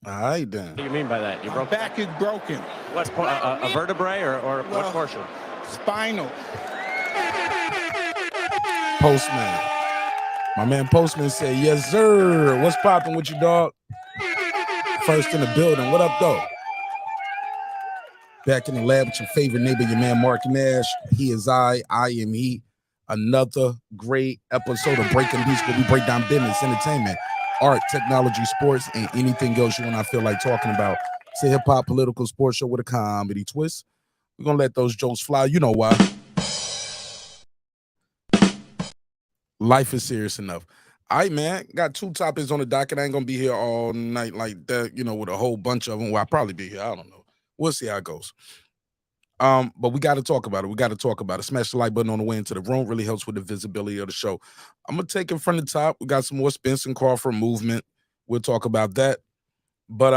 All right, then. What do you mean by that? Your back is broken. What, a vertebrae or well, what portion? Spinal. Postman. My man Postman said, yes, sir. What's popping with you, dog? First in the building. What up, though? Back in the lab with your favorite neighbor, your man Marq Nash. He is I am he. Another great episode of Breaking Beats, where we break down business, entertainment, art, technology, sports, and anything else you and I feel like talking about. It's a hip-hop political sports show with a comedy twist. We're going to let those jokes fly. You know why. Life is serious enough. All right, man. Got 2 topics on the docket. I ain't going to be here all night like that, with a whole bunch of them. Well, I'll probably be here. I don't know. We'll see how it goes. But we got to talk about it. Smash the like button on the way into the room. Really helps with the visibility of the show. I'm going to take it from the top. We got some more Spence and Crawford movement. We'll talk about that. But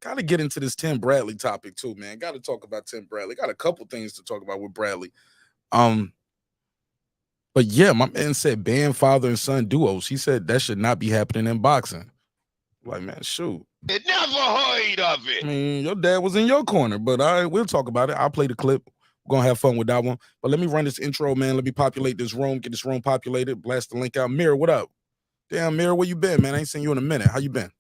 got to get into this Tim Bradley topic too, man. Got to talk about Tim Bradley. Got a couple things to talk about with Bradley. But yeah, my man said ban father and son duos. He said that should not be happening in boxing. Like, man, shoot. Never heard of it. I mean, your dad was in your corner, but all right, we'll talk about it. I'll play the clip. We're going to have fun with that one. But let me run this intro, man. Let me populate this room, get this room populated, blast the link out. Mirror, what up? Damn, Mirror, where you been, man? I ain't seen you in a minute. How you been?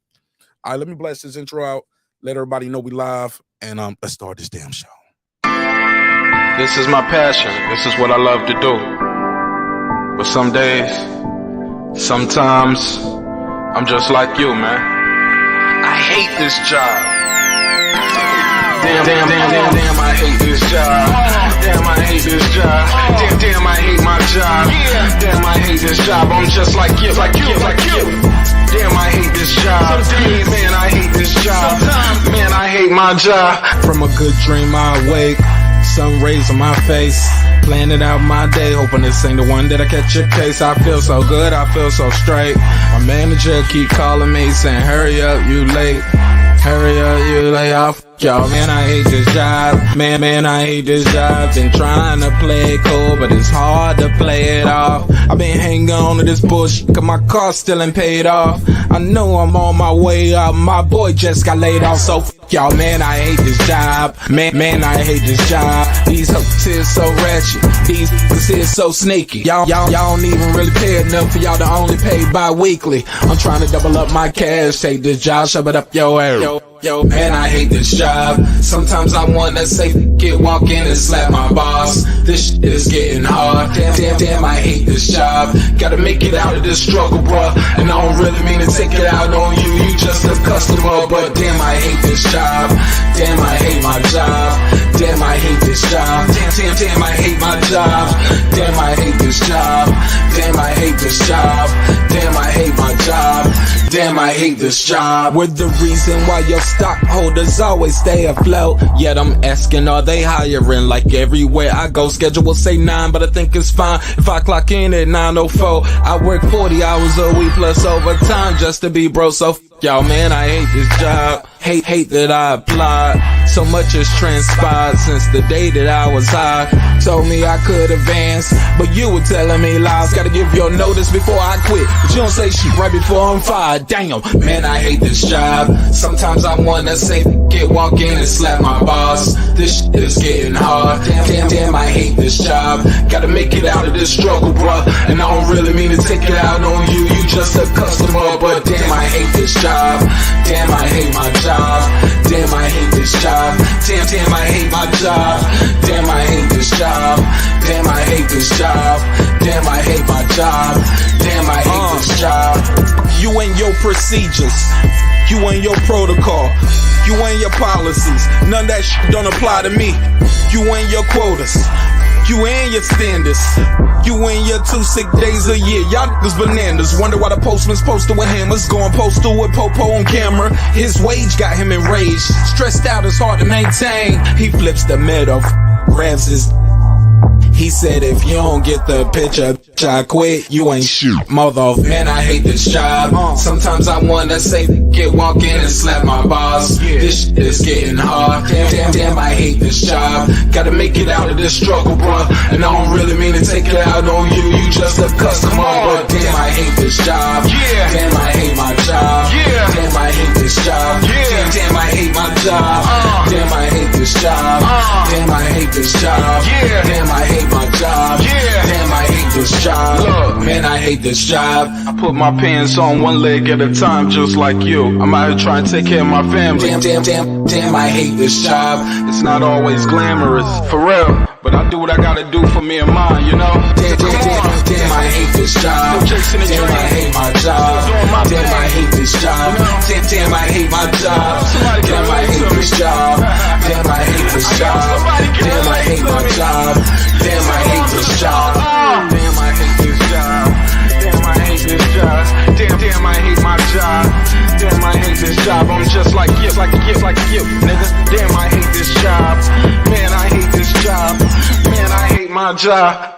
All right, let me blast this intro out. Let everybody know we live, and let's start this damn show. This is my passion. This is what I love to do. But some days, sometimes, I'm just like you, man. I hate this job. Damn, I hate this job. Damn, I hate this job. Damn, I hate my job. Damn, I hate this job. I'm just like you. Damn, I hate this job. Man, I hate this job. Man, I hate my job. From a good dream I wake, sun rays on my face, planning out my day, hoping this ain't the one that I catch a case. I feel so good, I feel so straight. My manager keep calling me saying, hurry up, you late. Hurry up, you lay off. Y'all, man, I hate this job. Man, I hate this job. Been trying to play it cool, but it's hard to play it off. I've been hanging on to this bullshit, cause my car still ain't paid off. I know I'm on my way up. My boy just got laid off, so y'all, man, I hate this job. Man, I hate this job. These hoes here so ratchet. These niggas here so sneaky. Y'all don't even really pay enough for y'all to only pay bi-weekly. I'm trying to double up my cash. Take this job, shove it up your ass. Yo, man, I hate this job. Sometimes I wanna say, walk in and slap my boss. This shit is getting hard. Damn, I hate this job. Gotta make it out of this struggle, bruh. And I don't really mean to take it out on you. You just a customer, but damn, I hate this job. Damn, I hate my job. Damn, I hate this job. Damn, I hate my job. Damn, I hate this job. Damn, I hate this job. Damn, I hate my job. Damn, I hate this job. We're the reason why your stockholders always stay afloat. Yet I'm asking, are they hiring? Like everywhere I go, schedule will say 9, but I think it's fine if I clock in at 9:04. I work 40 hours a week plus overtime just to be bro. So y'all, man, I hate this job. Hate that I applied. So much has transpired since the day that I was high. Told me I could advance, but you were telling me lies. Gotta give your notice before I quit, but you don't say shit right before I'm fired. Damn, man, I hate this job. Sometimes I wanna say, walk in and slap my boss. This shit is getting hard. Damn, I hate this job. Gotta make it out of this struggle, bruh. And I don't really mean to take it out on you. You just a customer, but damn, I hate this job. Damn, I hate my job. Damn, I hate this job. Damn, I hate my job. Damn, I hate this job. Damn, I hate this job. Damn, I hate my job. Damn, I hate this job. You and your procedures. You and your protocol. You and your policies. None of that shit don't apply to me. You and your quotas. You and your standards. You and your 2 sick days a year. Y'all niggas bananas. Wonder why the postman's posted with hammers. Going postal with Popo on camera. His wage got him enraged. Stressed out, it's hard to maintain. He flips the middle, grabs his. He said, if you don't get the picture, I quit, you ain't shoot. Mother, man, I hate this job. Sometimes I wanna say, walk in and slap my boss. This shit is getting hard. Damn, I hate this job. Gotta make it out of this struggle, bruh. And I don't really mean to take it out on you. You just a customer, but damn, I hate this job. Damn, I hate my job. Damn, I hate this job. hate this job. I put my pants on one leg at a time, just like you. I'm out here trying to take care of my family. Damn, I hate this job. It's not always glamorous, for real. But I do what I gotta do for me and mine, you know? Damn, I hate this job. Damn, I hate my job. Damn, I hate this job. Damn, I hate my job. Damn, I hate this job. Damn, I hate this job. Damn, I hate my job. Damn, I hate this job. Damn, I hate this job. Damn, I hate this job. Damn, I hate my job. Damn, I hate this job. I'm just like you, nigga. Damn, I hate this job. Man, I hate this job. Man, I hate my job.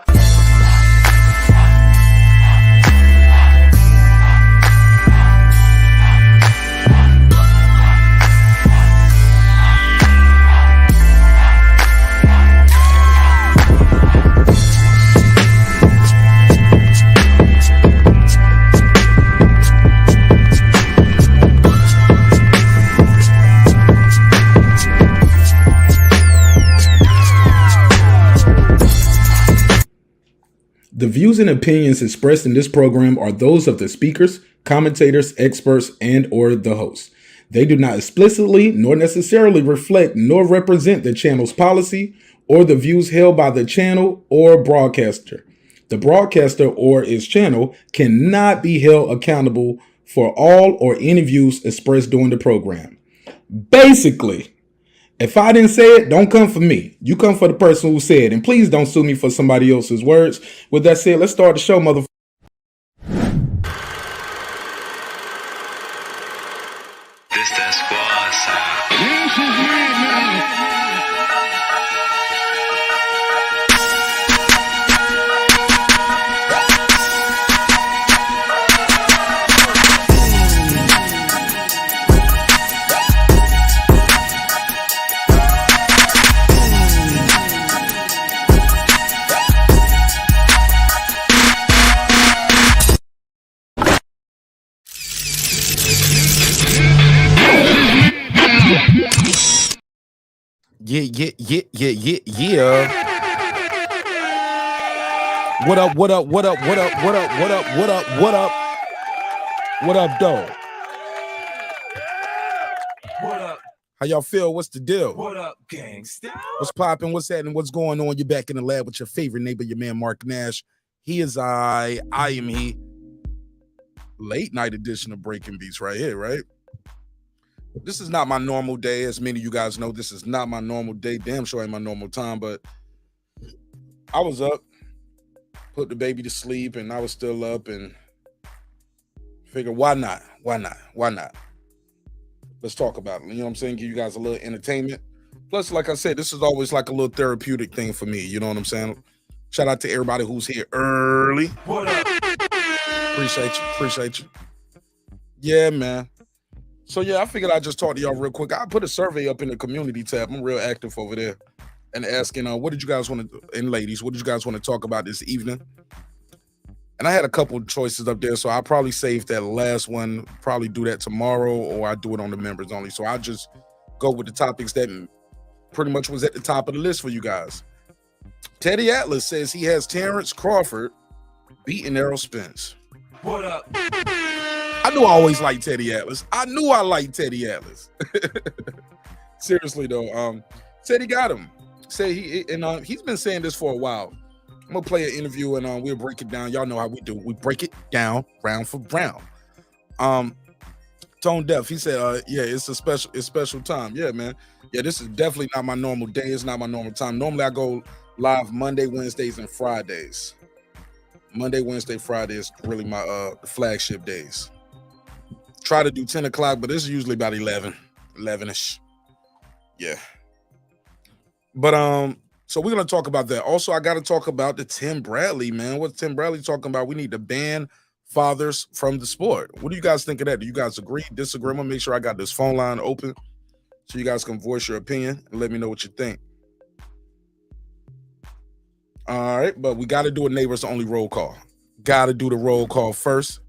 The views and opinions expressed in this program are those of the speakers, commentators, experts, and or the host. They do not explicitly nor necessarily reflect nor represent the channel's policy or the views held by the channel or broadcaster. The broadcaster or its channel cannot be held accountable for all or any views expressed during the program. Basically, if I didn't say it, don't come for me. You come for the person who said it. And please don't sue me for somebody else's words. With that said, let's start the show, motherfucker. This that squad sound. This is it, man. Yeah. What up, though? What up? How y'all feel? What's the deal? What up, gangsta? What's popping? What's happening? What's going on? You're back in the lab with your favorite neighbor, your man, Marq Nash. He is I am he. Late night edition of Breaking Beats right here, right? This is not my normal day. As many of you guys know, this is not my normal day. Damn sure ain't my normal time, but I was up, put the baby to sleep, and I was still up and figured, why not? Let's talk about it. You know what I'm saying? Give you guys a little entertainment. Plus, like I said, this is always like a little therapeutic thing for me. You know what I'm saying? Shout out to everybody who's here early. What up? Appreciate you. Yeah, man. So yeah, I figured I'd just talk to y'all real quick. I put a survey up in the community tab. I'm real active over there and asking, what did you guys want to, and ladies, what did you guys want to talk about this evening? And I had a couple of choices up there, so I'll probably save that last one, probably do that tomorrow, or I do it on the members only. So I'll just go with the topics that pretty much was at the top of the list for you guys. Teddy Atlas says he has Terence Crawford beating Errol Spence. What up? I knew I always liked Teddy Atlas. I knew I liked Teddy Atlas. Seriously though, Teddy got him. He's been saying this for a while. I'm gonna play an interview and we'll break it down. Y'all know how we do. We break it down round for round. Tone Deaf, he said, yeah, it's special time. Yeah, man. Yeah, this is definitely not my normal day. It's not my normal time. Normally I go live Monday, Wednesdays, and Fridays. Monday, Wednesday, Friday is really my flagship days. Try to do 10 o'clock, but it's usually about 11-ish. Yeah. But so we're gonna talk about that. Also, I gotta talk about the Tim Bradley, man. What's Tim Bradley talking about? We need to ban fathers from the sport. What do you guys think of that? Do you guys agree, disagree? I'm gonna make sure I got this phone line open so you guys can voice your opinion and let me know what you think. All right, but we got to do a Naybors Only roll call. Got to do the roll call first.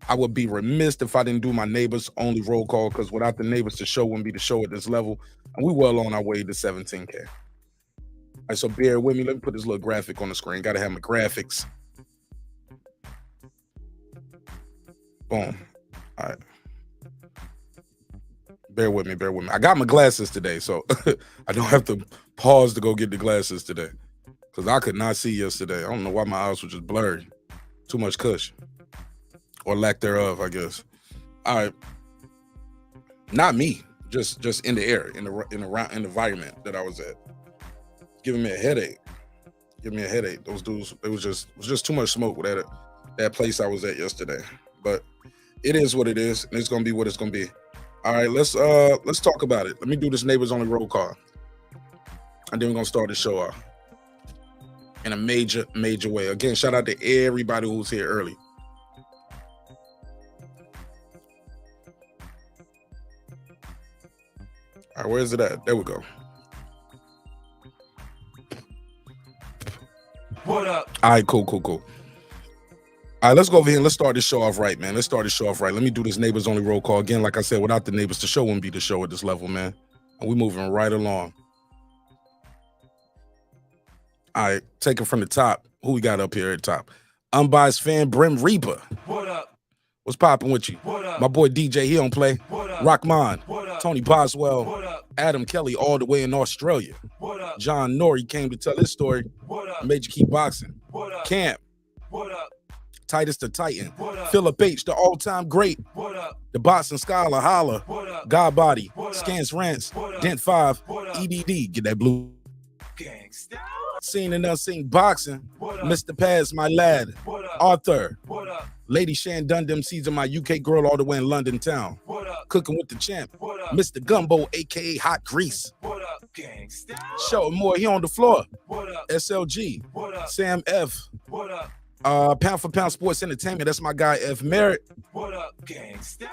I would be remiss if I didn't do my Naybors Only roll call, because without the neighbors, the show wouldn't be the show at this level. And we well on our way to 17K. All right, so bear with me. Let me put this little graphic on the screen. Got to have my graphics. Boom. All right. Bear with me. I got my glasses today, so I don't have to pause to go get the glasses today. Because I could not see yesterday. I don't know why my eyes were just blurry. Too much kush. Or lack thereof, I guess. All right. Not me. Just in the air, in the environment that I was at. Giving me a headache. Those dudes, it was just too much smoke with that place I was at yesterday. But it is what it is, and it's gonna be what it's gonna be. All right, let's talk about it. Let me do this Naybors Only Roll call. And then we're gonna start the show off in a major way. Again, shout out to everybody who's here early. All right, where is it at? There we go. What up? All right, cool. All right, let's go over here and let's start this show off right, man. Let me do this Naybors Only Roll call. Again, like I said, without the neighbors, the show wouldn't be the show at this level, man. And we're moving right along. All right, taking from the top. Who we got up here at the top? Unbiased fan, Brim Reaper. What up? What's popping with you? What up? My boy DJ, he don't play. What up? Rockman. What up? Tony Boswell. What up? Adam Kelly all the way in Australia. What up? John Norrie came to tell his story. What up? Made you keep boxing. What up? Camp. What up? Titus the Titan. What up? Philip H, the all-time great. What up? The boxing scholar, holla. What up? God Body. What up? Scans Rants. What up? Dent 5. What up? EDD. Get that blue. Gangsta. Seen and unseen boxing. What up? Mr. Paz, my lad. What up? Arthur. What up? Lady Shan Dundam season my UK girl all the way in London town. What up? Cooking with the champ. What up? Mr. Gumbo, aka Hot Grease. What up? Gangsta. Show more. He on the floor. What up? SLG. What up? Sam F. What up? Pound for Pound Sports Entertainment. That's my guy F. Merritt. What up? Gangsta.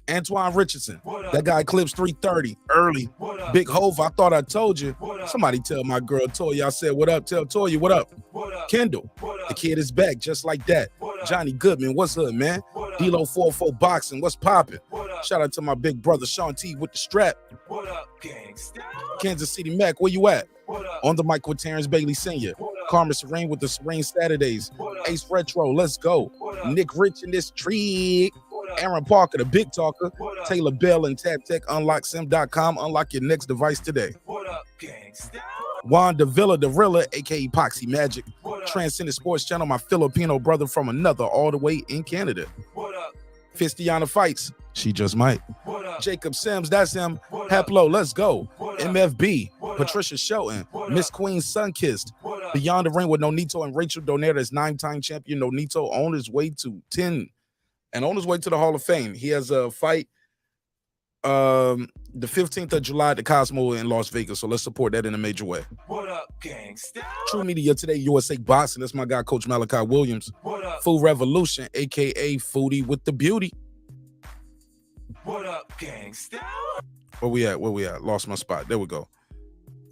Antoine Richardson. What up? That guy clips 330 early. What up? Big Hove. I thought I told you. What up? Somebody tell my girl Toya. I said, what up? Tell Toya, what up? What up? Kendall. What up? The kid is back just like that. What up? Johnny Goodman. What's up, man? What up? D-Lo 44 Boxing. What's popping? What up? Shout out to my big brother Shawn T with the strap. What up? Gangsta. Kansas City Mac. Where you at? What up? On the mic with Terrence Bailey Sr. What up? Karma Serene with the Serene Saturdays. What up? Ace Retro. Let's go. What up? Nick Rich in this tree. What up? Aaron Parker, the big talker. What up? Taylor Bell and Tap Tech. UnlockSim.com. Unlock your next device today. What up? Gangsta. Wanda Villa, the Rilla, aka Epoxy Magic. What up? Transcendent Sports Channel, my Filipino brother from another, all the way in Canada. What up? Fistiana Fights, she just might. What up? Jacob Sims, that's him. What up? Haplo, let's go. What up? MFB, What up? Patricia Shelton, What Miss up? Queen Sunkissed. What up? Beyond the Ring with Nonito and Rachel Donaire as 9-time champion. Nonito on his way to 10 and on his way to the Hall of Fame. He has a fight the 15th of July at the Cosmo in Las Vegas. So let's support that in a major way. What up? Gangsta. True Media Today, USA Boxing. That's my guy, Coach Malachi Williams. What up? Food Revolution, aka Foodie with the Beauty. What up? Gangsta. Where we at? Lost my spot. There we go.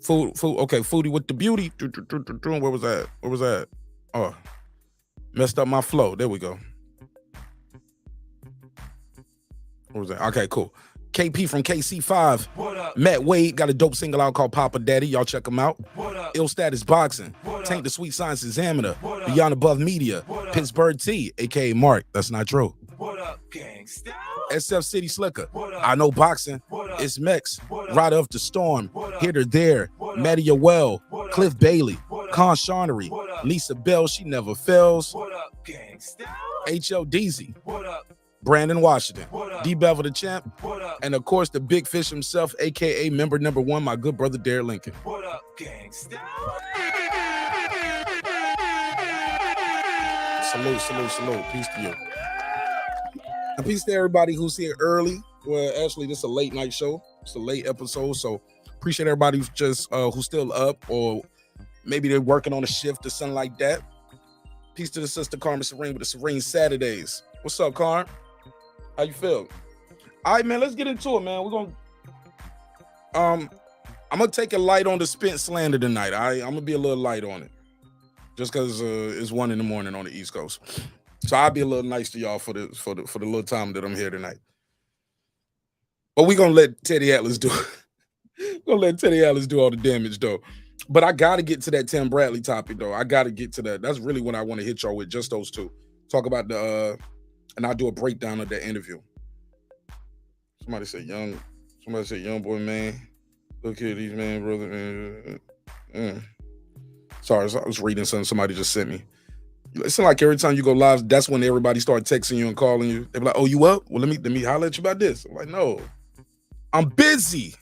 Food. Okay, Foodie with the Beauty. Where was that? Oh, messed up my flow. There we go. What was that? Okay, cool. KP from KC5. What up? Matt Wade got a dope single out called Papa Daddy. Y'all check him out. What up? Ill Status Boxing. What Taint up? the Sweet Science Examiner. What up? Beyond Above Media. What up? Pittsburgh T, aka Marq. That's not true. What up? Gangsta. SF City Slicker. What up? I Know Boxing. What up? It's Mex. What up? Rider of the Storm. What up? Here to There. What up? Matty Well. What up? Cliff Bailey. What up? Con Charnery. What up? Lisa Bell. She Never Fails. What up? Gangsta. HLDZ. What up? Brandon Washington. What up? D Bevel the Champ. What up? And of course, the big fish himself, aka member number 1, my good brother Derek Lincoln. What up? Gangsta. Salute. Peace to you. And peace to everybody who's here early. Well, actually, this is a late night show. It's a late episode, so appreciate everybody who's just who's still up, or maybe they're working on a shift or something like that. Peace to the sister Karma Serene with the Serene Saturdays. What's up, Karm? How you feel? All right, man, let's get into it, man. We're gonna I'm gonna take it light on the Spence slander tonight. I'm gonna be a little light on it. Just because it's 1 a.m. on the East Coast. So I'll be a little nice to y'all for the little time that I'm here tonight. But we're gonna let Teddy Atlas do it. We're gonna let Teddy Atlas do all the damage though. But I gotta get to that Tim Bradley topic though. I gotta get to that. That's really what I want to hit y'all with, just those two. Talk about the and I'll do a breakdown of the interview. Somebody said young boy, man. Look here, these man, brother, man. Sorry, I was reading something somebody just sent me. It's like every time you go live, that's when everybody start texting you and calling you. They be like, "Oh, you up? Well, let me holler at you about this." I'm like, "No, I'm busy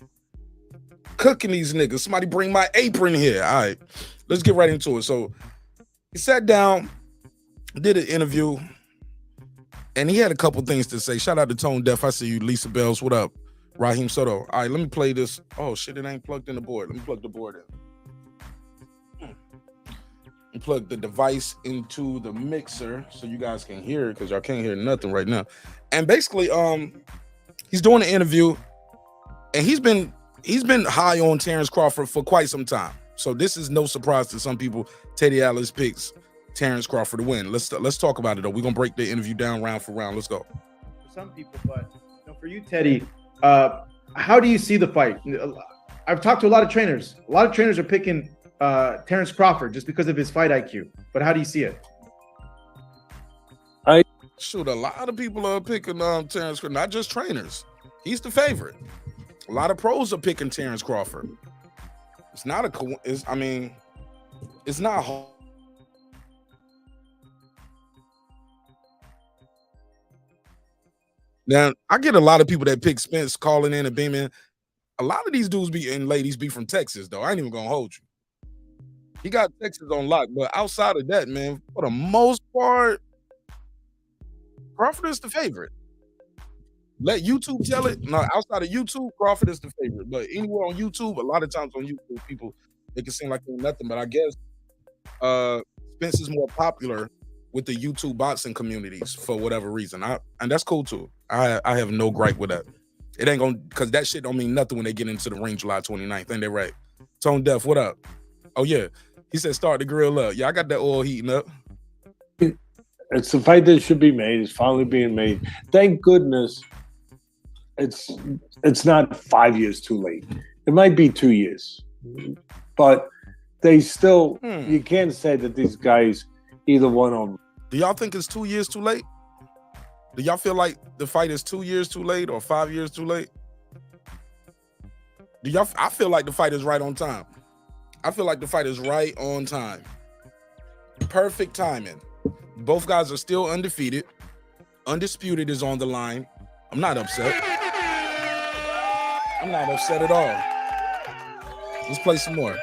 cooking these niggas. Somebody bring my apron here." All right, let's get right into it. So he sat down, did an interview, and he had a couple things to say. Shout out to Tone Deaf. I see you, Lisa Bells. What up, Raheem Soto? All right, let me play this. Oh shit, it ain't plugged in the board. Let me plug the board in. And plug the device into the mixer so you guys can hear it, because y'all can't hear nothing right now. And basically, he's doing an interview, and he's been high on Terence Crawford for quite some time. So this is no surprise to some people. Teddy Atlas picks Terence Crawford to win. Let's talk about it though. We're gonna break the interview down round for round. Let's go. For some people, but for you, Teddy, how do you see the fight? I've talked to a lot of trainers. A lot of trainers are picking Terence Crawford just because of his fight IQ. But how do you see it? Shoot, a lot of people are picking Terence Crawford, not just trainers. He's the favorite. A lot of pros are picking Terence Crawford. It's not it's not hard. Now, I get a lot of people that pick Spence calling in and beaming. A lot of these dudes and ladies be from Texas, though. I ain't even gonna hold you. He got Texas on lock, but outside of that, man, for the most part, Crawford is the favorite. Let YouTube tell it. No, outside of YouTube, Crawford is the favorite. But anywhere on YouTube, a lot of times on YouTube, people make it seem like they're nothing. But I guess Spence is more popular with the YouTube boxing communities for whatever reason. And that's cool too. I have no gripe with that. It ain't gonna, because that shit don't mean nothing when they get into the ring July 29th. Ain't they right? Tone Deaf, what up? Oh yeah. He said start the grill up. Yeah, I got that oil heating up. It's the fight that should be made. It's finally being made. Thank goodness it's not 5 years too late. It might be 2 years. But they still, you can't say that these guys, either one of them. Do y'all think it's 2 years too late? Do y'all feel like the fight is 2 years too late or 5 years too late? I feel like the fight is right on time. I feel like the fight is right on time. Perfect timing. Both guys are still undefeated. Undisputed is on the line. I'm not upset. I'm not upset at all. Let's play some more.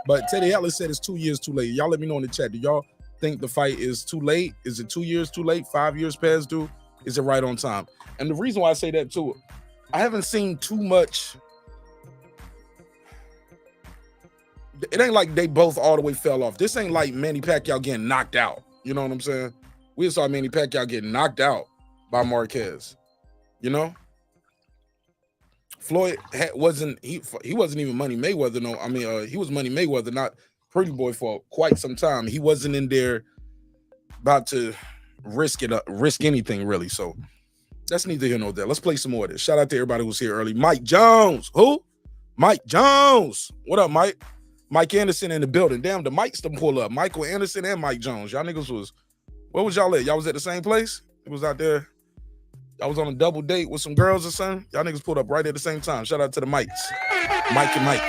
But Teddy Atlas said it's 2 years too late. Y'all let me know in the chat. Do y'all think the fight is too late? Is it 2 years too late? 5 years past due? Is it right on time? And the reason why I say that too, I haven't seen too much. It ain't like they both all the way fell off. This ain't like Manny Pacquiao getting knocked out. You know what I'm saying? We saw Manny Pacquiao getting knocked out by Marquez. You know? Floyd wasn't even Money Mayweather. No, I mean, he was Money Mayweather, not Pretty Boy, for quite some time. He wasn't in there about to risk anything really. So that's neither here nor there. Let's play some more of this. Shout out to everybody who's here early. Mike Jones. Who? Mike Jones. What up, Mike? Mike Anderson in the building. Damn, the mics done pull up. Michael Anderson and Mike Jones. Y'all niggas where was y'all at? Y'all was at the same place? It was out there. Y'all was on a double date with some girls or something? Y'all niggas pulled up right at the same time. Shout out to the mics. Mike and Mike.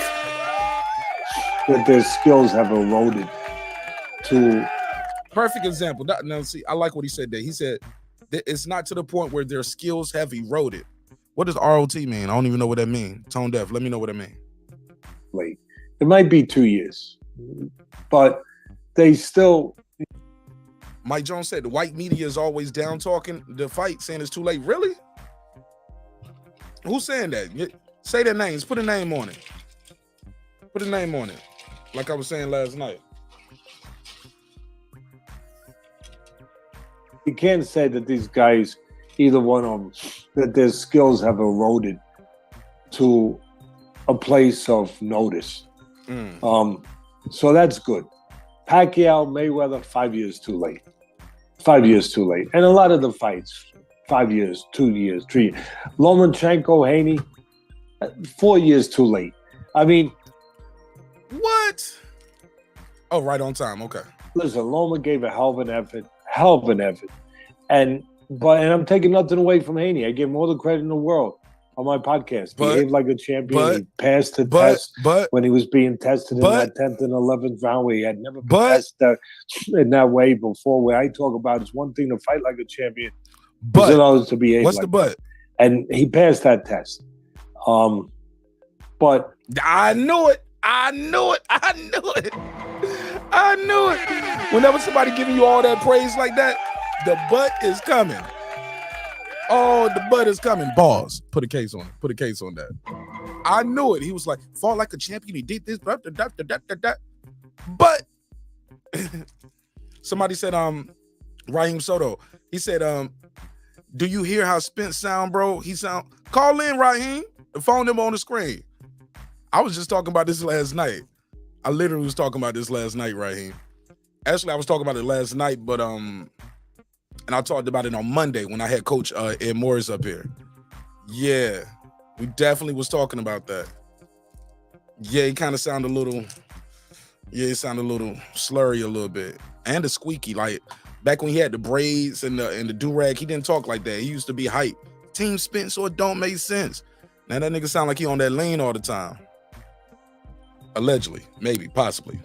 That their skills have eroded to... Perfect example. Now, see, I like what he said there. He said that it's not to the point where their skills have eroded. What does ROT mean? I don't even know what that means. Tone Deaf, let me know what it means. Late. It might be 2 years, but they still... Mike Jones said the white media is always down talking the fight, saying it's too late. Really? Who's saying that? Say their names. Put a name on it. Put a name on it. Like I was saying last night. You can't say that these guys, either one of them, that their skills have eroded to a place of notice. So that's good. Pacquiao, Mayweather, 5 years too late. 5 years too late. And a lot of the fights, 5 years, 2 years, 3 years. Lomachenko, Haney, 4 years too late. I mean... What? Oh, right on time. Okay. Listen, Loma gave a hell of an effort. And and I'm taking nothing away from Haney. I give him all the credit in the world on my podcast. Behaved like a champion. He passed the test when he was being tested in that 10th and 11th round where he had never been tested in that way before. Where I talk about it's one thing to fight like a champion, but it's another to behave what's like the but? And he passed that test. But I knew it. Whenever somebody giving you all that praise like that, the butt is coming. Oh, the butt is coming. Balls. Put a case on it. Put a case on that. I knew it. He was like, fought like a champion. He did this. But somebody said, Raheem Soto. He said, do you hear how Spence sound, bro? Call in, Raheem. The phone number on the screen. I was just talking about this last night. I literally was talking about this last night, Raheem. Actually, I was talking about it last night, but and I talked about it on Monday when I had Coach Ed Morris up here. Yeah, we definitely was talking about that. Yeah, he kind of sounded a little. Yeah, he sounded a little slurry a little bit, and the squeaky. Like back when he had the braids and the do-rag, he didn't talk like that. He used to be hype. Team Spence, so it don't make sense. Now that nigga sound like he on that lane all the time. Allegedly, maybe, possibly.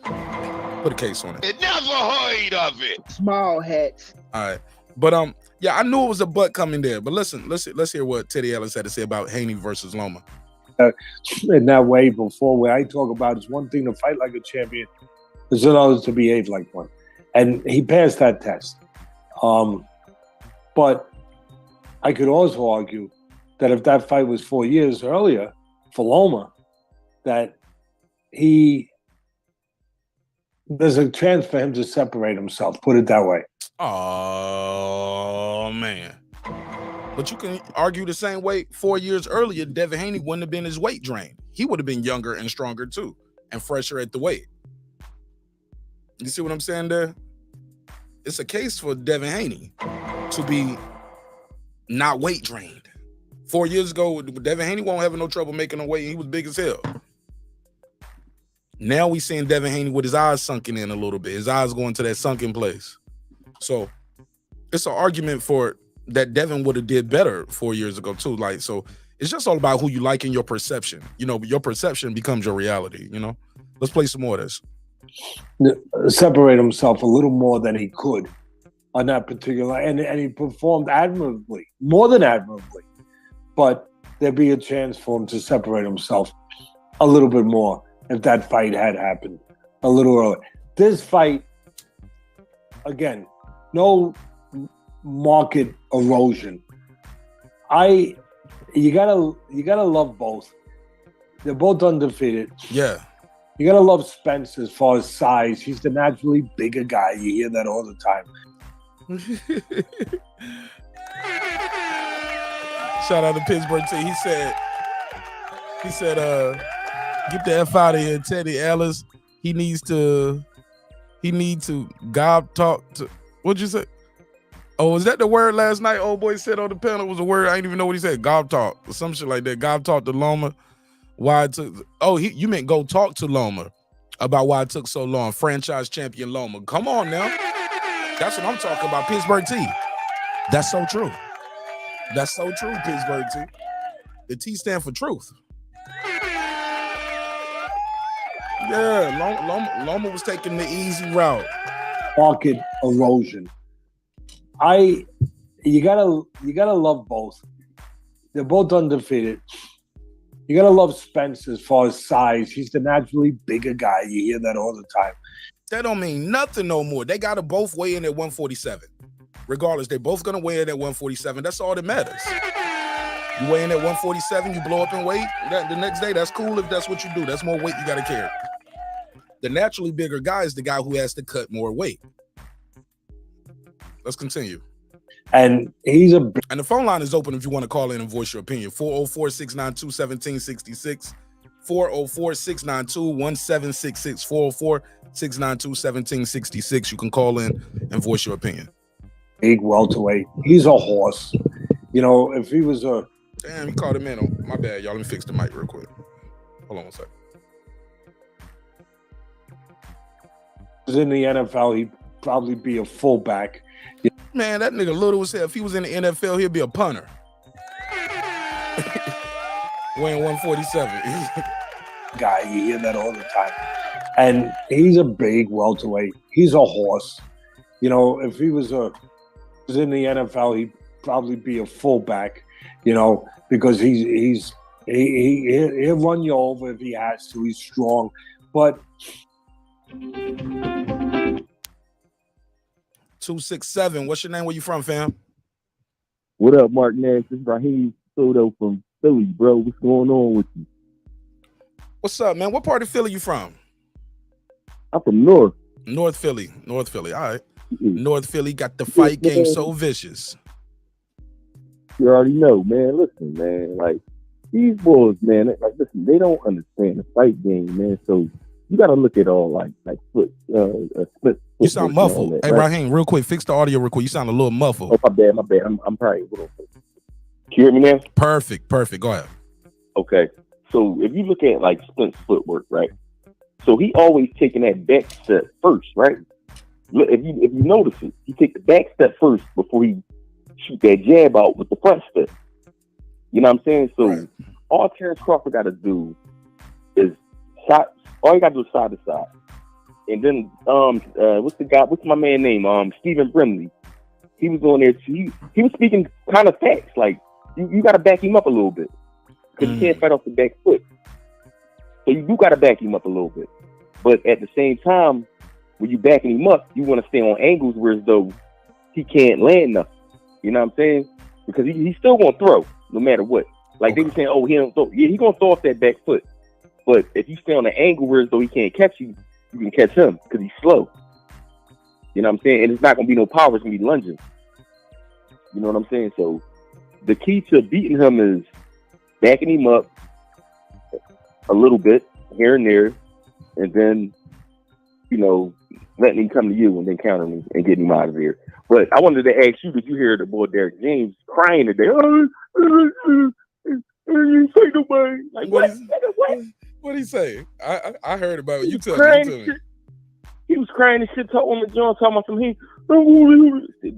Put a case on it. It never heard of it. Small hats. All right, but yeah, I knew it was a butt coming there. But listen, let's hear what Teddy Ellis had to say about Haney versus Loma. In that way before, where I talk about it's one thing to fight like a champion, it's another to behave like one, and he passed that test. But I could also argue that if that fight was 4 years earlier for Loma, that there's a chance for him to separate himself, put it that way. Oh, man. But you can argue the same way 4 years earlier, Devin Haney wouldn't have been his weight drain. He would have been younger and stronger too, and fresher at the weight. You see what I'm saying there? It's a case for Devin Haney to be not weight drained. 4 years ago, Devin Haney won't have no trouble making a weight. He was big as hell. Now we seeing Devin Haney with his eyes sunken in a little bit. His eyes going to that sunken place. So it's an argument for that Devin would have did better 4 years ago too. Like, so it's just all about who you like and your perception. You know, your perception becomes your reality, you know? Let's play some more of this. Separate himself a little more than he could on that particular, and he performed admirably, more than admirably. But there'd be a chance for him to separate himself a little bit more if that fight had happened a little earlier. This fight, again, no market erosion. You gotta love both. They're both undefeated. Yeah. You gotta love Spence as far as size. He's the naturally bigger guy. You hear that all the time. Shout out to Pittsburgh T. He said, get the F out of here, Teddy Ellis. He needs to gob talk to, what'd you say? Oh, was that the word last night? Old boy said on the panel was a word. I didn't even know what he said. Gob talk or some shit like that. Gob talk to Loma. Why it took, you meant go talk to Loma about why it took so long. Franchise champion Loma. Come on now. That's what I'm talking about. Pittsburgh T. That's so true. That's so true, Pittsburgh T. The T stand for truth. Yeah, Loma was taking the easy route. Market erosion. You gotta love both. They're both undefeated. You gotta love Spence as far as size. He's the naturally bigger guy. You hear that all the time. That don't mean nothing no more. They gotta both weigh in at 147. Regardless, they're both gonna weigh in at 147. That's all that matters. You weigh in at 147, you blow up in weight. The next day, that's cool if that's what you do. That's more weight you gotta carry. The naturally bigger guy is the guy who has to cut more weight. Let's continue. And the phone line is open if you want to call in and voice your opinion. 404-692-1766. 404-692-1766. 404-692-1766. You can call in and voice your opinion. Big welterweight. He's a horse. You know, if he was a... Damn, he called him in. Oh, my bad, y'all. Let me fix the mic real quick. Hold on one second. In the NFL, he'd probably be a fullback. Man, that nigga little as hell. If he was in the NFL, he'd be a punter. Weighing 147. Guy, you hear that all the time. And he's a big welterweight. He's a horse. You know, if he was in the NFL, he'd probably be a fullback, you know, because he'll run you over if he has to. He's strong. But 267. What's your name? Where you from, fam? What up, Marq Nash? This is Raheem Soto from Philly, bro. What's going on with you? What's up, man? What part of Philly you from? I'm from North. North Philly. North Philly. All right. North Philly got the fight game so vicious. You already know, man. Listen, man. Like, these boys, man, like, listen, they don't understand the fight game, man. So you got to look at all like split. You sound muffled. That, hey, right? Raheem, real quick, fix the audio real quick. You sound a little muffled. Oh, my bad. I'm probably. Can you hear me now? Perfect. Go ahead. Okay. So if you look at like Spence footwork, right? So he always taking that back step first, right? If you notice it, he take the back step first before he shoot that jab out with the front step. You know what I'm saying? So right. All Terence Crawford got to do is shot. All you got to do is side to side. And then what's my man name? Stephen Brimley. He was on there. He was speaking kind of facts. Like you got to back him up a little bit because you can't fight off the back foot. So you do got to back him up a little bit. But at the same time, when you backing him up, you want to stay on angles where as though he can't land nothing. You know what I'm saying? Because he's still gonna throw no matter what. Like they were saying, oh, he don't throw. Yeah, he's gonna throw off that back foot. But if you stay on the angle where as though he can't catch you, you can catch him because he's slow. You know what I'm saying? And it's not gonna be no power, it's gonna be lunging. You know what I'm saying? So the key to beating him is backing him up a little bit here and there, and then, you know, letting him come to you and then counter me and getting him out of here. But I wanted to ask you, did you hear the boy Derek James crying today? You say nobody. Like what? What did he say? I heard about it. You tell me. He was crying and shit, talking on the joint, talking about some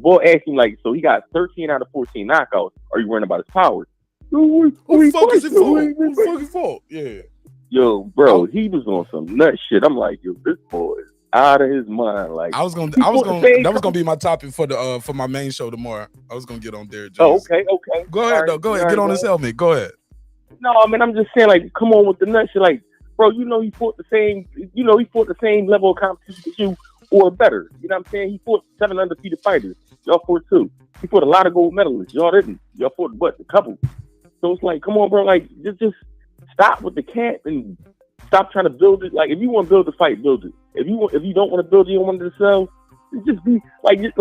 boy asked him like, so he got 13 out of 14 knockouts. Are you worrying about his power? Who the fuck is it for? Who the fuck is fault? Yeah. Yo, bro, he was on some nut shit. I'm like, yo, this boy is out of his mind. Like that was gonna be my topic for my main show tomorrow. I was gonna get on Derek James. Oh, okay. Go ahead, though. Go ahead. Get on his helmet. Go ahead. No, I mean, I'm just saying, like, come on with the nut shit. Like, bro, he fought the same level of competition as you or better. You know what I'm saying? He fought 7 undefeated fighters. Y'all fought 2. He fought a lot of gold medalists. Y'all didn't. Y'all fought a couple. So it's like, come on, bro. Like, just stop with the cap and stop trying to build it. Like, if you want to build the fight, build it. If you don't want to build it, you don't want to sell. Just be like just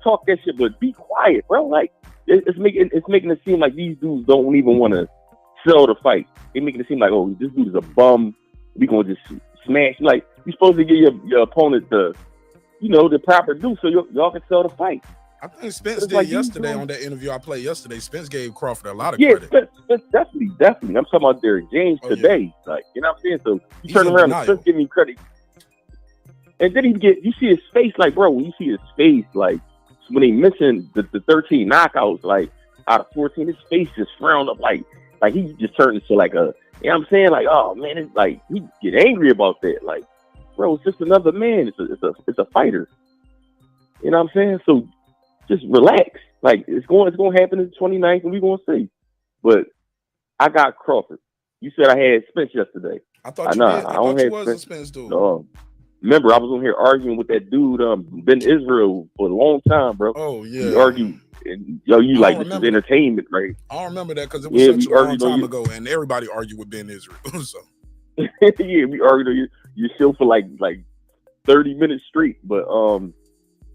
talk that shit, but be quiet, bro. Like, it's making it seem like these dudes don't even want to sell the fight. They making it seem like, oh, this dude is a bum. We gonna just smash. Like, you're supposed to give your opponent the proper due so y'all can sell the fight. I think Spence did yesterday on that interview I played yesterday. Spence gave Crawford a lot of credit. Spence definitely. I'm talking about Derek James today. Yeah. Like, you know what I'm saying? So you turn around and Spence give me credit. And then you see his face, like, bro, when you see his face, like, when he mentioned the 13 knockouts, like, out of 14, his face just frowned up, like he just turned into like a, you know what I'm saying? Like, oh, man, it's like, he get angry about that. Like, bro, it's just another man. It's a fighter. You know what I'm saying? So just relax. Like, it's going to happen in the 29th, and we're going to see. But I got Crawford. You said I had Spence yesterday. I thought you was a Spence dude. Remember, I was on here arguing with that dude, Ben Israel, for a long time, bro. Oh, yeah. We argued. And, you like, this is entertainment, right? I don't remember that because it was such a long time ago, and everybody argued with Ben Israel. So. Yeah, we argued on your show for like 30 minutes straight. But,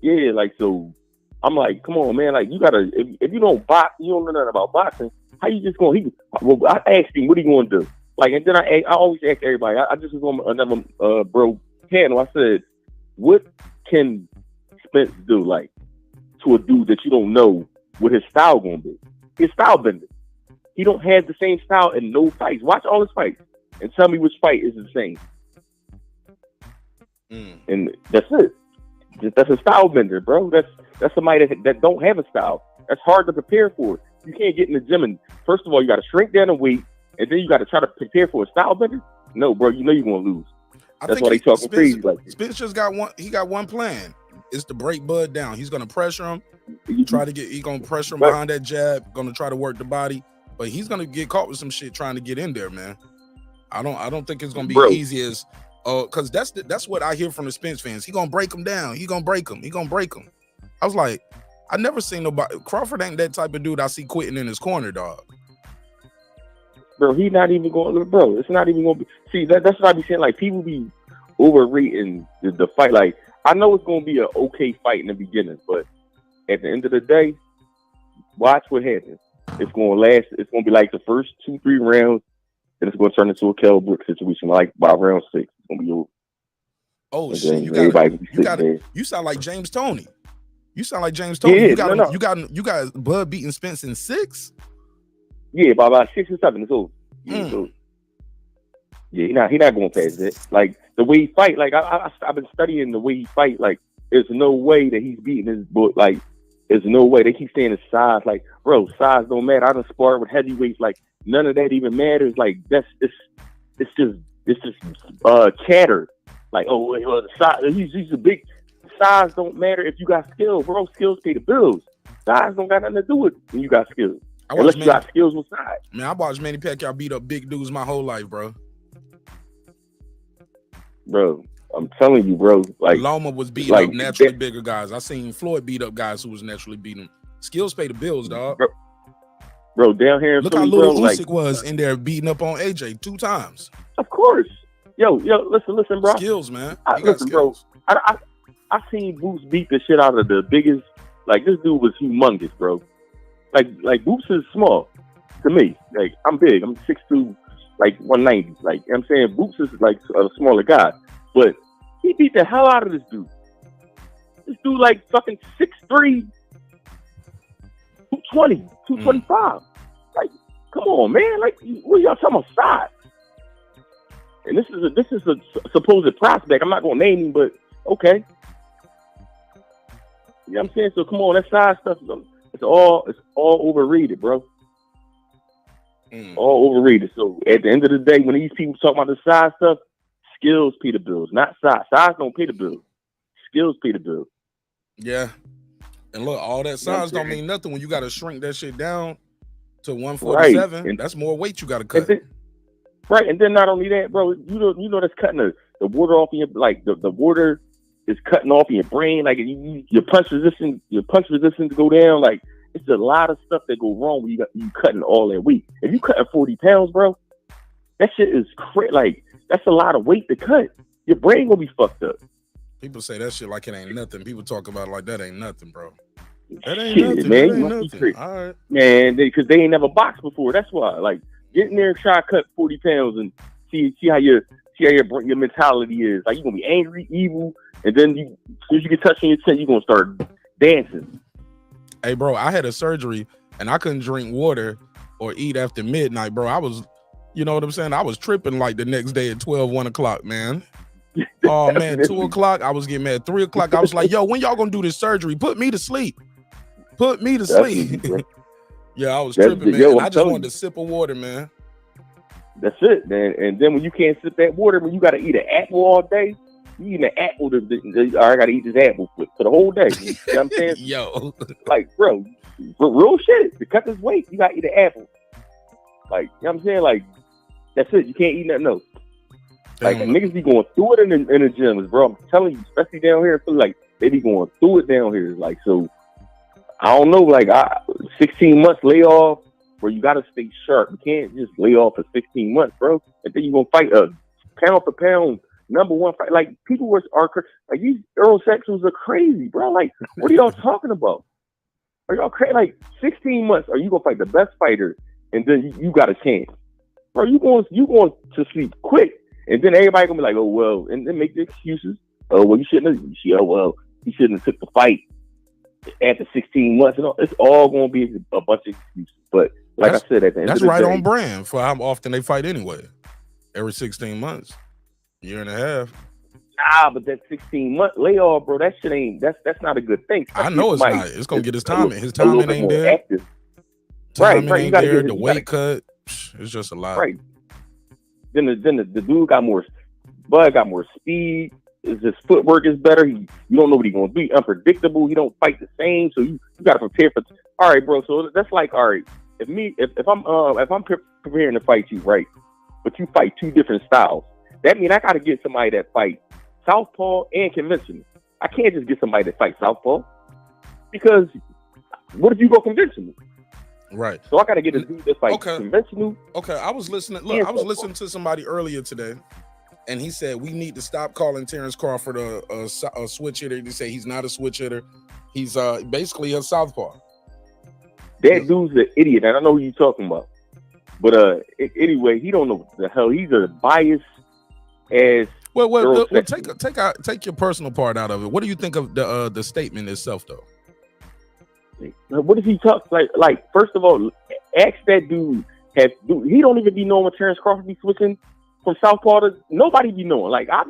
yeah, like, so I'm like, come on, man. Like, you got to, if you don't box, you don't know nothing about boxing, how you just going to, I asked him, what are you going to do? Like, and then I always ask everybody, I just was on another bro panel. I said, what can Spence do, like, to a dude that you don't know what his style gonna be? His style bending. He don't have the same style in no fights. Watch all his fights and tell me which fight is the same. And that's it. That's a style bender, bro. That's somebody that don't have a style. That's hard to prepare for. You can't get in the gym and first of all you got to shrink down the weight, and then you got to try to prepare for a style bender. No, bro, you know you're gonna lose. That's why they talking crazy like this. Spence just got one. He got one plan. It's to break Bud down. He's gonna pressure him. He's gonna pressure him behind that jab. Gonna try to work the body, but he's gonna get caught with some shit trying to get in there, man. I don't think it's gonna be easy as because that's what I hear from the Spence fans. He gonna break him down. He gonna break him. He gonna break him. I was like, I never seen nobody. Crawford ain't that type of dude I see quitting in his corner, dog. Bro, he not even going. Bro, it's not even going to be. See, that's what I be saying. Like, people be overrating the fight. Like, I know it's going to be an okay fight in the beginning, but at the end of the day, watch what happens. It's going to last. It's going to be like the first 2-3 rounds, then it's going to turn into a Kell Brook situation. Like by round 6, it's going to be over. Oh shit! You sound like James Toney. You sound like James Toney. Yeah, you got Bud beating Spence in 6. Yeah, by about 6 or 7, it's over. Yeah, he not going past that. Like the way he fight, like I've been studying the way he fight. Like there's no way that he's beating his book. Like there's no way. They keep saying his size. Like bro, size don't matter. I done sparred with heavyweights. Like none of that even matters. Like it's just chatter. Like well, the size. He's a big. Size don't matter if you got skills, bro. Skills pay the bills. Size don't got nothing to do with it when you got skills. Unless you got skills with size. Man, I watched Manny Pacquiao beat up big dudes my whole life, bro. Bro, I'm telling you, bro. Like Loma was beating up naturally bigger guys. I seen Floyd beat up guys who was naturally beating. Skills pay the bills, dog. Bro, down here in look Philly, how little bro, Usyk was in there beating up on AJ 2 times. Of course. Yo, listen, bro. Skills, man. Listen, skills. Bro. I seen Boots beat the shit out of the biggest. Like this dude was humongous, bro. Like Boots is small to me. Like I'm big. I'm 6'2", like 190. Like you know what I'm saying, Boots is like a smaller guy, but he beat the hell out of this dude. This dude like fucking 6'3", 220, 225. Like, come on, man. Like, what y'all talking about size? And this is a supposed prospect. I'm not gonna name him, but okay. You know what I'm saying? So come on, that size stuff, it's all overrated, bro. All overrated. So at the end of the day, when these people talk about the size stuff, skills pay the bills, not size. Size don't pay the bills. Skills pay the bills. Yeah. And look, all that size don't mean nothing when you got to shrink that shit down to 147. Right. And that's more weight you got to cut. Right. And then not only that, bro, you know that's cutting the water off your, like the water is cutting off in your brain. Like your punch resistance to go down. Like it's a lot of stuff that go wrong when you cutting all that weight. If you cutting 40 pounds, bro, that shit is crazy. Like that's a lot of weight to cut. Your brain gonna be fucked up. People say that shit like it ain't nothing. People talk about it like that ain't nothing, bro. That ain't shit, nothing, man. That ain't nothing. All right, man. Because they ain't never boxed before. That's why. Like get in there and try to cut 40 pounds and see how your mentality is. Like you gonna be angry, evil, and then as soon as you get touched on your chin, you gonna start dancing. Hey, bro, I had a surgery and I couldn't drink water or eat after midnight, bro. I was, you know what I'm saying? I was tripping like the next day at 1 o'clock, man. Oh man, 2 o'clock. I was getting mad. 3 o'clock. I was like, yo, when y'all gonna do this surgery? Put me to sleep. Put me to sleep. Yeah, I was tripping, man. I just wanted a sip of water, man. That's it, man. And then when you can't sip that water, when you gotta eat an apple all day, you eat an apple. I gotta eat this apple for the whole day. You know what I'm saying? Yo, like, bro, real shit. To cut this weight, you gotta eat an apple. Like, you know what I'm saying? Like, that's it. You can't eat nothing else. Like niggas be going through it in the gyms, bro. I'm telling you, especially down here, I feel like they be going through it down here. Like, so I don't know, like 16 months layoff where you gotta stay sharp. You can't just lay off for 16 months, bro. And then you gonna fight a pound for pound #1 fight. Like people are like these Eurosexuals are crazy, bro. Like, what are y'all talking about? Are y'all crazy? Like 16 months, are you gonna fight the best fighter and then you got a chance? Bro, you going to sleep quick. And then everybody gonna be like, oh well, and then make the excuses. Oh well, you shouldn't have. Oh well, he shouldn't have took the fight after 16 months. And all. It's all gonna be a bunch of excuses. But like I said, at the end of the day, that's right on brand for how often they fight anyway. Every 16 months, year and a half. but that 16-month layoff, bro, that shit ain't. That's not a good thing. I know it's not. It's gonna get his timing. His a little timing bit ain't more there. active. Timing Right. You ain't gotta there. get The weight cut. It's just a lot. Right. Then the dude got more. Bud got more speed. His footwork is better. You don't know what he's gonna do. Unpredictable. He don't fight the same. So you got to prepare for. All right, bro. So that's like, all right. If I'm preparing to fight you, right, but you fight two different styles, that means I got to get somebody that fight southpaw and conventional. I can't just get somebody that fight southpaw, because what if you go conventional? Right. So I got to get a dude that fight conventional. Okay. I was listening. Look, I was listening to somebody earlier today, and he said we need to stop calling Terence Crawford a switch hitter. They say he's not a switch hitter. He's basically a southpaw. That dude's an idiot, and I know who you're talking about. But anyway, he don't know what the hell. He's as biased as. Well, take your personal part out of it. What do you think of the statement itself, though? What does he talk like? First of all, ask that dude. He don't even be knowing when Terence Crawford be switching from southpaw to. Nobody be knowing. Like I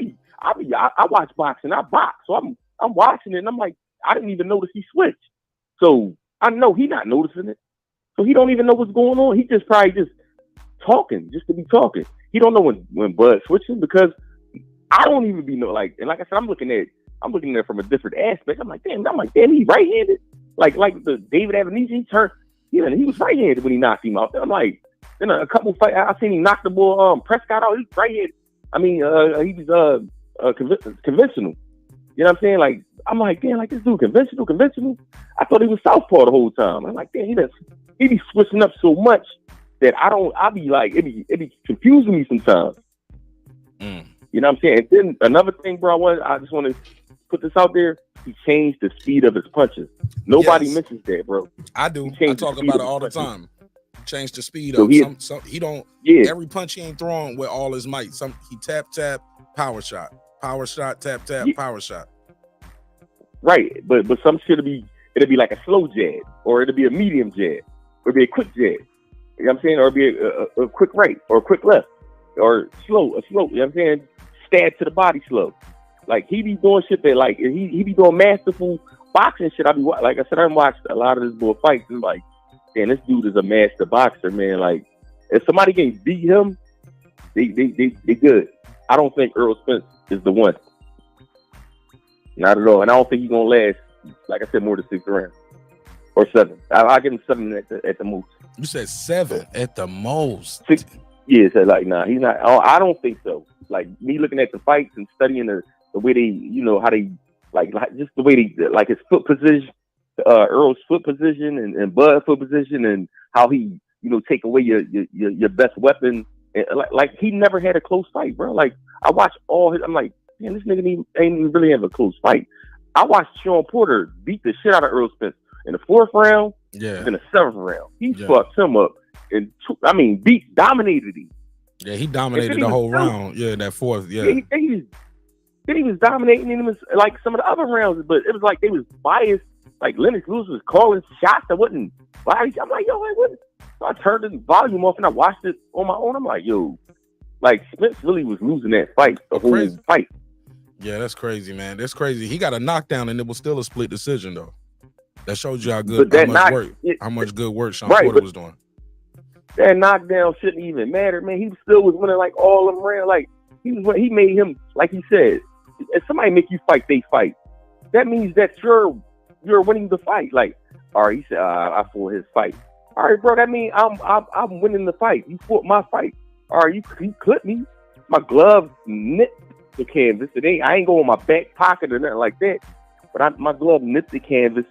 watch boxing. I box, so I'm watching it, and I'm like, I didn't even notice he switched. So I know he not noticing it. So he don't even know what's going on. He just probably just talking just to be talking. He don't know when Bud switching, because I don't even be know. Like, and like I said, I'm looking at it from a different aspect. I'm like, damn, he right-handed. Like the David Avenese, he was right-handed when he knocked him out. I'm like, then a couple fights, I seen him knock the bull Prescott out. He's right-handed. I mean, he was conventional. You know what I'm saying? Like, I'm like, damn, like this dude conventional. I thought he was southpaw the whole time. I'm like, damn, he be switching up so much that I be like, it be confusing me sometimes. You know what I'm saying? And then another thing, bro, I just want to put this out there. He changed the speed of his punches. Nobody misses that, bro. I do. I talk about it all the time. Change the speed so up. He don't. Yeah. Every punch he ain't throwing with all his might. He tap, power shot, tap, power shot. Right, but some shit it'll be like a slow jab, or it'll be a medium jab, or it'll be a quick jab. You know what I'm saying? Or it'll be a quick right, or a quick left, or a slow. You know what I'm saying? Stab to the body slow. Like he be doing shit that like he be doing masterful boxing shit. I watched a lot of this bull fights, and like, damn, this dude is a master boxer, man. Like, if somebody can beat him, they good. I don't think Errol Spence is the one. Not at all. And I don't think he's gonna last, like I said, more than 6 rounds or 7. I'll give him 7 at the most. You said 7 at the most. 6. Yeah, so like, nah, he's not. I don't think so. Like, me looking at the fights and studying the way they, you know, how they like just the way they like his foot position, Earl's foot position and Bud's foot position, and how he, you know, take away your best weapon. And like he never had a close fight, bro. Like, I watched all his. I'm like, man, this nigga ain't really have a close fight. I watched Shawn Porter beat the shit out of Errol Spence in the 4th round, in the 7th round. He fucked him up, and dominated him. Yeah, he dominated the whole round. Yeah, that 4th. Yeah, then he was dominating him like some of the other rounds, but it was like they was biased. Like Lennox Lewis was calling shots that wasn't biased. I'm like, yo, what? So I turned the volume off and I watched it on my own. I'm like, yo, like Spence really was losing that fight, the whole fight. Yeah, that's crazy, man. That's crazy. He got a knockdown and it was still a split decision, though. That showed you how much good work Shawn Porter was doing. That knockdown shouldn't even matter, man. He still was winning like all them rounds. Like he made him, like he said, if somebody make you fight, they fight. That means that you're winning the fight. Like, all right, he said, I fought his fight. All right, bro, that means I'm winning the fight. You fought my fight. All right, you clipped me. My glove nipped the canvas. I ain't going in my back pocket or nothing like that. But my glove nipped the canvas.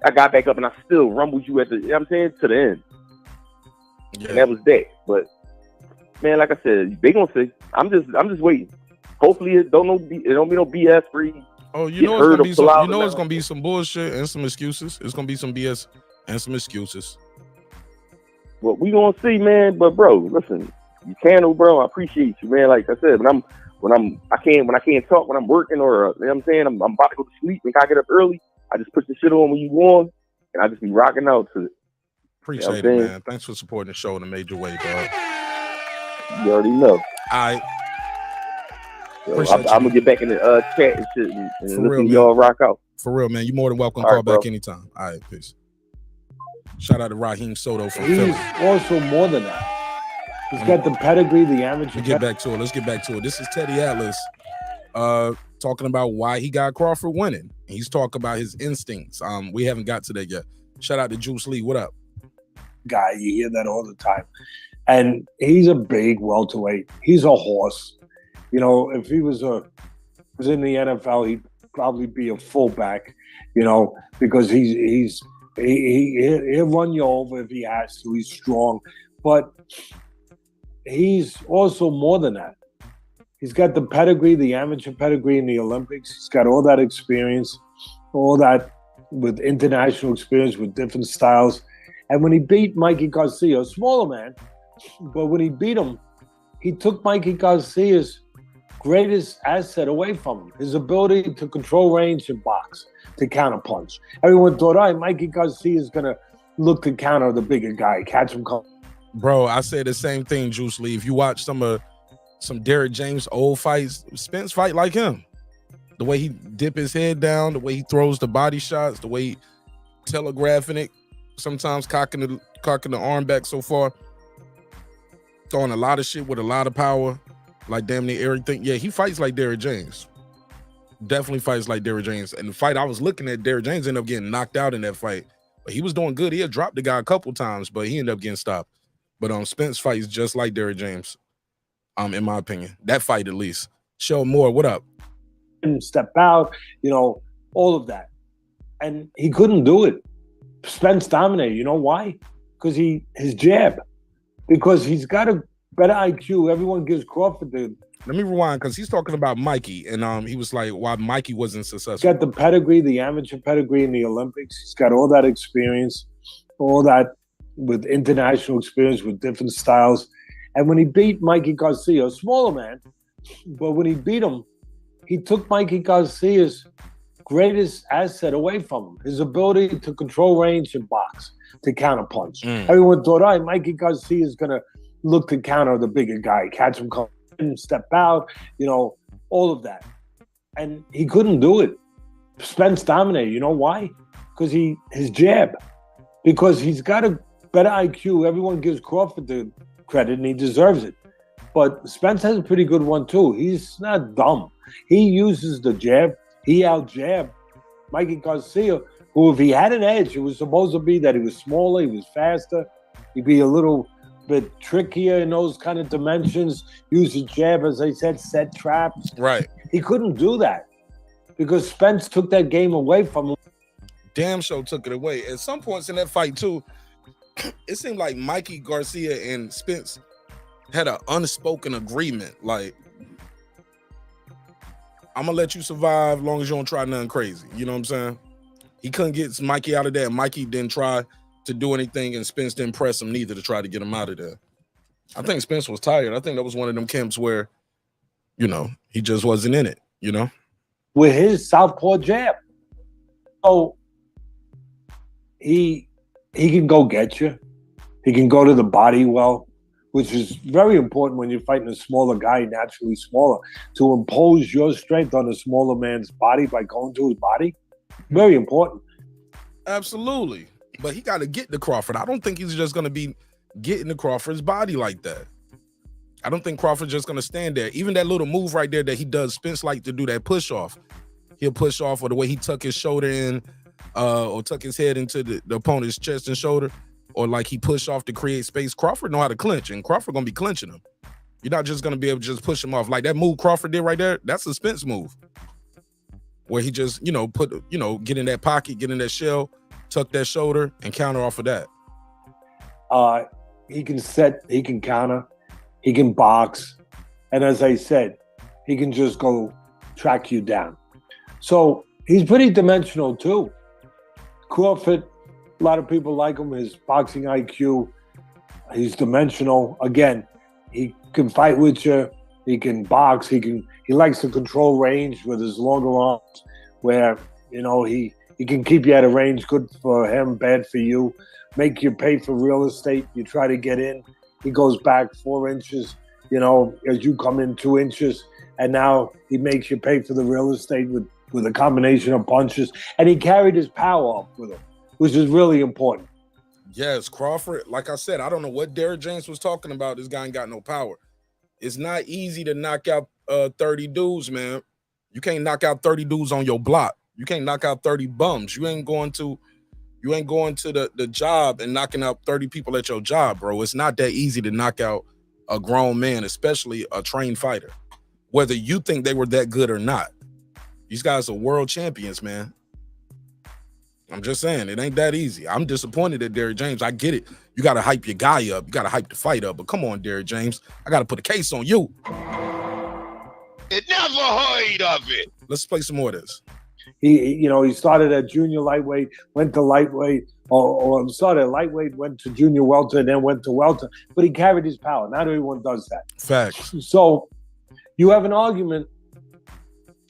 I got back up and I still rumbled you at the, you know what I'm saying, to the end. Yeah. And that was that. But man, like I said, they gonna say. I'm just waiting. Hopefully it don't be no BS free. Oh, you know it's gonna be some bullshit and some excuses. It's gonna be some BS and some excuses. Well, we gonna see, man. But bro, listen, you channel, bro. I appreciate you, man. Like I said, when I can't talk when I'm working, or you know what I'm saying, I'm about to go to sleep and I get up early. I just put the shit on when you on, and I just be rocking out to it. Appreciate it, man. Thanks for supporting the show in a major way, dog. You already know. All right. Appreciate I'm you. gonna get back in the chat and shit and For listen real, to y'all rock out. For real, man. You're more than welcome. All Call right, back bro. anytime. All right, peace. Shout out to Raheem Soto from He's Philly. also more than that. He's got the pedigree, the amateur. Let's get back to it. Let's get back to it. This is Teddy Atlas talking about why he got Crawford winning. He's talking about his instincts. We haven't got to that yet. Shout out to Juice Lee. What up? Guy, you hear that all the time. And he's a big welterweight. He's a horse. You know, if he was in the NFL, he'd probably be a fullback, you know, because he'll run you over if he has to. He's strong. But he's also more than that. He's got the pedigree, the amateur pedigree in the Olympics. He's got all that experience, all that with international experience, with different styles. And when he beat Mikey Garcia, a smaller man, but when he beat him, he took Mikey Garcia's greatest asset away from him, his ability to control range and box, to counterpunch. Everyone thought, all right, Mikey Garcia is going to look to counter the bigger guy, catch him coming. Bro, I said the same thing, Juice Lee. If you watch some Derrick James old fights, Spence fight like him. The way he dip his head down, the way he throws the body shots, the way he telegraphing it, sometimes cocking the arm back so far, throwing a lot of shit with a lot of power, like damn near everything. Yeah, he fights like Derrick James. Definitely fights like Derrick James. And the fight I was looking at, Derrick James ended up getting knocked out in that fight. But he was doing good. He had dropped the guy a couple times, but he ended up getting stopped. But Spence fights just like Derrick James, in my opinion. That fight at least. Show more. What up? Step out, you know, all of that. And he couldn't do it. Spence dominated. You know why? Because his jab. Because he's got a better IQ. Everyone gives Crawford the... Let me rewind, because he's talking about Mikey, and he was like, why Mikey wasn't successful. He's got the pedigree, the amateur pedigree in the Olympics. He's got all that experience, all that with international experience, with different styles. And when he beat Mikey Garcia, a smaller man, but when he beat him, he took Mikey Garcia's greatest asset away from him, his ability to control range and box, to counterpunch. Everyone thought, all right, Mikey Garcia is going to look to counter the bigger guy, catch him coming, step out, you know, all of that. And he couldn't do it. Spence dominated. You know why? Because his jab. Because he's got a better IQ. Everyone gives Crawford the credit, and he deserves it. But Spence has a pretty good one, too. He's not dumb. He uses the jab. He out-jabbed Mikey Garcia, who, if he had an edge, it was supposed to be that he was smaller, he was faster, he'd be a little bit trickier in those kind of dimensions, use the jab, as I said, set traps. Right. He couldn't do that because Spence took that game away from him. Damn sure took it away. At some points in that fight, too, it seemed like Mikey Garcia and Spence had an unspoken agreement. Like, I'm going to let you survive as long as you don't try nothing crazy. You know what I'm saying? He couldn't get Mikey out of there. Mikey didn't try to do anything, and Spence didn't press him neither to try to get him out of there. I think Spence was tired. I think that was one of them camps where, you know, he just wasn't in it, you know? With his southpaw jab. So he can go get you. He can go to the body well, which is very important when you're fighting a smaller guy, naturally smaller, to impose your strength on a smaller man's body by going to his body. Very important. Absolutely. But he got to get to Crawford. I don't think he's just going to be getting to Crawford's body like that. I don't think Crawford's just going to stand there. Even that little move right there that he does, Spence like to do that push off. He'll push off, or the way he tuck his shoulder in, or tuck his head into the opponent's chest and shoulder, or like he push off to create space. Crawford know how to clinch, and Crawford going to be clinching him. You're not just going to be able to just push him off. Like that move Crawford did right there, that's a Spence move. Where he just, get in that pocket, get in that shell, tuck that shoulder, and counter off of that. He can set, he can counter, he can box. And as I said, he can just go track you down. So he's pretty dimensional too. Crawford, a lot of people like him, his boxing IQ. He's dimensional. Again, he can fight with you. He can box. He likes to control range with his longer arms, where, he can keep you at a range, good for him, bad for you. Make you pay for real estate. You try to get in. He goes back 4 inches. you know, as you come in 2 inches, and now he makes you pay for the real estate with a combination of punches, and he carried his power up with him, which is really important. Yes, Crawford, like I said, I don't know what Derrick James was talking about. This guy ain't got no power. It's not easy to knock out 30 dudes, man. You can't knock out 30 dudes on your block. You can't knock out 30 bums. You ain't going to the job and knocking out 30 people at your job, bro. It's not that easy to knock out a grown man, especially a trained fighter, whether you think they were that good or not. These guys are world champions, man. I'm just saying, it ain't that easy. I'm disappointed at Derrick James. I get it. You got to hype your guy up. You got to hype the fight up. But come on, Derrick James. I got to put a case on you. It never heard of it. Let's play some more of this. He started at junior lightweight, went to lightweight, or started at lightweight, went to junior welter, and then went to welter. But he carried his power. Not everyone does that. Facts. So you have an argument,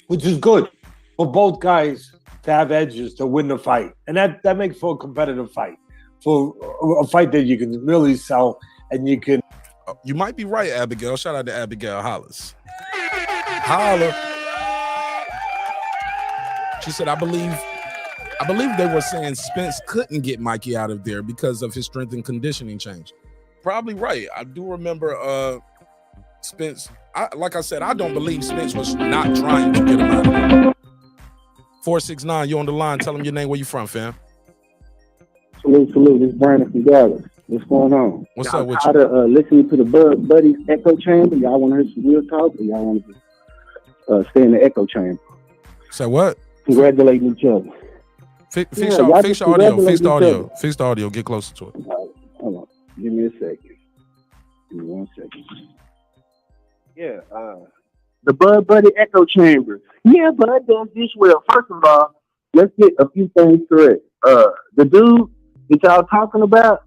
which is good for both guys to have edges to win the fight. And that makes for a competitive fight, for a fight that you can really sell and you can. You might be right, Abigail. Shout out to Abigail Hollis. Holla. She said, I believe they were saying Spence couldn't get Mikey out of there because of his strength and conditioning change. Probably right. I do remember Spence. Like I said, I don't believe Spence was not trying to get him out of there. 469, you on the line. Tell him your name, where you from, fam. Salute. This is Brandon from Dallas. What's going on? What's up with you? Listening to the Buddies echo chamber. Y'all want to hear some real talk, or y'all want to stay in the echo chamber? Say what? Congratulating each other. Fix your audio. Fix the audio. Get closer to it. Right, hold on. Give me a second. Give me 1 second. Yeah. The Buddy echo chamber. Yeah, Bud does this well. First of all, let's get a few things correct. The dude that y'all talking about,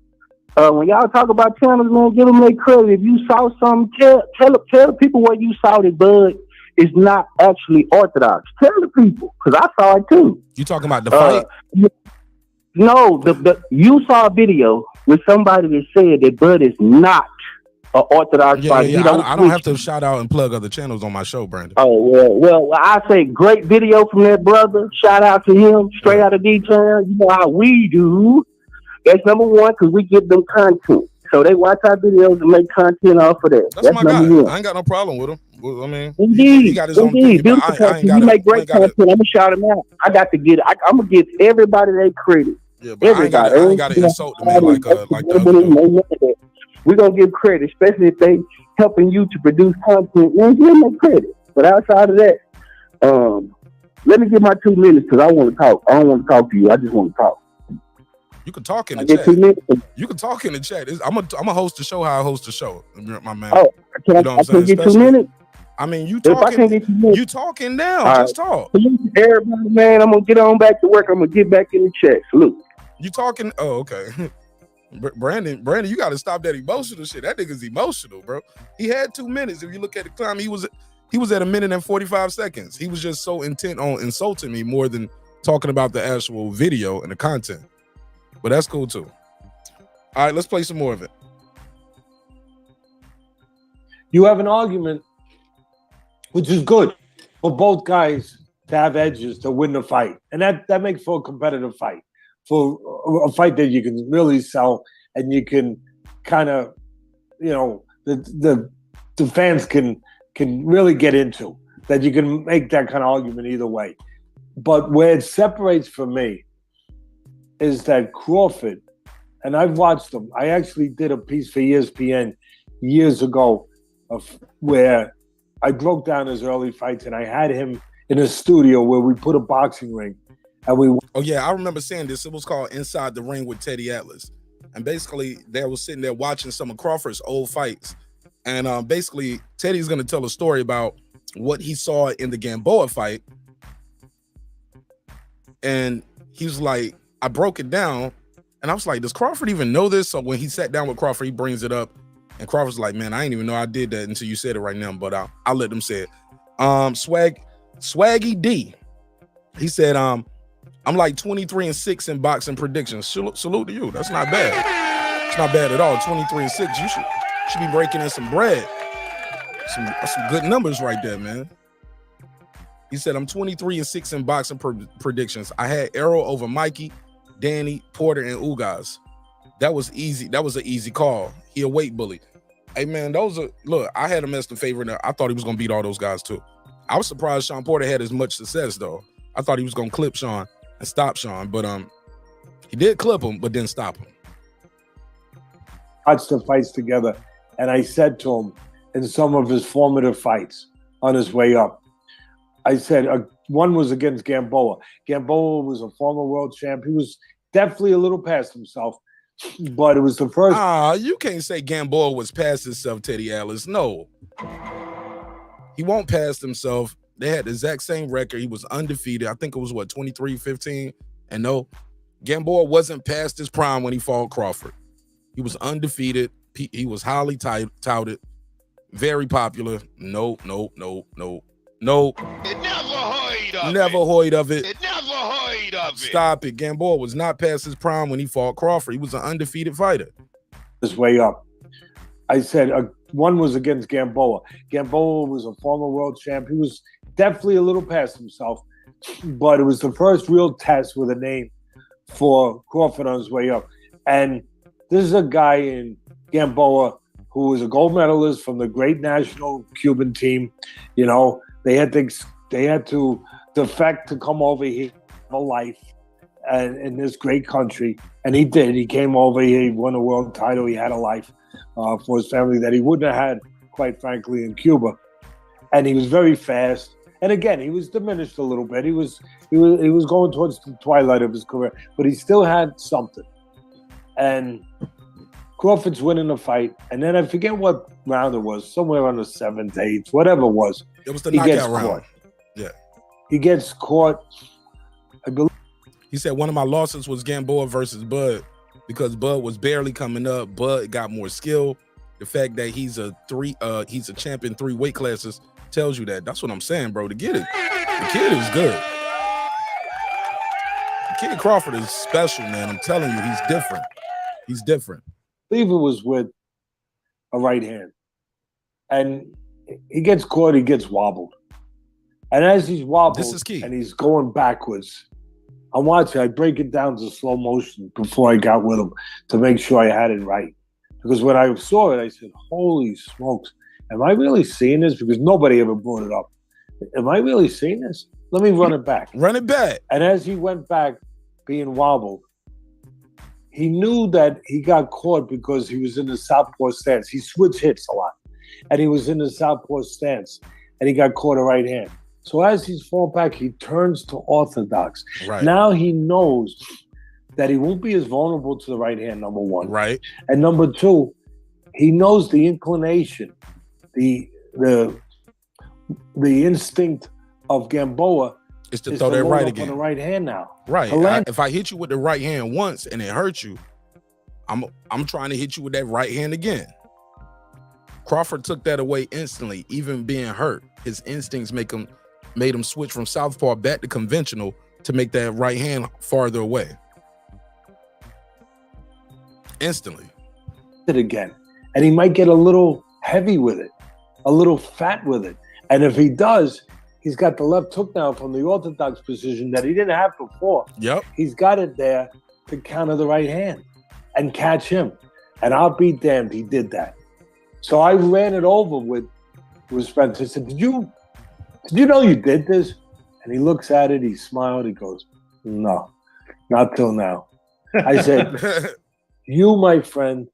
when y'all talk about channels, man, give them their credit. If you saw something, tell the people where you saw that Bud is not actually orthodox. Tell the people, because I saw it too. You talking about the fight? No, you saw a video with somebody that said that Bud is not an orthodox fighter. Yeah. I don't have to shout out and plug other channels on my show, Brandon. Oh, well, I say great video from that brother. Shout out to him, straight out of D-Town. You know how we do. That's number one, because we give them content. So they watch our videos and make content off of that. That's my guy. One. I ain't got no problem with him. Well, I mean, indeed, he got his own thing, but I ain't got he make great content. I'm gonna shout him out. I'm gonna give everybody their credit. Yeah, but I ain't got to insult the man like the other. We're gonna give credit, especially if they helping you to produce content. Man, give them credit. But outside of that, let me give my 2 minutes because I want to talk. I don't want to talk to you. I just want to talk. You can talk in the chat. You can talk in the chat. I'm a host the show how I host the show, my man. Oh, I can get 2 minutes? I mean, you talking now. All just talk. Salute to everybody, man. I'm going to get on back to work. I'm going to get back in the chat. Salute. You talking? Oh, okay. Brandon, you got to stop that emotional shit. That nigga's emotional, bro. He had 2 minutes. If you look at the time, he was at 1 minute and 45 seconds. He was just so intent on insulting me more than talking about the actual video and the content. But that's cool too. All right, let's play some more of it. You have an argument, which is good for both guys to have edges to win the fight. And that makes for a competitive fight, for a fight that you can really sell and you can kind of, the fans can really get into, that you can make that kind of argument either way. But where it separates for me is that Crawford, and I've watched him. I actually did a piece for ESPN years ago where I broke down his early fights, and I had him in a studio where we put a boxing ring, and we. Oh yeah, I remember saying this. It was called Inside the Ring with Teddy Atlas, and basically they was sitting there watching some of Crawford's old fights, and basically Teddy's going to tell a story about what he saw in the Gamboa fight, and he was like, I broke it down, and I was like, does Crawford even know this? So when he sat down with Crawford, he brings it up, and Crawford's like, man, I didn't even know I did that until you said it right now, but I'll let them say it. Swaggy D, he said, I'm like 23-6 in boxing predictions. Salute to you. That's not bad. It's not bad at all. 23-6. You should be breaking in some bread. That's some good numbers right there, man. He said, I'm 23-6 in boxing predictions. I had Errol over Mikey, Danny, Porter, and UGAS. That was easy. That was an easy call. He a weight bully. Hey, man, look, I had him as the favorite. I thought he was going to beat all those guys, too. I was surprised Shawn Porter had as much success, though. I thought he was going to clip Shawn and stop Shawn, but he did clip him, but didn't stop him. Watched the fights together, and I said to him in some of his formative fights on his way up, I said, one was against Gamboa. Gamboa was a former world champ. He was definitely a little past himself, but it was the first. You can't say Gamboa was past himself, Teddy Atlas. No. He won't pass himself. They had the exact same record. He was undefeated. I think it was, 23-15? And no, Gamboa wasn't past his prime when he fought Crawford. He was undefeated. He was highly touted, very popular. No. It never Never heard of it. It never heard of it. Stop it. Gamboa was not past his prime when he fought Crawford. He was an undefeated fighter. His way up. I said one was against Gamboa. Gamboa was a former world champ. He was definitely a little past himself, but it was the first real test with a name for Crawford on his way up. And this is a guy in Gamboa who was a gold medalist from the great national Cuban team. You know, they had to defect to come over here, have a life and in this great country. And he did. He came over here, he won a world title, he had a life for his family that he wouldn't have had, quite frankly, in Cuba. And he was very fast. And again, he was diminished a little bit. He was going towards the twilight of his career, but he still had something. And Crawford's winning the fight, and then I forget what round it was, somewhere on the 7th, 8th, whatever it was. It was the knockout round. Caught. Yeah. He gets caught. I believe. He said one of my losses was Gamboa versus Bud because Bud was barely coming up. Bud got more skill. The fact that he's a champ in 3 weight classes tells you that. That's what I'm saying, bro. The kid is good. The kid Crawford is special, man. I'm telling you, he's different. He's different. I believe it was with a right hand. And he gets caught, he gets wobbled. And as he's wobbled, this is key. And he's going backwards, I'm watching, I break it down to slow motion before I got with him to make sure I had it right. Because when I saw it, I said, holy smokes, am I really seeing this? Because nobody ever brought it up. Am I really seeing this? Let me run it back. Run it back. And as he went back, being wobbled, he knew that he got caught because he was in the southpaw stance. He switched hits a lot. And he was in the southpaw stance. And he got caught a right hand. So as he's falling back, he turns to orthodox. Right. Now he knows that he won't be as vulnerable to the right hand, number one. Right. And number two, he knows the inclination, the instinct of Gamboa is to throw that right again. On the right hand now. Right. If I hit you with the right hand once and it hurts you, I'm trying to hit you with that right hand again. Crawford took that away instantly, even being hurt. His instincts made him switch from southpaw back to conventional to make that right hand farther away. Instantly. It again. And he might get a little heavy with it, a little fat with it. And if he does, he's got the left hook now from the orthodox position that he didn't have before. Yep. He's got it there to counter the right hand and catch him. And I'll be damned, he did that. So I ran it over with Spence. I said, did you know you did this? And he looks at it, he smiled, he goes, no, not till now. I said, you, my friend,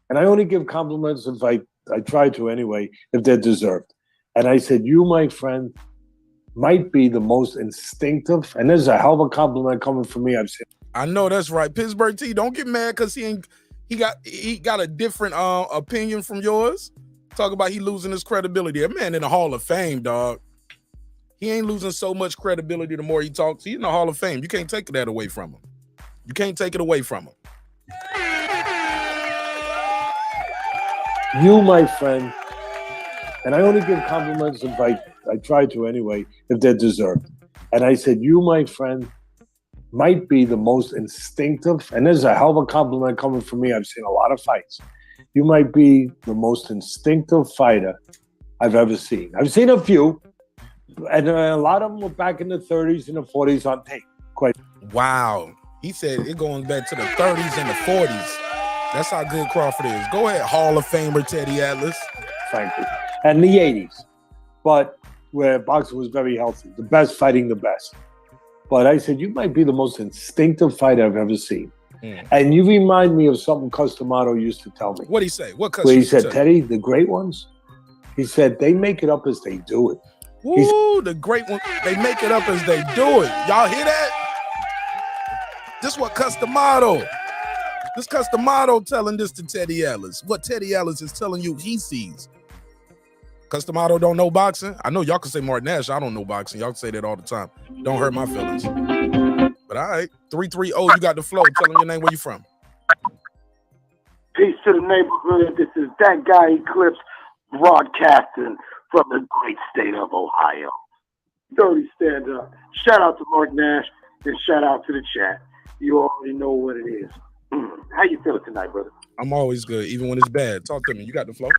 and I only give compliments if I try to anyway, if they're deserved. And I said, you, my friend, might be the most instinctive, and this is a hell of a compliment coming from me. I've seen. I know that's right. Pittsburgh T, don't get mad because he got a different opinion from yours. Talk about he losing his credibility. That man in the Hall of Fame, dog. He ain't losing so much credibility the more he talks. He's in the Hall of Fame. You can't take that away from him. You can't take it away from him. You, my friend, and I only give compliments if I try to anyway, if they're deserved. And I said, you, my friend, might be the most instinctive, and this is a hell of a compliment coming from me. I've seen a lot of fights. You might be the most instinctive fighter I've ever seen. I've seen a few, and a lot of them were back in the 30s and the 40s on tape. Wow. He said it going back to the 30s and the 40s. That's how good Crawford is. Go ahead, Hall of Famer Teddy Atlas. Thank you. And the 80s, but where boxing was very healthy, the best fighting the best. But I said, you might be the most instinctive fighter I've ever seen. And you remind me of something Customato used to tell me. What'd he say? What Where he said, Teddy, the great ones, he said, they make it up as they do it. Woo, the great one. They make it up as they do it. Y'all hear that? This what Customato. This Customato telling this to Teddy Atlas. What Teddy Atlas is telling you he sees. Customato don't know boxing. I know y'all can say Mark Nash. I don't know boxing. Y'all can say that all the time. Don't hurt my feelings. But all right, 330, you got the flow. Tell them your name, where you from. Peace to the neighborhood. This is that guy Eclipse broadcasting from the great state of Ohio. Dirty stand up. Shout out to Mark Nash and shout out to the chat. You already know what it is. How you feeling tonight, brother? I'm always good, even when it's bad. Talk to me. You got the flow.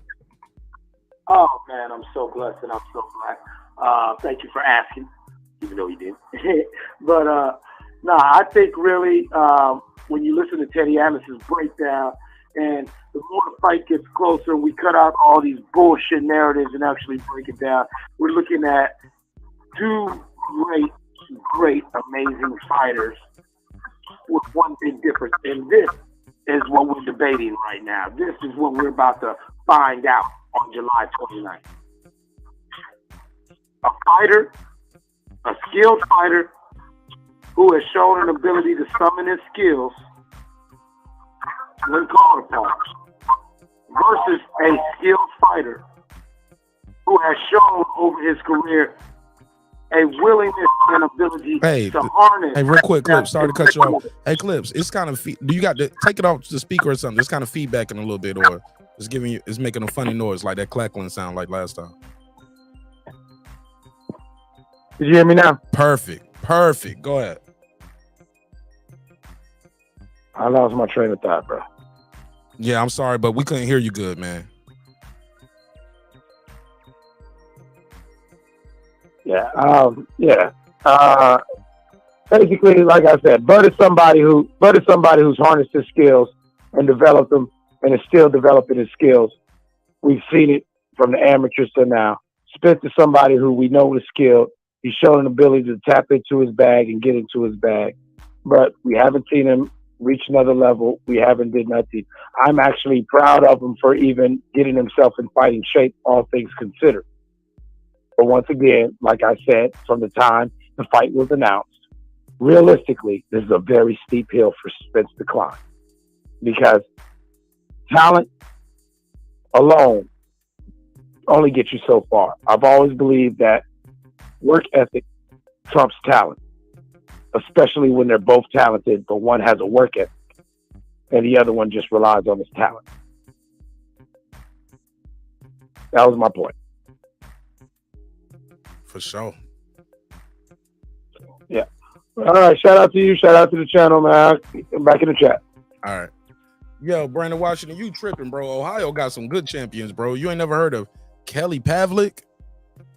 Oh man, I'm so blessed and I'm so glad. Thank you for asking, even though you didn't. But I think really when you listen to Teddy Atlas's breakdown, and the more the fight gets closer, and we cut out all these bullshit narratives and actually break it down, we're looking at two great, amazing fighters with one big difference, and this is what we're debating right now. This is what we're about to find out on July 29th. A fighter, a skilled fighter who has shown an ability to summon his skills when called upon, versus a skilled fighter who has shown over his career a willingness and ability to harness. Hey, real quick, Clips. Sorry to cut you off. Hey, Clips. It's kind of. Do you got to take it off the speaker or something? It's kind of feedbacking a little bit, or it's giving you. It's making a funny noise like that clackling sound like last time. Did you hear me now? Perfect. Go ahead. I lost my train of thought, bro. Yeah, I'm sorry, but we couldn't hear you good, man. Basically, like I said, Bud is somebody who's harnessed his skills and developed them, and is still developing his skills. We've seen it from the amateurs to now. Spence is somebody who we know is skilled. He's shown an ability to tap into his bag and get into his bag, but we haven't seen him reach another level. We haven't did nothing. I'm actually proud of him for even getting himself in fighting shape, all things considered. But once again, like I said, from the time the fight was announced, realistically, this is a very steep hill for Spence to climb, because talent alone only gets you so far. I've always believed that work ethic trumps talent, especially when they're both talented, but one has a work ethic and the other one just relies on his talent. That was my point. For sure. Yeah. All right. Shout out to you. Shout out to the channel, man. I'm back in the chat. All right. Yo, Brandon Washington, you tripping, bro. Ohio got some good champions, bro. You ain't never heard of Kelly Pavlik,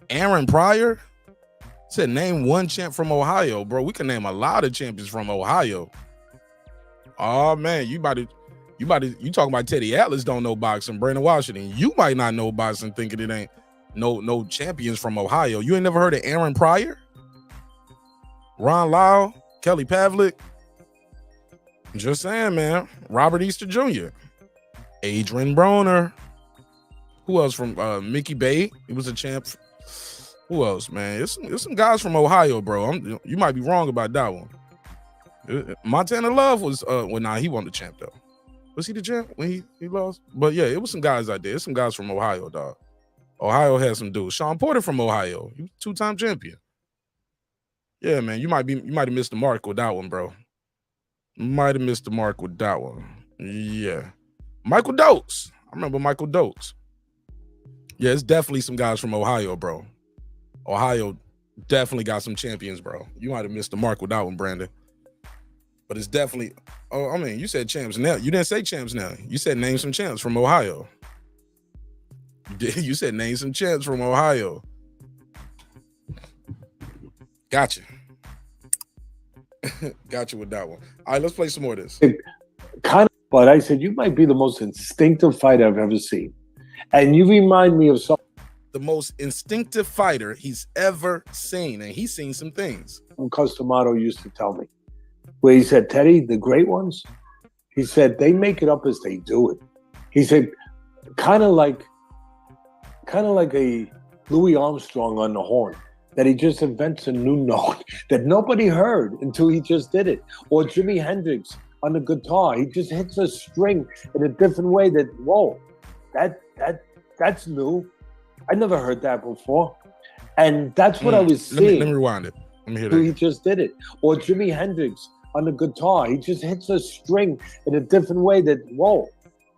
Aaron Pryor? Said name one champ from Ohio, bro. We can name a lot of champions from Ohio. Oh man, you talking about Teddy Atlas don't know boxing. Brandon Washington, you might not know boxing, thinking it ain't no champions from Ohio. You ain't never heard of Aaron Pryor, Ron Lyle, Kelly Pavlik? Just saying, man. Robert Easter Jr., Adrian Broner. Who else from Mickey Bay? He was a champ. Who else, man? It's some guys from Ohio, bro. You might be wrong about that one. Montana Love was he won the champ though. Was he the champ when he lost? But yeah, it was some guys out there. It's some guys from Ohio, dog. Ohio had some dudes. Sean Porter from Ohio. He was two-time champion. Yeah, man. You might have missed the mark with that one, bro. Might have missed the mark with that one. Yeah. Michael Dotes. I remember Michael Dotes. Yeah, it's definitely some guys from Ohio, bro. Ohio definitely got some champions, bro. You might have missed the mark with that one, Brandon. But it's definitely, you said champs now. You didn't say champs now. You said name some champs from Ohio. You You said name some champs from Ohio. Gotcha. Gotcha with that one. All right, let's play some more of this. Kind of, but I said, you might be the most instinctive fighter I've ever seen. And you remind me of something. The most instinctive fighter he's ever seen. And he's seen some things. Customato used to tell me, where he said, Teddy, the great ones, he said, they make it up as they do it. He said, kind of like a Louis Armstrong on the horn, that he just invents a new note that nobody heard until he just did it. Or Jimi Hendrix on the guitar, he just hits a string in a different way that, whoa, that's new. I never heard that before. And that's what I was seeing. Let me rewind it. Let me hear that. that. He just did it. Or Jimi Hendrix on the guitar, he just hits a string in a different way that, whoa,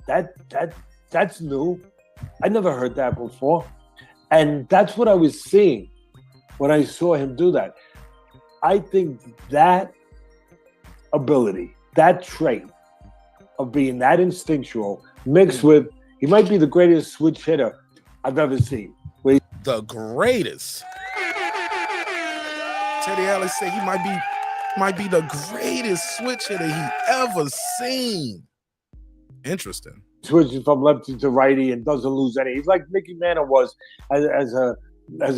that's new. I never heard that before. And that's what I was seeing when I saw him do that. I think that ability, that trait of being that instinctual, mixed with, he might be the greatest switch hitter I've ever seen. The greatest. Teddy Ellis said he might be the greatest switch hitter he ever seen. Interesting. Switches from lefty to righty and doesn't lose any. He's like Mickey Mantle was as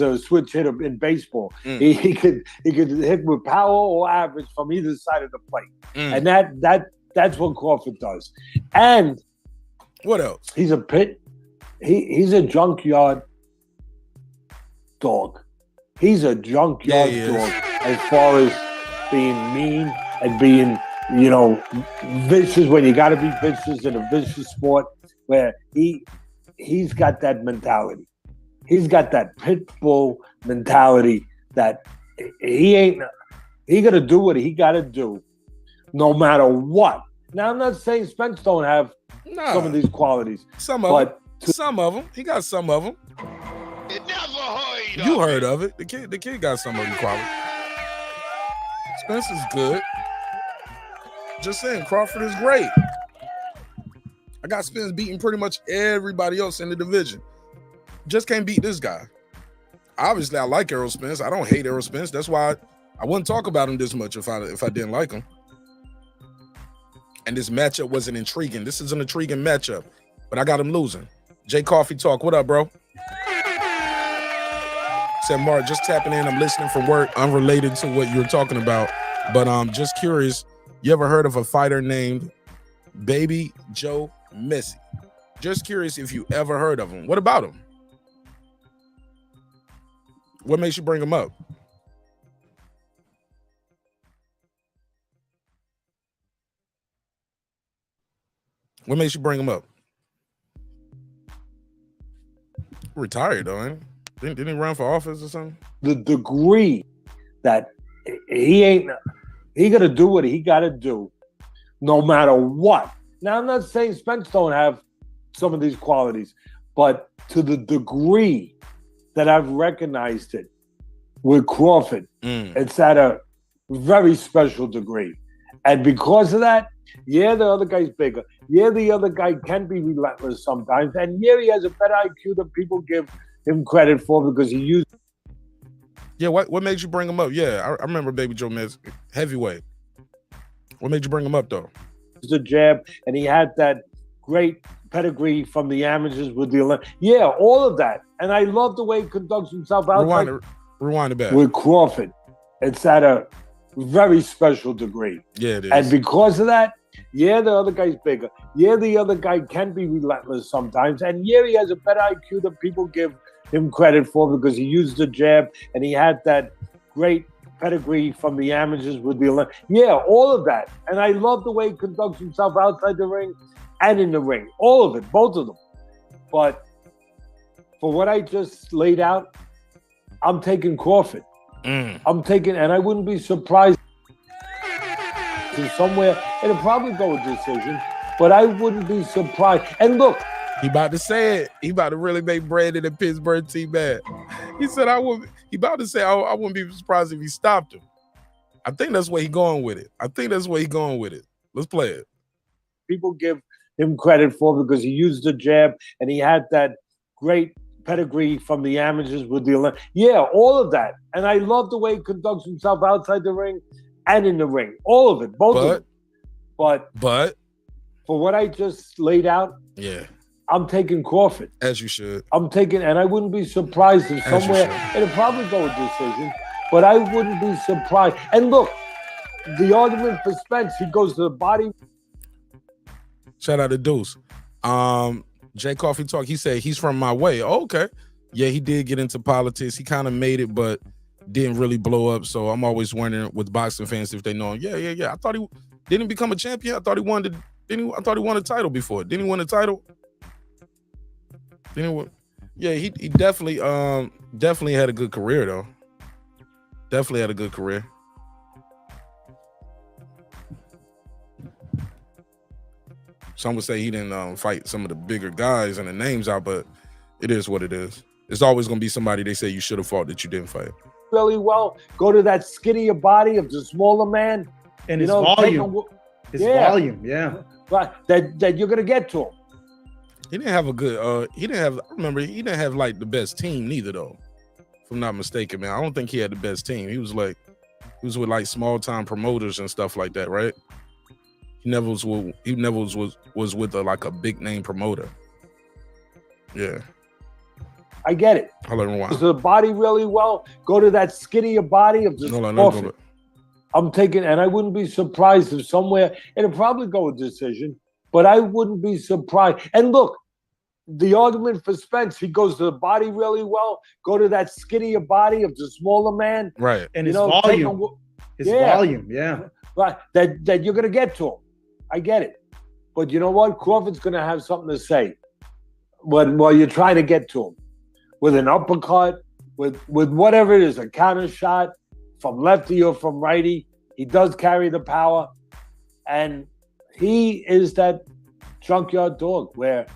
a switch hitter in baseball. He could hit with power or average from either side of the plate. And that's what Crawford does. And what else? He's a pit. He's a junkyard dog. He's a junkyard dog as far as being mean and being, vicious when you got to be vicious in a vicious sport, where he's got that mentality. He's got that pit bull mentality that he got to do what he got to do no matter what. Now, I'm not saying Spence don't have some of these qualities. Some of them. He got some of them. You heard of it. The kid got some of the qualities. Spence is good. Just saying, Crawford is great. I got Spence beating pretty much everybody else in the division. Just can't beat this guy. Obviously, I like Errol Spence. I don't hate Errol Spence. That's why I wouldn't talk about him this much if I didn't like him. And this matchup wasn't intriguing. This is an intriguing matchup, but I got him losing. J Coffee Talk, what up, bro? Said Mark, just tapping in. I'm listening from work, unrelated to what you're talking about, but just curious. You ever heard of a fighter named Baby Joe Messi? Just curious if you ever heard of him. What about him? What makes you bring him up? What makes you bring him up? Retired though, ain't he? Didn't he run for office or something? The degree that he got to do what he got to do no matter what. Now, I'm not saying Spence don't have some of these qualities, but to the degree that I've recognized it with Crawford, it's at a very special degree. And because of that, the other guy's bigger. The other guy can be relentless sometimes. And he has a better IQ than people give him credit for because he used. Yeah, what made you bring him up? Yeah, I remember Baby Joe Messi, heavyweight. What made you bring him up, though? The jab, and he had that great pedigree from the amateurs with the Olympics. Yeah, all of that. And I love the way he conducts himself outside. Rewind it back. With Crawford, it's at a very special degree. Yeah, it is. And because of that, the other guy's bigger. The other guy can be relentless sometimes. And he has a better IQ than people give him credit for because he used the jab, and he had that great pedigree from the amateurs with the Olympics. Yeah, all of that. And I love the way he conducts himself outside the ring and in the ring. All of it, both of them. But for what I just laid out, I'm taking Crawford. I'm taking, and I wouldn't be surprised to somewhere. It'll probably go a decision, but I wouldn't be surprised. And look, he about to say it. He about to really make Brandon and Pittsburgh team bad. He said, I wouldn't be surprised if he stopped him. I think that's where he's going with it. Let's play it. People give him credit for because he used the jab, and he had that great pedigree from the amateurs with the Olympics. Yeah, all of that. And I love the way he conducts himself outside the ring and in the ring. All of it, both of them. But for what I just laid out, I'm taking Crawford. As you should. I'm taking, and I wouldn't be surprised if somewhere, it'll probably go a decision, but I wouldn't be surprised. And look, the argument for Spence, he goes to the body. Shout out to Deuce. Jay Coffee Talk, he said he's from my way. Oh, okay. Yeah, he did get into politics. He kind of made it, but didn't really blow up. So I'm always wondering with boxing fans if they know him. Yeah. I thought he didn't become a champion. I thought he won a title before. Didn't he win a title? Yeah, he definitely had a good career though. Definitely had a good career. Some would say he didn't fight some of the bigger guys and the names out, but it is what it is. It's always going to be somebody they say you should have fought that you didn't fight. Really well. Go to that skinnier body of the smaller man. And his volume. Volume, yeah. Right, that you're going to get to him. He didn't have a good, I remember he didn't have like the best team neither though, if I'm not mistaken, man. I don't think he had the best team. He was with like small time promoters and stuff like that, right? He never was with a big name promoter. Yeah. I get it. Hold on, rewind. Does the body really well? Go to that skinnier body of the Crawford. I'm taking, and I wouldn't be surprised if somewhere, it'll probably go a decision, but I wouldn't be surprised. And look, the argument for Spence, he goes to the body really well. Go to that skinnier body of the smaller man. Right. And his volume. Volume, yeah. Right. That you're going to get to him. I get it. But you know what? Crawford's going to have something to say while you're trying to get to him. With an uppercut, with whatever it is, a counter shot from lefty or from righty. He does carry the power. And he is that junkyard dog where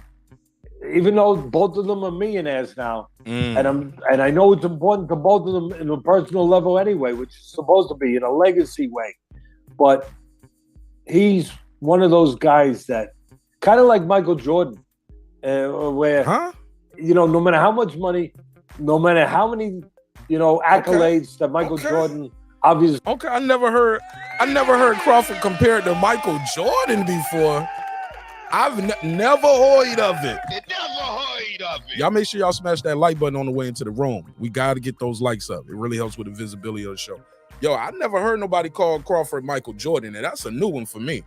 even though both of them are millionaires now, and I know it's important to both of them in a personal level anyway, which is supposed to be in a legacy way. But he's one of those guys that kind of like Michael Jordan, where no matter how much money, no matter how many accolades that Michael Jordan obviously. Okay, I never heard Crawford compared to Michael Jordan before. I've never heard of it. Y'all make sure y'all smash that like button on the way into the room. We got to get those likes up. It really helps with the visibility of the show. Yo, I never heard nobody call Crawford Michael Jordan, and that's a new one for me.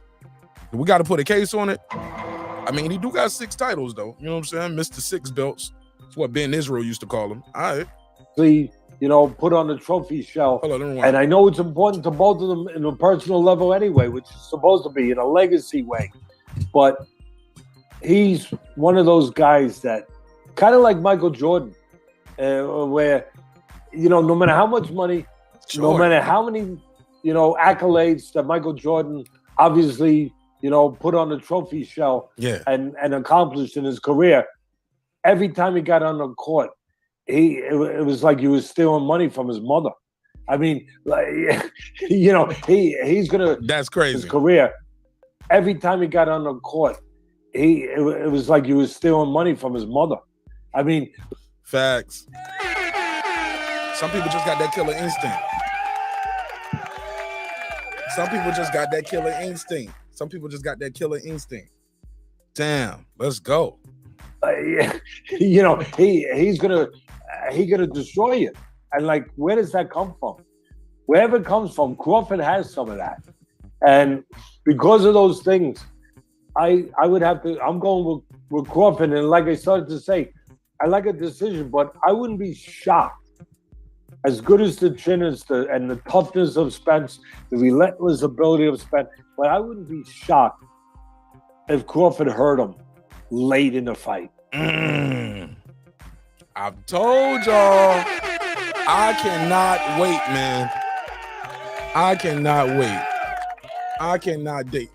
We got to put a case on it. I mean, he do got 6 titles, though. You know what I'm saying? Mr. 6 belts. That's what Ben Israel used to call him. All right. Put on the trophy shelf. And I know it's important to both of them in a personal level anyway, which is supposed to be in a legacy way. But he's one of those guys that kind of like Michael Jordan, where, no matter how much money, no matter how many, accolades that Michael Jordan obviously, put on the trophy shelf and accomplished in his career, every time he got on the court, it was like he was stealing money from his mother. I mean, he's gonna. That's crazy. His career. Every time he got on the court, it was like he was stealing money from his mother. I mean, facts. Some people just got that killer instinct. Some people just got that killer instinct. Damn, let's go. He's gonna destroy you. And like, where does that come from? Wherever it comes from, Crawford has some of that. And because of those things, I would have to. I'm going with Crawford. And like I started to say, I like a decision, but I wouldn't be shocked. As good as the chin is, and the toughness of Spence, the relentless ability of Spence, but I wouldn't be shocked if Crawford hurt him late in the fight. I've told y'all, I cannot wait, man. I cannot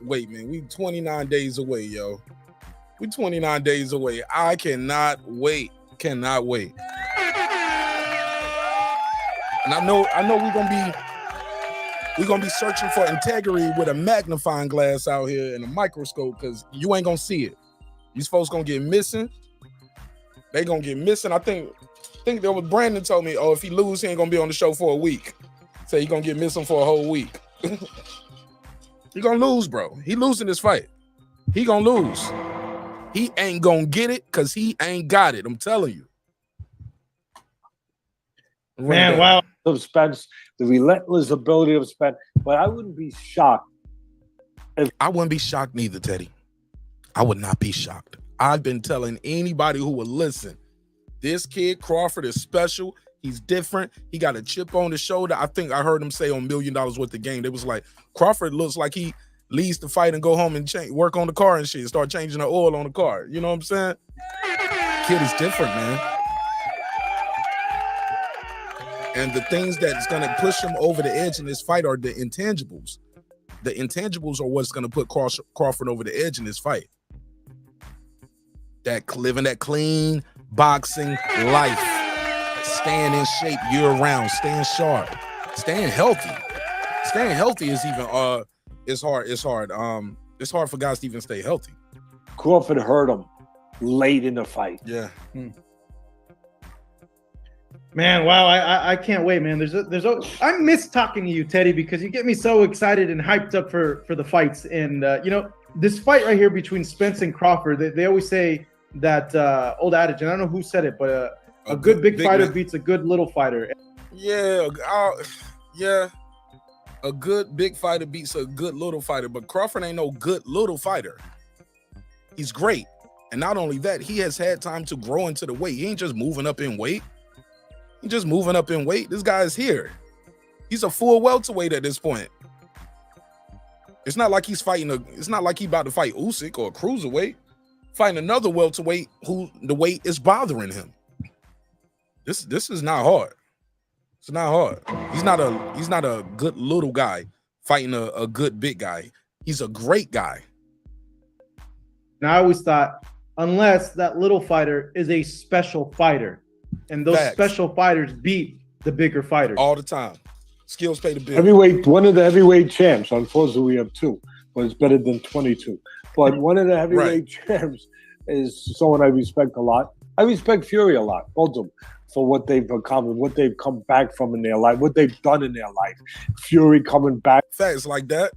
wait, man. We 29 days away, yo. We 29 days away. I cannot wait. And I know we're gonna be searching for integrity with a magnifying glass out here and a microscope, because you ain't gonna see it. These folks gonna get missing. They gonna get missing. I think there was Brandon told me, oh, if he lose, he ain't gonna be on the show for a week. So he gonna get missing for a whole week. He gonna lose, bro. He losing this fight. He gonna lose. He ain't gonna get it because he ain't got it. I'm telling you. Man, wow. Of Spence, the relentless ability of Spence. But I wouldn't be shocked. I wouldn't be shocked neither, Teddy. I would not be shocked. I've been telling anybody who would listen, this kid Crawford is special. He's different. He got a chip on his shoulder. I think I heard him say on $1 Million Worth of Game, they was like, Crawford looks like he leaves the fight and go home and work on the car and shit, start changing the oil on the car. You know what I'm saying? Kid is different, man. And the things that's going to push him over the edge in this fight are the intangibles. The intangibles are what's going to put Crawford over the edge in this fight. That living that clean boxing life, staying in shape year round, staying sharp, staying healthy. Staying healthy is even it's hard. It's hard for guys to even stay healthy. Crawford hurt him late in the fight. Yeah. Man, wow, I can't wait, man. I miss talking to you, Teddy, because you get me so excited and hyped up for the fights. And you know, this fight right here between Spence and Crawford, they always say that old adage, and I don't know who said it, but a good big fighter beats a good little fighter. Yeah, yeah. A good big fighter beats a good little fighter, but Crawford ain't no good little fighter. He's great. And not only that, he has had time to grow into the weight. He ain't just moving up in weight. He's just moving up in weight. This guy is here. He's a full welterweight at this point. It's not like he's fighting it's not like he's about to fight Usyk or a cruiserweight. Fighting another welterweight who the weight is bothering him. This is not hard. It's not hard. He's not a good little guy fighting a good big guy. He's a great guy. Now, I always thought, unless that little fighter is a special fighter, and those special fighters beat the bigger fighters all the time. Skills pay the bill. Heavyweight, one of the heavyweight champs. Unfortunately, we have 2, but it's better than 22. But one of the heavyweight champs is someone I respect a lot. I respect Fury a lot, both of them, for what they've accomplished, what they've come back from in their life, what they've done in their life. Fury coming back. Facts like that.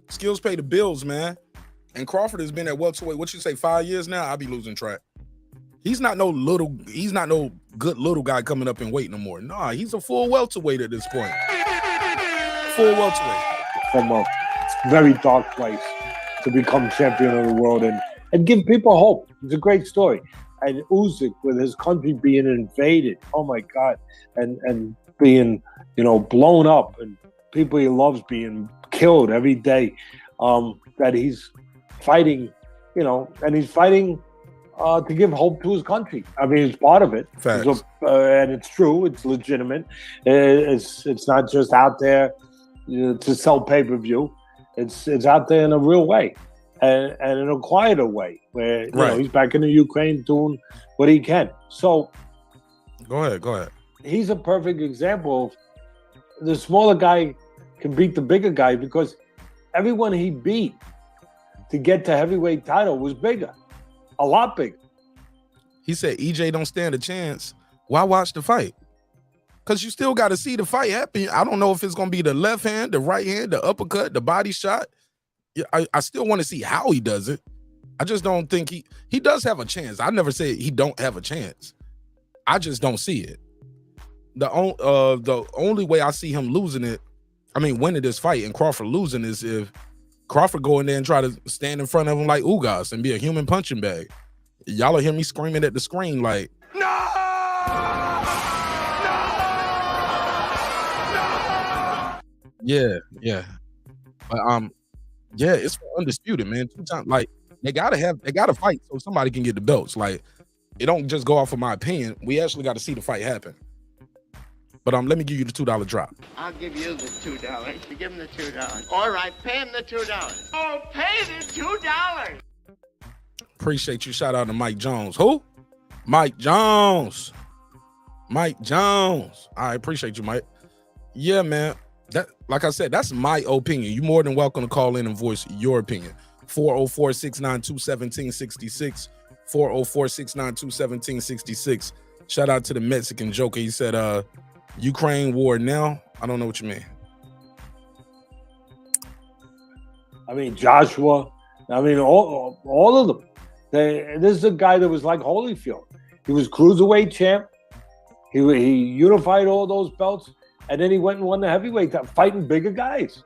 Skills pay the bills, man. And Crawford has been at welterweight, what you say, 5 years now? I'll be losing track. He's not no good little guy coming up in weight no more. Nah, he's a full welterweight at this point. Full welterweight. From a very dark place to become champion of the world and give people hope. It's a great story. And Usyk, with his country being invaded, oh my God, and being, blown up, and people he loves being killed every day, that he's fighting, and he's fighting to give hope to his country. I mean, it's part of it. Facts. And it's true. It's legitimate. It's not just out there to sell pay-per-view. It's out there in a real way. And in a quieter way, where he's back in the Ukraine doing what he can. So, go ahead. He's a perfect example of the smaller guy can beat the bigger guy, because everyone he beat to get to heavyweight title was bigger, a lot bigger. He said EJ don't stand a chance. Why watch the fight? Because you still got to see the fight happen. I don't know if it's going to be the left hand, the right hand, the uppercut, the body shot. I still want to see how he does it. I just don't think he does have a chance. I never said he don't have a chance. I just don't see it. The only way I see him winning this fight and Crawford losing is if Crawford go in there and try to stand in front of him like UGAS and be a human punching bag. Y'all will hear me screaming at the screen like, no! Yeah. But yeah, it's undisputed, man. 2 times, like they gotta fight so somebody can get the belts. Like it don't just go off of my opinion. We actually got to see the fight happen. But let me give you the $2 drop. I'll give you the $2. You give him the $2. All right, pay him the $2. Oh, pay the $2. Appreciate you. Shout out to Mike Jones. Who? Mike Jones. I appreciate you, Mike. Yeah, man. That, like I said, that's my opinion. You're more than welcome to call in and voice your opinion. 404-692-1766. 404-692-1766. Shout out to the Mexican Joker. He said, Ukraine war now. I don't know what you mean. I mean, Joshua. I mean, all of them. This is a guy that was like Holyfield. He was cruiserweight champ. He unified all those belts, and then he went and won the heavyweight, fighting bigger guys.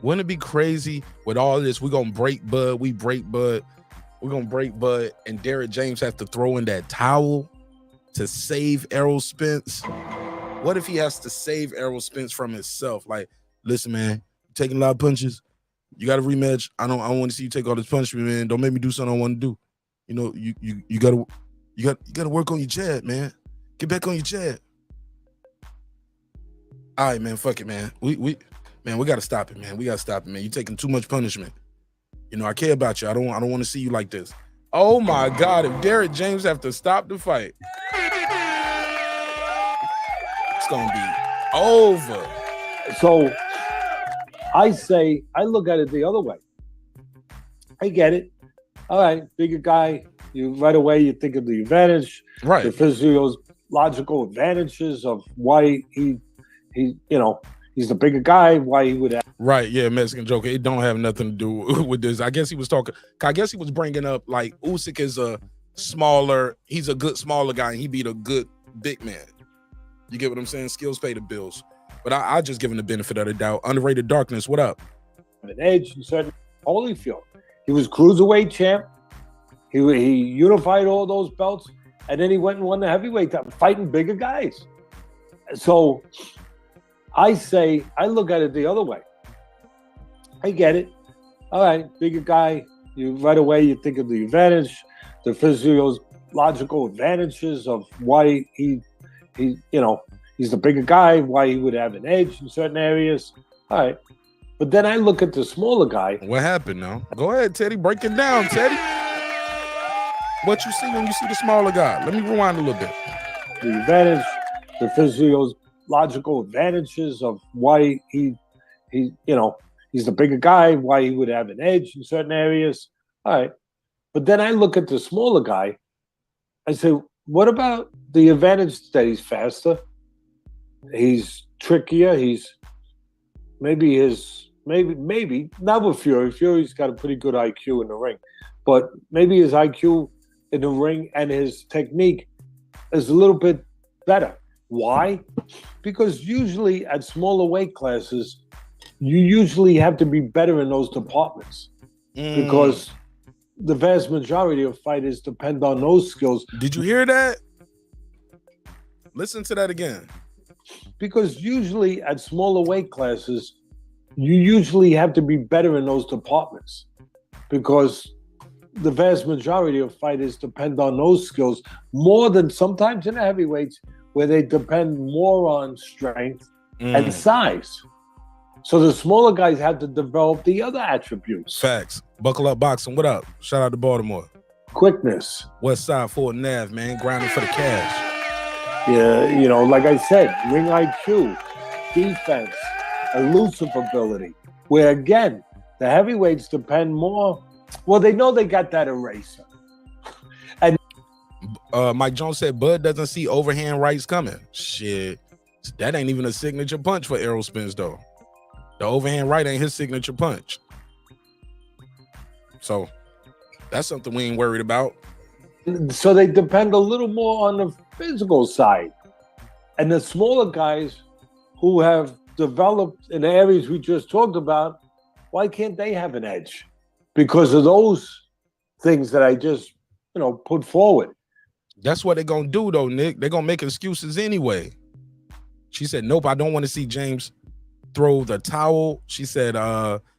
Wouldn't it be crazy with all this? We're gonna break Bud. We're gonna break Bud, and Derek James has to throw in that towel to save Errol Spence. What if he has to save Errol Spence from himself? Like, listen, man, you're taking a lot of punches. You got a rematch. I don't want to see you take all this punishment, man. Don't make me do something I want to do. You know, you gotta work on your jab, man. Get back on your jab. All right, man. Fuck it, man. We gotta stop it, man. We gotta stop it, man. You're taking too much punishment. You know, I care about you. I don't want to see you like this. Oh my God! If Derek James have to stop the fight, it's gonna be over. So I look at it the other way. I get it. All right, bigger guy. You right away you think of the advantage, right? The physiological advantages of why he he's the bigger guy. Why he would have right? Yeah, Mexican Joker. It don't have nothing to do with this. I guess he was bringing up like Usyk is a smaller. He's a good smaller guy, and he beat a good big man. You get what I'm saying? Skills pay the bills. But I just give him the benefit of the doubt. Underrated Darkness, what up? An edge in certain Holyfield. He was cruiserweight champ. He unified all those belts, and then he went and won the heavyweight, fighting bigger guys. So I look at it the other way. I get it. All right, bigger guy. You right away you think of the advantage, the physiological advantages of why he's the bigger guy, why he would have an edge in certain areas. All right. But then I look at the smaller guy. What happened now? Go ahead, Teddy. Break it down, Teddy. What you see when you see the smaller guy? Let me rewind a little bit. The advantage, the physiological advantages of why he's the bigger guy, why he would have an edge in certain areas. All right. But then I look at the smaller guy. I say, what about the advantage that he's faster? He's trickier. He's maybe not with Fury. Fury's got a pretty good IQ in the ring, but maybe his IQ in the ring and his technique is a little bit better. Why? Because usually at smaller weight classes, you usually have to be better in those departments because the vast majority of fighters depend on those skills. Did you hear that? Listen to that again. Because usually at smaller weight classes, you usually have to be better in those departments because the vast majority of fighters depend on those skills more than sometimes in the heavyweights where they depend more on strength and size. So the smaller guys have to develop the other attributes. Facts. Buckle Up Boxing. What up? Shout out to Baltimore. Quickness. West Side Fort Nav, man. Grinding for the cash. Yeah, like I said, ring IQ, defense, elusive ability. Where again, the heavyweights depend more. Well, they know they got that eraser. And Mike Jones said Bud doesn't see overhand rights coming. Shit. That ain't even a signature punch for Errol Spence, though. The overhand right ain't his signature punch. So that's something we ain't worried about. So they depend a little more on the physical side. And the smaller guys who have developed in the areas we just talked about, why can't they have an edge? Because of those things that I just, put forward. That's what they're going to do, though, Nick. They're going to make excuses anyway. She said, nope, I don't want to see James throw the towel. She said,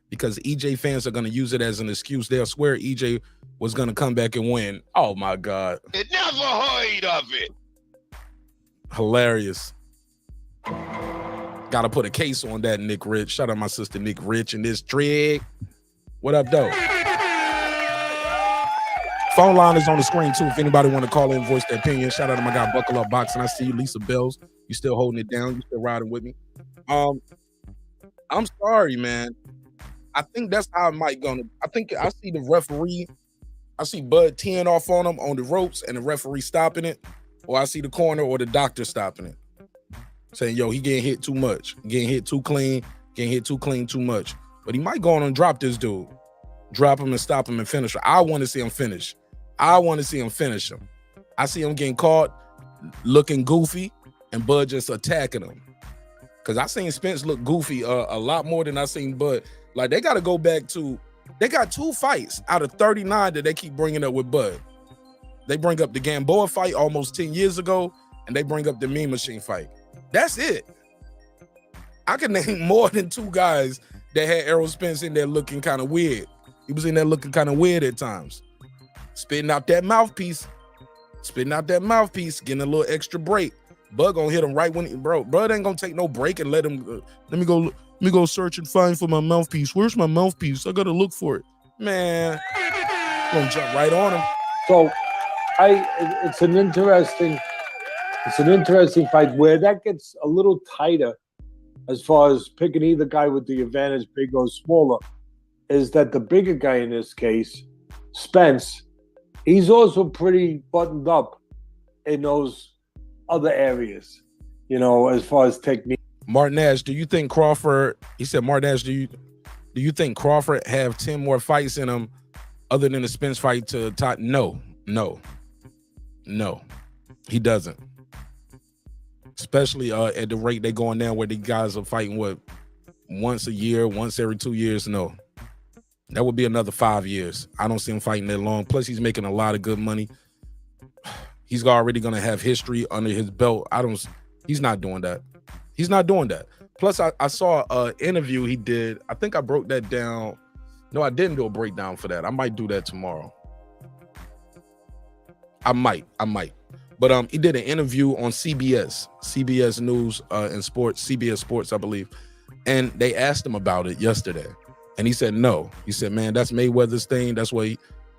because EJ fans are going to use it as an excuse. They'll swear EJ was going to come back and win. Oh, my God. It never heard of it. Hilarious. Got to put a case on that, Nick Rich. Shout out my sister, Nick Rich, and this trick. What up, though? Phone line is on the screen, too. If anybody want to call in and voice their opinion, shout out to my guy, Buckle Up Boxing. I see you, Lisa Bells. You still holding it down. You still riding with me. I'm sorry, man. I think that's how it might go. I think I see the referee I see Bud teeing off on him on the ropes and the referee stopping it, or I see the corner or the doctor stopping it, saying, yo, he getting hit too much, getting hit too clean too much. But he might go on and drop this dude. Drop him and stop him and finish him. I want to see him finish. him. I see him getting caught looking goofy and Bud just attacking him. Because I seen Spence look goofy a lot more than I seen Bud. Like, they got to go back to, they got 2 fights out of 39 that they keep bringing up with Bud. They bring up the Gamboa fight almost 10 years ago, and they bring up the Mean Machine fight. That's it. I can name more than 2 guys that had Errol Spence in there looking kind of weird. He was in there looking kind of weird at times. Spitting out that mouthpiece, getting a little extra break. Bud gonna hit him right when bro ain't gonna take no break and let him let me go search and find for my mouthpiece. Where's my mouthpiece? I gotta look for it. Man, gonna jump right on him. So it's an interesting fight where that gets a little tighter as far as picking either guy with the advantage, big or smaller, is that the bigger guy in this case, Spence, he's also pretty buttoned up in those other areas, as far as technique. Mark Nash, do you think Crawford, he said, Mark Nash, do you think Crawford have 10 more fights in him other than the Spence fight to top? No, he doesn't. Especially at the rate they going now where the guys are fighting, once a year, once every 2 years? No. That would be another 5 years. I don't see him fighting that long. Plus, he's making a lot of good money. He's already going to have history under his belt. He's not doing that. Plus, I saw an interview he did. I think I broke that down. No, I didn't do a breakdown for that. I might do that tomorrow. I might. But he did an interview on CBS News and Sports, CBS Sports, I believe. And they asked him about it yesterday. And he said, no. He said, man, that's Mayweather's thing. That's why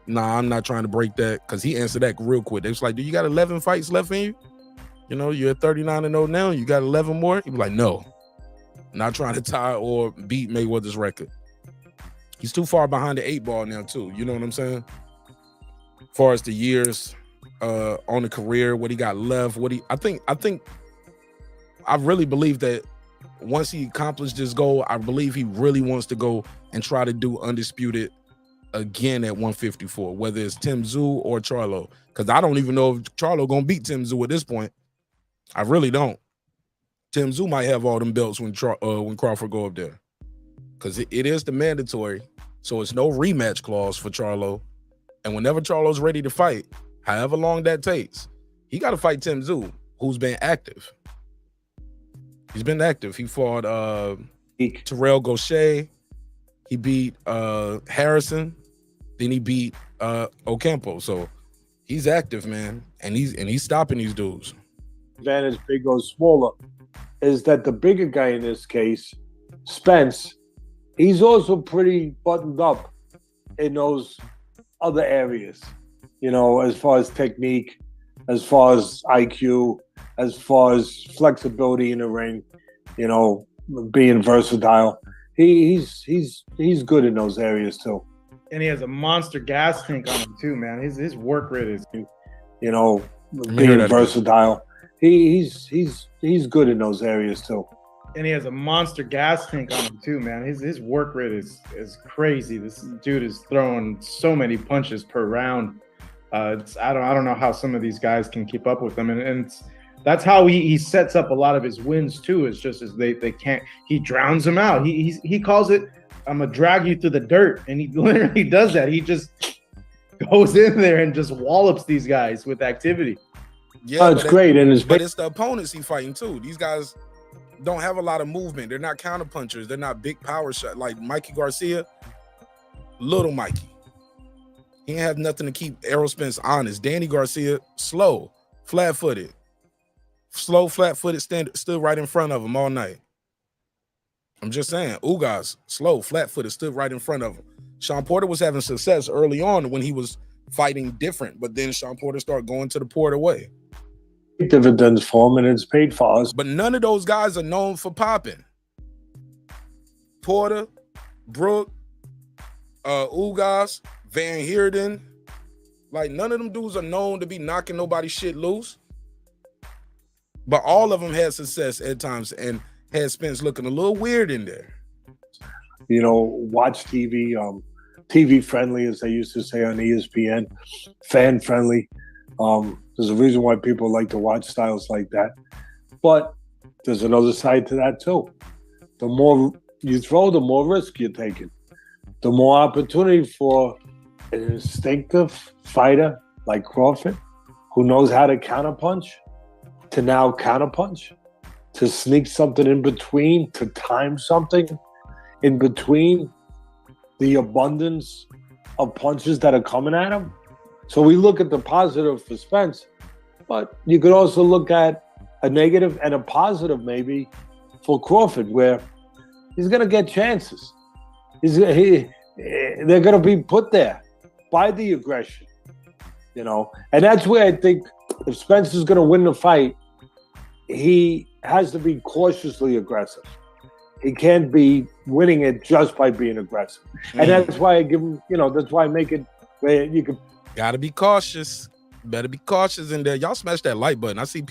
I'm not trying to break that. Because he answered that real quick. They was like, do you got 11 fights left in you? You're at 39-0 now. You got 11 more? He was like, no. Not trying to tie or beat Mayweather's record. He's too far behind the 8 ball now, too. You know what I'm saying? As far as the years on the career, what he got left, I really believe that once he accomplished this goal, I believe he really wants to go and try to do undisputed again at 154, whether it's Tim Tszyu or Charlo. Because I don't even know if Charlo gonna beat Tim Tszyu at this point. I really don't. Tim Tszyu might have all them belts when Crawford go up there. Because it is the mandatory, so it's no rematch clause for Charlo. And whenever Charlo's ready to fight, however long that takes, he got to fight Tim Tszyu, who's been active. He's been active. He fought Terrell Gaucher. He beat Harrison. Then he beat Ocampo. So he's active, man. And he's stopping these dudes. Advantage, big or smaller, is that the bigger guy in this case, Spence, he's also pretty buttoned up in those other areas, as far as technique, as far as IQ, as far as flexibility in the ring, being versatile. He's good in those areas too. And he has a monster gas tank on him too, man. His work rate is, being versatile. He's good in those areas too. And he has a monster gas tank on him too, man. His work rate is crazy. This dude is throwing so many punches per round. I don't know how some of these guys can keep up with him, and that's how he sets up a lot of his wins too. It's just as they can't. He drowns them out. He calls it, "I'm gonna drag you through the dirt," and he literally does that. He just goes in there and just wallops these guys with activity. Yeah, it's great, but it's the opponents he fighting too. These guys don't have a lot of movement. They're not counter punchers. They're not big power shot like Mikey Garcia. Little Mikey. He ain't have nothing to keep Errol Spence honest. Danny Garcia, slow, flat-footed. Slow, flat-footed, stood right in front of him all night. I'm just saying, UGAS, slow, flat-footed, stood right in front of him. Shawn Porter was having success early on when he was fighting different, but then Shawn Porter started going to the Porter way. Dividends for him, and it's paid for us. But none of those guys are known for popping. Porter, Brook, UGAS, Van Heerden, Like, none of them dudes are known to be knocking nobody's shit loose. But all of them had success at times and had Spence looking a little weird in there. You know, watch TV, TV friendly, as they used to say on ESPN, fan friendly. There's a reason why people like to watch styles like that. But there's another side to that too. The more you throw, the more risk you're taking. The more opportunity for an instinctive fighter like Crawford, who knows how to counterpunch, to now counterpunch, to sneak something in between, to time something in between the abundance of punches that are coming at him. So we look at the positive for Spence, but you could also look at a negative and a positive maybe for Crawford, where he's going to get chances. They're going to be put there by the aggression, you know. And that's where I think if Spence is going to win the fight, he has to be cautiously aggressive. He can't be winning it just by being aggressive. And that's why I give him, you know, that's why I make it where you can. Gotta be cautious. Better be cautious in there. Y'all smash that like button. I see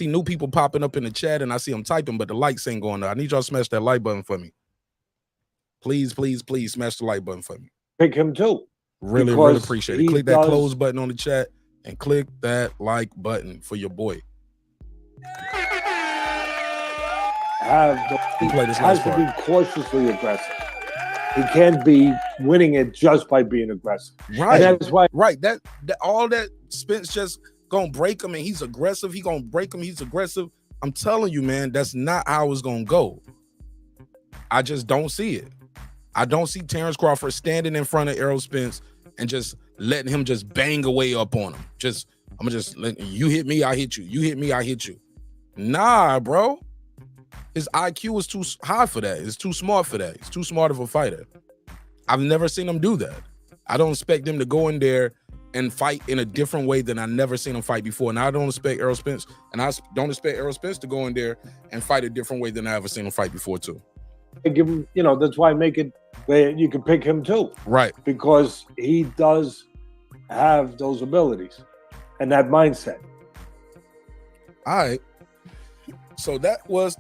new people popping up in the chat and I see them typing, but the likes ain't going there. I need y'all to smash that like button for me. Please, please, please smash the like button for me. Pick him too. Really appreciate it. Click that close button on the chat and click that like button for your boy. Has to be cautiously aggressive. He can't be winning it just by being aggressive. Right. And that's why. Right. That all that Spence just gonna break him and he's aggressive. He gonna break him. He's aggressive. I'm telling you, man, that's not how it's gonna go. I just don't see it. I don't see Terence Crawford standing in front of Errol Spence and just letting him just bang away up on him. I'm just letting you hit me, I hit you. You hit me, I hit you. Nah, bro. His IQ is too high for that. It's too smart for that. He's too smart of a fighter. I've never seen him do that. I don't expect him to go in there and fight in a different way than I never seen him fight before. And I don't expect Errol Spence, and I don't expect Errol Spence to go in there and fight a different way than I ever seen him fight before too. I give him, you know, that's why I make it where you can pick him too. Right. Because he does have those abilities and that mindset. All right. So those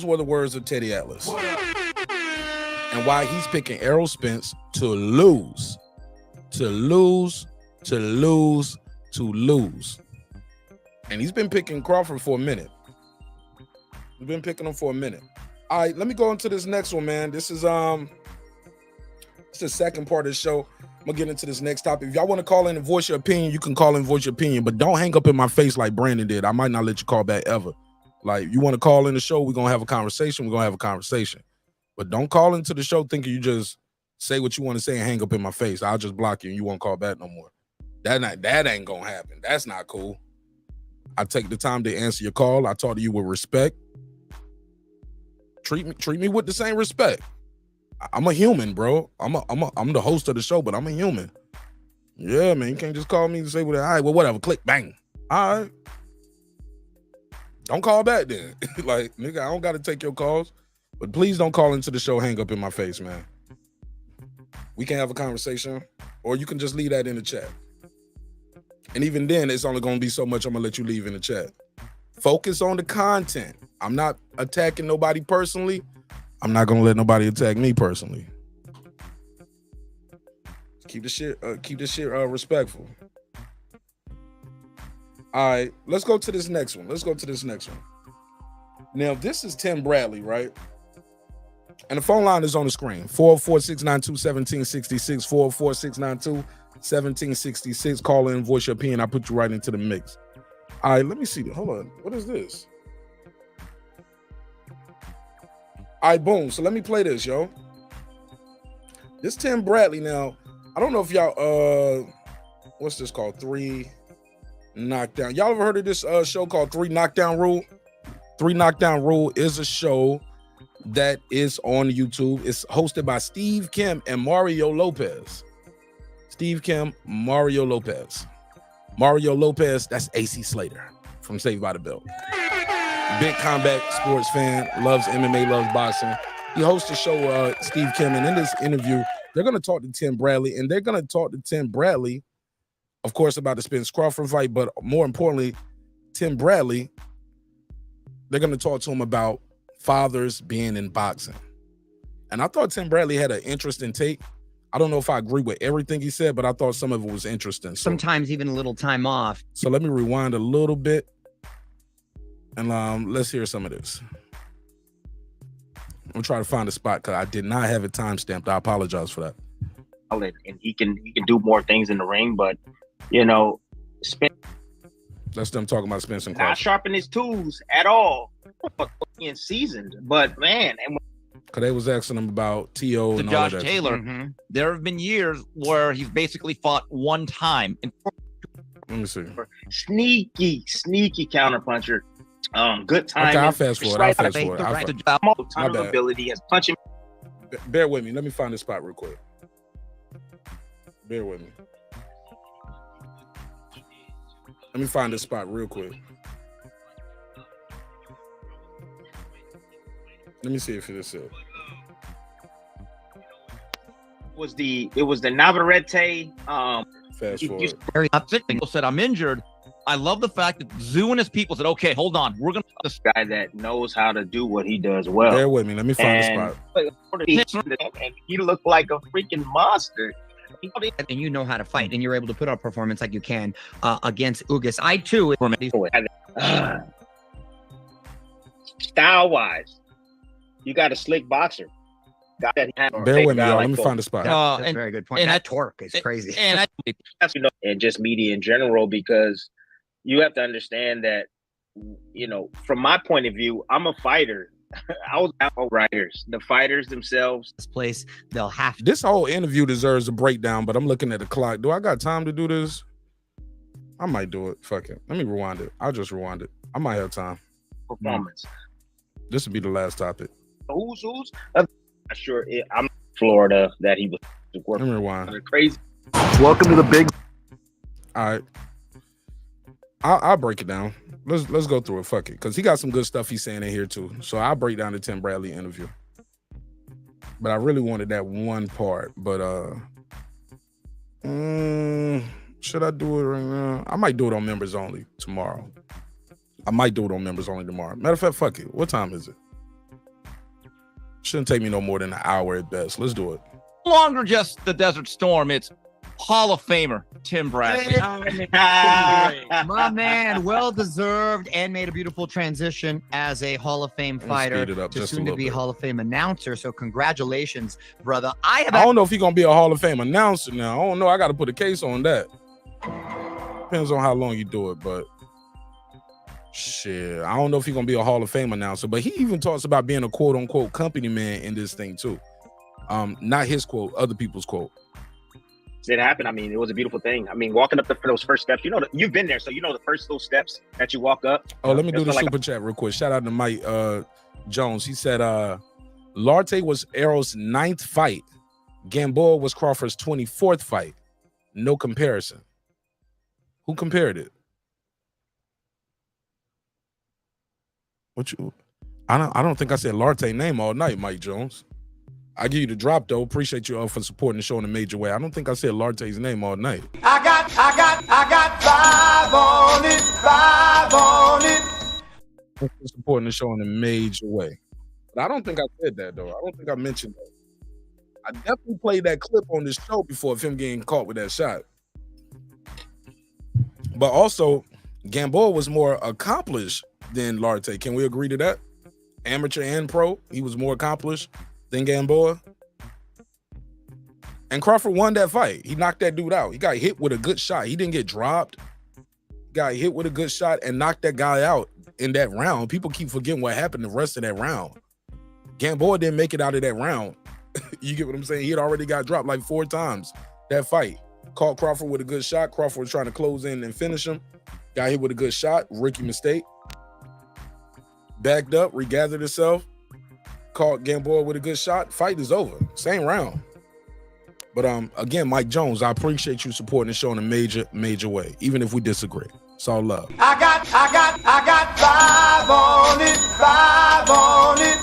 were the words of Teddy Atlas. And why he's picking Errol Spence to lose. And he's been picking Crawford for a minute. He's been picking him for a minute. All right, let me go into this next one, man. This is it's the second part of the show. I'm gonna get into this next topic. If y'all want to call in and voice your opinion, you can call in and voice your opinion, but don't hang up in my face like Brandon did. I might not let you call back ever. Like, you want to call in the show, we're gonna have a conversation. But don't call into the show thinking you just say what you want to say and hang up in my face. I'll just block you and you won't call back no more. That ain't gonna happen. That's not cool. I take the time to answer your call. I talk to you with respect. Treat me with the same respect. I'm a human, bro. I'm the host of the show, but I'm a human. Yeah, man. You can't just call me and say, all right, well, whatever. Click, bang. All right. Don't call back then. Like, nigga, I don't got to take your calls. But please don't call into the show, hang up in my face, man. We can have a conversation, or you can just leave that in the chat. And even then, it's only going to be so much I'm going to let you leave in the chat. Focus on the content. I'm not attacking nobody personally. I'm not going to let nobody attack me personally. Keep this shit respectful. All right, let's go to this next one. Now, this is Tim Bradley, right? And the phone line is on the screen. 404-692-1766, 404-692-1766. Call in, voice your opinion. I put you right into the mix. All right, let me see. Hold on. What is this? All right, boom. So let me play this, yo. This Tim Bradley. Now, I don't know if y'all, what's this called? 3 Knockdown. Y'all ever heard of this show called 3 Knockdown Rule? 3 Knockdown Rule is a show that is on YouTube. It's hosted by Steve Kim and Mario Lopez. Steve Kim, Mario Lopez. Mario Lopez, that's AC Slater from Saved by the Bell. Big combat sports fan, loves MMA, loves boxing. He hosts the show, Steve Kim, and in this interview, they're going to talk to Tim Bradley, and they're going to talk to Tim Bradley of course, about the Spence Crawford fight, but more importantly, Tim Bradley, they're going to talk to him about fathers being in boxing. And I thought Tim Bradley had an interesting take. I don't know if I agree with everything he said, but I thought some of it was interesting. So, sometimes even a little time off. So let me rewind a little bit, and let's hear some of this. I'm trying to find a spot because I did not have it time-stamped. I apologize for that. And he can do more things in the ring, but you know, Spence. That's them talking about Spence and Crawford. Not sharpen his tools at all. In seasoned, but man, and because they was asking him about T.O. and Josh all that. Taylor. There have been years where he's basically fought one time. Let me see. Sneaky counterpuncher. Good time. Okay, I'll fast forward. Time ability has punching. Bear with me. Let me find this spot real quick. Bear with me. Let me find this spot real quick. Let me see if it is it. It was the Navarrete. Fast forward. People said I'm injured. I love the fact that Zoo and his people said, "Okay, hold on, we're gonna." This guy that knows how to do what he does well. Bear with me. Let me find the spot. And he looked like a freaking monster. And you know how to fight, and you're able to put on a performance like you can against UGAS. I too. Style wise, you got a slick boxer. Bear with me, y'all. Let me find the spot. That's a very good point. And that torque is crazy. And just media in general, because you have to understand that, you know, from my point of view, I'm a fighter. I was writers. The fighters themselves. This place, they'll have to. This whole interview deserves a breakdown, but I'm looking at the clock. Do I got time to do this? I might do it. Fuck it. Let me rewind it. I'll just rewind it. I might have time. Performance. This would be the last topic. Who's? I'm not sure. I'm Florida that he was working. Let me rewind. Crazy. Welcome to the big. All right. I'll break it down. Let's go through it. Fuck it. Because he got some good stuff he's saying in here too. So I'll break down the Tim Bradley interview. But I really wanted that one part. But should I do it right now? I might do it on members only tomorrow. Matter of fact, fuck it. What time is it? Shouldn't take me no more than an hour at best. Let's do it. No longer just the Desert Storm. It's Hall of Famer Tim Bradley. My man, well deserved, and made a beautiful transition as a Hall of Fame fighter to soon to be Hall of Fame announcer. So congratulations, brother. I don't know if he's gonna be a Hall of Fame announcer now. I don't know. I got to put a case on that. Depends on how long you do it, but shit, I don't know if he's gonna be a Hall of Fame announcer. But he even talks about being a quote unquote company man in this thing too. Not his quote, other people's quote. It happened. I mean, it was a beautiful thing. I mean, walking up those first steps, you know, you've been there, so you know the first little steps that you walk up. Oh, let me do the super chat real quick. Shout out to Mike Jones. He said Larte was Errol's 9th fight. Gamboa was Crawford's 24th fight. No comparison. Who compared it? I don't think I said Larte name all night, Mike Jones. I give you the drop though. Appreciate you all for supporting the show in a major way. I don't think I said Larte's name all night. I got 5 on it. Supporting the show in a major way. But I don't think I said that though. I don't think I mentioned that. I definitely played that clip on this show before of him getting caught with that shot. But also, Gamboa was more accomplished than Larte. Can we agree to that? Amateur and pro, he was more accomplished than Gamboa. And Crawford won that fight. He knocked that dude out. He got hit with a good shot. He didn't get dropped. Got hit with a good shot and knocked that guy out in that round. People keep forgetting what happened the rest of that round. Gamboa didn't make it out of that round. You get what I'm saying? He had already got dropped like 4 times that fight. Caught Crawford with a good shot. Crawford was trying to close in and finish him. Got hit with a good shot. Rookie mistake. Backed up, regathered himself. Caught Gamboa with a good shot. Fight is over. Same round. But again, Mike Jones, I appreciate you supporting the show in a major way, even if we disagree. It's all love. I got 5 on it.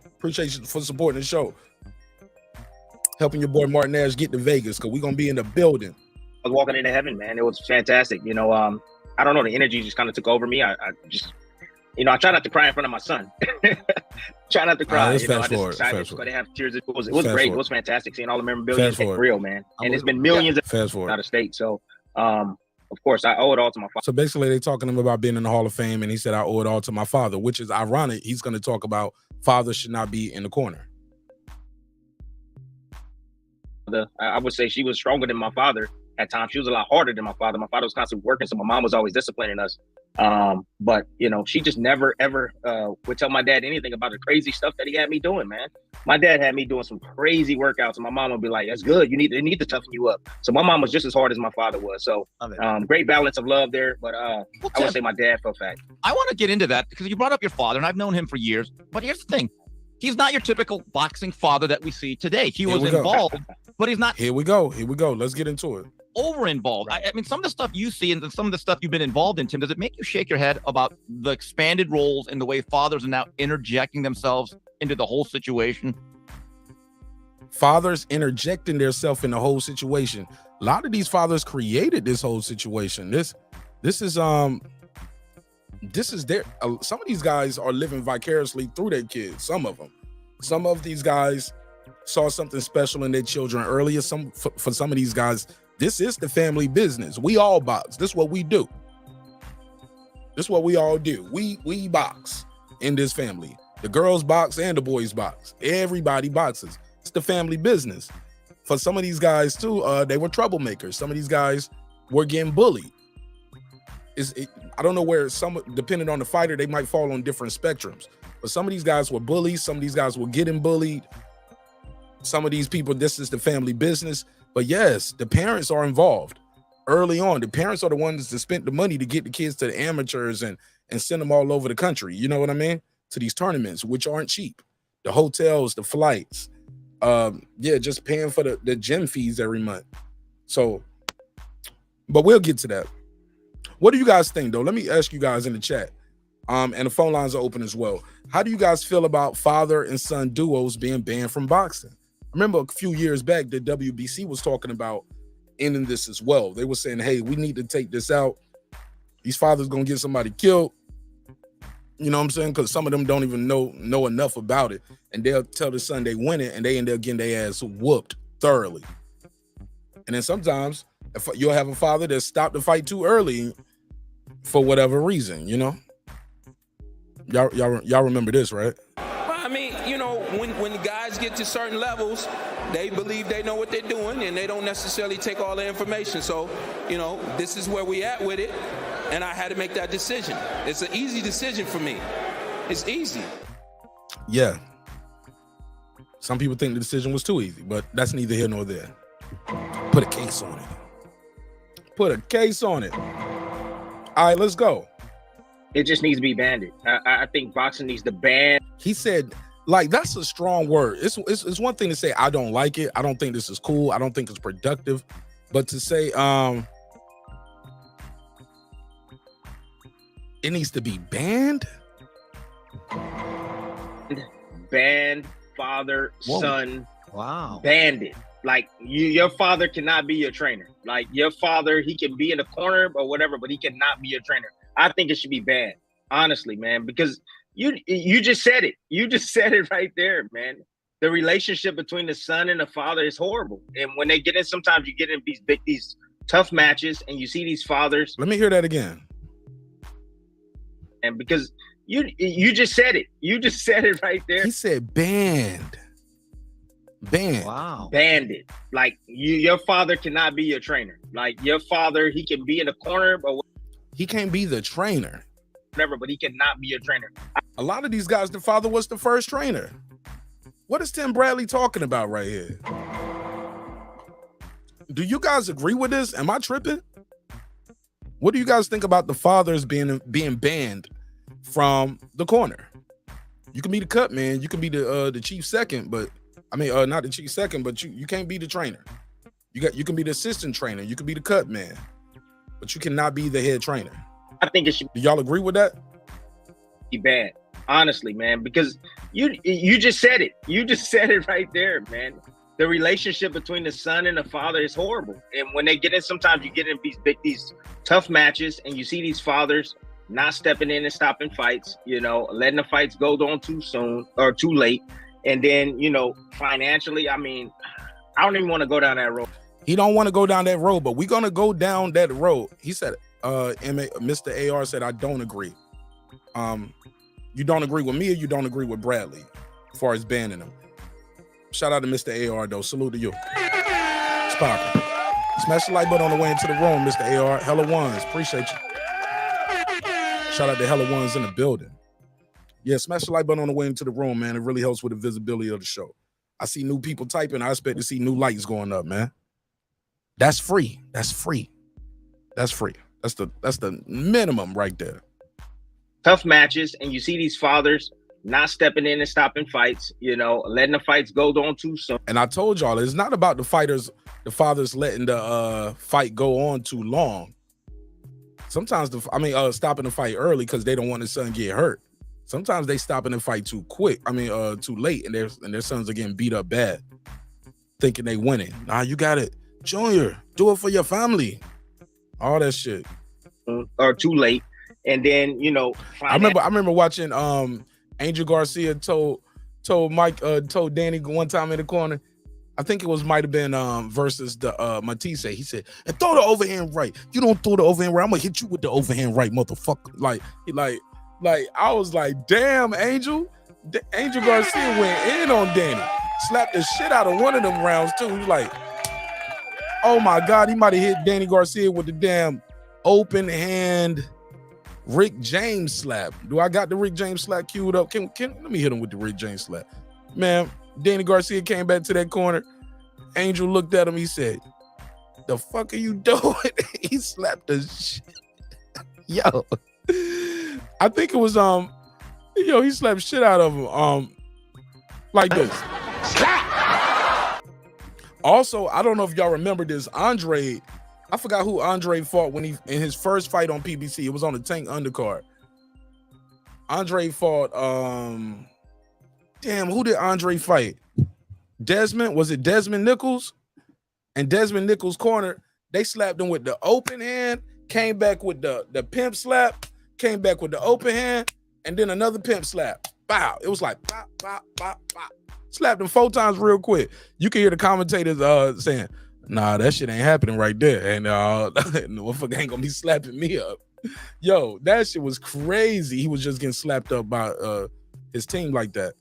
Appreciate you for supporting the show. Helping your boy Mark Nash get to Vegas, because we're gonna be in the building was walking into heaven, man. It was fantastic. You know, I don't know, the energy just kind of took over me. I just, you know, I try not to cry in front of my son. Try not to cry. You know, I just decided to have tears. It was great. It was fantastic seeing all the memorabilia get real, man. And it's been millions out of state. So, of course, I owe it all to my father. So basically, they talking to him about being in the Hall of Fame, and he said, I owe it all to my father, which is ironic. He's going to talk about fathers should not be in the corner. I would say she was stronger than my father at times. She was a lot harder than my father. My father was constantly working, so my mom was always disciplining us. But, you know, she just never, ever would tell my dad anything about the crazy stuff that he had me doing, man. My dad had me doing some crazy workouts, and my mom would be like, that's good. They need to toughen you up. So my mom was just as hard as my father was. So great balance of love there. But I would say my dad felt fat. I want to get into that because you brought up your father, and I've known him for years. But here's the thing. He's not your typical boxing father that we see today. He was involved, but he's not. Here we go. Let's get into it. Over involved. I mean, some of the stuff you see and some of the stuff you've been involved in, Tim, does it make you shake your head about the expanded roles and the way fathers are now interjecting themselves into the whole situation? Fathers interjecting themselves in the whole situation. A lot of these fathers created this whole situation. This is their. Some of these guys are living vicariously through their kids. Some of these guys saw something special in their children earlier. For some of these guys, this is the family business. We all box. This is what we do. This is what we all do. We box in this family. The girls box and the boys box. Everybody boxes. It's the family business. For some of these guys too, they were troublemakers. Some of these guys were getting bullied. I don't know where depending on the fighter, they might fall on different spectrums. But some of these guys were bullies. Some of these guys were getting bullied. Some of these people, this is the family business. But yes, the parents are involved early on. The parents are the ones that spent the money to get the kids to the amateurs and send them all over the country. You know what I mean? To these tournaments, which aren't cheap. The hotels, the flights. Just paying for the gym fees every month. So, but we'll get to that. What do you guys think, though? Let me ask you guys in the chat. And the phone lines are open as well. How do you guys feel about father and son duos being banned from boxing? I remember a few years back, the WBC was talking about ending this as well. They were saying, hey, we need to take this out. These fathers going to get somebody killed. You know what I'm saying? Because some of them don't even know enough about it. And they'll tell the son they win it, and they end up getting their ass whooped thoroughly. And then sometimes if you'll have a father that stopped the fight too early for whatever reason, you know? Y'all remember this, right? I mean, you know, when guys get to certain levels, they believe they know what they're doing, and they don't necessarily take all the information. So, you know, this is where we at with it, and I had to make that decision. It's an easy decision for me. It's easy. Yeah. Some people think the decision was too easy, but that's neither here nor there. Put a case on it. Put a case on it. All right, let's go. It just needs to be banned. I think boxing needs to ban. He said, like, that's a strong word. It's one thing to say, I don't like it. I don't think this is cool. I don't think it's productive. But to say, it needs to be banned? Banned, father, son. Wow. Banned it. Like, your father cannot be your trainer. Like, your father, he can be in the corner or whatever, but he cannot be your trainer. I think it should be banned, honestly, man, because you just said it. You just said it right there, man. The relationship between the son and the father is horrible. And when they get in, sometimes you get in these tough matches and you see these fathers. Let me hear that again. And because you just said it. You just said it right there. He said banned. Banned. Wow. Banned it. Like, your father cannot be your trainer. Like, your father, he can be in the corner, but he can't be the trainer. Whatever, but he cannot be your trainer. A lot of these guys, the father was the first trainer. What is Tim Bradley talking about right here? Do you guys agree with this? Am I tripping? What do you guys think about the fathers being banned from the corner? You can be the cut man. You can be the chief second, but I mean, not the chief second, but you can't be the trainer. You can be the assistant trainer. You can be the cut man. But you cannot be the head trainer. I think it should. Do y'all agree with that? Be bad, honestly, man, because you just said it. You just said it right there, man. the relationship between the son and the father is horrible. And when they get in, sometimes you get in these tough matches, and you see these fathers not stepping in and stopping fights, you know, letting the fights go on too soon or too late. And then, you know, financially, I mean, I don't even want to go down that road. He don't want to go down that road, but we're going to go down that road. He said, Mr. AR said, I don't agree. You don't agree with me, or you don't agree with Bradley as far as banning him? Shout out to Mr. AR, though. Salute to you. It's popping. Smash the like button on the way into the room, Mr. AR. Hella ones. Appreciate you. Shout out to hella ones in the building. Yeah, smash the like button on the way into the room, man. It really helps with the visibility of the show. I see new people typing. I expect to see new likes going up, man. That's free. That's free. That's free. That's the minimum right there. Tough matches, and you see these fathers not stepping in and stopping fights, you know, letting the fights go on too soon. And I told y'all, it's not about the fathers letting the fight go on too long. Sometimes stopping the fight early because they don't want the son get hurt. Sometimes they stopping the fight too quick. Too late, and their sons are getting beat up bad, thinking they winning. Nah, you got it, Junior. Do it for your family. All that shit. Or too late, and then you know. I remember watching Angel Garcia told Danny one time in the corner. I think it might have been versus the Matisse. He said, and throw the overhand right. You don't throw the overhand right, I'm gonna hit you with the overhand right, motherfucker. Like I was like, damn, Angel Garcia went in on Danny. Slapped the shit out of one of them rounds too. He was like, oh my God, he might have hit Danny Garcia with the damn open hand Rick James slap. Do I got the Rick James slap queued up? Can let me hit him with the Rick James slap. Man, Danny Garcia came back to that corner. Angel looked at him. He said, the fuck are you doing? He slapped the shit. Yo. I think it was he slapped shit out of him. Like this. Also, I don't know if y'all remember this. Andre, I forgot who Andre fought in his first fight on PBC. It was on the Tank undercard. Andre fought who did Andre fight? Desmond? Was it Desmond Nichols? And Desmond Nichols' corner, they slapped him with the open hand, came back with the pimp slap, came back with the open hand, and then another pimp slap. Bow. It was like bop, bop, bop, bop. Slapped him 4 times real quick. You can hear the commentators saying, nah, that shit ain't happening right there. And no motherfucker ain't gonna be slapping me up. Yo, that shit was crazy. He was just getting slapped up by his team like that.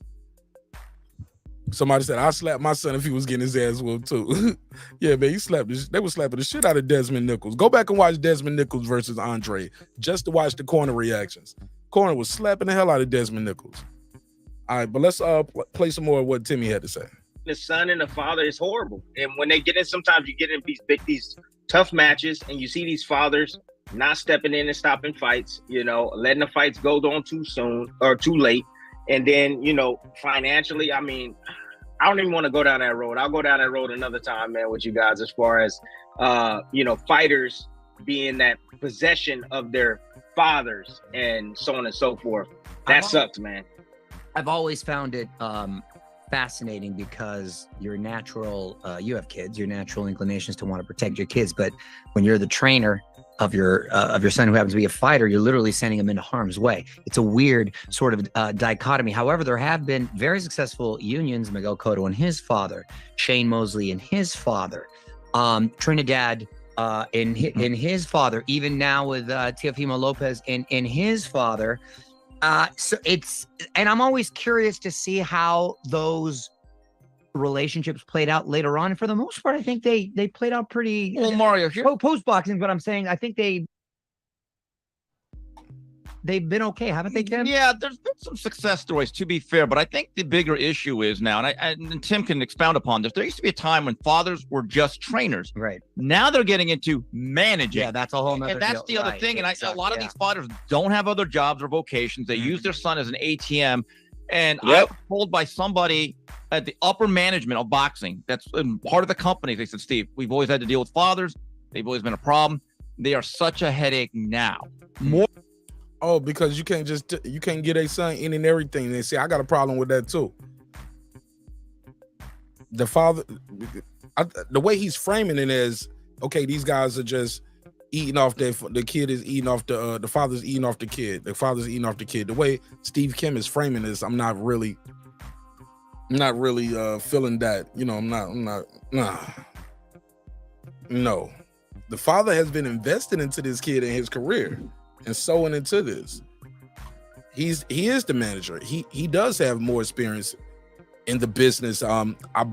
Somebody said, I slapped my son if he was getting his ass whooped too. Yeah, man, they were slapping the shit out of Desmond Nichols. Go back and watch Desmond Nichols versus Andre just to watch the corner reactions. Corner was slapping the hell out of Desmond Nichols. All right, but let's play some more of what Timmy had to say. The son and the father is horrible. And when they get in, sometimes you get in these tough matches, and you see these fathers not stepping in and stopping fights, you know, letting the fights go on too soon or too late. And then, you know, financially, I mean, I don't even want to go down that road. I'll go down that road another time, man, with you guys, as far as, fighters being that possession of their fathers and so on and so forth. That sucks, man. I've always found it fascinating because your natural, you have kids, your natural inclinations to want to protect your kids. But when you're the trainer of your son who happens to be a fighter, you're literally sending him into harm's way. It's a weird sort of dichotomy. However, there have been very successful unions, Miguel Cotto and his father, Shane Mosley and his father, Trinidad and his father, even now with Teofimo Lopez and his father. And I'm always curious to see how those relationships played out later on. And for the most part, I think they played out pretty well, Mario, post boxing, but I'm saying I think they've been okay, haven't they, Tim? Yeah, there's been some success stories, to be fair, but I think the bigger issue is now, and Tim can expound upon this, there used to be a time when fathers were just trainers. Right. Now they're getting into managing. Yeah, that's a whole nother And that's deal. the other Right. thing, and Exactly. a lot of these fighters don't have other jobs or vocations. They use their son as an ATM, and I was told by somebody at the upper management of boxing, that's part of the company, they said, Steve, we've always had to deal with fathers. They've always been a problem. They are such a headache now. More. Oh, because you can't get a son in and everything. They say, I got a problem with that too. the father, the way he's framing it is, okay, these guys are just eating off the kid is eating off the father's eating off the kid. The father's eating off the kid. The way Steve Kim is framing this, I'm not really feeling that. You know, I'm not. No, the father has been invested into this kid in his career and sowing into this. He is the manager. He does have more experience in the business. I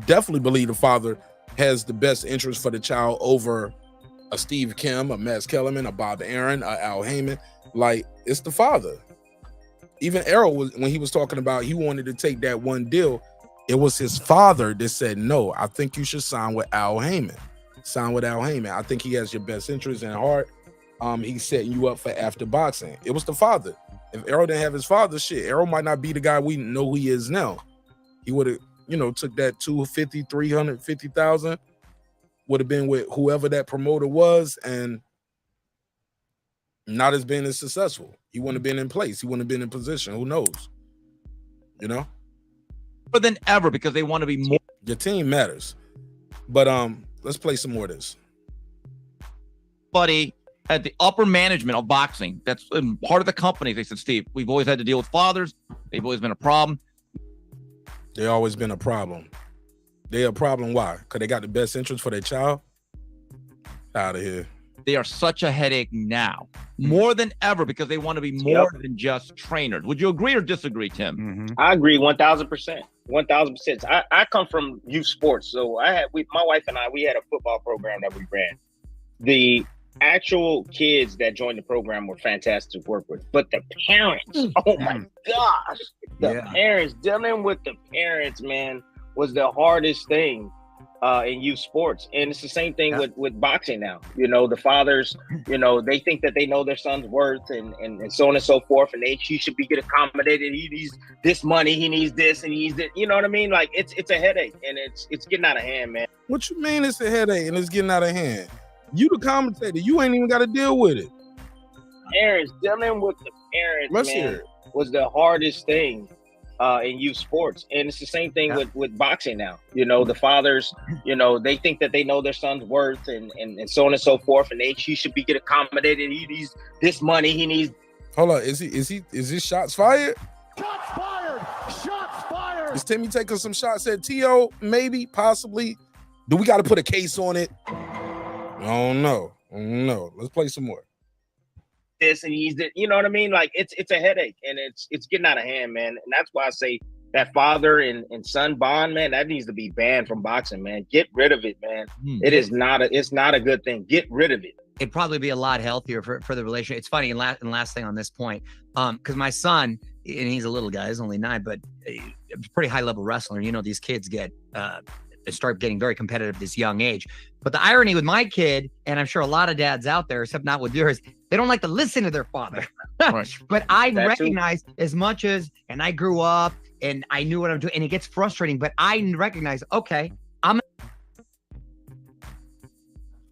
definitely believe the father has the best interest for the child over a Steve Kim, a Max Kellerman, a Bob Aaron, a Al Heyman. Like, it's the father. Even Errol, when he was talking about he wanted to take that one deal, it was his father that said, no, I think you should sign with Al Heyman. Sign with Al Heyman. I think he has your best interest in heart. He's setting you up for after boxing. It was the father. If Errol didn't have his father, shit, Errol might not be the guy we know who he is now. He would have, took that 250, 350,000, would have been with whoever that promoter was, and not as being as successful. He wouldn't have been in place. He wouldn't have been in position. Who knows? More than ever, because they want to be more. Your team matters. But let's play some more of this. Buddy, at the upper management of boxing, that's part of the company. They said, Steve, we've always had to deal with fathers. They've always been a problem. They always been a problem. They're a problem. Why? Because they got the best interest for their child. Out of here. They are such a headache now, more than ever, because they want to be more than just trainers. Would you agree or disagree, Tim? Mm-hmm. I agree 1,000%. 1,000%. I come from youth sports, so my wife and I, we had a football program that we ran. The actual kids that joined the program were fantastic to work with, but the parents, oh my gosh, the parents, dealing with the parents, man, was the hardest thing in youth sports. And it's the same thing with boxing now. The fathers, they think that they know their son's worth and so on and so forth, and he should be get accommodated. He needs this money, he needs this, and he needs that. You know what I mean? Like, it's a headache, and it's getting out of hand, man. What you mean it's a headache and it's getting out of hand? You the commentator, you ain't even got to deal with it. Parents, dealing with the parents, Let's man, hear it. was the hardest thing in youth sports. And it's the same thing with boxing now. The fathers, they think that they know their son's worth and so on and so forth, and he should be get accommodated. He needs this money, he needs. Hold on, is his shots fired? Shots fired! Shots fired! Is Timmy taking some shots at T.O.? Maybe, possibly. Do we got to put a case on it? I don't know. Let's play some more. This and he's that, you know what I mean? Like, it's a headache, and it's getting out of hand, man. And that's why I say that father and son bond, man, that needs to be banned from boxing, man. Get rid of it, man. It's not a good thing. Get rid of it. It'd probably be a lot healthier for the relationship. It's funny, and last thing on this point, because my son, and he's a little guy, he's only 9, but a pretty high level wrestler. These kids start getting very competitive at this young age. But the irony with my kid, and I'm sure a lot of dads out there, except not with yours, they don't like to listen to their father. Right. But I recognize as much as, and I grew up and I knew what I'm doing, and it gets frustrating, but I recognize, okay, I'm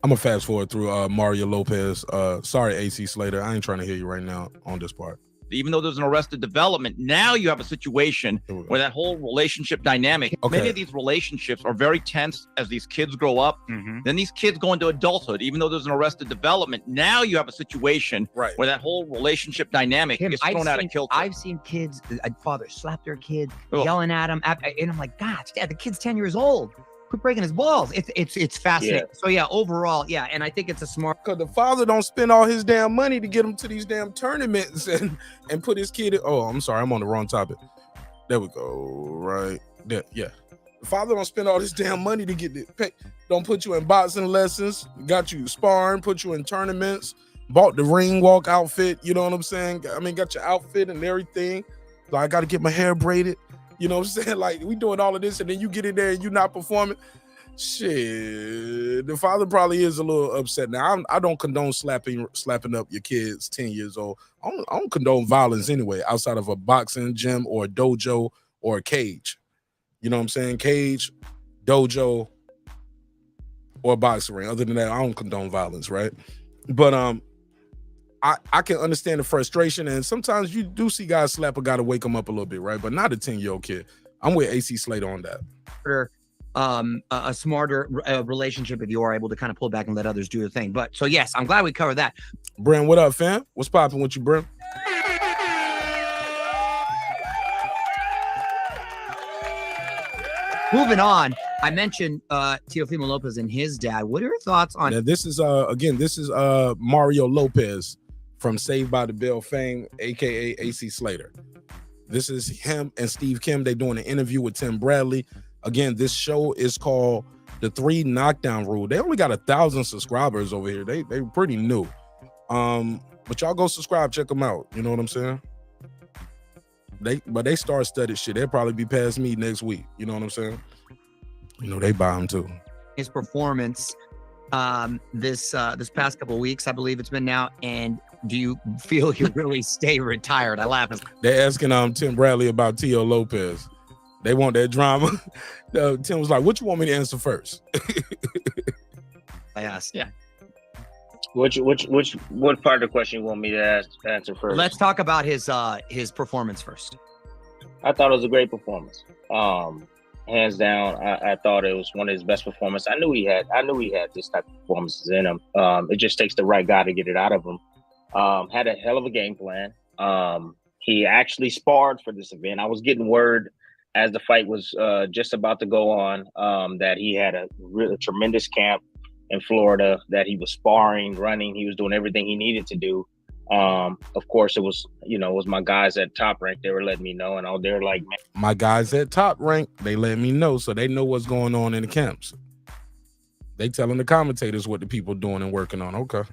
gonna fast forward through Mario Lopez. Sorry, AC Slater, I ain't trying to hear you right now on this part. Even though there's an Arrested Development, now you have a situation where that whole relationship dynamic, many of these relationships are very tense as these kids grow up. Then these kids go into adulthood. Even though there's an Arrested Development, now you have a situation where that whole relationship dynamic is thrown out of kilter. I've seen kids, fathers slap their kids, yelling at them, and I'm like, God, Dad, the kid's 10 years old. Quit breaking his balls. It's fascinating. So overall, and I think it's a smart. Because the father don't spend all his damn money to get him to these damn tournaments and put his kid in. Oh, I'm sorry, I'm on the wrong topic. There we go. Right there. Yeah. The father don't spend all this damn money to get it. Don't put you in boxing lessons. Got you sparring. Put you in tournaments. Bought the ring walk outfit. You know what I'm saying? I mean, got your outfit and everything. So I got to get my hair braided. You know what I'm saying? Like, we doing all of this, and then you get in there and you're not performing. Shit, the father probably is a little upset. Now, I don't condone slapping up your kids 10 years old. I don't condone violence anyway, outside of a boxing gym or a dojo or a cage. You know what I'm saying? Cage, dojo, or a boxing ring. Other than that, I don't condone violence, right? But I can understand the frustration, and sometimes you do see guys slap a guy to wake him up a little bit, right? But not a 10-year-old kid. I'm with AC Slater on that. a smarter relationship if you are able to kind of pull back and let others do their thing. But so yes, I'm glad we covered that. Brim, what up, fam? What's popping with you, Brim? Moving on, I mentioned Teofimo Lopez and his dad. What are your thoughts on? Now, this is Mario Lopez from Saved by the Bell fame, aka AC Slater. This is him and Steve Kim. They're doing an interview with Tim Bradley. Again, this show is called The 3 Knockdown Rule. They only got 1,000 subscribers over here. They pretty new. But y'all go subscribe, check them out. You know what I'm saying? They star-studded shit. They'll probably be past me next week. You know what I'm saying? You know, they buy them too. His performance this past couple of weeks, I believe it's been now. And do you feel he really stay retired? I laugh. They're asking Tim Bradley about Teo Lopez. They want that drama. Tim was like, "What you want me to answer first?" I asked. Yeah. What part of the question you want me to answer first? Let's talk about his performance first. I thought it was a great performance. Hands down, I thought it was one of his best performances. I knew he had this type of performances in him. It just takes the right guy to get it out of him. Had a hell of a game plan. He actually sparred for this event. I was getting word as the fight was just about to go on that he had a tremendous camp in Florida, that he was sparring, running. He was doing everything he needed to do. Of course, it was my guys at Top Rank. They were letting me know, and they were like, man. My guys at Top Rank, they let me know, so they know what's going on in the camps. They telling the commentators what the people doing and working on. Okay.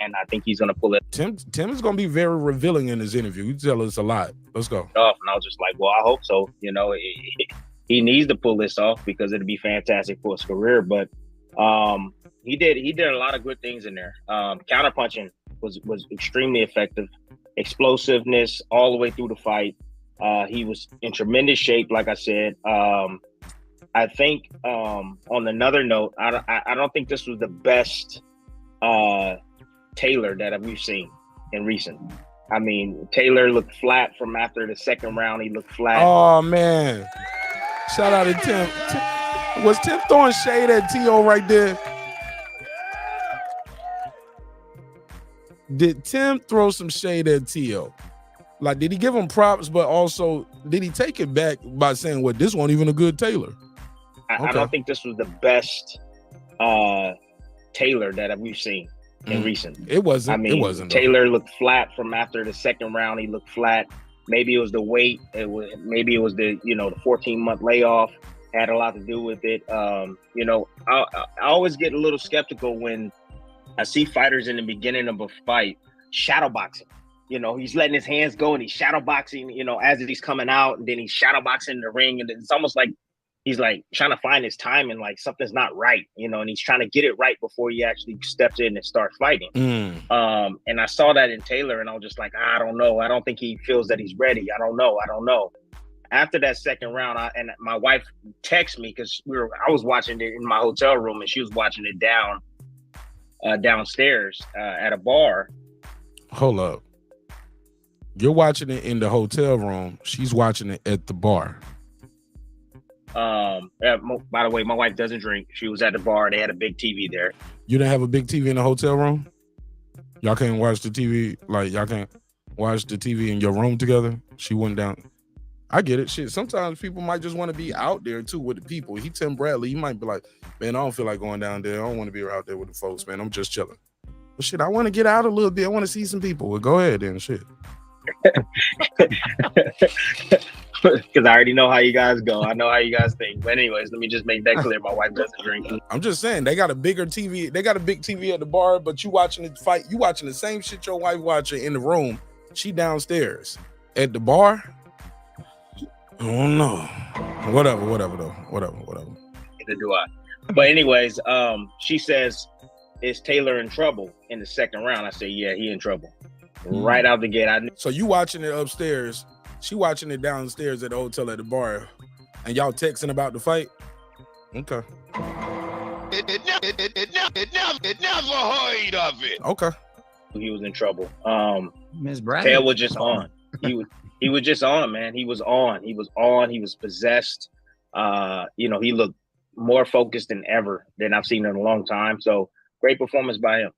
And I think he's gonna pull it. Tim is gonna be very revealing in his interview. You tell us a lot. Let's go. And I was just like, well, I hope so. He needs to pull this off because it'd be fantastic for his career. But he did a lot of good things in there. Counterpunching was extremely effective. Explosiveness all the way through the fight. He was in tremendous shape, like I said. I think on another note, I don't think this was the best Taylor that we've seen in recent. I mean, Taylor looked flat from after the second round. He looked flat. Oh man! Shout out to Tim. Was Tim throwing shade at T.O. right there? Did Tim throw some shade at T.O.? Like, did he give him props, but also did he take it back by saying, "Well, this wasn't even a good Taylor"? I don't think this was the best Taylor that we've seen in recent. It wasn't. I mean, it wasn't. Taylor looked flat from after the second round. He looked flat. Maybe it was the weight. Maybe it was the 14-month layoff had a lot to do with it. I always get a little skeptical when I see fighters in the beginning of a fight shadowboxing. He's letting his hands go and he's shadowboxing, as he's coming out, and then he's shadowboxing in the ring, and it's almost like he's like trying to find his time and like something's not right, and he's trying to get it right before he actually steps in and starts fighting. And I saw that in Taylor, and I was just like, I don't know. I don't think he feels that he's ready. I don't know. After that second round, and my wife texted me because I was watching it in my hotel room and she was watching it downstairs at a bar. Hold up. You're watching it in the hotel room. She's watching it at the bar. By the way, my wife doesn't drink. She was at the bar. They had a big TV there. You didn't have a big TV in the hotel room? Y'all can't watch the TV? Like, y'all can't watch the TV in your room together? She went down. I get it. Shit, sometimes people might just want to be out there too with the people. He Tim Bradley, he might be like, man, I don't feel like going down there. I don't want to be out there with the folks, man. I'm just chilling. But shit, I want to get out a little bit. I want to see some people. Well, go ahead then, shit. Because I already know how you guys go. I know how you guys think. But anyways, let me just make that clear. My wife doesn't drink. I'm just saying, they got a bigger TV. They got a big TV at the bar, but you watching the fight. You watching the same shit your wife watching in the room. She downstairs. At the bar, I don't know. Whatever though. Whatever. Neither do I. But anyways, she says, is Taylor in trouble in the second round? I say, yeah, he in trouble. Right out the gate. So you watching it upstairs, she watching it downstairs at the hotel at the bar, and y'all texting about the fight? Okay. It never heard of it. Okay. He was in trouble. Ms. Bradley. Tail was just on. He was just on, man. He was on. He was possessed. He looked more focused than ever than I've seen in a long time. So great performance by him.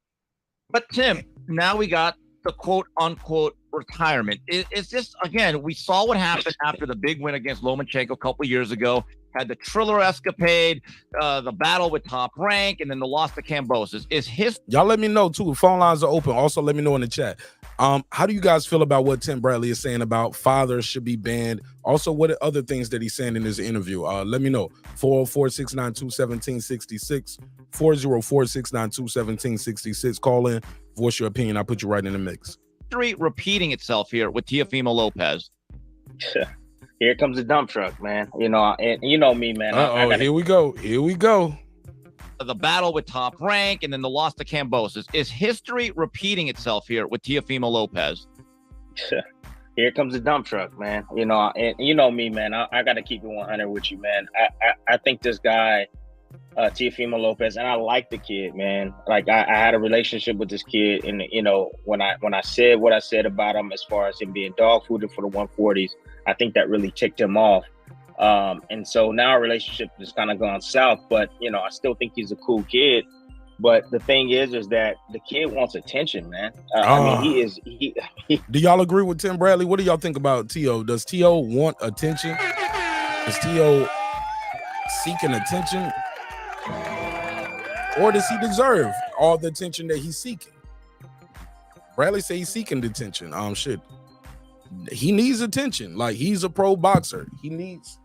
But Tim, now we got the quote unquote retirement. It's just, again, we saw what happened after the big win against Lomachenko a couple years ago. Had the Triller escapade, the battle with Top Rank, and then the loss to Kambosos. Is his Y'all let me know too. Phone lines are open. Also, let me know in the chat. How do you guys feel about what Tim Bradley is saying about fathers should be banned? Also, what are other things that he's saying in his interview? Let me know. 404-692-1766. 404-692-1766. Call in, voice your opinion. I'll put you right in the mix. history repeating itself here with Teofimo Lopez? Here comes the dump truck, man. You know, and you know me, man. Here we go. Here we go. The battle with Top Rank and then the loss to Kambosos. Is history repeating itself here with Teofimo Lopez? Here comes the dump truck, man. You know, and you know me, man. I got to keep it 100 with you, man. I think this guy, Teofimo Lopez, and I like the kid, man. Like I had a relationship with this kid, and you know, when I said what I said about him as far as him being dog fooded for the 140s, I think that really ticked him off. And so now our relationship has kind of gone south, but you know, I still think he's a cool kid. But the thing is that the kid wants attention, man. I mean, he Do y'all agree with Tim Bradley? What do y'all think about T.O.? Does T.O. want attention? Is T.O. seeking attention? Or does he deserve all the attention that he's seeking? Bradley say he's seeking attention. Shit. He needs attention. Like, he's a pro boxer. He needs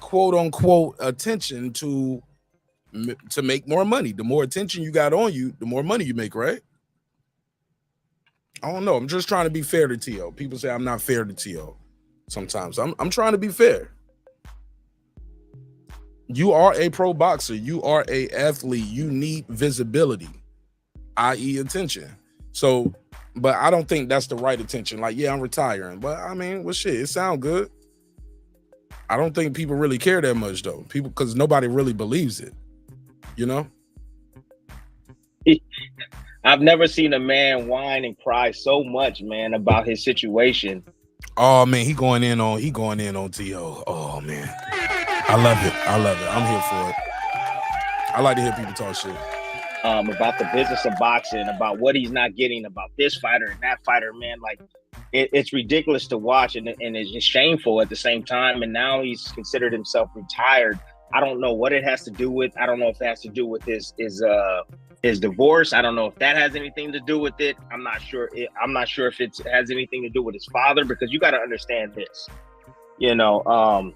quote unquote attention to make more money. The more attention you got on you, the more money you make, right? I don't know. I'm just trying to be fair to T.O. People say I'm not fair to T.O. sometimes. I'm trying to be fair. You are a pro boxer. You are a athlete. You need visibility, i.e. attention. So, but I don't think that's the right attention. Like, yeah, I'm retiring. But I mean, well, shit, it sounds good. I don't think people really care that much, though. People, because nobody really believes it, you know? I've never seen a man whine and cry so much, man, about his situation. Oh man, he going in on T.O. Oh man. I love it. I'm here for it. I like to hear people talk shit. About the business of boxing, about what he's not getting, about this fighter and that fighter, man. Like, it's ridiculous to watch, and it's just shameful at the same time. And now he's considered himself retired. I don't know what it has to do with. I don't know if it has to do with his divorce. I don't know if that has anything to do with it. I'm not sure. I'm not sure if it has anything to do with his father, because you got to understand this. You know,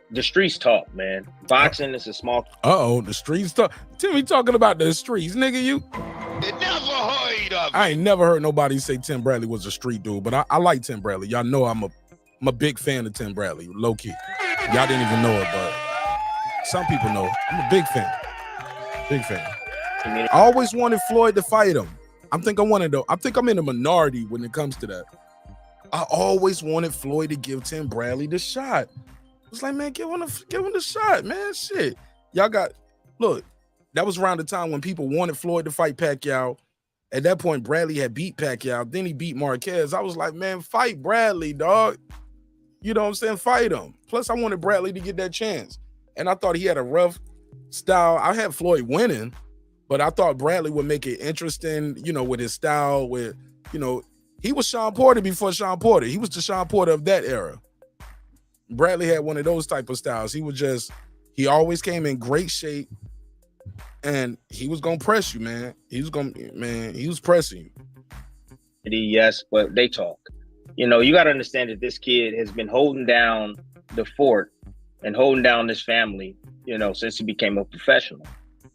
the streets talk, man. Boxing is a small. The streets talk. Timmy talking about the streets, nigga. You never heard of it. I ain't never heard nobody say Tim Bradley was a street dude, but I like Tim Bradley. Y'all know I'm a big fan of Tim Bradley, low key. Y'all didn't even know it, but some people know. I'm a big fan. Big fan. I always wanted Floyd to fight him. I think I'm in a minority when it comes to that. I always wanted Floyd to give Tim Bradley the shot. It's like, man, give him the shot, man. Shit. Y'all look, that was around the time when people wanted Floyd to fight Pacquiao. At that point, Bradley had beat Pacquiao. Then he beat Marquez. I was like, man, fight Bradley, dog. You know what I'm saying? Fight him. Plus, I wanted Bradley to get that chance. And I thought he had a rough style. I had Floyd winning, but I thought Bradley would make it interesting, you know, with his style, with, you know, he was Sean Porter before Sean Porter. He was the Sean Porter of that era. Bradley had one of those type of styles. He always came in great shape, and he was gonna press you, man. He was pressing you. Yes, but they talk. You know, you got to understand that this kid has been holding down the fort and holding down this family, you know, since he became a professional.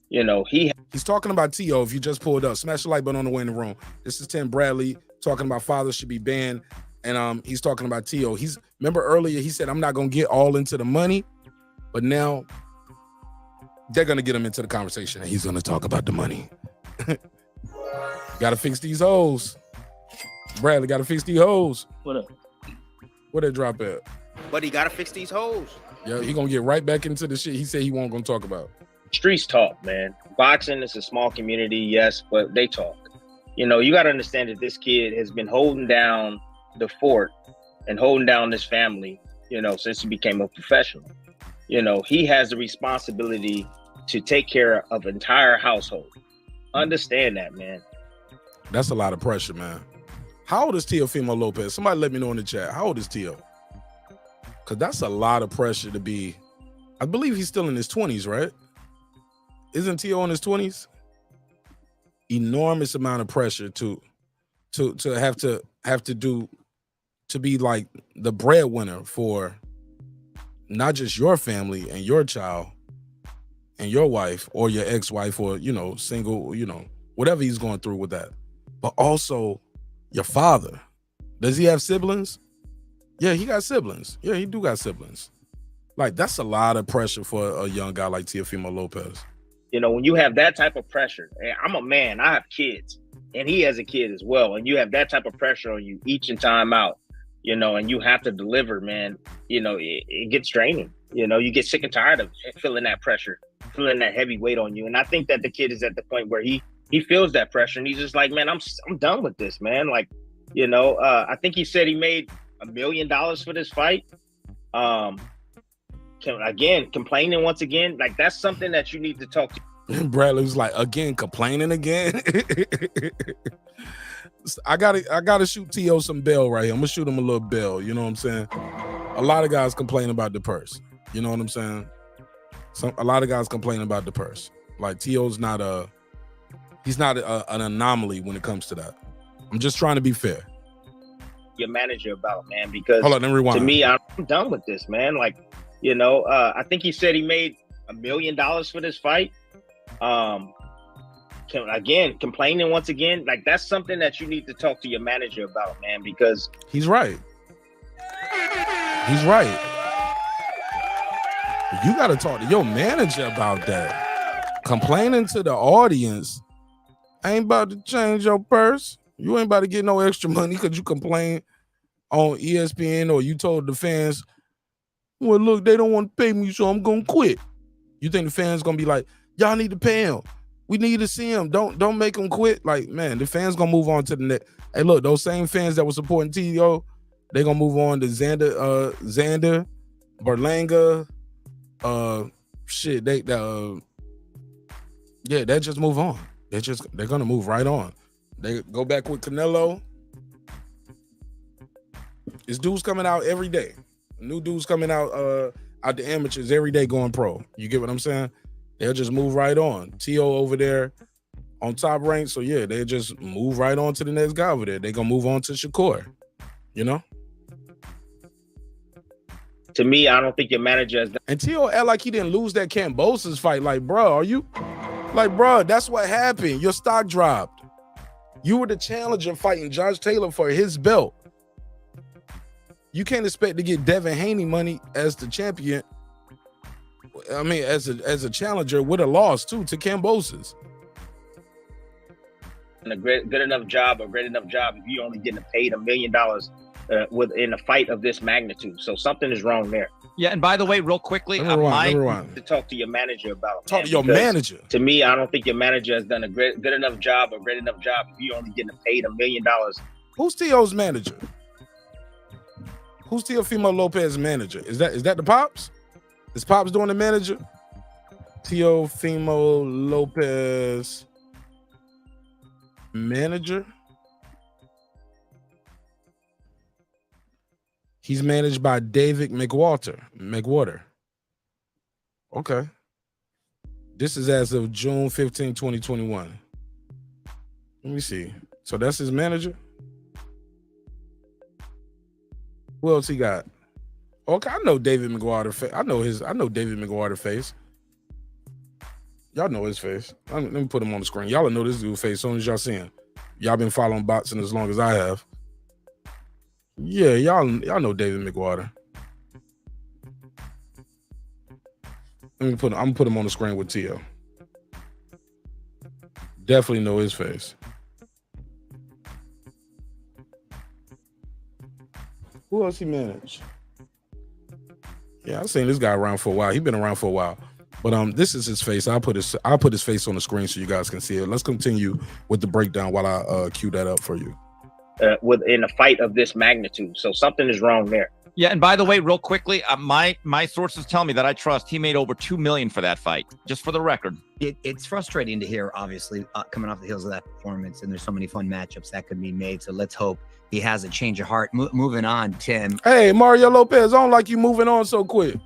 You know, he's talking about T.O. If you just pulled up, smash the like button on the way in the room. This is Tim Bradley talking about fathers should be banned. And he's talking about T.O. Remember earlier he said, I'm not going to get all into the money, but now they're going to get him into the conversation and he's going to talk about the money. Got to fix these hoes. Bradley got to fix these hoes. What up? Where that drop at? But he got to fix these hoes. Yeah, he going to get right back into the shit he said he won't going to talk about. Streets talk, man. Boxing is a small community, yes, but they talk. You know, you got to understand that this kid has been holding down the fort and holding down this family, you know, since he became a professional. you know, he has the responsibility to take care of entire household. Understand that, man. That's a lot of pressure, man. How old is Teofimo Lopez? Somebody let me know in the chat. How old is Teo? Because that's a lot of pressure to be. I believe he's still in his 20s, right? Isn't Teo in his 20s? Enormous amount of pressure to be like the breadwinner for not just your family and your child and your wife or your ex-wife or, you know, single, you know, whatever he's going through with that, but also your father. Does he have siblings? Yeah, he got siblings. Yeah, he do got siblings. Like, that's a lot of pressure for a young guy like Teofimo Lopez. You know, when you have that type of pressure, and I'm a man, I have kids, and he has a kid as well, and you have that type of pressure on you each and time out, you know, and you have to deliver, man, you know, it gets draining. You know, you get sick and tired of feeling that pressure, feeling that heavy weight on you. And I think that the kid is at the point where he feels that pressure, and he's just like, man, I'm done with this, man. Like, you know, I think he said he made $1 million for this fight. Complaining once again, like, that's something that you need to talk to. Bradley was like, again, complaining again. I gotta shoot T.O. some bell right here. I'm gonna shoot him a little bell. You know what I'm saying? A lot of guys complain about the purse. You know what I'm saying? A lot of guys complain about the purse. Like, T.O.'s not an anomaly when it comes to that. I'm just trying to be fair. Your manager about, man, because hold on, let me rewind. To me, I'm done with this, man. Like, you know, I think he said he made $1 million for this fight. Complaining once again, like, that's something that you need to talk to your manager about, man, because he's right. He's right. You got to talk to your manager about that. Complaining to the audience ain't about to change your purse. You ain't about to get no extra money because you complain on ESPN or you told the fans, well, look, they don't want to pay me, so I'm going to quit. You think the fans going to be like, y'all need to pay him. We need to see him. Don't make him quit. Like, man, the fans going to move on to the next. Hey, look, those same fans that were supporting T.O., they going to move on to Xander, Berlanga, they just move on. They're going to move right on. They go back with Canelo. It's dudes coming out every day. New dudes coming out the amateurs every day going pro. You get what I'm saying? They'll just move right on. T.O. over there on top rank. So, yeah, they just move right on to the next guy over there. They're going to move on to Shakur, you know? To me, I don't think your manager has done. And T.O. act like he didn't lose that Kambosos fight. Like, bro, are you? Like, bro, that's what happened. Your stock dropped. You were the challenger fighting Josh Taylor for his belt. You can't expect to get Devin Haney money as the champion. I mean, as a challenger with a loss too to Kambosos. A good enough job if you only getting paid $1 million within a fight of this magnitude. So something is wrong there. Yeah, and by the way, real quickly, to talk to your manager about. Talk to your manager. To me, I don't think your manager has done a good enough job if you only getting paid $1 million. Who's T.O.'s manager? Who's Teofimo Lopez's manager? Is that the Pops? Is Pops doing the manager? Teofimo Lopez manager? He's managed by David McWater. Okay. This is as of June 15, 2021. Let me see. So that's his manager? Who else he got? Okay, I know David McWater face. I know David McWater face. Y'all know his face. Let me put him on the screen. Y'all know this dude's face as soon as y'all see him. Y'all been following boxing as long as I have. Yeah, y'all know David McWater. I'm gonna put him on the screen with T.O. Definitely know his face. Who else he managed? Yeah, I've seen this guy around for a while. He's been around for a while. But this is his face. I'll put his face on the screen so you guys can see it. Let's continue with the breakdown while I cue that up for you. Within a fight of this magnitude. So something is wrong there. Yeah, and by the way, real quickly, my sources tell me that I trust he made over $2 million for that fight. Just for the record, it's frustrating to hear. Obviously, coming off the heels of that performance, and there's so many fun matchups that could be made. So let's hope he has a change of heart. Moving on, Tim. Hey, Mario Lopez, I don't like you moving on so quick.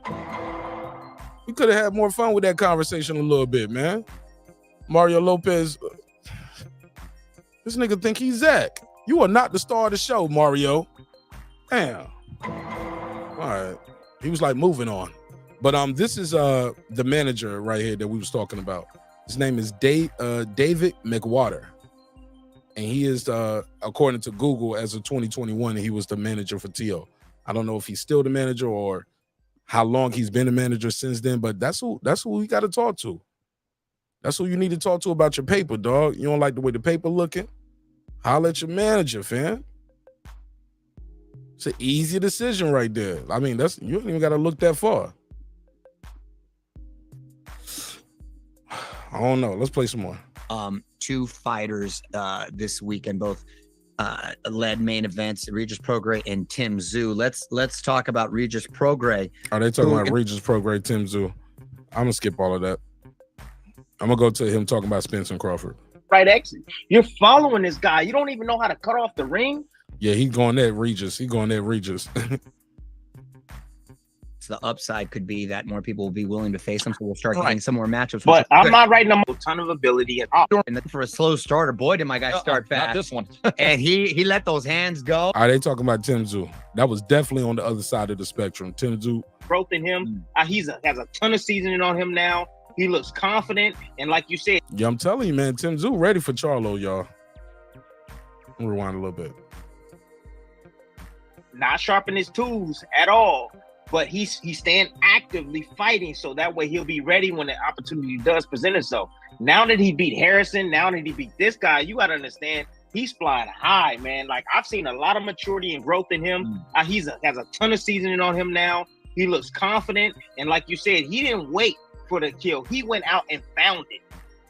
We could have had more fun with that conversation a little bit, man. Mario Lopez, this nigga think he's Zach. You are not the star of the show, Mario. Damn. All right. He was like moving on. But this is the manager right here that we was talking about. His name is David McWater. And he is, according to Google, as of 2021, he was the manager for T.O. I don't know if he's still the manager or how long he's been a manager since then, but that's who we got to talk to. That's who you need to talk to about your paper, dog. You don't like the way the paper looking? Holler at your manager, fam. It's an easy decision right there. I mean, you don't even got to look that far. I don't know. Let's play some more. Two fighters this weekend, both led main events, Regis Prograis and Tim Tszyu. Let's talk about Regis Prograis. Are they talking about Regis Prograis, Tim Tszyu? I'm gonna skip all of that. I'm gonna go to him talking about Spence and Crawford. Right exit. You're following this guy. You don't even know how to cut off the ring. Yeah, he's going at Regis. The upside could be that more people will be willing to face him, so we'll start getting some more matchups. But I'm not writing a ton of ability. And for a slow starter, boy, did my guy start fast. Not this one. And he let those hands go. Are they talking about Tim Tszyu? That was definitely on the other side of the spectrum. Tim Tszyu. Growth in him. He has a ton of seasoning on him now. He looks confident. And like you said. Yeah, I'm telling you, man, Tim Tszyu ready for Charlo, y'all. Rewind a little bit. Not sharpen his tools at all. But he's staying actively fighting, so that way he'll be ready when the opportunity does present itself. Now that he beat Harrison, now that he beat this guy, you got to understand he's flying high, man. Like, I've seen a lot of maturity and growth in him. He has a ton of seasoning on him now. He looks confident, and like you said, he didn't wait for the kill. He went out and found it,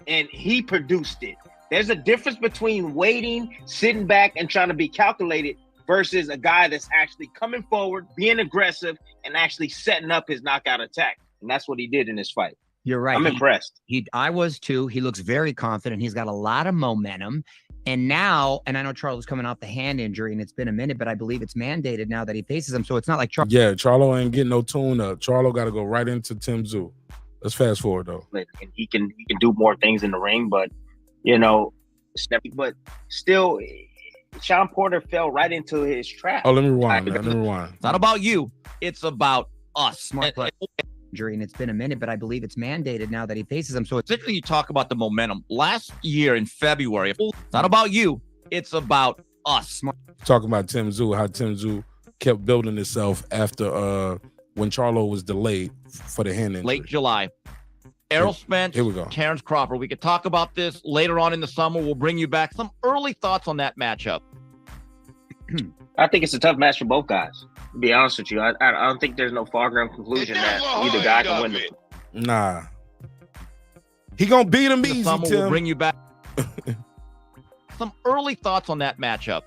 and he produced it. There's a difference between waiting, sitting back, and trying to be calculated versus a guy that's actually coming forward, being aggressive, and actually setting up his knockout attack. And that's what he did in this fight. You're right. I'm impressed. I was too. He looks very confident. He's got a lot of momentum. And now, and I know Charlo's coming off the hand injury, and it's been a minute, but I believe it's mandated now that he faces him. So it's not like Charlo. Yeah, Charlo ain't getting no tune up. Charlo got to go right into Tim Tszyu. Let's fast forward, though. And he can do more things in the ring, but, but still... Sean Porter fell right into his trap. Oh, let me rewind. It's not about you. It's about us. Smart play. Injury, and it's been a minute, but I believe it's mandated now that he faces him. So particularly you talk about the momentum. Last year in February, it's not about you. It's about us. Talking about Tim Tszyu, how Tim Tszyu kept building itself after when Charlo was delayed for the hand injury. Late July. Errol Spence, here we go. Terence Crawford. We could talk about this later on in the summer. We'll bring you back some early thoughts on that matchup. I think it's a tough match for both guys. To be honest with you, I don't think there's no foregone conclusion that either guy can win it. Nah. He gonna beat him easy, Tim. Tim. We'll bring you back some early thoughts on that matchup.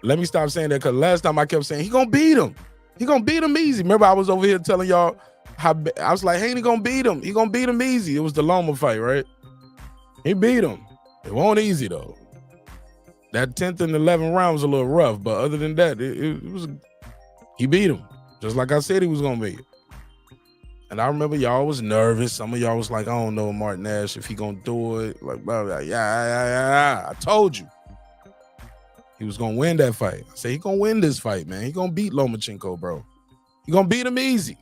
Let me stop saying that, because last time I kept saying he gonna beat him. He gonna beat him easy. Remember, I was over here telling y'all I was like, hey, he gonna beat him. He gonna beat him easy. It was the Loma fight, right? He beat him. It wasn't easy, though. That 10th and 11th round was a little rough, but other than that, it was. He beat him, just like I said he was gonna beat him. And I remember y'all was nervous. Some of y'all was like, I don't know, Mark Nash, if he gonna do it. Like, blah, blah, yeah. I told you. He was gonna win that fight. I said, he gonna win this fight, man. He gonna beat Lomachenko, bro. He gonna beat him easy.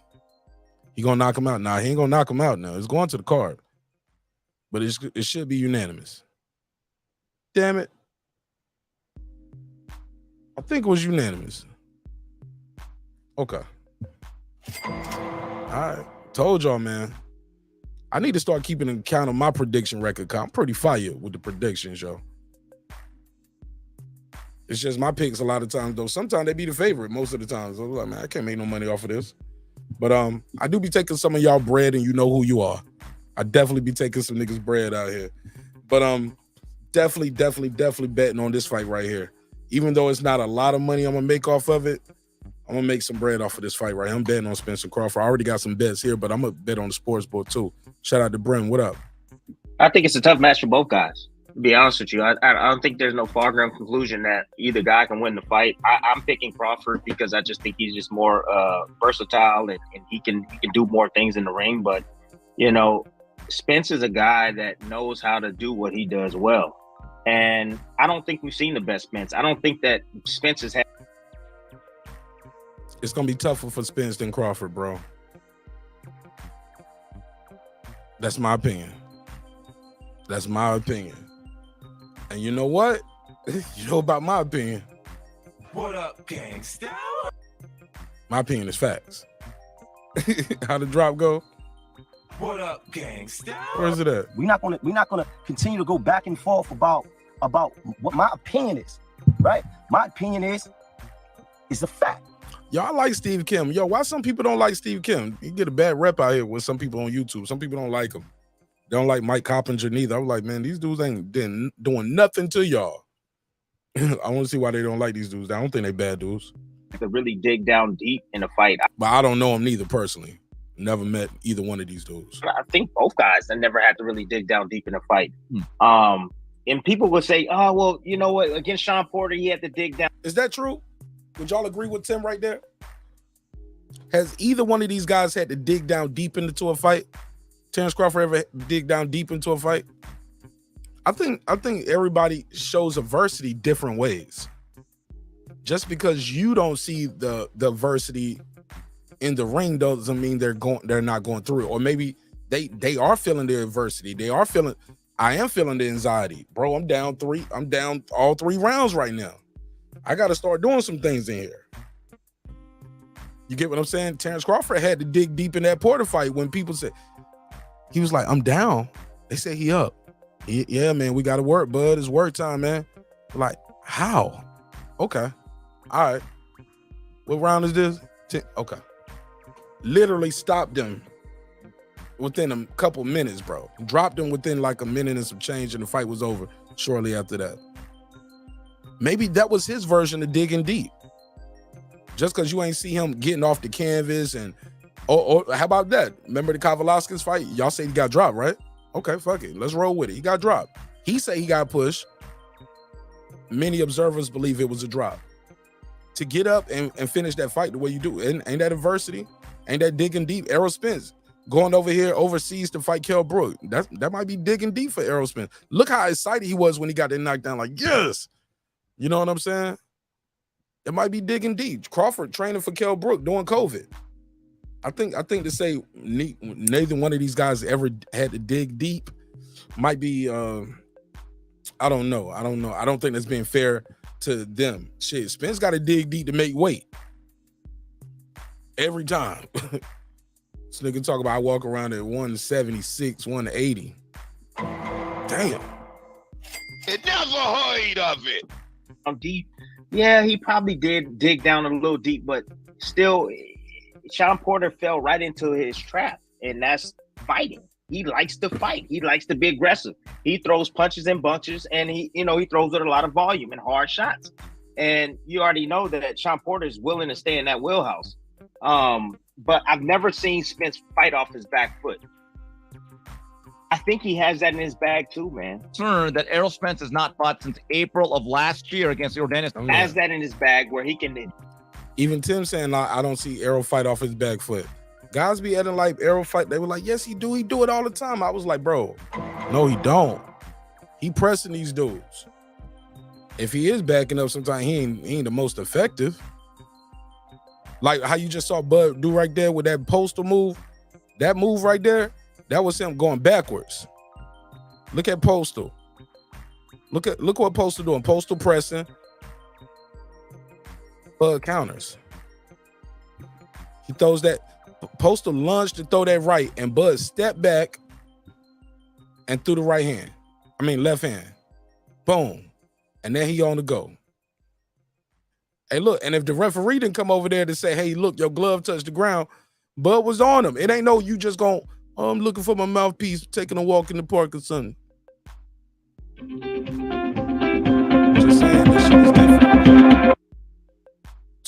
He gonna knock him out. Nah, he ain't gonna knock him out now. It's going to the card. But it should be unanimous. Damn it. I think it was unanimous. Okay. All right. Told y'all, man. I need to start keeping an account of my prediction record. I'm pretty fire with the predictions, yo. It's just my picks a lot of times, though. Sometimes they be the favorite most of the time. So I'm like, man, I can't make no money off of this. But I do be taking some of y'all bread, and you know who you are. I definitely be taking some niggas bread out here. But definitely betting on this fight right here. Even though it's not a lot of money I'm gonna make off of it, I'm gonna make some bread off of this fight right here. I'm betting on Spence and Crawford. I already got some bets here, but I'm gonna bet on the sports board too. Shout out to Brim. What up? I think it's a tough match for both guys. To be honest with you, I don't think there's no foregone conclusion that either guy can win the fight. I'm picking Crawford because I just think he's just more versatile and he can do more things in the ring. But you know, Spence is a guy that knows how to do what he does well, and I don't think we've seen the best Spence. I don't think that Spence has had. It's gonna be tougher for Spence than Crawford, bro. That's my opinion. That's my opinion. And you know what? You know about my opinion. What up, gangsta? My opinion is facts. How the drop go? What up, gangsta? Where's it at? We're not gonna continue to go back and forth about what my opinion is, right? My opinion is a fact. Y'all like Steve Kim. Yo, why some people don't like Steve Kim? You get a bad rep out here with some people on YouTube. Some people don't like him. They don't like Mike Coppinger neither. I'm like, man, these dudes ain't doing nothing to y'all. I want to see why they don't like these dudes. I don't think they bad dudes. To really dig down deep in a fight. But I don't know them neither personally. Never met either one of these dudes. I think both guys have never had to really dig down deep in a fight. And people would say, oh, well, you know what? Against Shawn Porter, he had to dig down. Is that true? Would y'all agree with Tim right there? Has either one of these guys had to dig down deep into a fight? Terence Crawford ever dig down deep into a fight? I think everybody shows adversity different ways. Just because you don't see the adversity in the ring doesn't mean they're not going through it. Or maybe they are feeling the adversity. I am feeling the anxiety. Bro, I'm down all 3 rounds right now. I got to start doing some things in here. You get what I'm saying? Terence Crawford had to dig deep in that Porter fight when people said, he was like, I'm down. They said he up. Yeah, man, we got to work, bud. It's work time, man. Like, how? Okay. All right. What round is this? 10. Okay. Literally stopped them within a couple minutes, bro. Dropped him within like a minute and some change, and the fight was over shortly after that. Maybe that was his version of digging deep. Just because you ain't see him getting off the canvas and or how about that? Remember the Kavalauskas fight? Y'all say he got dropped, right? Okay, fuck it. Let's roll with it. He got dropped. He said he got pushed. Many observers believe it was a drop. To get up and finish that fight the way you do, ain't that adversity? Ain't that digging deep? Errol Spence going over here overseas to fight Kell Brook. That might be digging deep for Errol Spence. Look how excited he was when he got that knockdown. Like, yes. You know what I'm saying? It might be digging deep. Crawford training for Kell Brook during COVID. I think to say neither one of these guys ever had to dig deep might be I don't know. I don't think that's being fair to them. Shit, Spence got to dig deep to make weight. Every time. This nigga talk about I walk around at 176, 180. Damn. It never heard of it. Deep. Yeah, he probably did dig down a little deep, but still, Shawn Porter fell right into his trap, and that's fighting. He likes to fight. He likes to be aggressive. He throws punches and bunches, and he throws with a lot of volume and hard shots. And you already know that Shawn Porter is willing to stay in that wheelhouse. But I've never seen Spence fight off his back foot. I think he has that in his bag too, man. Concerned that Errol Spence has not fought since April of last year against Jordanis. Has that in his bag where he can. Even Tim saying I don't see Errol fight off his back foot. Guys be acting like Errol fight. They were like, yes, he do. He do it all the time. I was like, bro, no, he don't. He pressing these dudes. If he is backing up, sometimes he ain't the most effective. Like how you just saw Bud do right there with that postal move. That move right there, that was him going backwards. Look at Postal. Look what Postal doing. Postal pressing. Bud counters. He throws that. Postal lunged to throw that right, and Bud stepped back and threw the right hand. I mean left hand. Boom. And then he on the go. Hey, look, and if the referee didn't come over there to say, hey, look, your glove touched the ground, Bud was on him. It ain't no you just going, oh, I'm looking for my mouthpiece, taking a walk in the park or something. Just saying, this shit is different.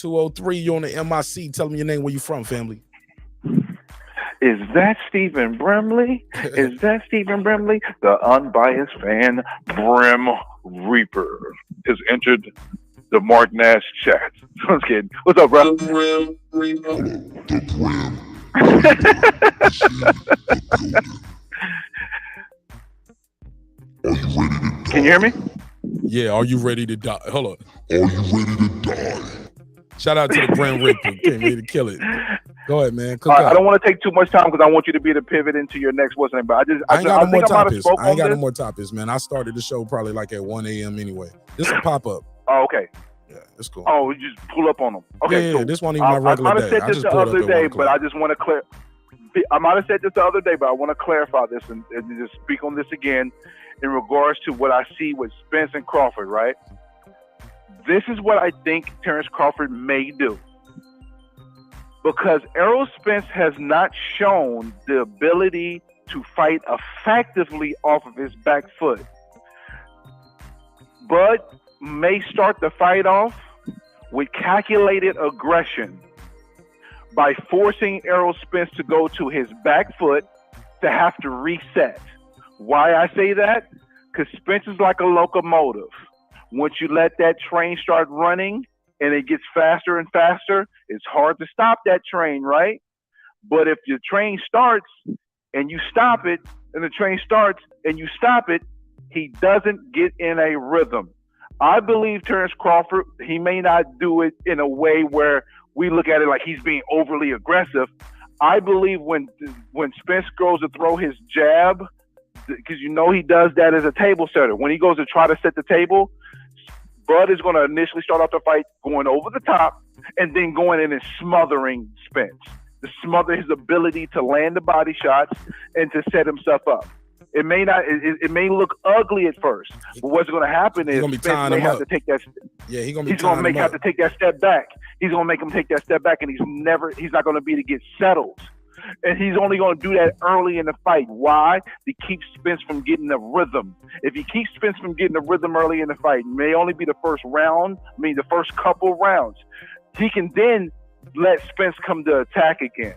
203, you on the MIC. Tell them your name, where you from, family. Is that Stephen Brimley? Is that Stephen Brimley? The unbiased fan, Brim Reaper, has entered the Marq Nash chat. I'm just kidding. What's up, bro? The Brim. Can you hear me? Yeah, are you ready to die? Hold on. Are you ready to die? Shout out to the Brim Reaper. Came ready to kill it. Go ahead, man. Cook All right, up. I don't want to take too much time because I want you to be able to pivot into your next what's name. But I ain't got no more topics. I ain't got no this. more topics, man. I started the show probably like at 1 a.m. anyway. This is a pop-up. Oh, okay. Yeah, it's cool. Oh, you just pull up on them. Okay, yeah, cool. this one even my regular I might have day. said I this just the pulled up other at day, 1 but I just want to clear. I might have said this the other day, but I want to clarify this and just speak on this again in regards to what I see with Spence and Crawford, right? This is what I think Terence Crawford may do. Because Errol Spence has not shown the ability to fight effectively off of his back foot. Bud may start the fight off with calculated aggression by forcing Errol Spence to go to his back foot to have to reset. Why I say that? Because Spence is like a locomotive. Once you let that train start running and it gets faster and faster, it's hard to stop that train, right? But if your train starts and you stop it, and the train starts and you stop it, he doesn't get in a rhythm. I believe Terence Crawford, he may not do it in a way where we look at it like he's being overly aggressive. I believe when Spence goes to throw his jab, because you know he does that as a table setter. When he goes to try to set the table, Bud is going to initially start off the fight going over the top and then going in and smothering Spence, to smother his ability to land the body shots and to set himself up. It may not. It may look ugly at first, but what's going to happen is Spence may have to take that. Yeah, he's going to have to take that step back. He's going to make him take that step back, and he's not going to be able to get settled. And he's only going to do that early in the fight. Why? To keep Spence from getting a rhythm. If he keeps Spence from getting a rhythm early in the fight, it may only be the first round, the first couple rounds. He can then let Spence come to attack again.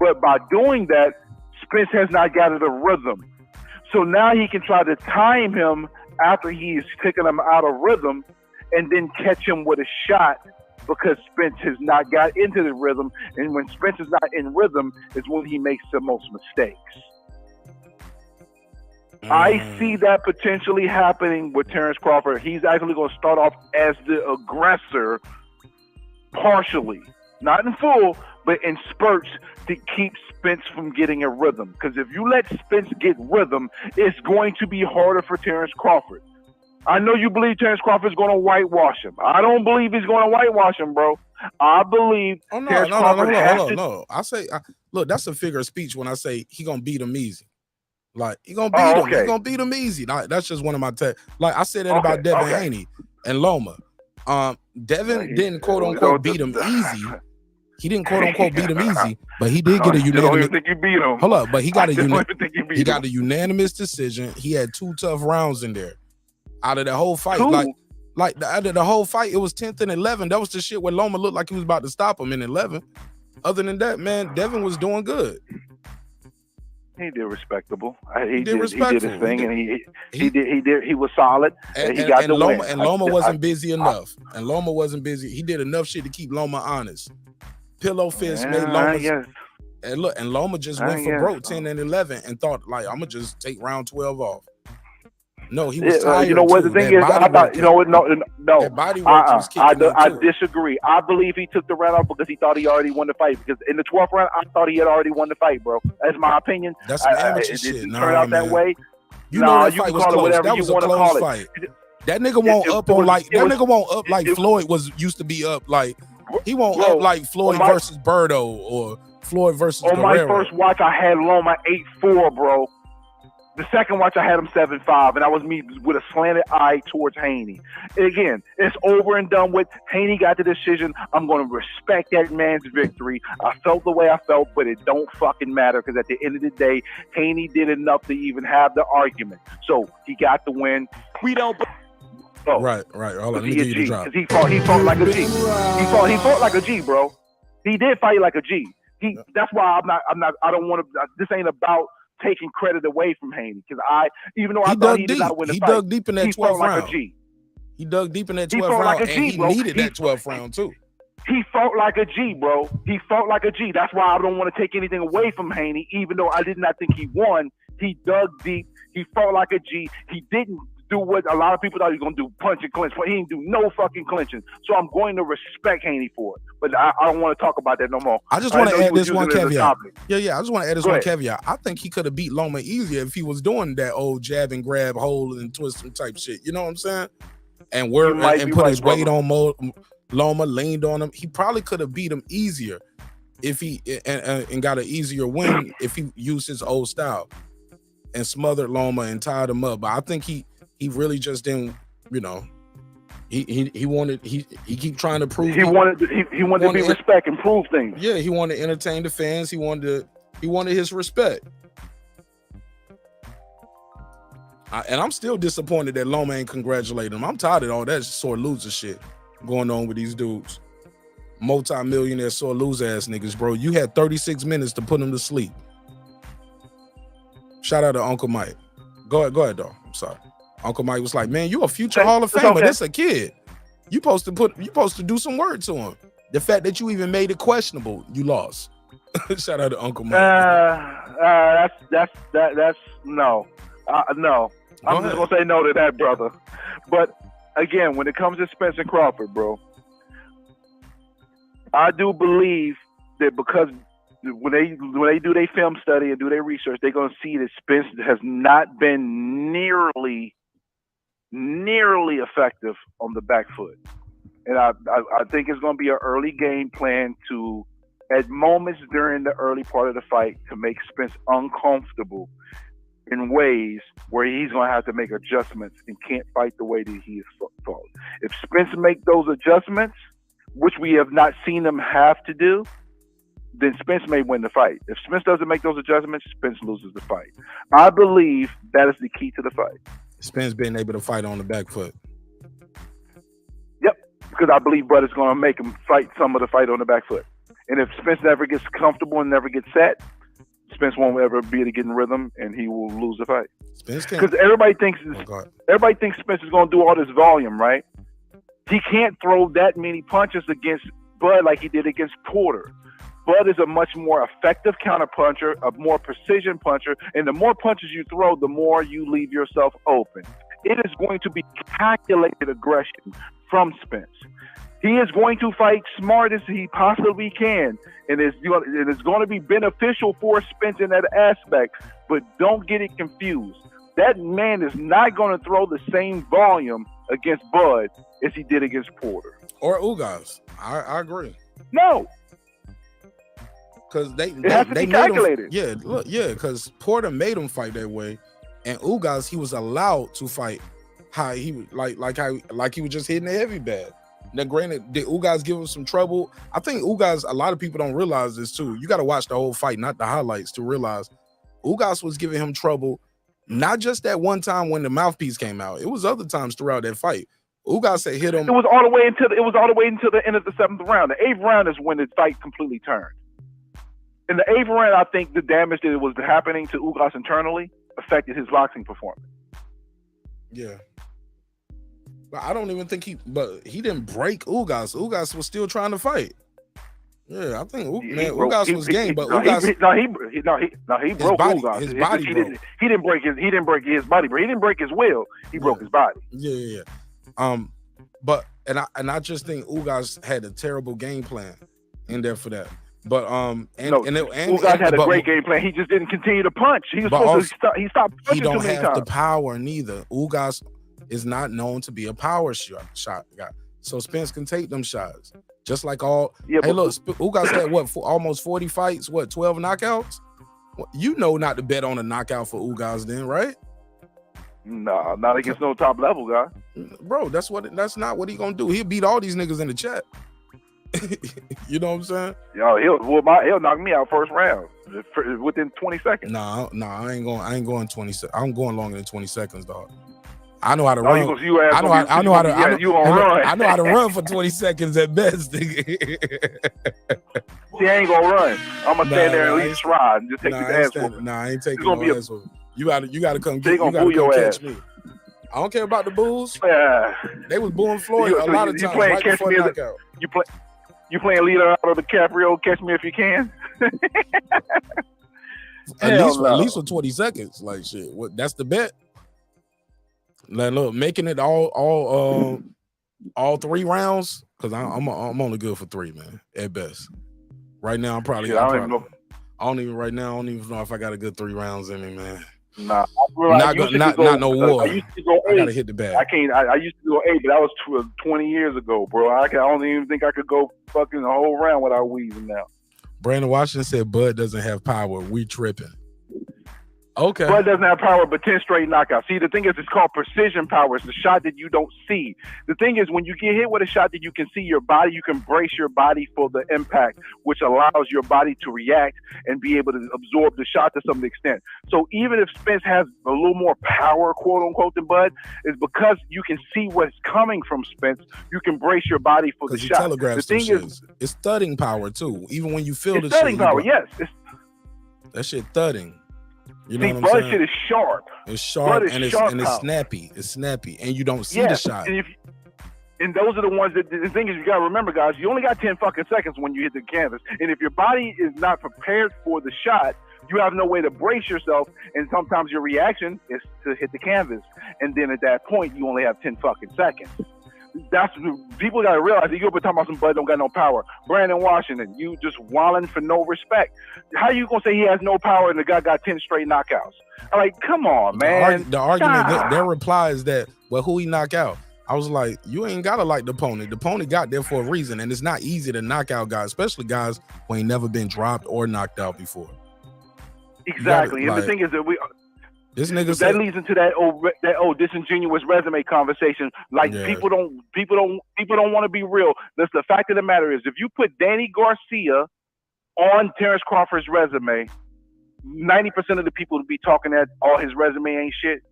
But by doing that, Spence has not got a rhythm. So now he can try to time him after he's kicking him out of rhythm and then catch him with a shot, because Spence has not got into the rhythm. And when Spence is not in rhythm is when he makes the most mistakes. I see that potentially happening with Terence Crawford. He's actually going to start off as the aggressor partially, not in full, but in spurts to keep Spence from getting a rhythm. Because if you let Spence get rhythm, it's going to be harder for Terence Crawford. I know you believe Terence Crawford is going to whitewash him. I don't believe he's going to whitewash him, bro. I believe Terence Crawford has to. No. I say, look, that's a figure of speech when I say he going to beat him easy. Like, he going to beat him. He going to beat him easy. That's just one of my like I said that about Devin Haney and Loma. Devin didn't quote unquote beat him easy. He didn't quote unquote beat him easy, but he did get a unanimous. I don't even think you beat him. Hold up, but he got a unanimous decision. He had 2 tough rounds in there. Out of the whole fight, out of the whole fight, it was 10th and 11. That was the shit where Loma looked like he was about to stop him in 11. Other than that, man, Devin was doing good. He did respectable. He did his thing, and he was solid. And he got the Loma, win. And Loma wasn't busy enough. And Loma wasn't busy. He did enough shit to keep Loma honest. Pillow fist made Loma. And look, and Loma just went for broke 10 and 11 and thought, like, I'm gonna just take round 12 off. No, he was tired. You know what the thing is? I thought, no. Body work was I disagree. I believe he took the round off because he thought he already won the fight. Because in the 12th round, I thought he had already won the fight, bro. That's my opinion. That's some amateur shit. It didn't turn out that way. You know that fight was close. That was a close fight. That nigga won't up on like that nigga won't up like Floyd used to be up. Like he won't up like Floyd versus Birdo or Floyd versus Guerrero. On my first watch, I had Loma 8-4, bro. The second watch, I had him 7-5, and that was me with a slanted eye towards Haney. Again, it's over and done with. Haney got the decision. I'm going to respect that man's victory. I felt the way I felt, but it don't fucking matter because at the end of the day, Haney did enough to even have the argument. So he got the win. We don't. Right. Hold on, let me give you the drop. Because he fought like a G. He fought like a G, bro. He did fight like a G. That's why I don't want to. This ain't about taking credit away from Haney, because even though I thought he did not win the fight, dug deep in that 12th round. Like a G. He dug deep in that 12th round, and he needed that 12th round too. He fought like a G, bro. He fought like a G. That's why I don't want to take anything away from Haney, even though I did not think he won. He dug deep. He fought like a G. He didn't do what a lot of people thought he was going to do, punch and clinch, but he didn't do no fucking clinching. So I'm going to respect Haney for it. But I don't want to talk about that no more. I just want to add this one caveat. Yeah, I just want to add this Go one ahead. caveat. I think he could have beat Loma easier if he was doing that old jab and grab, hold and twist and type shit. You know what I'm saying? And put his weight on Loma, leaned on him. He probably could have beat him easier if he and got an easier win if he used his old style and smothered Loma and tied him up. But I think he really just didn't, he keep trying to prove he wanted to be respect and prove things. Yeah, he wanted to entertain the fans. He wanted his respect. And I'm still disappointed that Loma ain't congratulating him. I'm tired of all that sore loser shit going on with these dudes. Multi-millionaire sore loser ass niggas, bro. You had 36 minutes to put them to sleep. Shout out to Uncle Mike. Go ahead, dog. I'm sorry. Uncle Mike was like, man, you a future Hall of Famer. That's a kid. You supposed to do some word to him. The fact that you even made it questionable, you lost. Shout out to Uncle Mike. That's no. No. I'm just gonna say no to that, brother. But again, when it comes to Spence and Crawford, bro, I do believe that because when they do their film study and do their research, they're gonna see that Spence has not been nearly effective on the back foot. And I think it's gonna be an early game plan to, at moments during the early part of the fight, to make Spence uncomfortable in ways where he's going to have to make adjustments and can't fight the way that he is fought. If Spence make those adjustments, which we have not seen him have to do, then Spence may win the fight. If Spence doesn't make those adjustments, Spence loses the fight. I believe that is the key to the fight. Spence being able to fight on the back foot. Yep, because I believe Bud is going to make him fight some of the fight on the back foot. And if Spence never gets comfortable and never gets set, Spence won't ever be able to get in rhythm, and he will lose the fight. Because everybody thinks Spence is going to do all this volume, right? He can't throw that many punches against Bud like he did against Porter. Bud is a much more effective counter puncher, a more precision puncher, and the more punches you throw, the more you leave yourself open. It is going to be calculated aggression from Spence. He is going to fight smart as he possibly can, and it's going to be beneficial for Spence in that aspect, but don't get it confused. That man is not going to throw the same volume against Bud as he did against Porter. Or UGAS. I agree. No. Because they have to be calculated. Because Porter made him fight that way, and UGAS, he was allowed to fight how he like he was just hitting the heavy bag. Now, granted, did UGAS give him some trouble? I think UGAS, a lot of people don't realize this too. You got to watch the whole fight, not the highlights, to realize UGAS was giving him trouble, not just that one time when the mouthpiece came out. It was other times throughout that fight. UGAS had hit him. It was all the way until the end of the 7th round. The 8th round is when the fight completely turned. In the 8th round, I think the damage that was happening to UGAS internally affected his boxing performance. Yeah. But I don't even think he didn't break UGAS. UGAS was still trying to fight. Yeah, I think UGAS was game, but UGAS he broke UGAS. His body broke. He didn't break his body, but he didn't break his will. He broke his body. Yeah. But I just think UGAS had a terrible game plan in there for that. But UGAS had a great game plan. He just didn't continue to punch. He was supposed to stop. He stopped punching too many times. He don't have the power neither. UGAS is not known to be a power shot guy. So Spence can take them shots. Just like all. Yeah, hey, look, UGAS had almost 40 fights, 12 knockouts? You know not to bet on a knockout for UGAS then, right? Nah, not against no top level guy. Bro, that's not what he gonna do. He'll beat all these niggas in the chat. You know what I'm saying? Yo, he'll knock me out first round within 20 seconds. Nah, I ain't going 20 seconds. I'm going longer than 20 seconds, dog. I know how to Oh, run. I know how to run for 20 seconds at best. See, I ain't gonna run. I'm gonna stand there and at least try and just take his ass whooping. Nah, I ain't taking no ass whooping. You gotta come They gonna boo your catch ass. me. I don't care about the boos. Yeah. They was booing Floyd a lot of times right before knockout. You playing Leonardo DiCaprio, Catch Me If You Can? At least for 20 seconds. Like shit. What? That's the bet. Like, look, making it all 3 rounds because I'm only good for 3, man, at best. Right now, I don't even know if I got a good 3 rounds in me, man. Nah, not no war. I gotta hit the bag. I used to go 8, but that was 20 years ago, bro. I don't even think I could go fucking a whole round without wheezing now. Brandon Washington said Bud doesn't have power. We tripping. Okay. Bud doesn't have power, but 10 straight knockouts. See, the thing is, it's called precision power. It's the shot that you don't see. The thing is, when you get hit with a shot that you can see your body, you can brace your body for the impact, which allows your body to react and be able to absorb the shot to some extent. So even if Spence has a little more power, quote unquote, than Bud, is because you can see what's coming from Spence. You can brace your body for the shot. The thing is, it's thudding power too. Even when you feel the thudding power, yes. That shit thudding. You know see, what I'm saying? Shit is sharp. It's sharp and it's power. snappy. It's snappy, and you don't see the shot. And those are the ones that the thing is, you gotta remember, guys. You only got 10 fucking seconds when you hit the canvas, and if your body is not prepared for the shot, you have no way to brace yourself, and sometimes your reaction is to hit the canvas, and then at that point, you only have 10 fucking seconds. That's people gotta realize that you've been talking about some Bud don't got no power. Brandon Washington, you just wilding for no respect. How you gonna say he has no power and the guy got 10 straight knockouts? I'm like, come on, man. The argument, their reply is that, well, who he knock out? I was like, you ain't gotta like the opponent. The opponent got there for a reason, and it's not easy to knock out guys, especially guys who ain't never been dropped or knocked out before. Exactly, and the thing is that that leads into that old disingenuous resume conversation. Like people don't want to be real. That's the fact of the matter is, if you put Danny Garcia on Terence Crawford's resume, 90% of the people to be talking that all his resume ain't shit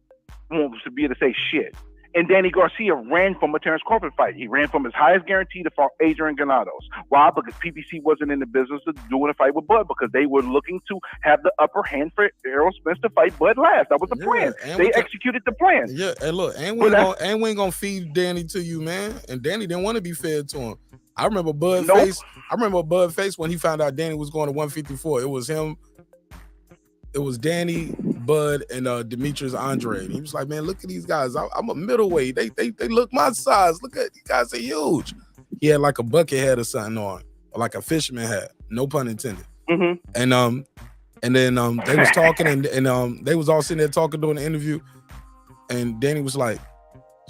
won't be able to say shit. And Danny Garcia ran from a Terence Crawford fight. He ran from his highest guarantee to fought Adrian Granados. Why? Because PBC wasn't in the business of doing a fight with Bud, because they were looking to have the upper hand for Errol Spence to fight Bud last. That was the plan. They executed the plan. Yeah, and look, we ain't gonna feed Danny to you, man. And Danny didn't want to be fed to him. I remember Bud face when he found out Danny was going to 154. It was him. It was Danny, Bud, and Demetrius Andre. And he was like, man, look at these guys. I'm a middleweight. They look my size. Look at these guys, are huge. He had like a bucket hat or something on, or like a fisherman hat. No pun intended. Mm-hmm. And then they was talking and they was all sitting there talking during the interview. And Danny was like,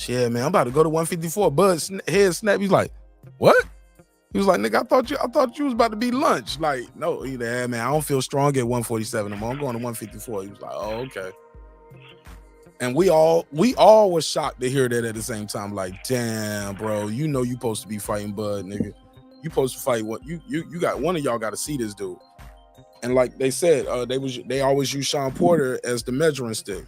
yeah, man, I'm about to go to 154. Bud's head snapped. He's like, what? He was like, nigga, I thought you was about to be lunch. Like, no, man, I don't feel strong at 147 anymore. I'm going to 154. He was like, oh, okay. And we all were shocked to hear that at the same time. Like, damn, bro, you know you supposed to be fighting Bud, nigga. You supposed to fight what you got. One of y'all got to see this dude. And like they said, they always use Shawn Porter as the measuring stick.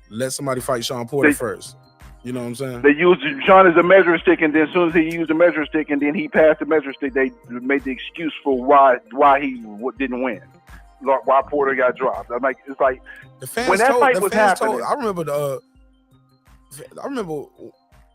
Let somebody fight Shawn Porter first. You know what I'm saying? They used Shawn as a measuring stick, and then as soon as he used the measuring stick, and then he passed the measuring stick, they made the excuse for why he didn't win, why Porter got dropped. I'm like, it's like the fans when that fight was happening. I remember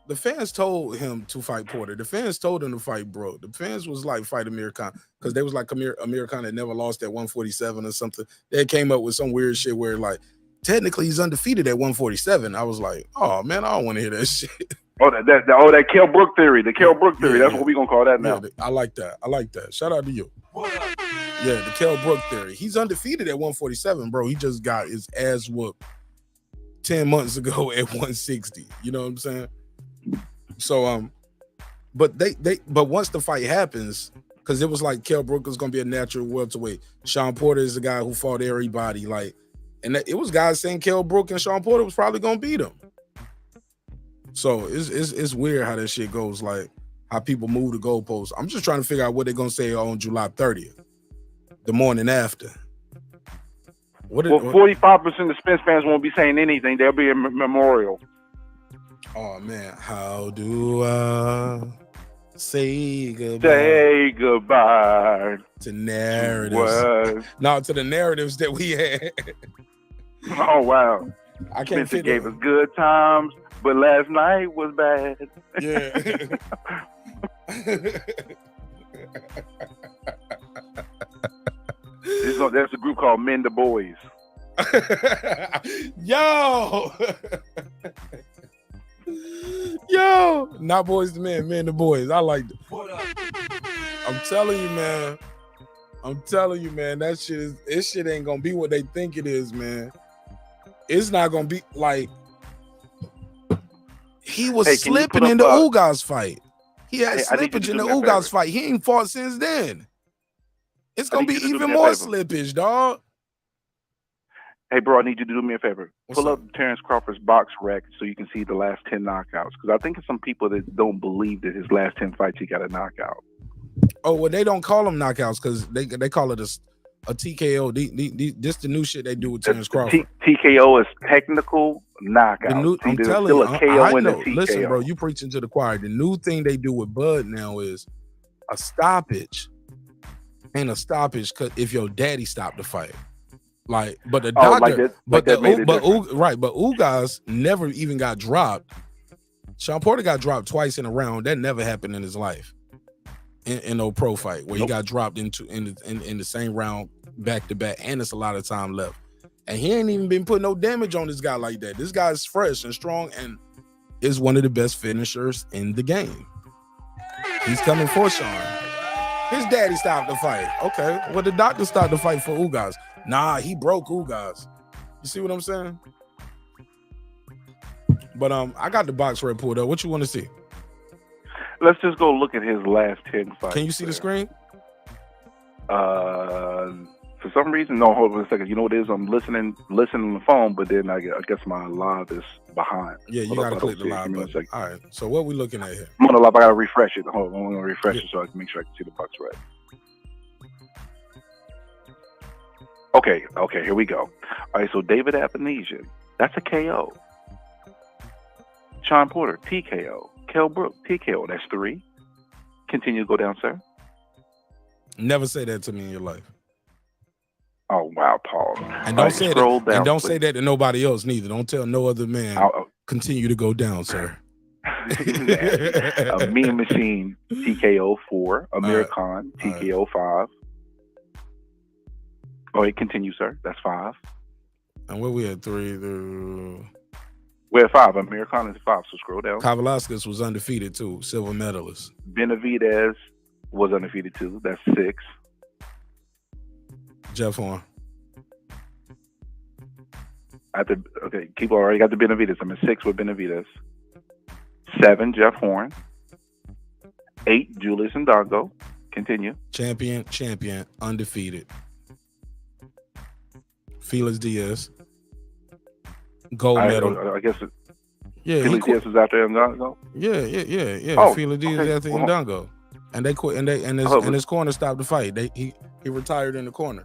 the fans told him to fight Porter. The fans told him to fight Bro. The fans was like, fight Amir Khan, because they was like Amir Khan had never lost at 147 or something. They came up with some weird shit where like, technically he's undefeated at 147. I was like, oh man, I don't want to hear that shit. That Kell Brook theory. The Kell Brook theory. That's what we gonna call that now. Yeah, I like that. Shout out to you. Yeah, the Kell Brook theory. He's undefeated at 147, bro. He just got his ass whooped 10 months ago at 160. You know what I'm saying? So but but once the fight happens, because it was like Kell Brook is gonna be a natural welterweight. Shawn Porter is the guy who fought everybody, like. And it was guys saying Kell Brook and Shawn Porter was probably gonna beat him. So it's weird how that shit goes, like how people move the goalposts. I'm just trying to figure out what they're gonna say on July 30th, the morning after. 45% of Spence fans won't be saying anything. There'll be a memorial. Oh man, how do I say goodbye? Say goodbye to narratives. No, to the narratives that we had. Oh wow. I can't Spencer fit gave us good times, but last night was bad. Yeah. There's a group called Men the Boys. Yo. Yo. Not boys to men, men to boys. I like it. I'm telling you, man. That shit ain't gonna be what they think it is, man. It's not gonna be like he was slipping in the UGAS fight. He had slippage in the UGAS fight. He ain't fought since then. It's gonna be even more slippage, dog. Hey, bro, I need you to do me a favor. Pull up Terence Crawford's box rec so you can see the last 10 knockouts. Because I think it's some people that don't believe that his last 10 fights he got a knockout. Oh, well, they don't call them knockouts because they call it a TKO. This the new shit they do with Terence Crawford. TKO is technical knockout. I'm telling you, I know. Listen, bro, you preaching to the choir. The new thing they do with Bud now is a stoppage. Ain't a stoppage if your daddy stopped the fight. Like, but the doctor, but UGAS never even got dropped. Shawn Porter got dropped twice in a round. That never happened in his life. In no pro fight where he got dropped in the same round back to back, and it's a lot of time left. And he ain't even been putting no damage on this guy like that. This guy's fresh and strong and is one of the best finishers in the game. He's coming for Shawn. His daddy stopped the fight. Okay, well, the doctor stopped the fight for UGAS. Nah, he broke UGAS. You see what I'm saying? But I got the box right pulled up. What you want to see? Let's just go look at his last 10 fights. Can you see the screen? For some reason, no. Hold on a second. You know what it is? I'm listening on the phone, but then I guess my live is behind. Yeah, you gotta click the live button. All right. So what we looking at here? I'm on the live. I gotta refresh it. Hold on, I'm gonna refresh it so I can make sure I can see the box right. Okay, here we go. All right, so David Athanasian, that's a KO. Shawn Porter, TKO. Kell Brook, TKO, that's 3. Continue to go down, sir. Never say that to me in your life. Oh wow, Paul. And don't say that. Down, and don't say that to nobody else neither. Don't tell no other man. Continue to go down, sir. Mean Machine, TKO 4. Amir Khan, TKO 5. Oh, it continues, sir. That's 5. And where we at 3? We're at 5. Amir Khan is 5. So scroll down. Kavaliauskas was undefeated too, silver medalist. Benavidez was undefeated too. That's 6. Jeff Horn. Okay, keep already got the Benavidez. I'm at 6 with Benavidez. 7, Jeff Horn. 8, Julius Ndongo. Continue. Champion, undefeated. Felix Diaz. Gold medal. I guess yeah, Felix Diaz was after Ndongo? Yeah. Oh, Felix Diaz after Ndongo. And they quit and his corner stopped the fight. He retired in the corner.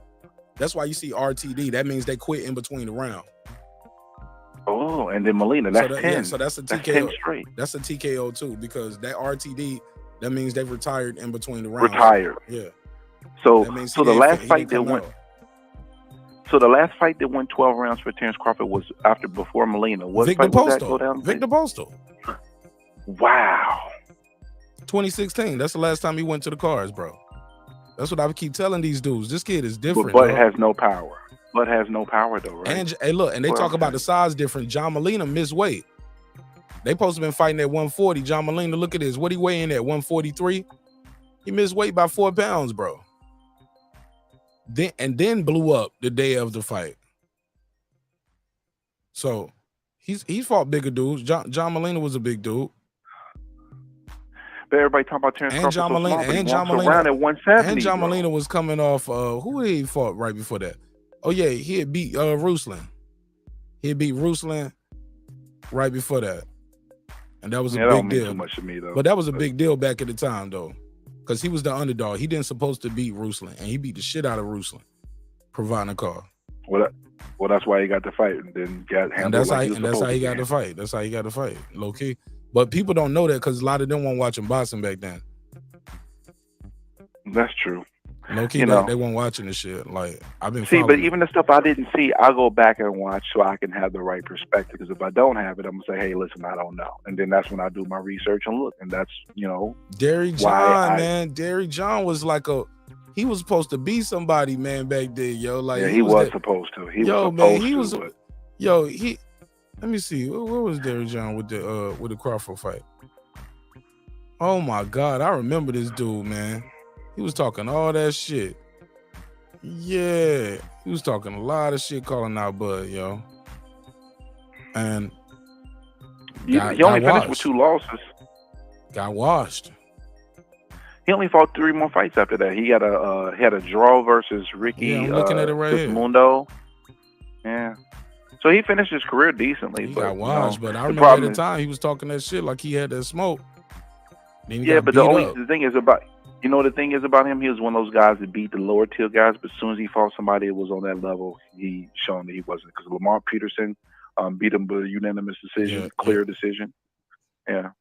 That's why you see RTD. That means they quit in between the round. Oh, and then Molina, that's 10. Yeah, so that's a TKO. That's 10 straight. That's a TKO too, because that RTD, that means they've retired in between the rounds. Retired. Yeah. So the last fight that went. So the last fight that went 12 rounds for Terence Crawford was before Molina. What Victor fight was that Postal. go down? Victor Postal. Wow. 2016. That's the last time he went to the cards, bro. That's what I keep telling these dudes. This kid is different. But has no power. But has no power though, right? And hey, look, and they talk about the size difference. John Molina missed weight. They supposed to been fighting at 140. John Molina, look at this. What he weighing at 143? He missed weight by 4 pounds, bro. Then blew up the day of the fight. So he's fought bigger dudes. John Molina was a big dude. But everybody talking about Terence Crawford. John Molina at 170. And John Molina was coming off. Who did he fought right before that? Oh yeah, he had beat Ruslan. He had beat Ruslan right before that, and that was a big deal. Too much to me though. But that was a big deal back at the time though, because he was the underdog. He didn't supposed to beat Ruslan, and he beat the shit out of Ruslan, providing a call. Well, Well, that's why he got the fight, and then got handled And that's like how he got the fight. That's how he got the fight, low key. But people don't know that because a lot of them weren't watching boxing back then. That's true. Low key, they weren't watching this shit. Like I've been but even the stuff I didn't see, I go back and watch so I can have the right perspective. Because if I don't have it, I'm gonna say, hey, listen, I don't know, and then that's when I do my research and look, and that's Derry John, man. Derry John was like he was supposed to be somebody, man, back then, yo. Like he was supposed to. Let me see. Where was Derry John with the Crawford fight? Oh my God, I remember this dude, man. He was talking all that shit. Yeah, he was talking a lot of shit, calling out Bud, yo. And he only finished with 2 losses. Got washed. He only fought 3 more fights after that. He had a draw versus Ricky. Yeah, I'm looking at it right here. Mundo. Yeah. So he finished his career decently. He got washed, but I remember at the time he was talking that shit like he had that smoke. But the thing is about him, he was one of those guys that beat the lower tier guys, but as soon as he fought somebody that was on that level, he shown that he wasn't. Because Lamar Peterson beat him by a unanimous decision, clear decision. Yeah.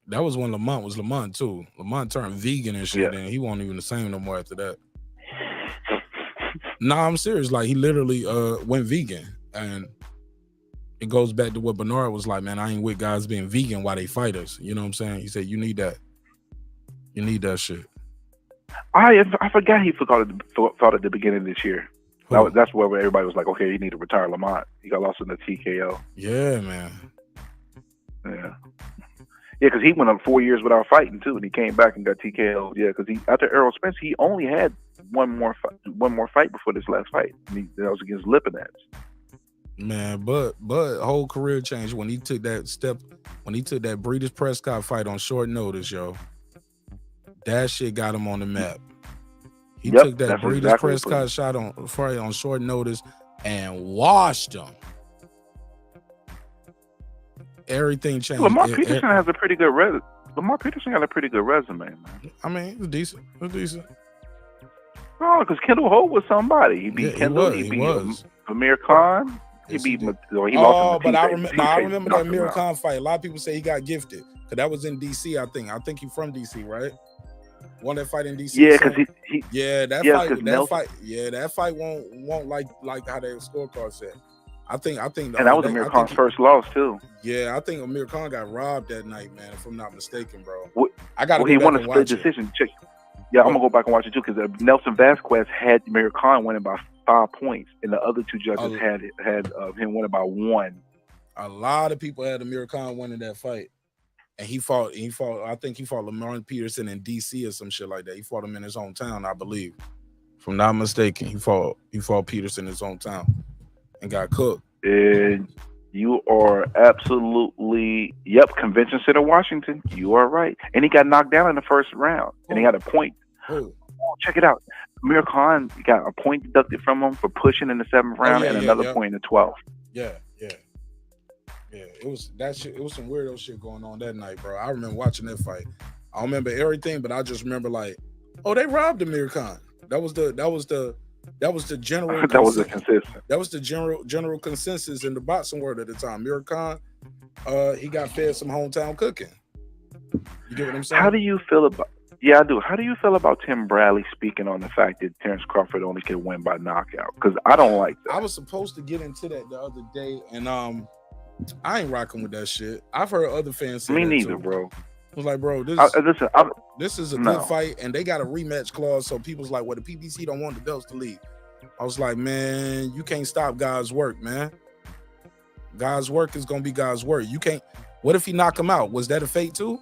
That was when Lamont too. Lamont turned vegan and shit, and he wasn't even the same no more after that. Nah, I'm serious. Like he literally went vegan, and it goes back to what Bernard was like, man. I ain't with guys being vegan while they fight us. You know what I'm saying? He said you need that. You need that shit. I forgot he thought at the beginning of this year. That's where everybody was like, okay, you need to retire Lamont. He got lost in the TKO. Yeah, man. Yeah. Yeah, because he went on 4 years without fighting too, and he came back and got TKO. Yeah, because after Errol Spence, he only had one more fight before this last fight. And that was against Lipinets. Man, but whole career changed when he took that step. When he took that Breeders Prescott fight on short notice, yo. That shit got him on the map. He took that Breeders Prescott shot on short notice and washed him. Everything changed. Lamar Peterson has a pretty good resume. Lamar Peterson got a pretty good resume, man. I mean, it's decent. It's decent. Oh, because Kendall Holt was somebody. He beat Kendall. He beat Amir Khan. He beat. He lost. But I remember that Amir Khan fight. A lot of people say he got gifted because that was in DC. I think he's from DC, right? Won that fight in DC. Yeah, because that fight won't like how their scorecard said. I think, and that was Amir Khan's first loss too. Yeah, I think Amir Khan got robbed that night, man. If I'm not mistaken, bro. He won a split decision. Check. Yeah, I'm gonna go back and watch it too because Nelson Vasquez had Amir Khan winning by 5 points, and the other 2 judges had him winning by 1. A lot of people had Amir Khan winning that fight, and he fought. I think he fought Lamar Peterson in DC or some shit like that. He fought him in his hometown, I believe. If I'm not mistaken, he fought Peterson in his hometown. And got cooked. And you are absolutely, Convention Center, Washington. You are right. And he got knocked down in the first round. And he had a point. Oh, check it out. Amir Khan got a point deducted from him for pushing in the 7th round and another point in the 12th. Yeah. It was that shit. It was some weirdo shit going on that night, bro. I remember watching that fight. I don't remember everything, but I just remember like, oh, they robbed Amir Khan. That was the general. That was the consensus. That was the general consensus in the boxing world at the time. Amir Khan, he got fed some hometown cooking. You get what I'm saying? How do you feel about? Yeah, I do. How do you feel about Tim Bradley speaking on the fact that Terence Crawford only could win by knockout? Because I don't like that. I was supposed to get into that the other day, and I ain't rocking with that shit. I've heard other fans say me that neither, too. bro. I was like, bro, this is a good fight, and they got a rematch clause. So people's like, well, the PBC don't want the belts to leave. I was like, man, you can't stop God's work, man. God's work is gonna be God's work. You can't. What if he knock him out? Was that a fate too?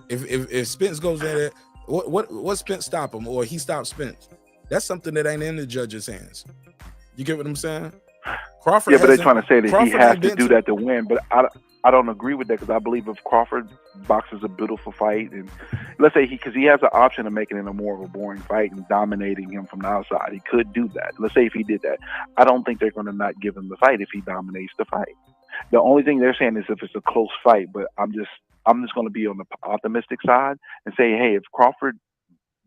If Spence goes in there, what Spence stop him, or he stops Spence? That's something that ain't in the judge's hands. You get what I'm saying? Crawford. Yeah, but they're trying to say that he has to do that to win, but I don't agree with that because I believe if Crawford boxes a beautiful fight, and let's say because he has the option of making it a more of a boring fight and dominating him from the outside, he could do that. Let's say if he did that, I don't think they're going to not give him the fight if he dominates the fight. The only thing they're saying is if it's a close fight, but I'm just going to be on the optimistic side and say, hey, if Crawford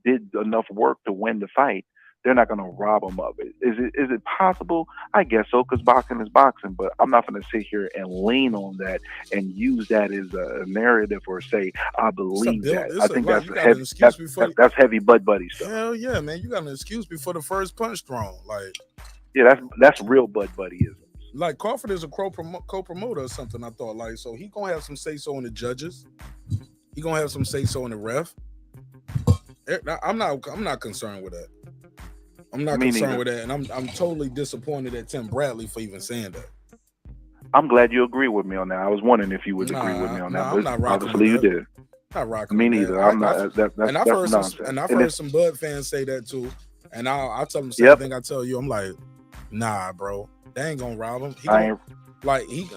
did enough work to win the fight, they're not going to rob him of it. Is it possible? I guess so, because boxing is boxing. But I'm not going to sit here and lean on that and use that as a narrative or say I believe that. I think that's heavy Bud Buddy stuff. Hell yeah, man! You got an excuse before the first punch thrown. Like, yeah, that's real Bud Buddyism. Like Crawford is a co-promoter or something. I thought like so he gonna have some say so in the judges. He gonna have some say so in the ref. I'm not concerned with that. I'm not concerned with that, and I'm totally disappointed at Tim Bradley for even saying that. I'm glad you agree with me on that. I was wondering if you would agree with me on that. I'm not rocking obviously, you did. Not rocking. Me neither. I'm not. I've heard some Bud fans say that too, and I'll tell them the same thing I tell you. I'm like, nah, bro, they ain't gonna rob him.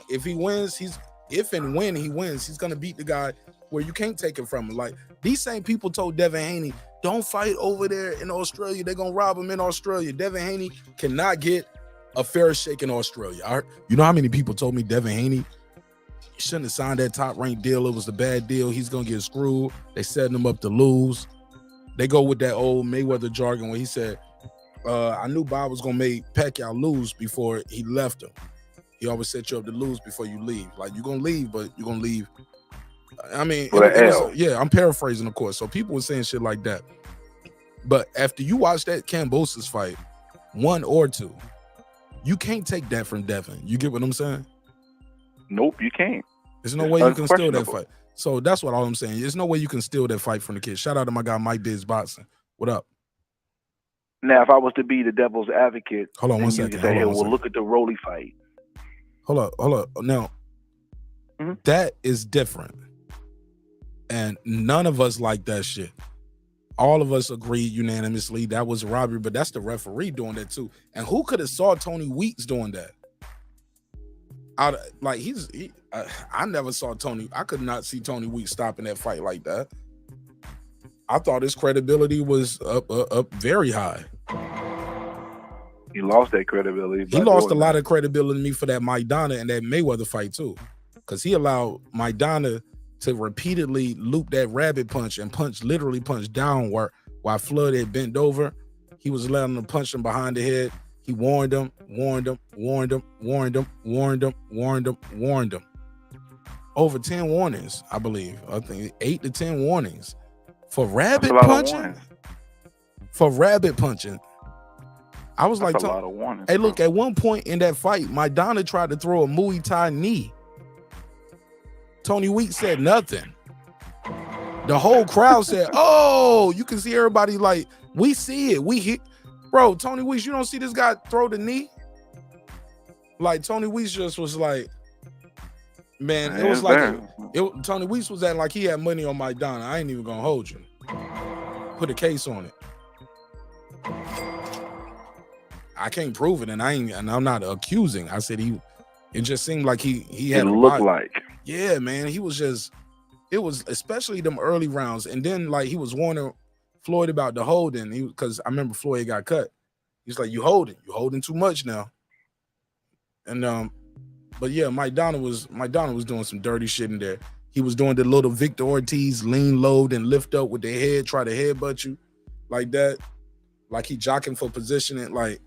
If he wins, if and when he wins, he's gonna beat the guy where you can't take it from him. Like these same people told Devin Haney, don't fight over there in Australia. They're gonna rob him in Australia. Devin Haney cannot get a fair shake in Australia. You know how many people told me Devin Haney shouldn't have signed that top ranked deal? It was a bad deal. He's gonna get screwed. They setting him up to lose. They go with that old Mayweather jargon where he said, I knew Bob was gonna make Pacquiao lose before he left him. He always set you up to lose before you leave. Like you're gonna leave, but you're gonna leave. I mean, I'm paraphrasing, of course. So people were saying shit like that. But after you watch that Kambosos fight, 1 or 2, you can't take that from Devin. You get what I'm saying? Nope, you can't. There's no way you can steal that fight. So that's what all I'm saying. There's no way you can steal that fight from the kid. Shout out to my guy Mike Diz Boxing. What up? Now, if I was to be the devil's advocate, hold on one second. Say, hey, well, look at the Rolly fight. Hold up. Now, that is different. And none of us like that shit. All of us agreed unanimously that was a robbery, but that's the referee doing that too. And who could have saw Tony Weeks doing that? I never saw Tony. I could not see Tony Weeks stopping that fight like that. I thought his credibility was up very high. He lost that credibility. He lost a lot of credibility to me for that Maidana and that Mayweather fight too, because he allowed Maidana to repeatedly loop that rabbit punch and literally punch downward while Flood had bent over. He was letting him punch him behind the head. He warned him. Over 10 warnings, I believe. I think 8 to 10 warnings for rabbit punching. I was like, hey, look, at one point in that fight, Maidana tried to throw a Muay Thai knee. Tony Weeks said nothing. The whole crowd said, oh, you can see everybody like, we see it. We hit. Bro, Tony Weeks, you don't see this guy throw the knee? Like, Tony Weeks just was like, man, it was like, Tony Weeks was acting like he had money on Maidana. I ain't even gonna hold you. Put a case on it. I can't prove it, and I'm not accusing. I said it just seemed like he had it looked like. Yeah, man, it was especially them early rounds, and then like he was warning Floyd about the holding, because I remember Floyd got cut. He's like, you holding too much now. And but yeah, Maidana was doing some dirty shit in there. He was doing the little Victor Ortiz lean load and lift up with the head, try to headbutt you like that, like he jockeying for positioning. Like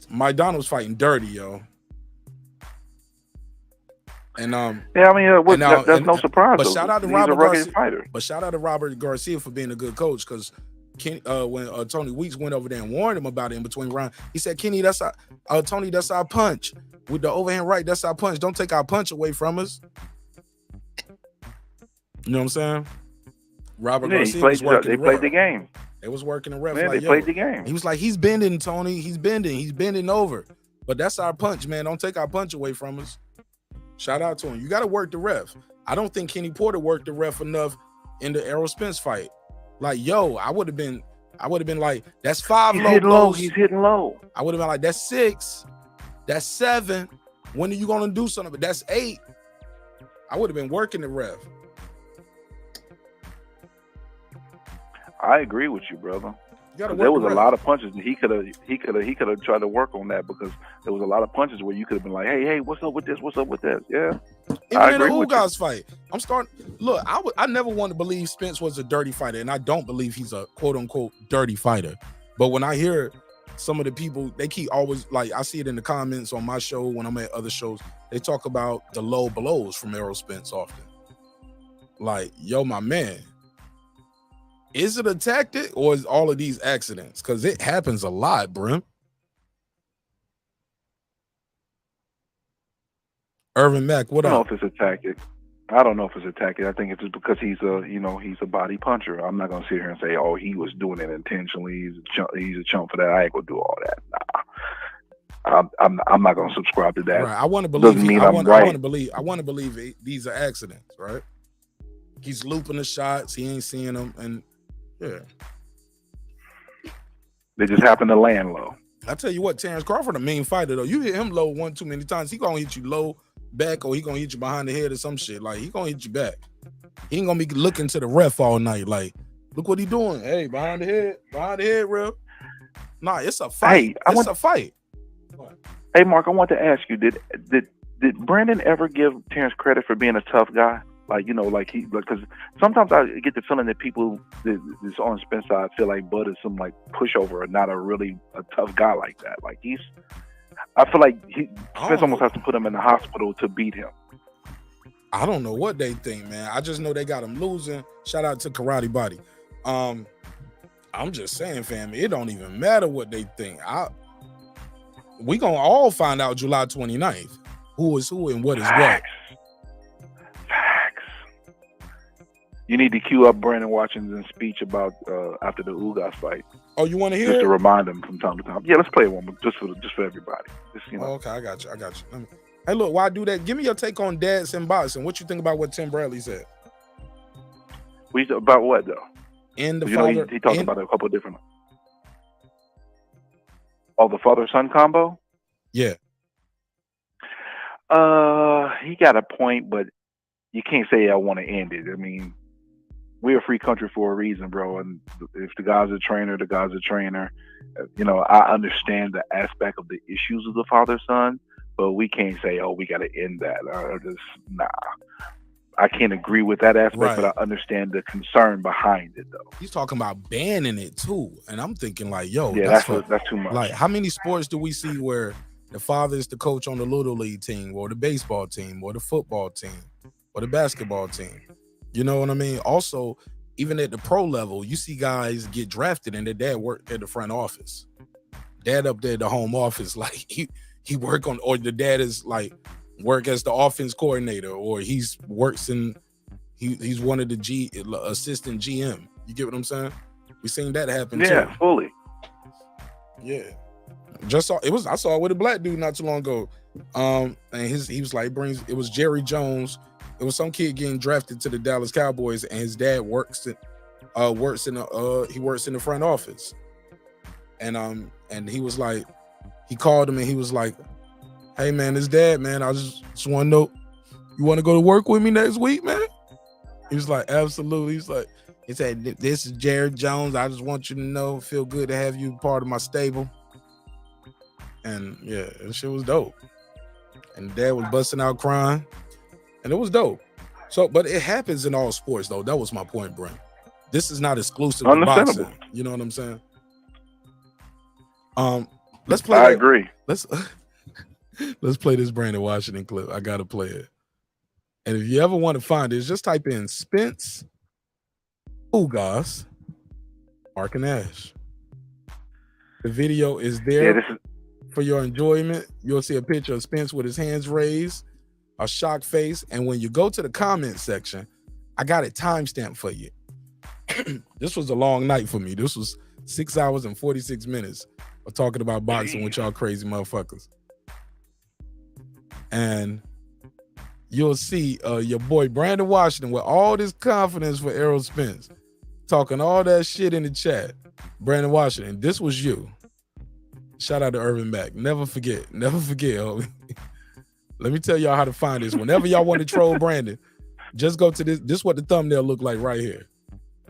Maidana was fighting dirty, yo. And that's no surprise. But shout out to Robert Garcia. But shout out to Robert Garcia for being a good coach, because when Tony Weeks went over there and warned him about it in between rounds, he said, Kenny, Tony, that's our punch. With the overhand right, that's our punch. Don't take our punch away from us. You know what I'm saying? Robert Garcia was working. They played the game. They was working the ref. Yeah, like, they played the game. He was like, he's bending, Tony. He's bending over. But that's our punch, man. Don't take our punch away from us. Shout out to him. You got to work the ref. I don't think Kenny Porter worked the ref enough in the Errol Spence fight. Like, yo, I would have been like, that's 5 low. He's hitting low. I would have been like, that's 6. That's 7. When are you going to do something? But that's 8. I would have been working the ref. I agree with you, brother. There was a lot of punches that he could have tried to work on that, because there was a lot of punches where you could have been like, hey, what's up with this? What's up with this? Yeah. Even in the UGAS fight, I never wanted to believe Spence was a dirty fighter, and I don't believe he's a quote unquote dirty fighter. But when I hear some of the people, they keep always, like, I see it in the comments on my show when I'm at other shows, they talk about the low blows from Errol Spence often. Like, yo, my man, is it a tactic or is all of these accidents? Because it happens a lot, Brim. Irvin Mack, what I don't up? know if it's a tactic. I don't know if it's a tactic. I think it's just because he's a body puncher. I'm not gonna sit here and say, oh, he was doing it intentionally. He's a chump for that. I ain't gonna do all that. Nah, I'm not gonna subscribe to that. Right. I want to believe. Doesn't mean I'm right. I want to believe these are accidents, right? He's looping the shots. He ain't seeing them, and yeah, they just happen to land low. I tell you what, Terence Crawford, a mean fighter though. You hit him low one too many times, he gonna hit you low back, or he gonna hit you behind the head or some shit. Like, he gonna hit you back. He ain't gonna be looking to the ref all night. Like, look what he doing. Hey, behind the head, ref. Nah, it's a fight. Hey, it's a fight. Hey, Mark, I want to ask you: Did Brandon ever give Terence credit for being a tough guy? Like, because sometimes I get the feeling that people that's on Spence side feel like Bud is some like pushover or not a tough guy like that. Like, I feel like Spence almost has to put him in the hospital to beat him. I don't know what they think, man. I just know they got him losing. Shout out to Karate Body. I'm just saying, fam, it don't even matter what they think. We gonna all find out July 29th who is who and what is what. You need to cue up Brandon Washington's speech about after the UGAS fight. Oh, you want to hear just it? to remind him from time to time. Yeah, let's play one just for everybody. Okay, I got you. Hey, look, why I do that? Give me your take on dads and boxing. What you think about what Tim Bradley said? About what though? In the father, he talked about a couple of different. Oh, the father-son combo. Yeah. He got a point, but you can't say I want to end it. I mean, we're a free country for a reason, bro. And if the guy's a trainer, the guy's a trainer. I understand the aspect of the issues of the father-son, but we can't say, oh, we got to end that. Nah. I can't agree with that aspect, but I understand the concern behind it, though. He's talking about banning it too, and I'm thinking like, yo, yeah, that's too much. Like, how many sports do we see where the father is the coach on the little league team, or the baseball team, or the football team, or the basketball team? You know what I mean? Also, even at the pro level, you see guys get drafted and their dad worked at the front office. Dad up there at the home office, like he work on, or the dad is like work as the offense coordinator, or he's works in he's one of the assistant GM. You get what I'm saying? We seen that happen too. Yeah, fully. Yeah. I saw it with a black dude not too long ago. And he was like, it was Jerry Jones. It was some kid getting drafted to the Dallas Cowboys, and his dad works in the front office. And he was like, he called him and he was like, hey man, his dad, man, I just want to know, you want to go to work with me next week, man? He was like, absolutely. He said, this is Jared Jones. I just want you to know, feel good to have you part of my stable. And yeah, that shit was dope. And dad was busting out crying. And it was dope. So, but it happens in all sports, though. That was my point, Brim. This is not exclusive to boxing. You know what I'm saying? Let's play. I agree. Let's play this Brandon Washington clip. I gotta play it. And if you ever want to find it, just type in Spence, UGAS, Marq and Nash. The video is there for your enjoyment. You'll see a picture of Spence with his hands raised, a shocked face, and when you go to the comment section, I got it timestamped for you. This was a long night for me. This was 6 hours and 46 minutes of talking about boxing with y'all crazy motherfuckers. And you'll see your boy Brandon Washington with all this confidence for Errol Spence, talking all that shit in the chat. Brandon Washington, this was you. Shout out to Irvin Mack. Never forget, homie. Let me tell y'all how to find this. Whenever y'all want to troll Brandon, just go to this. This is what the thumbnail look like right here.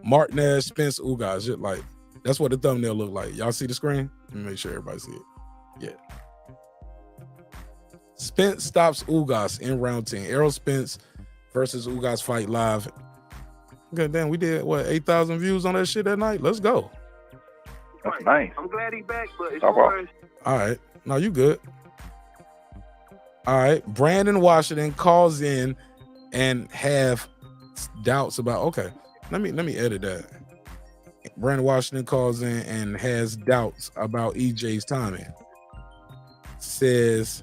Marq, Nash, Spence, UGAS. Like, that's what the thumbnail look like. Y'all see the screen? Let me make sure everybody see it. Yeah. Spence stops UGAS in round 10. Errol Spence versus UGAS fight live. God damn, we did what, 8,000 views on that shit that night? Let's go. That's nice. I'm glad he's back, but as All far as right. No, you good. All right. Brandon Washington calls in and have doubts about. Okay, let me edit that. Brandon Washington calls in and has doubts about EJ's timing. Says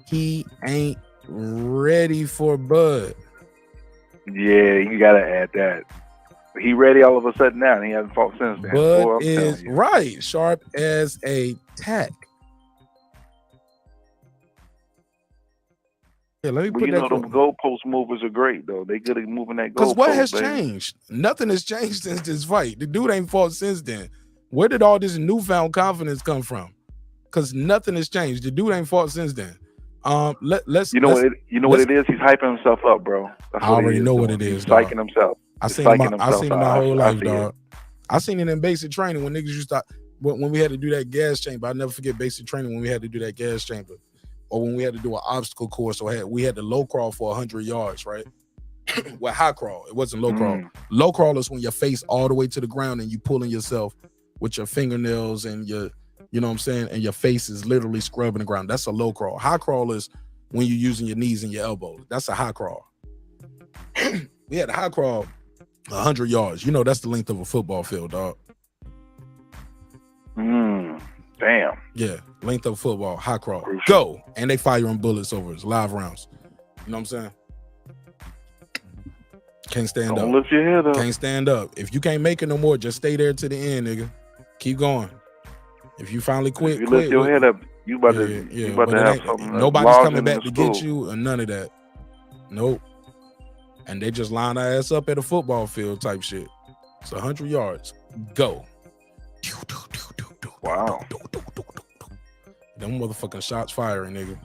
he ain't ready for Bud. Yeah, you gotta add that. He ready all of a sudden now, and he hasn't fought since then. Bud Boy, I'm is telling you. right, sharp as a tack. Yeah, let me Well, put you that. know, them goalpost movers are great, though. They good at moving that goalpost. Because what has baby. changed? Nothing has changed since this fight. The dude ain't fought since then. Where did all this newfound confidence come from? Because nothing has changed. The dude ain't fought since then. Let's. You know what it is? He's hyping himself up, bro. That's I what already he is know doing. what it is, He's dog. psyching himself. I He's seen psyching it my himself. whole life, see dog. it. I seen it in basic training when niggas used to when we had to do that gas chamber. I never forget basic training when we had to do that gas chamber, or when we had to do an obstacle course, or we had to low crawl for 100 yards, right? Well, high crawl. It wasn't low crawl. Low crawl is when your face all the way to the ground and you pulling yourself with your fingernails and your, you know what I'm saying, and your face is literally scrubbing the ground. That's a low crawl. High crawl is when you're using your knees and your elbows. That's a high crawl. We had a high crawl 100 yards. You know, that's the length of a football field, dog. Damn. Yeah, length of football, high crawl. Go. And they firing bullets over us, live rounds. You know what I'm saying? Can't stand Don't up. lift your head up. Can't stand up. If you can't make it no more, just stay there to the end, nigga. Keep going. If you finally quit, If you quit. lift your head up, you about to But have it ain't- something. nobody's coming in back the to get school. you or none of that. Nope. And they just line our ass up at a football field type shit. It's 100 yards. Go. Wow. Them motherfucking shots firing, nigga.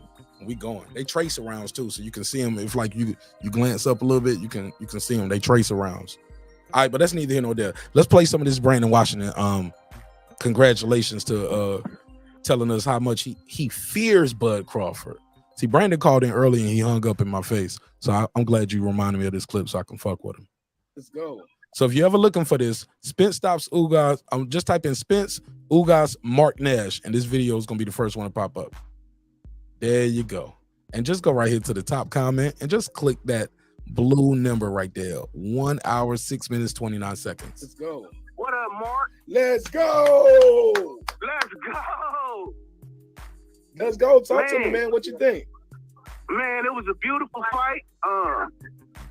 We going. They trace rounds too, so you can see them. If like you glance up a little bit, you can see them. They trace rounds. All right, but that's neither here nor there. Let's play some of this Brandon Washington. Congratulations to telling us how much he fears Bud Crawford. See, Brandon called in early and he hung up in my face. So I'm glad you reminded me of this clip so I can fuck with him. Let's go. So if you're ever looking for this, Spence stops UGAS. Just type in Spence, UGAS, Marq Nash, and this video is gonna be the first one to pop up. There you go. And just go right here to the top comment and just click that blue number right there. 1 hour, 6 minutes, 29 seconds. Let's go. What up, Marq? Let's go. Let's go. Let's go. Talk to Man. me, man. What you think? Man, it was a beautiful fight.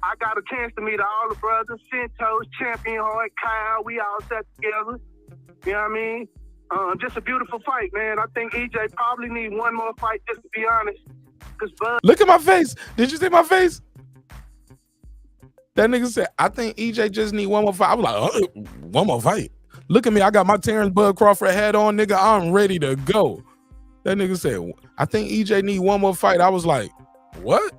I got a chance to meet all the brothers, Centos, Champion Hart, Kyle. We all sat together. You know what I mean? Just a beautiful fight, man. I think EJ probably need one more fight, just to be honest. Cause Bud. Look at my face. Did you see my face? That nigga said, I think EJ just need one more fight. I was like, one more fight. Look at me. I got my Terence Bud Crawford hat on, nigga. I'm ready to go. That nigga said, I think EJ need one more fight. I was like, what?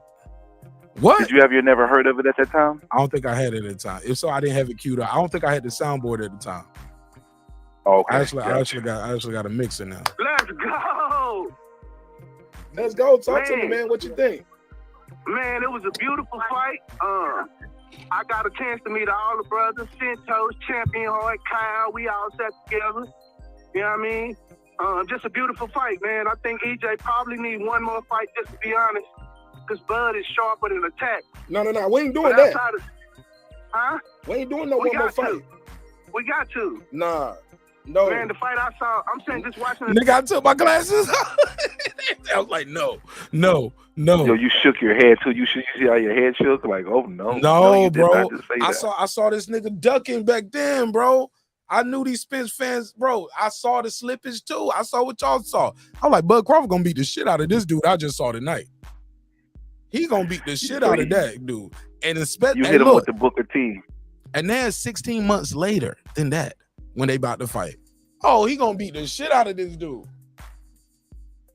What? Did you have your never heard of it at that time? I don't think I had it at the time. If so, I didn't have it queued up. I don't think I had the soundboard at the time. Okay. I actually got a mixer now. Let's go. Let's go. Talk to me, Man. man. What you think? Man, it was a beautiful fight. I got a chance to meet all the brothers, Centos, Champion Hart, Kyle. We all sat together. You know what I mean? Just a beautiful fight, man. I think EJ probably need one more fight, just to be honest. Because Bud is sharper than attack. No. We ain't doing But that. outside of- huh? We ain't doing no We one more got to. fight. We got to. Nah. No. Man, the fight I saw, I'm saying just watching it. Nigga, I took my glasses. I was like, no. Yo, you shook your head too. You see how your head shook? Like, oh no. No, you did bro. not just say that. I saw this nigga ducking back then, bro. I knew these Spence fans, bro. I saw the slippage too. I saw what y'all saw. I'm like, Bud Crawford gonna beat the shit out of this dude I just saw tonight. He gonna beat the shit out of that dude. And expect You and hit him look, with the Booker T. and then 16 months later than that, when they about to fight. Oh, he gonna beat the shit out of this dude.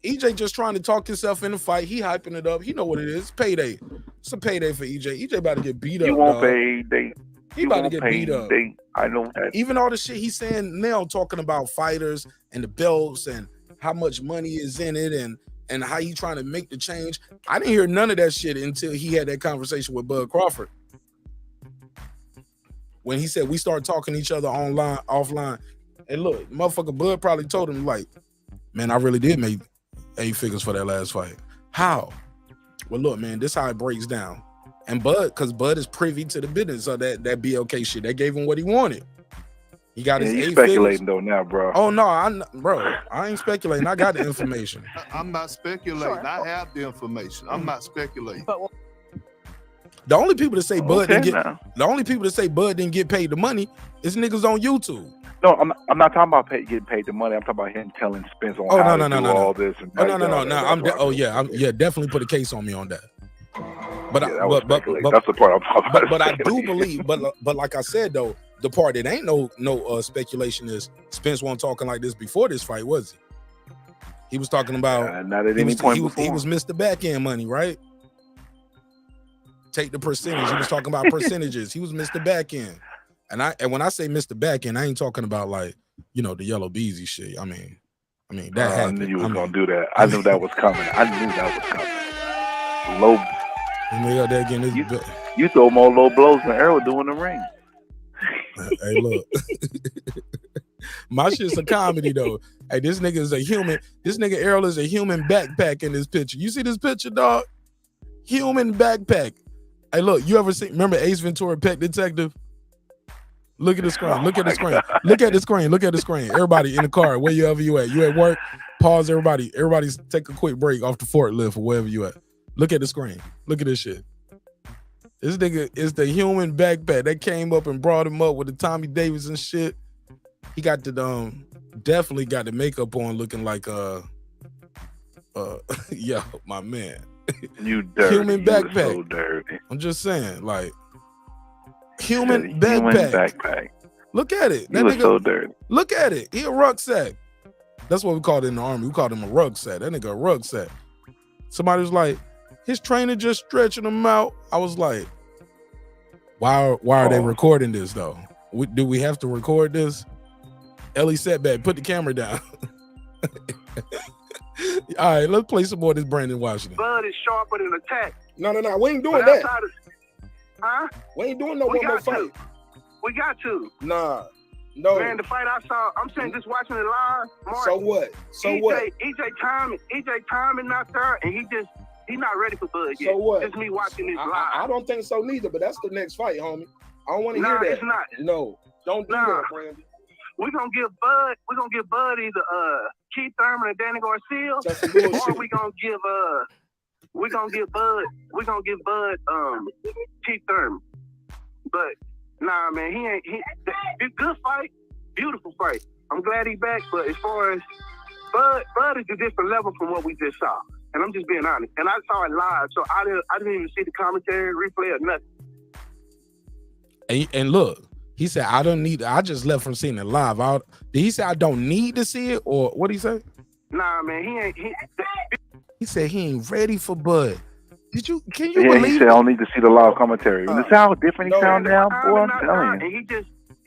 EJ just trying to talk himself in the fight. He hyping it up. He know what it is. Payday. It's a payday for EJ. EJ about to get beat up. You won't dog. pay. He You about to won't get pay. beat up. I know that. Even all the shit he's saying now, talking about fighters and the belts and how much money is in it and how he trying to make the change. I didn't hear none of that shit until he had that conversation with Bud Crawford. When he said we started talking to each other offline, And look, motherfucker Bud probably told him like, man, I really did make 8 figures for that last fight. How? Well, look, man, this how it breaks down. And Bud, because Bud is privy to the business of that BLK shit. They gave him what he wanted. He got his 8 figures. Speculating though now, bro. Oh no, I ain't speculating. I got the information. I'm not speculating. Sure. I have the information. I'm not speculating. The only people that say Bud didn't get paid the money is niggas on YouTube. No, I'm not talking about getting paid the money. I'm talking about him telling Spence on how to do all this. And definitely put a case on me on that. But that's the part I'm talking about. But I do believe, but like I said though, the part that ain't no speculation is Spence wasn't talking like this before this fight, was he? He was talking about not at any point he was Mr. Back End money, right? Take the percentage. He was talking about percentages. He was Mr. Back End. And when I say Mr. Back End, I ain't talking about like, you know, the yellow beezy shit. I mean that happened. I knew you was gonna do that. I knew that was coming. Low. You throw more low blows than Errol do in the ring. Hey, look. My shit's a comedy though. Hey, this nigga is a human. This nigga Errol is a human backpack in this picture. You see this picture, dog? Human backpack. Hey, look, you ever remember Ace Ventura, Pet Detective? Look at the screen. Look at the screen. Look at the screen. Look at the screen. Everybody in the car, wherever you at. You at work? Pause, everybody. Everybody's take a quick break off the forklift or wherever you at. Look at the screen. Look at this shit. This nigga is the human backpack that came up and brought him up with the Tommy Davis and shit. He got the definitely got the makeup on, looking like yo, my man. You dirty. Human backpack. So dirty. I'm just saying, like human backpack. Look at it. That nigga so dirty. Look at it. He a rucksack. That's what we called it in the army. We called him a rucksack. That nigga a rucksack. Somebody was like, his trainer just stretching him out. I was like, why are they recording this though? Do we have to record this? Ellie Setback, put the camera down. All right, let's play some more of this Brandon Washington. Bud is sharper than attack. No, we ain't doing that. Huh? We ain't doing no one more fight. We got to. Nah, no. Man, the fight I saw, I'm saying just watching it live. Marq, so what? EJ Timing not there, and he's not ready for Bud yet. So what? Just me watching this live. I don't think so neither, but that's the next fight, homie. I don't want to hear that. It's not. No, don't do that, Brandon. We're gonna give Bud either Keith Thurman and Danny Garcia, or we're gonna give Bud Keith Thurman. But nah, man, it's good fight, beautiful fight. I'm glad he's back, but as far as Bud is a different level from what we just saw. And I'm just being honest. And I saw it live, so I didn't even see the commentary, replay, or nothing. And look, he said, I just left from seeing it live. Did he say I don't need to see it, or what did he say? Nah, man, he said he ain't ready for Bud. Can you believe he said I don't need to see the live commentary. This how different he sound now, boy. I'm telling you.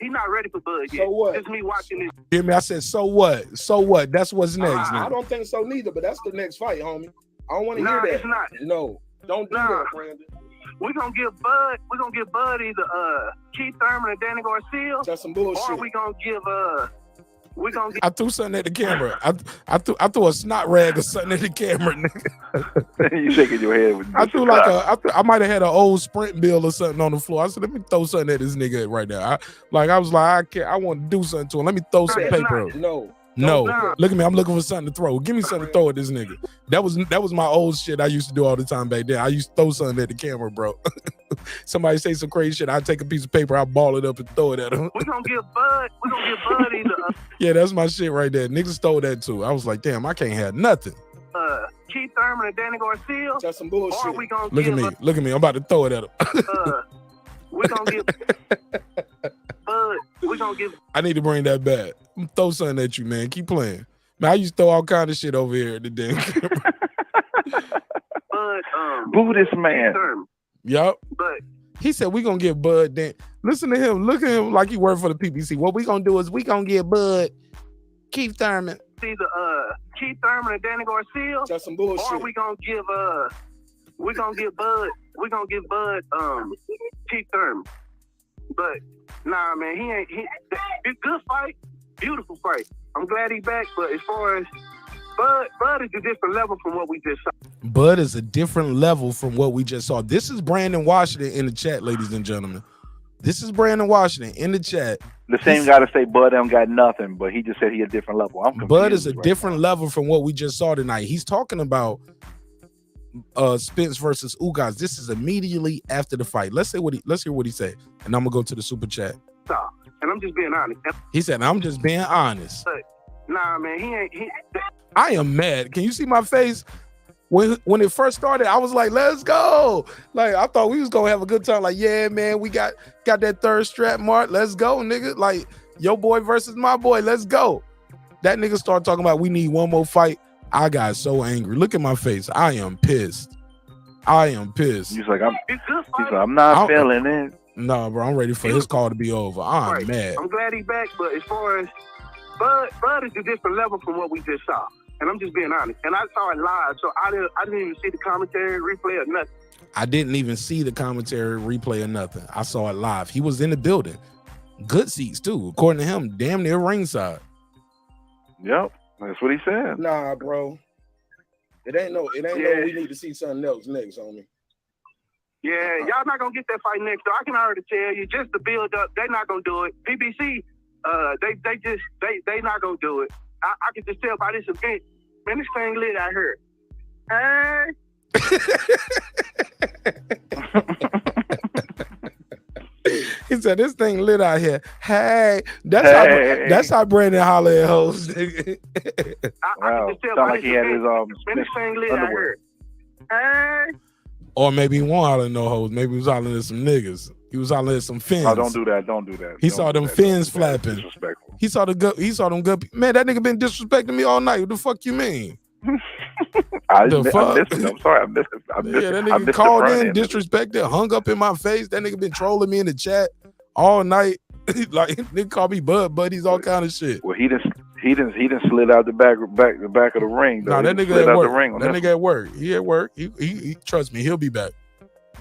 And he's not ready for Bud yet. So what? Just me watching this. Hear me? I said, so what? So what? That's what's next. I don't think so neither, but that's the next fight, homie. I don't want to hear that. It's not. No, don't do that, Brandon. We're gonna give Bud either Keith Thurman and Danny Garcia. That's some bullshit. Or we're gonna give I threw something at the camera. I threw a snot rag or something at the camera, nigga. You shaking your head with I threw like I might have had an old Sprint bill or something on the floor. I said, let me throw something at this nigga right now. I want to do something to him. Let me throw some paper. No. Look at me. I'm looking for something to throw. Give me something to throw at this nigga. That was my old shit I used to do all the time back then. I used to throw something at the camera, bro. Somebody say some crazy shit, I'd take a piece of paper, I'll ball it up and throw it at him. We're gonna give Bud either yeah, that's my shit right there. Niggas stole that too. I was like, damn, I can't have nothing. Keith Thurman and Danny Garcia. That's some bullshit. Or we gonna look at me. I'm about to throw it at him. We're gonna give Bud. We're gonna give. I need to bring that back. I'm gonna throw something at you, man. Keep playing. Man, I used to throw all kind of shit over here at the damn camera. Bud, boo this man. Yup. But he said we gonna give Bud. Listen to him. Look at him like he worked for the PPC. What we gonna do is we gonna give Bud Keith Thurman. Either Keith Thurman and Danny Garcia. That's some bullshit. Or we're gonna give Bud Keith Thurman. But nah, man, it's good fight, Beautiful fight. I'm glad he's back, but as far as Bud is a different level from what we just saw. Bud is a different level from what we just saw. This is Brandon Washington in the chat, ladies and gentlemen. This is Brandon Washington in the chat. The same guy to say Bud don't got nothing, but he just said he a different level. I'm confused. Bud is a different level from what we just saw tonight. He's talking about Spence versus UGAS. This is immediately after the fight. Let's hear what he said, and I'm gonna go to the super chat. And I'm just being honest. He said, "I'm just being honest." Nah, man, I am mad. Can you see my face? When it first started, I was like, let's go. Like, I thought we was gonna have a good time. Like, yeah, man, we got that third strap, Marq. Let's go, nigga. Like, your boy versus my boy. Let's go. That nigga started talking about we need one more fight. I got so angry. Look at my face. I am pissed. He's like, I'm not feeling it. No, bro, I'm ready for his call to be over. I'm mad. I'm glad he's back, but as far as Bud is a different level from what we just saw. And I'm just being honest. And I saw it live, so I didn't even see the commentary, replay, or nothing. I didn't even see the commentary, replay, or nothing. I saw it live. He was in the building. Good seats, too. According to him, damn near ringside. Yep, that's what he said. Nah, bro. It ain't no we need to see something else next, homie. Yeah, y'all not going to get that fight next, though. I can already tell you, just to build up, they not going to do it. BBC, they not going to do it. I can just tell by this event, man, this thing lit out here. Hey. He said, this thing lit out here. Hey. That's how Brandon holler at hoes. I can just tell by this event, man, this thing lit out here. Hey. Or maybe he won't holler at no hoes. Maybe he was hollering at some niggas. He was hollering at some fins. Oh, don't do that. He saw them fins flapping. Disrespectful. He saw them good. Man, that nigga been disrespecting me all night. What the fuck you mean? I missed it. I'm sorry. I missed it. Yeah, that nigga called in, disrespected, hung up in my face. That nigga been trolling me in the chat all night. Like, nigga call me buddies, all kind of shit. Well, he didn't slid out the back of the ring. Nah, that nigga at work. That nigga at work. He at work. He trust me, he'll be back.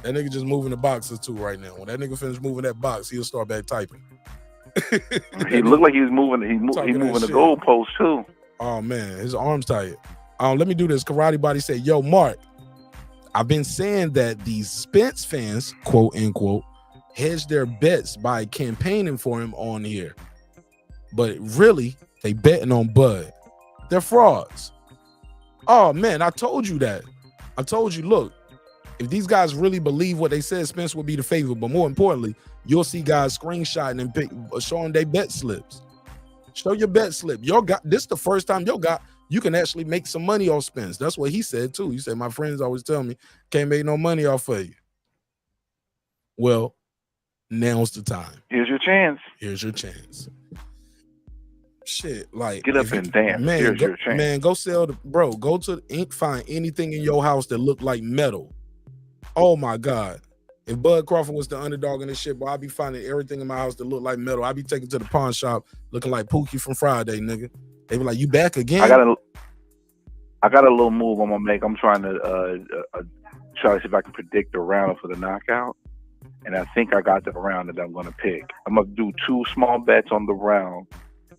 That nigga just moving the boxes too right now. When that nigga finish moving that box, he'll start back typing. He looked like he was moving. He moving the goalpost too. Oh man, his arms tight. Let me do this. Karate Body said, "Yo, Marq, I've been saying that these Spence fans, quote unquote, hedge their bets by campaigning for him on here, but really they betting on Bud. They're frauds." Oh man, I told you that. I told you, look, if these guys really believe what they said, Spence would be the favorite. But more importantly, you'll see guys screenshotting and showing their bet slips. Show your bet slip. This is the first time you can actually make some money off Spence. That's what he said too. He said, my friends always tell me, can't make no money off of you. Well, now's the time. Here's your chance. Shit, like, get up and dance. Man, here's your chance. Man, go sell go to the ink, find anything in your house that look like metal. Oh my God. If Bud Crawford was the underdog in this shit, boy, I'd be finding everything in my house that look like metal. I'd be taking to the pawn shop looking like Pookie from Friday, nigga. They be like, you back again? I got a little move I'm gonna make. I'm trying to try to see if I can predict the round for the knockout. And I think I got the round that I'm gonna pick. I'm gonna do 2 small bets on the round,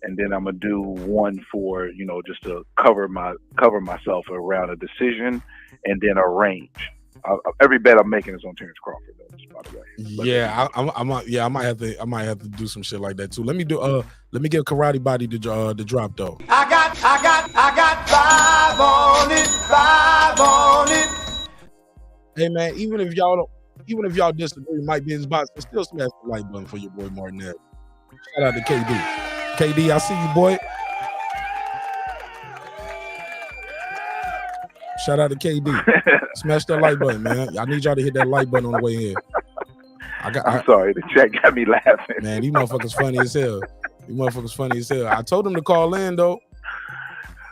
and then I'm gonna do one for, just to cover myself around a decision, and then a range. Every bet I'm making is on Terence Crawford, though, by the way. Yeah, I might have to do some shit like that too. Let me give Karate Body the drop though. I got 5 on it. Hey man, even if y'all disagree, might be his box, but still smash the like button for your boy Martinez. Shout out to KD. KD, I see you, boy. Shout out to KD. Smash that like button, man. I need y'all to hit that like button on the way in. I'm sorry, the chat got me laughing. Man, these motherfuckers funny as hell. I told them to call in though.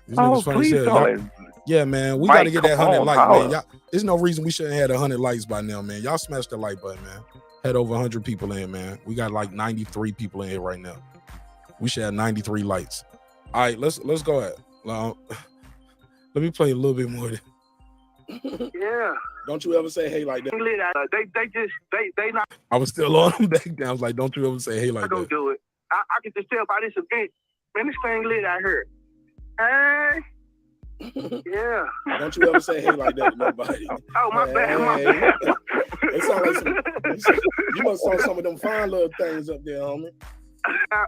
These niggas funny as hell. Yeah, man, we got to get that 100 likes, man. There's no reason we shouldn't have 100 likes by now, man. Y'all smash the like button, man. Had over 100 people in, man. We got like 93 people in here right now. We should have 93 likes. All right, let's go ahead. Let me play a little bit more. Yeah. Don't you ever say hey like that. They not. I was still on them back down. I was like, don't you ever say hey like that. Don't do it. I can just tell by this event, Man, this thing lit out here. Hey. Yeah. Don't you ever say hey like that to nobody. Oh, my bad. My bad. It sound like you must saw some of them fine little things up there, homie. I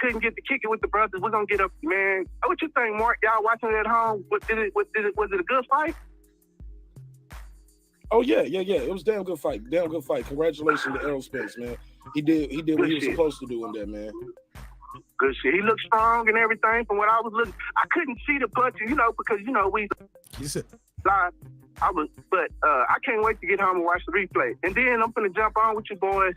couldn't get to kick it with the brothers. We're gonna get up, man. What you think, Mark? Y'all watching it at home? Was it a good fight? Oh yeah. It was a damn good fight. Congratulations to Errol Spence, man. He did what he was supposed to do in there, man. Good shit. He looked strong and everything. From what I was looking, I couldn't see the punches, because we live. But I can't wait to get home and watch the replay. And then I'm gonna jump on with you boys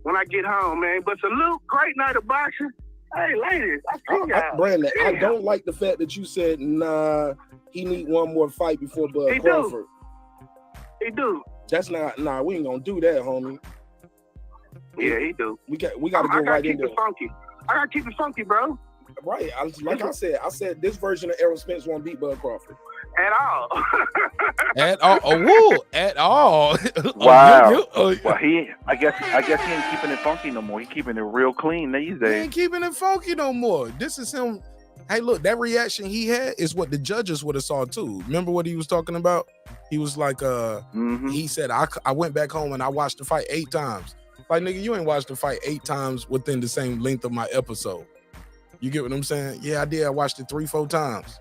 when I get home, man. But salute, great night of boxing. Hey, ladies, I see y'all. Brandon, I don't like the fact that you said, nah, he need one more fight before Bud Crawford. He do. That's not, we ain't gonna do that, homie. Yeah, he do. We got to go right in there. I gotta keep it funky, bro. Right. I said this version of Errol Spence won't beat Bud Crawford. At all. At all. Oh, woo. At all. Wow. Well, I guess he ain't keeping it funky no more. He keeping it real clean these days. He ain't keeping it funky no more. This is him. Hey, look, that reaction he had is what the judges would have saw too. Remember what he was talking about? He was like, he said, I went back home and I watched the fight 8 times. Like, nigga, you ain't watched the fight 8 times within the same length of my episode. You get what I'm saying? Yeah, I did. I watched it 3-4 times.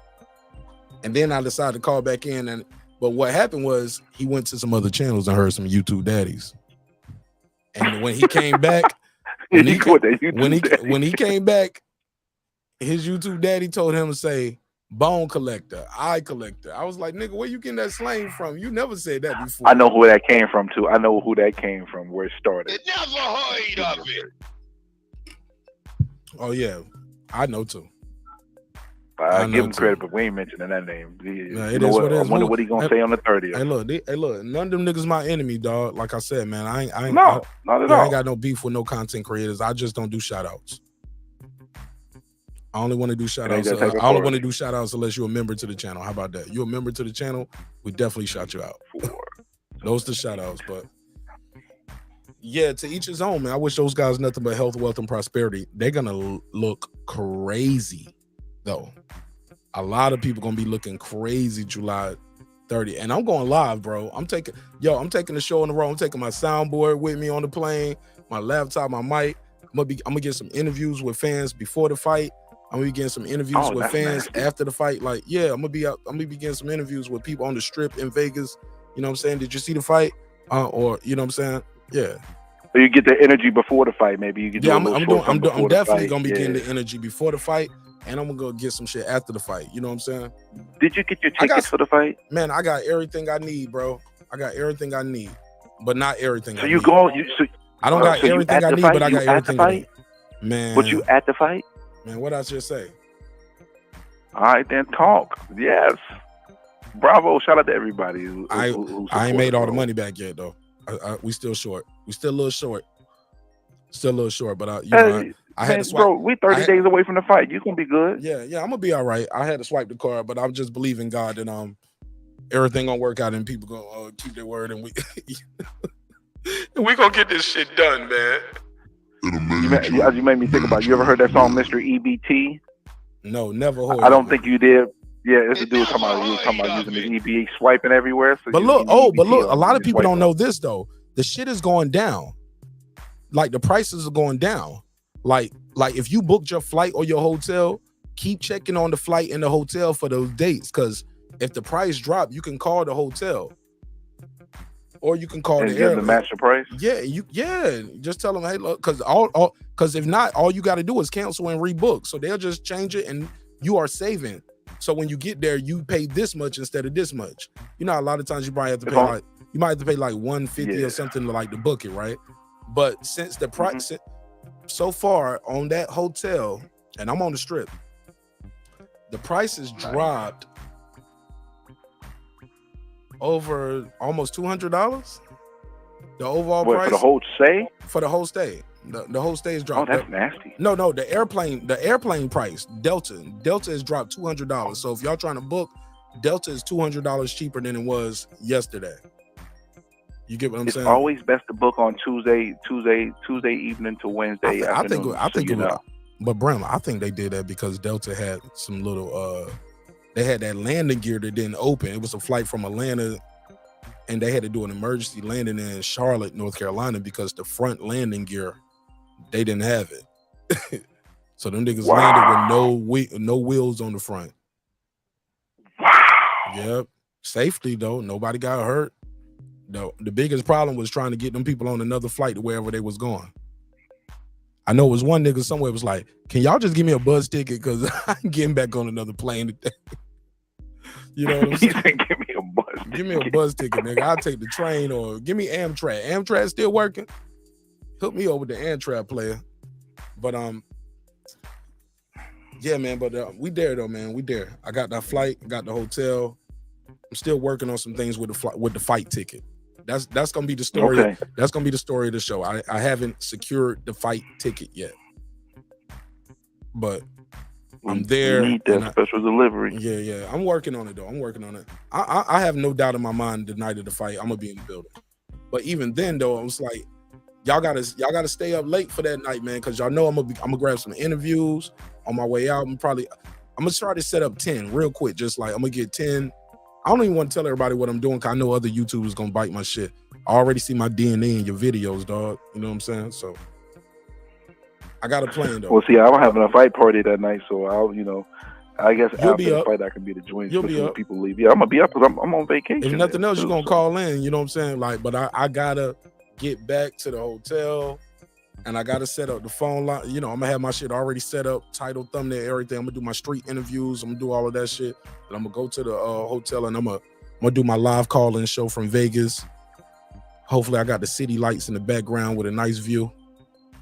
And then I decided to call back in. But what happened was he went to some other channels and heard some YouTube daddies. And when he came back, when he came back, his YouTube daddy told him to say, bone collector, eye collector. I was like, nigga, where you getting that slang from? You never said that before. I know who that came from too. I know who that came from, where it started. Never heard of it. Oh yeah, I know too. I give him credit, but we ain't mentioning that name. It is what it is. I wonder what he gonna say on the 30th. Hey, look, none of them niggas my enemy, dog. Like I said, man, I ain't not at all. I ain't got no beef with no content creators. I just don't do shout outs. I only want to do shout outs. I only want to do shout outs unless you're a member to the channel. How about that? You're a member to the channel, we definitely shout you out. Those the shout outs, but yeah, to each his own, man. I wish those guys nothing but health, wealth, and prosperity. They're gonna look crazy, though. A lot of people gonna be looking crazy July 30. And I'm going live, bro. I'm taking the show on the road. I'm taking my soundboard with me on the plane, my laptop, my mic. I'm gonna get some interviews with fans before the fight. I'm gonna be getting some interviews with fans after the fight. Like, yeah, I'm gonna be getting some interviews with people on the strip in Vegas. You know what I'm saying? Did you see the fight? Or you know what I'm saying? Yeah. So you get the energy before the fight, maybe you get. Yeah, I'm definitely gonna be getting the energy before the fight, and I'm gonna go get some shit after the fight. You know what I'm saying? Did you get your tickets for the fight? Man, I got everything I need, bro. I got everything I need, but not everything. So you go. I don't got everything I need, but I got everything I need. Man, but you at the fight? Man, what I just say? All right, then talk. Yes. Bravo. Shout out to everybody. I ain't made all the money back yet, though. We still short. We still a little short. But I had to swipe. Bro, we 30 days away from the fight. You gonna be good. Yeah, I'm gonna be all right. I had to swipe the card, but I'm just believing God that everything gonna work out and people gonna keep their word, and we gonna get this shit done, man. You made me think about. You ever heard that song, Mr. EBT? No, never heard. I don't think you did. Yeah, it's a dude talking about using the EBT swiping everywhere. So but look, a lot of people don't know this though. The shit is going down. Like the prices are going down. Like if you booked your flight or your hotel, keep checking on the flight and the hotel for those dates. Because if the price drop, you can call the hotel. Or you can call the airline. The master price. Yeah. Just tell them, hey, look, because if not, all you got to do is cancel and rebook. So they'll just change it, and you are saving. So when you get there, you pay this much instead of this much. You know, a lot of times you probably have to pay like $150 or something to like to book it, right? But since the price so far on that hotel, and I'm on the strip, the price has dropped over almost $200. The overall price for the whole stay. For the whole stay, the whole stay is dropped. Oh, that's nasty. No, the airplane price, Delta has dropped $200. So if y'all trying to book, Delta is $200 cheaper than it was yesterday. You get what I'm saying? It's always best to book on Tuesday evening to Wednesday afternoon. I think But Brim, I think they did that because Delta had some little they had that landing gear that didn't open. It was a flight from Atlanta, and they had to do an emergency landing in Charlotte, North Carolina, because the front landing gear, they didn't have it. So them niggas landed with no wheels on the front. Yep. Safety though, nobody got hurt. The biggest problem was trying to get them people on another flight to wherever they was going. I know it was one nigga somewhere was like, can y'all just give me a bus ticket because I'm getting back on another plane today. You know what I'm saying? Give me a bus ticket, nigga. I'll take the train or give me Amtrak. Amtrak still working? Hook me over the Amtrak player. But yeah, man, but we there though, man. We there. I got that flight, got the hotel. I'm still working on some things with the fight ticket. That's gonna be the story. Okay. That's gonna be the story of the show. I haven't secured the fight ticket yet, but I'm there. You need that special delivery. Yeah. I'm working on it though. I'm working on it. I have no doubt in my mind the night of the fight I'm gonna be in the building. But even then though, I was like, y'all gotta stay up late for that night, man, because y'all know I'm gonna grab some interviews on my way out. I'm gonna try to set up 10 real quick. Just like I'm gonna get 10. I don't even want to tell everybody what I'm doing because I know other YouTubers gonna bite my shit. I already see my DNA in your videos, dog. You know what I'm saying? So I got a plan though. Well, see, I'm having a fight party that night, so I guess You'll after be the up. fight I can be the joint. You'll be up. People leave. Yeah, I'm gonna be up because I'm on vacation. If nothing else, you're gonna call in. You know what I'm saying? Like, but I gotta get back to the hotel. And I gotta set up the phone line. You know, I'm gonna have my shit already set up, title, thumbnail, everything. I'm gonna do my street interviews. I'm gonna do all of that shit. And I'm gonna go to the hotel and I'm gonna do my live call-in show from Vegas. Hopefully, I got the city lights in the background with a nice view.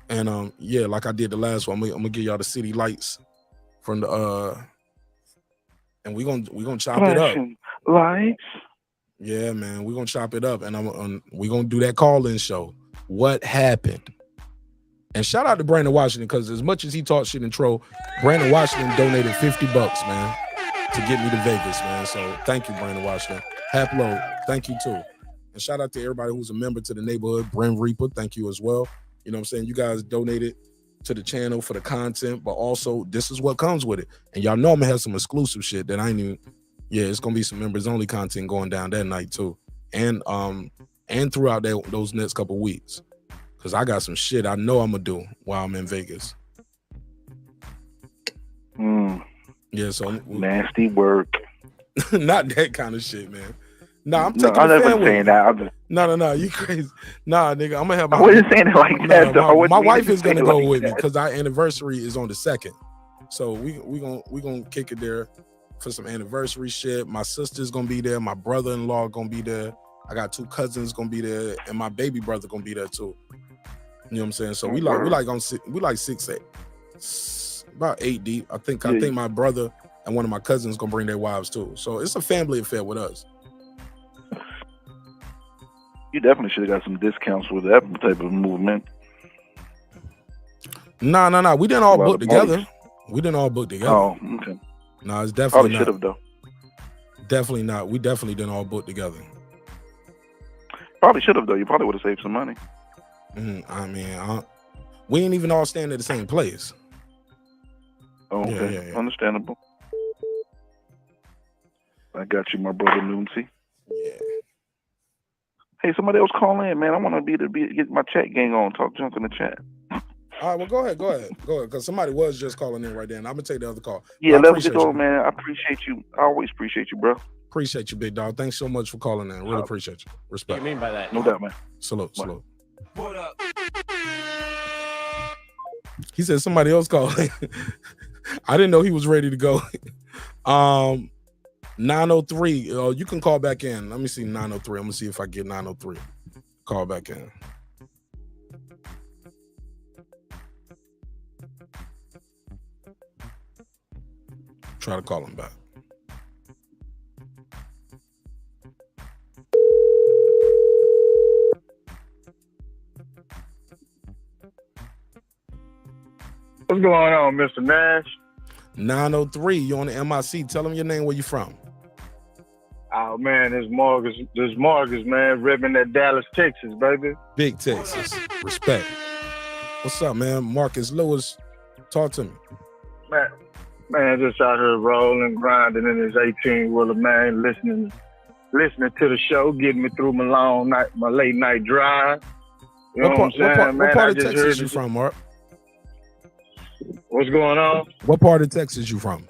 And yeah, like I did the last one, I'm gonna give y'all the city lights from the and we gonna chop it up. Lights. Yeah, man, we're gonna chop it up, and we're gonna do that call-in show. What happened? And shout out to Brandon Washington, because as much as he talked shit and troll, Brandon Washington donated $50, man, to get me to Vegas, man. So thank you, Brandon Washington. Haplo, thank you too. And shout out to everybody who's a member to the neighborhood. Brim Reaper, thank you as well. You know what I'm saying? You guys donated to the channel for the content, but also this is what comes with it. And y'all know I'm gonna have some exclusive shit that I ain't even, yeah, it's gonna be some members only content going down that night too. And throughout those next couple weeks. Cause I got some shit I know I'm gonna do while I'm in Vegas. Yeah, so nasty work. Not that kind of shit, man. Nah, I'm No, taking I'm the never family. saying that. I'm just, No, you crazy. Nah, nigga, I'm gonna have my. I wasn't saying it like that, though. I wasn't My meaning wife to is say gonna it go like with me that. because our anniversary is on the 2nd. So we gonna kick it there for some anniversary shit. My sister's gonna be there. My brother-in-law gonna be there. I got 2 cousins gonna be there, and my baby brother gonna be there too. You know what I'm saying? So we like 6, 8, about 8 deep. I think my brother and one of my cousins gonna bring their wives too. So it's a family affair with us. You definitely should have got some discounts with that type of movement. Nah. We didn't all book together. We didn't all book together. Oh, okay. No, it's definitely Probably not. should have though. Definitely not. We definitely didn't all book together. Probably should have though. You probably would have saved some money. I mean, we ain't even all staying at the same place. Oh, okay. Yeah. Understandable. I got you, my brother Noonsy. Yeah. Hey, somebody else call in, man. I want to get my chat gang on, talk junk in the chat. All right, well, go ahead, because somebody was just calling in right there, and I'm gonna take the other call. Yeah, let's get on, man. I appreciate you. I always appreciate you, bro. Appreciate you, big dog. Thanks so much for calling in. Really appreciate you. Respect. What do you mean by that? No doubt, man. Salute. What up? He said somebody else called. I didn't know he was ready to go. 903. You can call back in. Let me see 903. I'm gonna see if I get 903. Call back in. Try to call him back. What's going on, Mr. Nash? 903, you on the MIC. Tell them your name, where you from. Oh man, this Marcus, man, ripping that Dallas, Texas, baby. Big Texas. Respect. What's up, man? Marcus Lewis Talk to me. Man, just out here rolling, grinding in his 18-wheeler, man, listening to the show, getting me through my long night, my late night drive. You know what I'm saying, man? What part of Texas you from, Marq? What's going on? What part of Texas you from?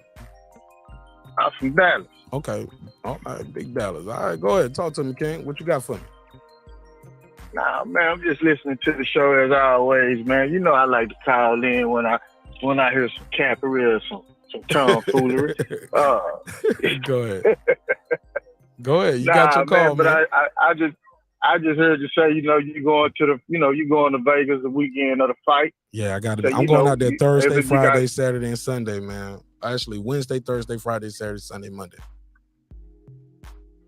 I'm from Dallas. Okay. All right, big Dallas. All right, go ahead. Talk to me, King. What you got for me? Nah, man, I'm just listening to the show as always, man. You know I like to call in when I hear some cappery or some tomfoolery. Go ahead. Go ahead. You got your call, man. But I just heard you say, you going to Vegas the weekend of the fight. Yeah, I got to. So, I'm going out there Thursday, you Friday, Saturday, and Sunday, man. Actually, Wednesday, Thursday, Friday, Saturday, Sunday, Monday.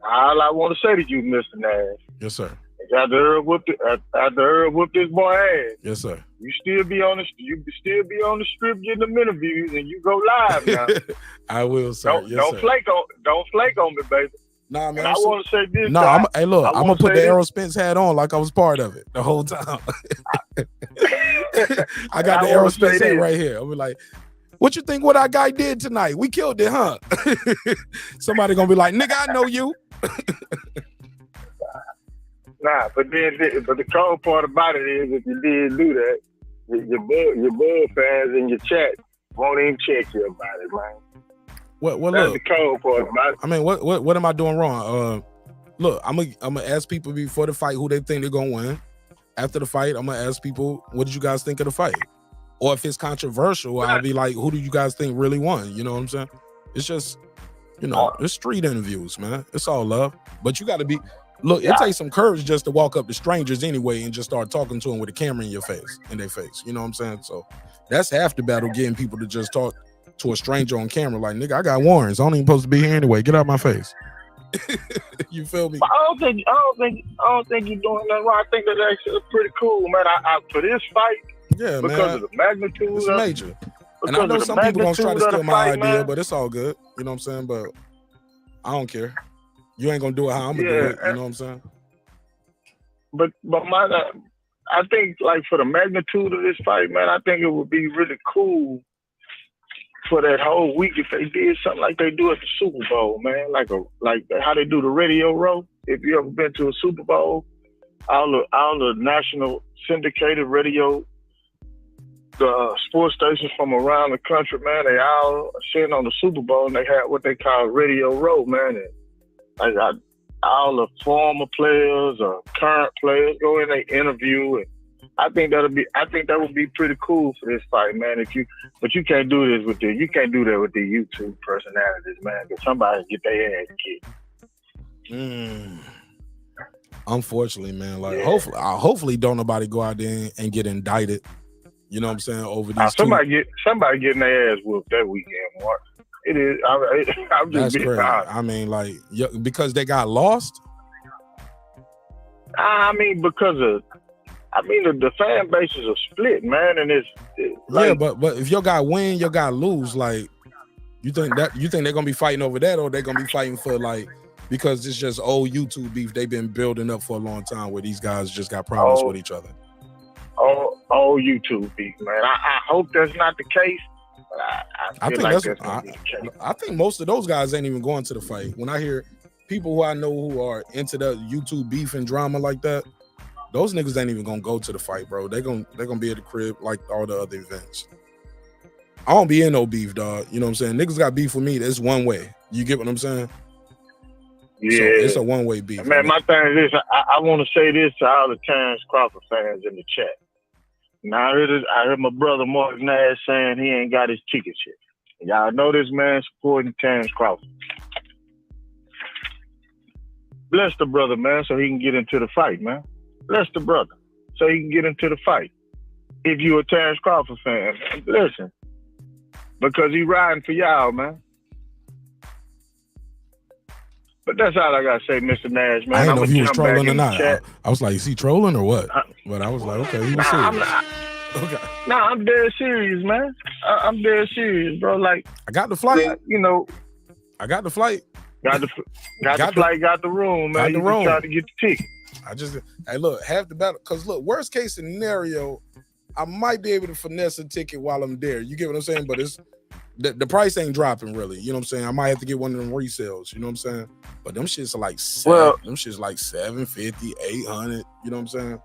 All I want to say to you, Mr. Nash. Yes, sir. After Earl whooped this boy ass. Yes, sir. You still be on the strip getting them interviews, and you go live now. I will, sir. Don't flake on me, baby. Nah, man. And I want to say this. No, I'm gonna put the Errol Spence hat on like I was part of it the whole time. I got the Errol Spence hat right here. I'll be like, what you think what our guy did tonight? We killed it, huh? Somebody gonna be like, nigga, I know you. Nah, but the cold part about it is if you did do that, your Bull fans in your chat won't even check you about it, man. What That's look, the cold part about it. I mean, what am I doing wrong? Look, I'm gonna ask people before the fight who they think they're gonna win. After the fight, I'm gonna ask people, what did you guys think of the fight? Or if it's controversial, I'll be like, who do you guys think really won? You know what I'm saying? It's just, it's street interviews, man. It's all love. But you gotta be it takes some courage just to walk up to strangers anyway and just start talking to them with a camera in their face. You know what I'm saying? So that's half the battle, getting people to just talk to a stranger on camera like, nigga, I got warrants. I don't even supposed to be here anyway. Get out of my face. You feel me? I don't think you're doing that wrong. I think that's actually pretty cool, man. I for this fight, yeah, because of the magnitude, it's major. And I know some people gonna try to steal my idea, man. But it's all good. You know what I'm saying? But I don't care. You ain't gonna do it how I'm gonna do it. You know what I'm saying? But I think like for the magnitude of this fight, man, I think it would be really cool for that whole week if they did something like they do at the Super Bowl, man. Like how they do the radio row. If you ever been to a Super Bowl, all the national syndicated radio, the sports stations from around the country, man, they all sitting on the Super Bowl and they have what they call radio row, man. And all the former players or current players go in, they interview, and I think that would be pretty cool for this fight, man. But you can't do this with the YouTube personalities, man. Because somebody get their ass kicked. Unfortunately, man. Like hopefully don't nobody go out there and get indicted. You know what I'm saying? Over these somebody getting their ass whooped that weekend, Mark. It is. I'm just being honest. I mean, like, because they got lost. I mean, the fan bases are split, man, and it's like, but if your guy win, your guy lose. Like, you think they're gonna be fighting over that, or they're gonna be fighting for like, because it's just old YouTube beef they've been building up for a long time, where these guys just got problems with each other. Old YouTube beef, man. I hope that's not the case. I think most of those guys ain't even going to the fight. When I hear people who I know who are into the YouTube beef and drama like that, those niggas ain't even gonna go to the fight, bro. They're gonna be at the crib like all the other events. I don't be in no beef, dog. You know what I'm saying? Niggas got beef with me. It's one way. You get what I'm saying? Yeah, so it's a one-way beef. Man, my thing is this. I want to say this to all the Terence Crawford fans in the chat. Now I heard my brother Marq Nash saying he ain't got his ticket yet. Y'all know this man supporting Terence Crawford. Bless the brother, man, so he can get into the fight, man. Bless the brother so he can get into the fight. If you a Terence Crawford fan, man, listen. Because he riding for y'all, man. But that's all I got to say, Mr. Nash, man. I didn't know if he was trolling or not. I was like, is he trolling or what? But I was like, okay, he was serious. I'm dead serious, man. I'm dead serious, bro. Like, I got the flight. I got the flight. Got the flight, got the room, man. You just trying to get the ticket. Hey, look, half the battle. Because, look, worst case scenario, I might be able to finesse a ticket while I'm there. You get what I'm saying? But it's the price ain't dropping really. You know what I'm saying? I might have to get one of them resales. You know what I'm saying? But them shits are like them shits like 750, 800. You know what I'm saying?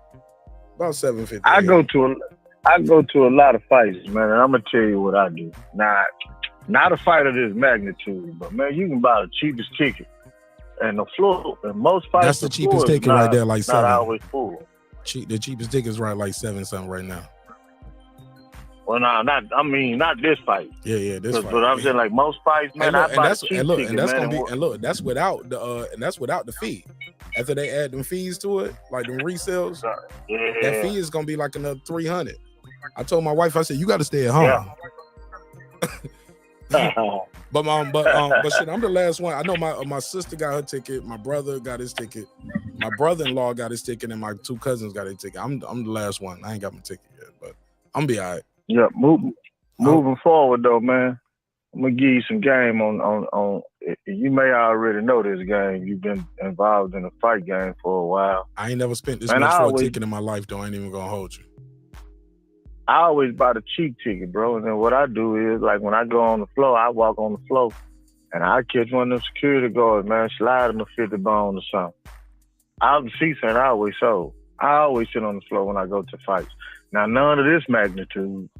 About 750. I go to a lot of fights, man, and I'm gonna tell you what I do. Not a fight of this magnitude, but man, you can buy the cheapest ticket, and the floor. And most fights, that's the cheapest ticket right there, like not 7. always full. The cheapest ticket is right like 7 something right now. Well, not this fight. Yeah, this fight. But I'm saying like most fights, man. I buy the cheap ticket, and that's man, gonna be, and look, that's without the fee. After they add them fees to it, like them resales, that fee is gonna be like another 300. I told my wife, I said, you got to stay at home. But shit, I'm the last one. I know my sister got her ticket, my brother got his ticket, my brother-in-law got his ticket, and my 2 cousins got their ticket. I'm the last one. I ain't got my ticket yet, but I'm be all right. Yeah, moving forward though, man. I'm gonna give you some game on. You may already know this game. You've been involved in a fight game for a while. I ain't never spent this much for a ticket in my life, though. I ain't even gonna hold you. I always buy the cheap ticket, bro. And then what I do is, like, when I go on the floor, I walk on the floor, and I catch one of them security guards, man, slide him a 50 bone or something. I'll see something I always sold. I always sit on the floor when I go to fights. Now, none of this magnitude,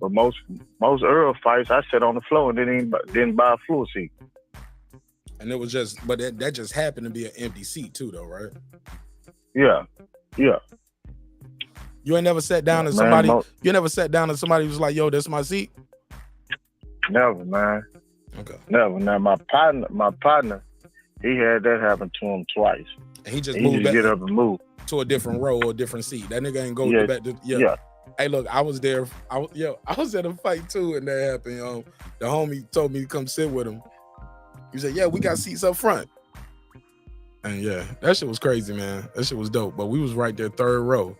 but most Earl fights, I sit on the floor and didn't buy a floor seat. And it was just, but that just happened to be an empty seat too, though, right? Yeah. You ain't never sat down and somebody. You never sat down and somebody was like, "Yo, that's my seat." Never, man. Okay. Never. Now my partner, he had that happen to him twice. And he just moved back, get up and move to a different row or a different seat. That nigga ain't go back to Hey, look, I was there. I was at a fight too, and that happened. The homie told me to come sit with him. He said, "Yeah, we got seats up front." And yeah, that shit was crazy, man. That shit was dope. But we was right there, 3rd row.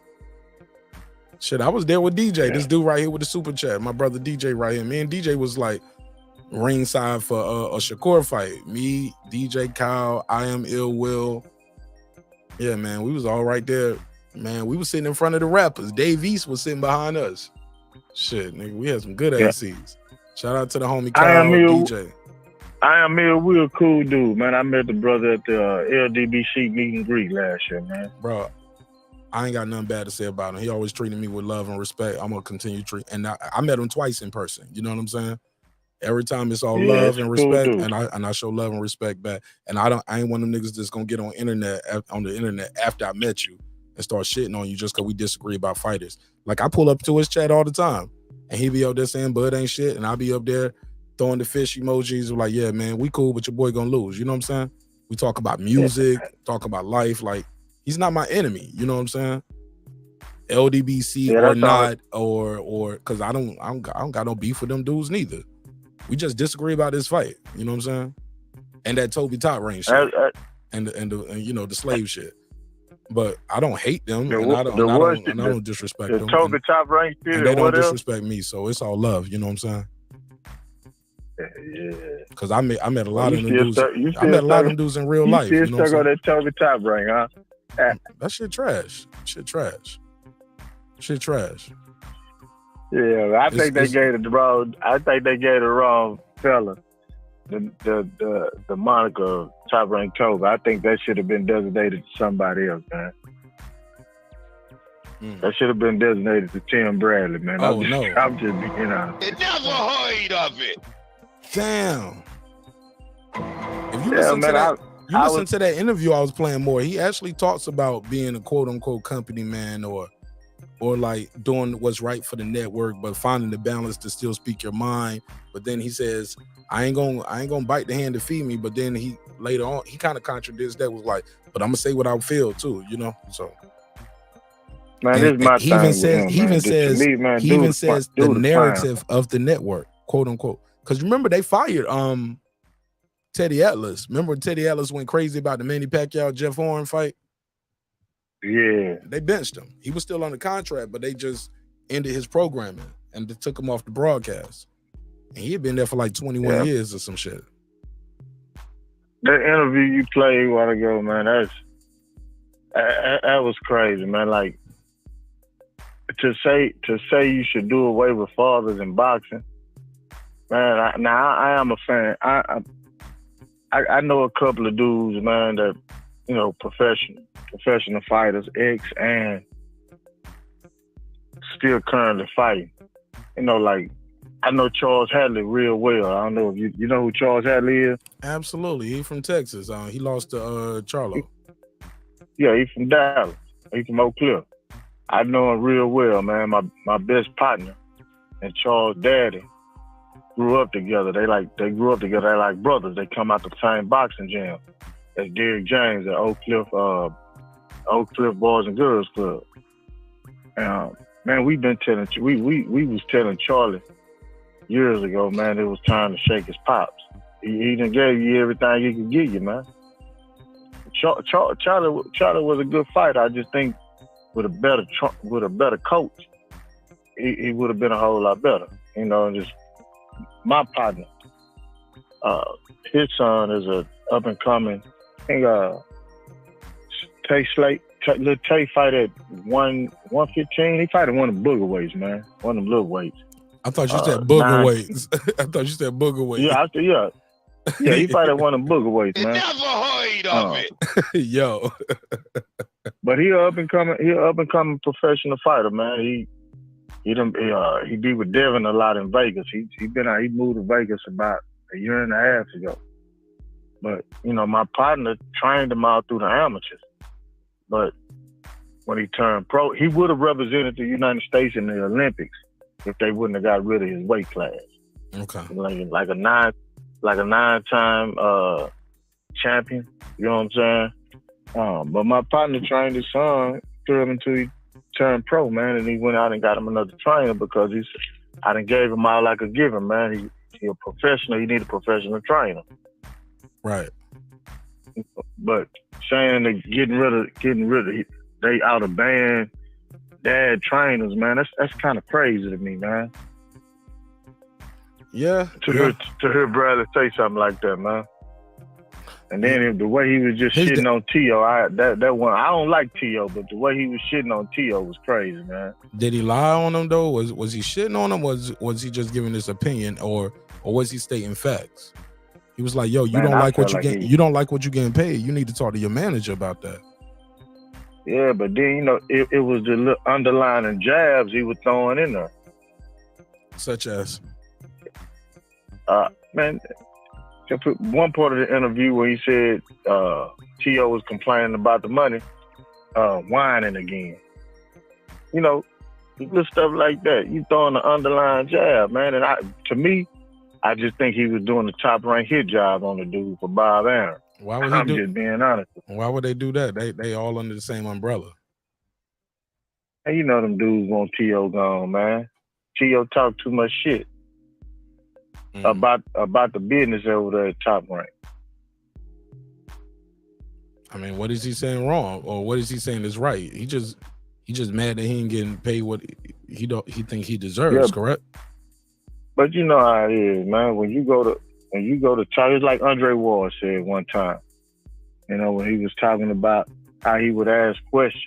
Shit, I was there with DJ. This dude right here with the super chat. My brother DJ right here. Me and DJ was like ringside for a Shakur fight. Me, DJ Kyle, I Am Ill Will. Yeah, man, we was all right there. Man, we was sitting in front of the rappers. Dave East was sitting behind us. Shit, nigga, we had some good ass seats. Shout out to the homie Kyle, DJ. I Am Ill Will, cool dude, man. I met the brother at the LDBC meet and greet last year, man. Bro, I ain't got nothing bad to say about him. He always treated me with love and respect. I'm gonna continue treat. And I met him twice in person. You know what I'm saying? Every time it's all love and respect, cool, and I show love and respect back. And I ain't one of them niggas that's gonna get on the internet after I met you and start shitting on you just because we disagree about fighters. Like, I pull up to his chat all the time, and he be up there saying Bud ain't shit, and I be up there throwing the fish emojis. Like, yeah, man, we cool, but your boy gonna lose. You know what I'm saying? We talk about music, talk about life. Like, he's not my enemy. You know what I'm saying? LDBC or not, or because I don't got no beef with them dudes neither. We just disagree about this fight. You know what I'm saying? And that Toby Top Range shit, and the slave shit. But I don't hate them, and I don't disrespect them. Toby Top Range shit, and they don't disrespect me, so it's all love. You know what I'm saying? Yeah. Because I met a lot of them dudes. I met a lot of them dudes in real life. You still stuck on that Toby Top Range, huh? That shit trash. Shit trash. Yeah, I think they gave the wrong fella the moniker Top Rank Toby. I think that should have been designated to somebody else, man. That should have been designated to Tim Bradley, man. I'm just being honest. It never heard of it. Damn. If you listen to that, listen to that interview I was playing more, he actually talks about being a quote unquote company man or like doing what's right for the network, but finding the balance to still speak your mind. But then he says, I ain't gonna bite the hand to feed me. But then he later on, he kind of contradicts that, was like, but I'm gonna say what I feel too, you know? So man, this is my he even says the narrative of the network, quote unquote. Because remember, they fired Teddy Atlas. Remember Teddy Atlas went crazy about the Manny Pacquiao Jeff Horn fight? Yeah. They benched him. He was still on the contract, but they just ended his programming and they took him off the broadcast. And he had been there for like 21 years or some shit. That interview you played a while ago, man, that was crazy, man. Like, to say you should do away with fathers in boxing, man. I am a fan. I know a couple of dudes, man, that professional fighters, ex and still currently fighting. Like I know Charles Hadley real well. I don't know if you know who Charles Hadley is. Absolutely, he from Texas. He lost to Charlo. Yeah, he from Dallas. He from Oak Cliff. I know him real well, man. My best partner and Charles' daddy grew up together. They grew up together. They're like brothers. They come out the same boxing gym as Derrick James at Oak Cliff Boys and Girls Club. Man, we was telling Charlie years ago, man, it was time to shake his pops. He done gave you everything he could give you, man. Charlie was a good fighter. I just think with a better coach, he would have been a whole lot better. Just my partner, his son is a up and coming. I think Tay Slate. Little Tay fight at 115. He fight at one of the booger weights, man. One of them little weights. I thought you said booger weights. I thought you said booger weights. Yeah, he fight at one of them booger weights, man. Never heard of it. Yo. But he up and coming professional fighter, man. He be with Devin a lot in Vegas. He moved to Vegas about a year and a half ago. But my partner trained him out through the amateurs. But when he turned pro, he would have represented the United States in the Olympics if they wouldn't have got rid of his weight class. Okay. Like a 9-time champion. You know what I'm saying? But my partner trained his son, threw him until he turned pro, man, and he went out and got him another trainer because I done gave him all I could give him, man. He a professional. He need a professional trainer. Right. But saying that getting rid of they out of band dad trainers, man, that's kind of crazy to me, man. Yeah. To hear Bradley say something like that, man. And then the way he was just shitting on T.O., that one, I don't like T.O., but the way he was shitting on T.O. was crazy, man. Did he lie on him though? Was he shitting on him? Was he just giving his opinion, or was he stating facts? He was like, "Yo, you don't like what you get. You don't like what you're getting paid. You need to talk to your manager about that." Yeah, but then it was the little underlying jabs he was throwing in there, such as, man. One part of the interview where he said T.O. was complaining about the money, whining again. Little stuff like that. You throwing the underlying jab, man. And to me, I just think he was doing the top rank hit job on the dude for Bob Arum. Why would I'm just being honest. Why would they do that? They all under the same umbrella. Hey, them dudes want T.O. gone, man. T.O. talk too much shit about the business over there at Top Rank. I mean, what is he saying wrong, or what is he saying is right? He just mad that he ain't getting paid what he think he deserves, correct? But you know how it is, man. When you go to talk, it's like Andre Ward said one time. When he was talking about how he would ask questions.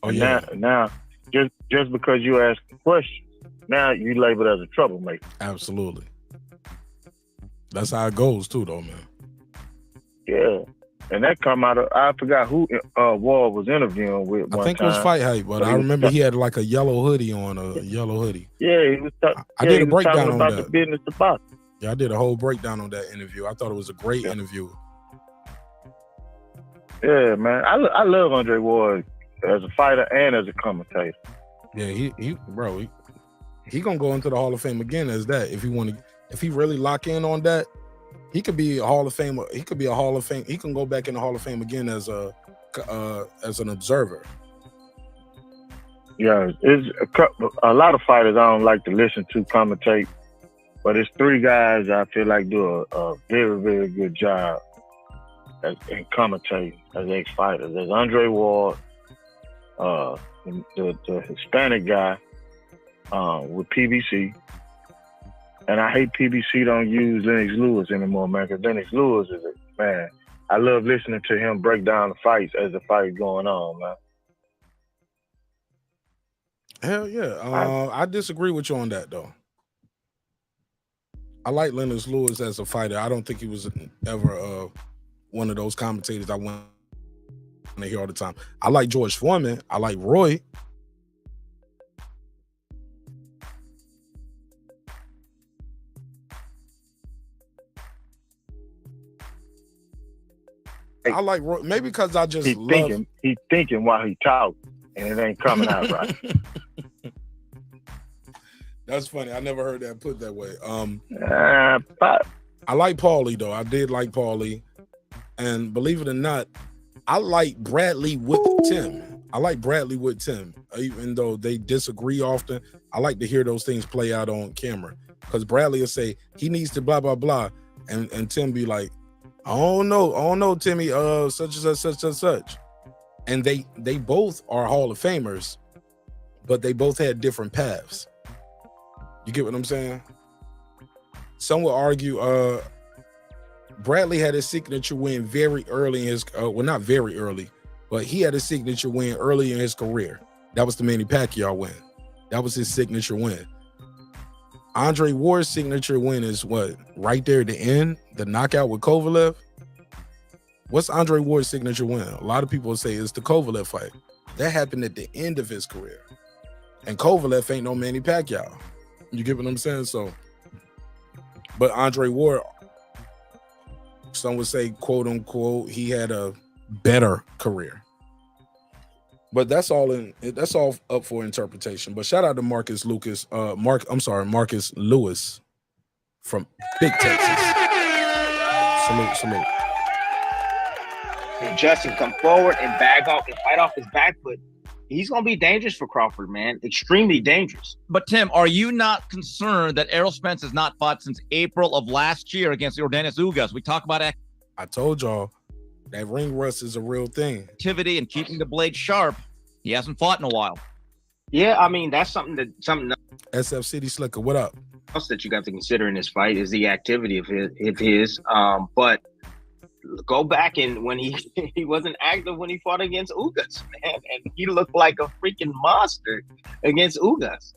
Oh yeah. Now, just because you ask a question, now you labeled as a troublemaker. Absolutely. That's how it goes too, though, man. Yeah. And that come out of, I forgot who Ward was interviewing with. I think it was Fight Hype, but I remember he had like a yellow hoodie on, a yellow hoodie. Yeah, he was. I did a breakdown on that. The business of boxing. Yeah, I did a whole breakdown on that interview. I thought it was a great interview. Yeah, man, I love Andre Ward as a fighter and as a commentator. Yeah, he gonna go into the Hall of Fame again as that. If he really lock in on that, he could be a Hall of Fame. He could be a Hall of Fame. He can go back in the Hall of Fame again as an observer. Yeah, it's a lot of fighters I don't like to listen to commentate, but it's three guys I feel like do a very, very good job in commentating as ex-fighters. There's Andre Ward, the Hispanic guy with PBC. And I hate PBC don't use Lennox Lewis anymore, man, because Lennox Lewis is man. I love listening to him break down the fights as the fight going on, man. Hell yeah. I disagree with you on that though. I like Lennox Lewis as a fighter. I don't think he was ever one of those commentators I want to hear all the time. I like George Foreman. I like Roy. I like Roy, maybe because I just love. He's thinking while he talks, and it ain't coming out right. That's funny. I never heard that put that way. But I like Paulie though. I did like Paulie, and believe it or not, I like Bradley with Tim. I like Bradley with Tim, even though they disagree often. I like to hear those things play out on camera because Bradley will say he needs to blah blah blah, and Tim be like, I don't know, Timmy, such and such and such. And they both are Hall of Famers, but they both had different paths. You get what I'm saying? Some will argue Bradley had his signature win very early in his well, not very early, but he had a signature win early in his career. That was the Manny Pacquiao win. That was his signature win. Andre Ward's signature win is what? Right there at the end, the knockout with Kovalev. What's Andre Ward's signature win? A lot of people say it's the Kovalev fight. That happened at the end of his career. And Kovalev ain't no Manny Pacquiao. You get what I'm saying? So, but Andre Ward, some would say, quote unquote, he had a better career. But that's all up for interpretation. But shout out to Marcus Lewis from Big Texas. Salute. And Justin come forward and bag off and fight off his back foot. He's gonna be dangerous for Crawford, man. Extremely dangerous. But Tim, are you not concerned that Errol Spence has not fought since April of last year against Yordenis Ugas? We talk about I told y'all that ring rust is a real thing. Activity and keeping the blade sharp. He hasn't fought in a while. Yeah, I mean that's something SF City Slicker, what up? else that you got to consider in this fight is the activity of his. But go back and when he wasn't active when he fought against UGAS, man, and he looked like a freaking monster against UGAS.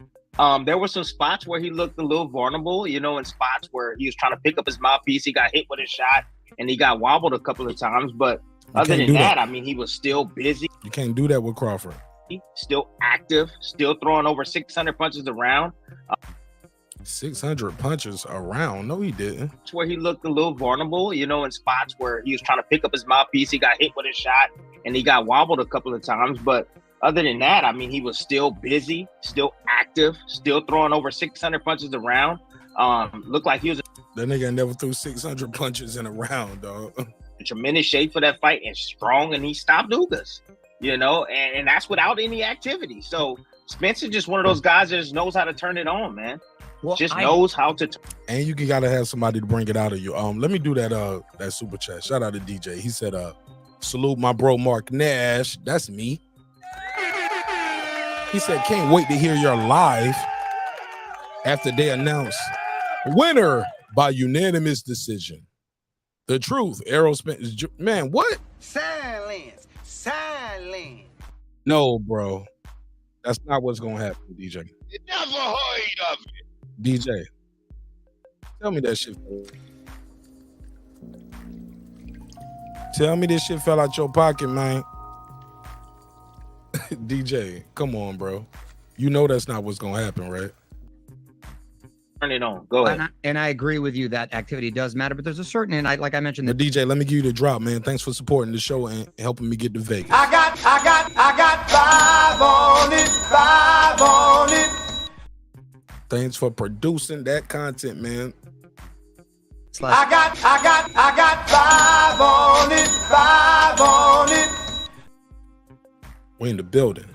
There were some spots where he looked a little vulnerable, in spots where he was trying to pick up his mouthpiece. He got hit with a shot and he got wobbled a couple of times. But other than that, I mean, he was still busy. You can't do that with Crawford. Still active, still throwing over 600 punches around. 600 punches around? No, he didn't. That's where he looked a little vulnerable, in spots where he was trying to pick up his mouthpiece. He got hit with a shot and he got wobbled a couple of times. But other than that, I mean, he was still busy, still active, still throwing over 600 punches around. Looked like he was. That nigga never threw 600 punches in a round, dog. In tremendous shape for that fight and strong, and he stopped UGAS, and that's without any activity. So Spence is just one of those guys that just knows how to turn it on, man. Well, knows how to. And you gotta have somebody to bring it out of you. Let me do that super chat. Shout out to DJ. He said, salute my bro Marq Nash. That's me. He said, can't wait to hear your live after they announce winner by unanimous decision. The truth, Errol Spence. Man, what? Silence. No, bro. That's not what's gonna happen, DJ. You never heard of it. DJ, tell me that shit. Tell me this shit fell out your pocket, man. DJ, come on, bro. You know that's not what's gonna happen, right? Turn it on. Go ahead. And I agree with you that activity does matter, but there's a certain, and like I mentioned, but DJ, let me give you the drop, man. Thanks for supporting the show and helping me get to Vegas. I got 5 on it. Thanks for producing that content, man. I got 5 on it. We're in the building.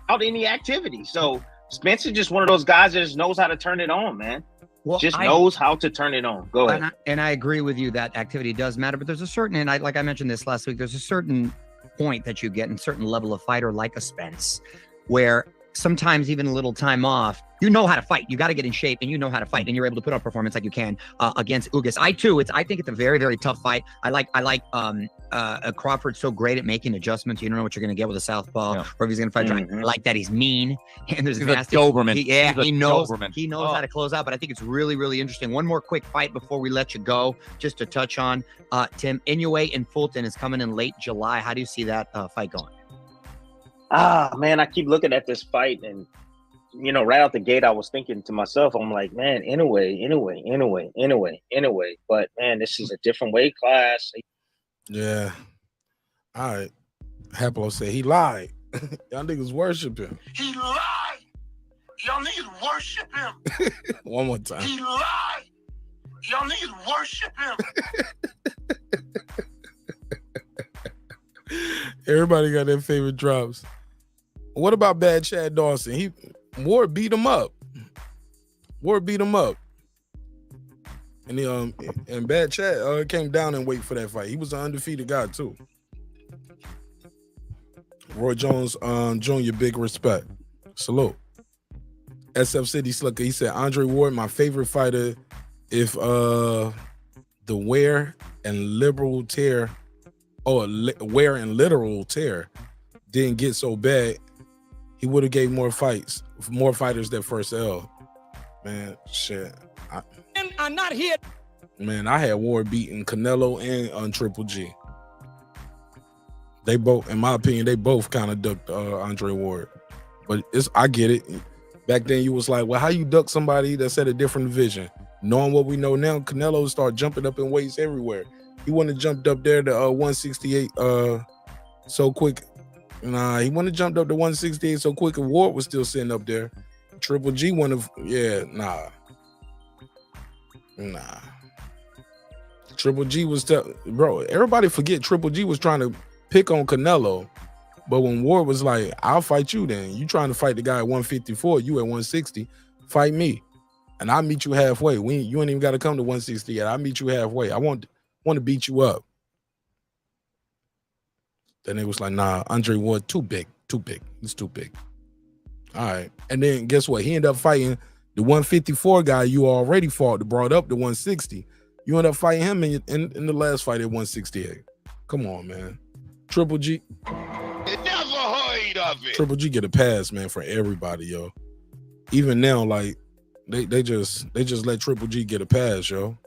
Without any activity. So Spence is just one of those guys that just knows how to turn it on, man. Well, knows how to turn it on. Go ahead. And I agree with you that activity does matter, but there's a certain, and like I mentioned this last week, there's a certain point that you get in a certain level of fighter like a Spence, where sometimes even a little time off you know how to fight. You got to get in shape, and you know how to fight, and you're able to put on performance like you can against UGAS. I think it's a very, very tough fight. I like Crawford's so great at making adjustments. You don't know what you're going to get with a southpaw, or if he's going to fight. I like that he's mean, and there's He's nasty. a Doberman. He knows how to close out. But I think it's really, really interesting. One more quick fight before we let you go, just to touch on Tim. Inoue and Fulton is coming in late July. How do you see that fight going? Man, I keep looking at this fight, and right out the gate, I was thinking to myself, I'm like, man, Inoue. But man, this is a different weight class. Yeah. All right. Haplo said he lied. Y'all niggas worship him. He lied. Y'all niggas worship him. One more time. He lied. Y'all niggas worship him. Everybody got their favorite drops. What about Bad Chad Dawson? Ward beat him up. And Bad Chad came down and wait for that fight. He was an undefeated guy too. Roy Jones Jr., big respect. Salute. SF City Slicker, he said, Andre Ward, my favorite fighter. If the wear and literal tear didn't get so bad, he would have gave more fighters that first L. Man, shit. I'm not here. Man, I had Ward beating Canelo and Triple G. They both, in my opinion, they both kind of ducked Andre Ward. But I get it. Back then, you was like, well, how you duck somebody that's at a different division? Knowing what we know now, Canelo started jumping up in weights everywhere. He wouldn't have jumped up there to 168 so quick. Nah, he wouldn't have jumped up to 168 so quick, and Ward was still sitting up there. Triple G wouldn't have, nah. Triple G was, bro, everybody forget Triple G was trying to pick on Canelo, but when Ward was like, I'll fight you then. You trying to fight the guy at 154, you at 160, fight me. And I'll meet you halfway. You ain't even got to come to 160 yet. I'll meet you halfway. I want to beat you up. Then it was like, nah, Andre Ward, too big. He's too big. All right. And then guess what? He ended up fighting the 154 guy you already fought that brought up the 160. You end up fighting him in the last fight at 168. Come on, man. Triple G. Never heard of it. Triple G get a pass, man, for everybody, yo. Even now, like, they just let Triple G get a pass, yo.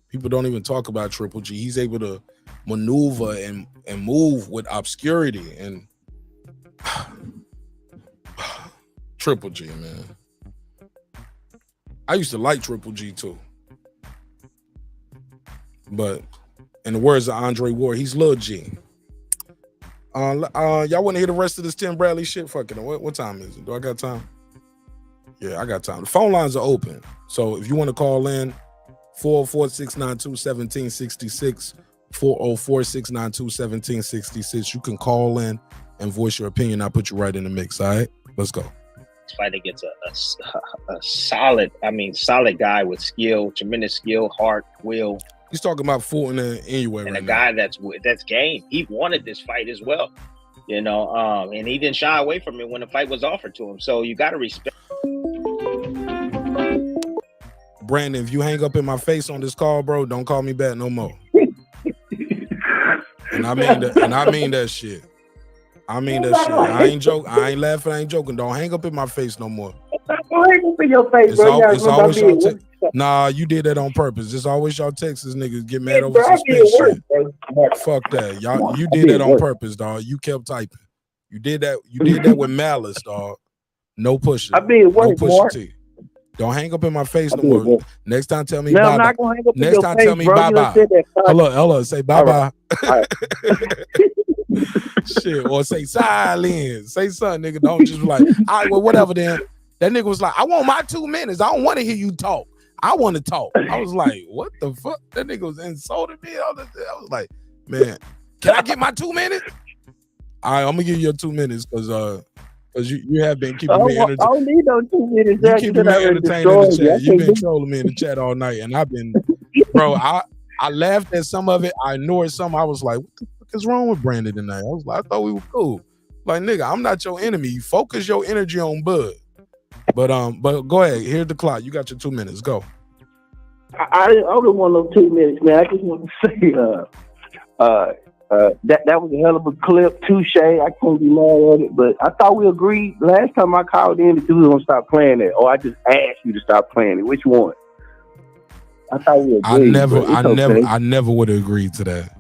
People don't even talk about Triple G. He's able to maneuver and move with obscurity, and Triple G, man. I used to like Triple G too. But in the words of Andre Ward, he's Lil G. Y'all want to hear the rest of this Tim Bradley shit? Fuck it. What time is it? Do I got time? Yeah, I got time. The phone lines are open. So if you want to call in, 404-692-1766, 404-692-1766. You can call in and voice your opinion. I'll put you right in the mix. All right, let's go. This fight against a solid guy with skill, tremendous skill, heart, will. He's talking about Fulton and Inoue, and a guy that's game. He wanted this fight as well, and he didn't shy away from it when the fight was offered to him. So you got to respect. Brandon, if you hang up in my face on this call, bro, don't call me back no more. And I mean that shit. I ain't joking. I ain't laughing. I ain't joking. Don't hang up in my face no more. Hang up in your face, bro. It's always y'all nah, you did that on purpose. It's always y'all Texas niggas get mad over some Spence shit. Fuck that. You did that on purpose, dog. You kept typing. You did that with malice, dog. No pushing. I mean, no pushing. Don't hang up in my face no more. Next time, tell me bye bye. I'm not gonna hang up Next time, tell me bye bye. Hello, say bye bye. Shit, or say silence. Say something, nigga. Don't just be like, all right, well, whatever then. That nigga was like, I want my 2 minutes. I don't want to hear you talk. I want to talk. I was like, what the fuck? That nigga was insulting me. I was like, man, can I get my 2 minutes? All right, I'm gonna give you your 2 minutes because you have been keeping me entertained. I don't need no 2 minutes. You keeping me entertained in the chat. You've been trolling me in the chat all night, and I've been, bro. I laughed at some of it. I ignored some. I was like, what the fuck is wrong with Brandon tonight? I was like, I thought we were cool. Like, nigga, I'm not your enemy. You focus your energy on Bud. But go ahead. Here's the clock. You got your 2 minutes. Go. I don't want no 2 minutes, man. I just want to say, that was a hell of a clip. Touche. I can't be mad at it, but I thought we agreed last time I called in that you was gonna stop playing it. Or I just asked you to stop playing it. Which one? I thought we agreed. I never would have agreed to that.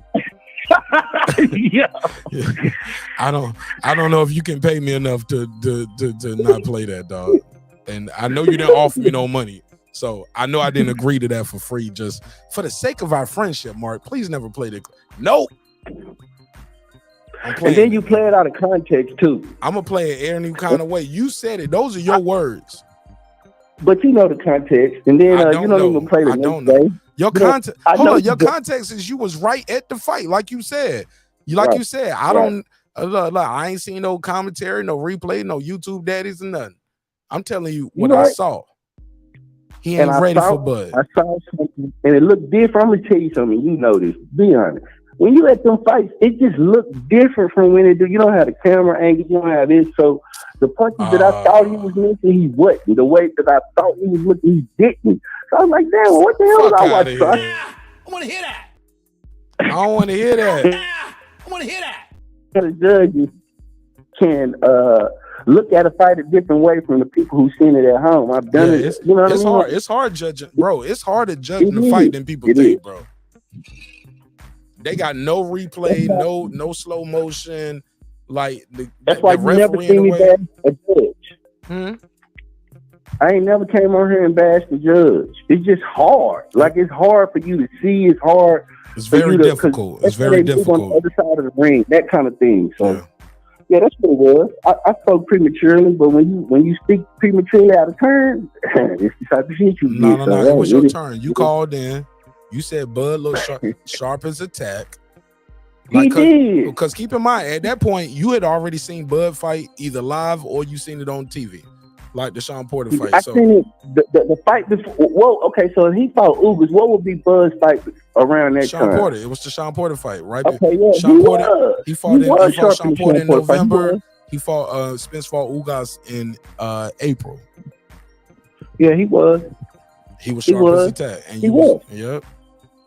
Yeah. I don't know if you can pay me enough to not play that, dog. And I know you didn't offer me no money. So I know I didn't agree to that for free, just for the sake of our friendship, Mark. Please never play the nope. And then you play it out of context too. I'm gonna play it any kind of way. You said it. Those are your words. But you know the context, and then you don't even play the next day. Your context. Hold on. Your context is you was right at the fight, like you said. You said. I don't. I ain't seen no commentary, no replay, no YouTube daddies, and nothing. I'm telling you what I saw. He ain't ready for Bud. I saw something, and it looked different. I'm gonna tell you something. You know this. Be honest. When you at them fights, it just looked different from when it do. You don't have the camera angle. You don't have this. So the punches that I thought he was missing, he wasn't. The way that I thought he was looking, he didn't. So I was like, damn, what the hell did I watch? So I want to hear that. I don't want to hear that. I want to hear that. The judges can look at a fight a different way from the people who seen it at home. I've done it. You know what I mean? Hard. It's hard judging, bro. It's harder judging the fight than people think, bro. They got no replay, no slow motion. Like that's why you never see me bash a judge. I ain't never came on here and bashed the judge. It's just hard. Like it's hard for you to see. It's hard. It's very difficult. It's very difficult. On the other side of the ring, that kind of thing. So yeah, that's what it was. I spoke prematurely, but when you speak prematurely out of turn, it's the type of shit you get. No. It was your turn. You called in. You said Bud looked sharp as a tack. He did. Because keep in mind, at that point, you had already seen Bud fight either live or you seen it on TV, like the Shawn Porter fight. I seen it, the fight before. Whoa, okay, so if he fought UGAS, what would be Bud's fight around that Shawn time? Porter. It was the Shawn Porter fight, right? Okay, yeah, Shawn Porter. He fought Shawn Porter in November. Fight. He fought Spence fought UGAS in April. Yeah, he was. He was sharp as a tack. And he was. Yep.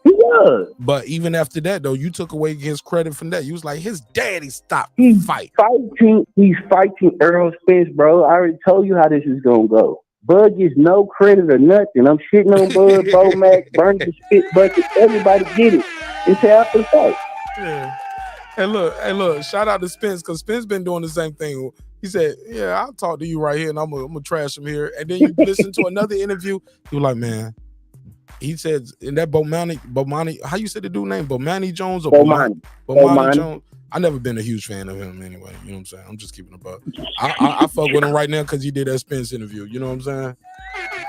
He was. But even after that, though, you took away his credit from that. You was like, his daddy stopped fight. He's fighting Errol Spence, bro. I already told you how this is gonna go. Bud gets no credit or nothing. I'm shitting on Bud, Bomac, burn the spit bucket. Everybody get it. It's after the fight. Yeah. Hey, look, shout out to Spence, because Spence been doing the same thing. He said, yeah, I'll talk to you right here, and I'm gonna trash him here. And then you listen to another interview, you're like, man, he said in that Bomani, how you said the dude name? Bomani Jones or Bomani Jones? I never been a huge fan of him anyway. You know what I'm saying? I'm just keeping it up. I fuck with him right now because he did that Spence interview. You know what I'm saying?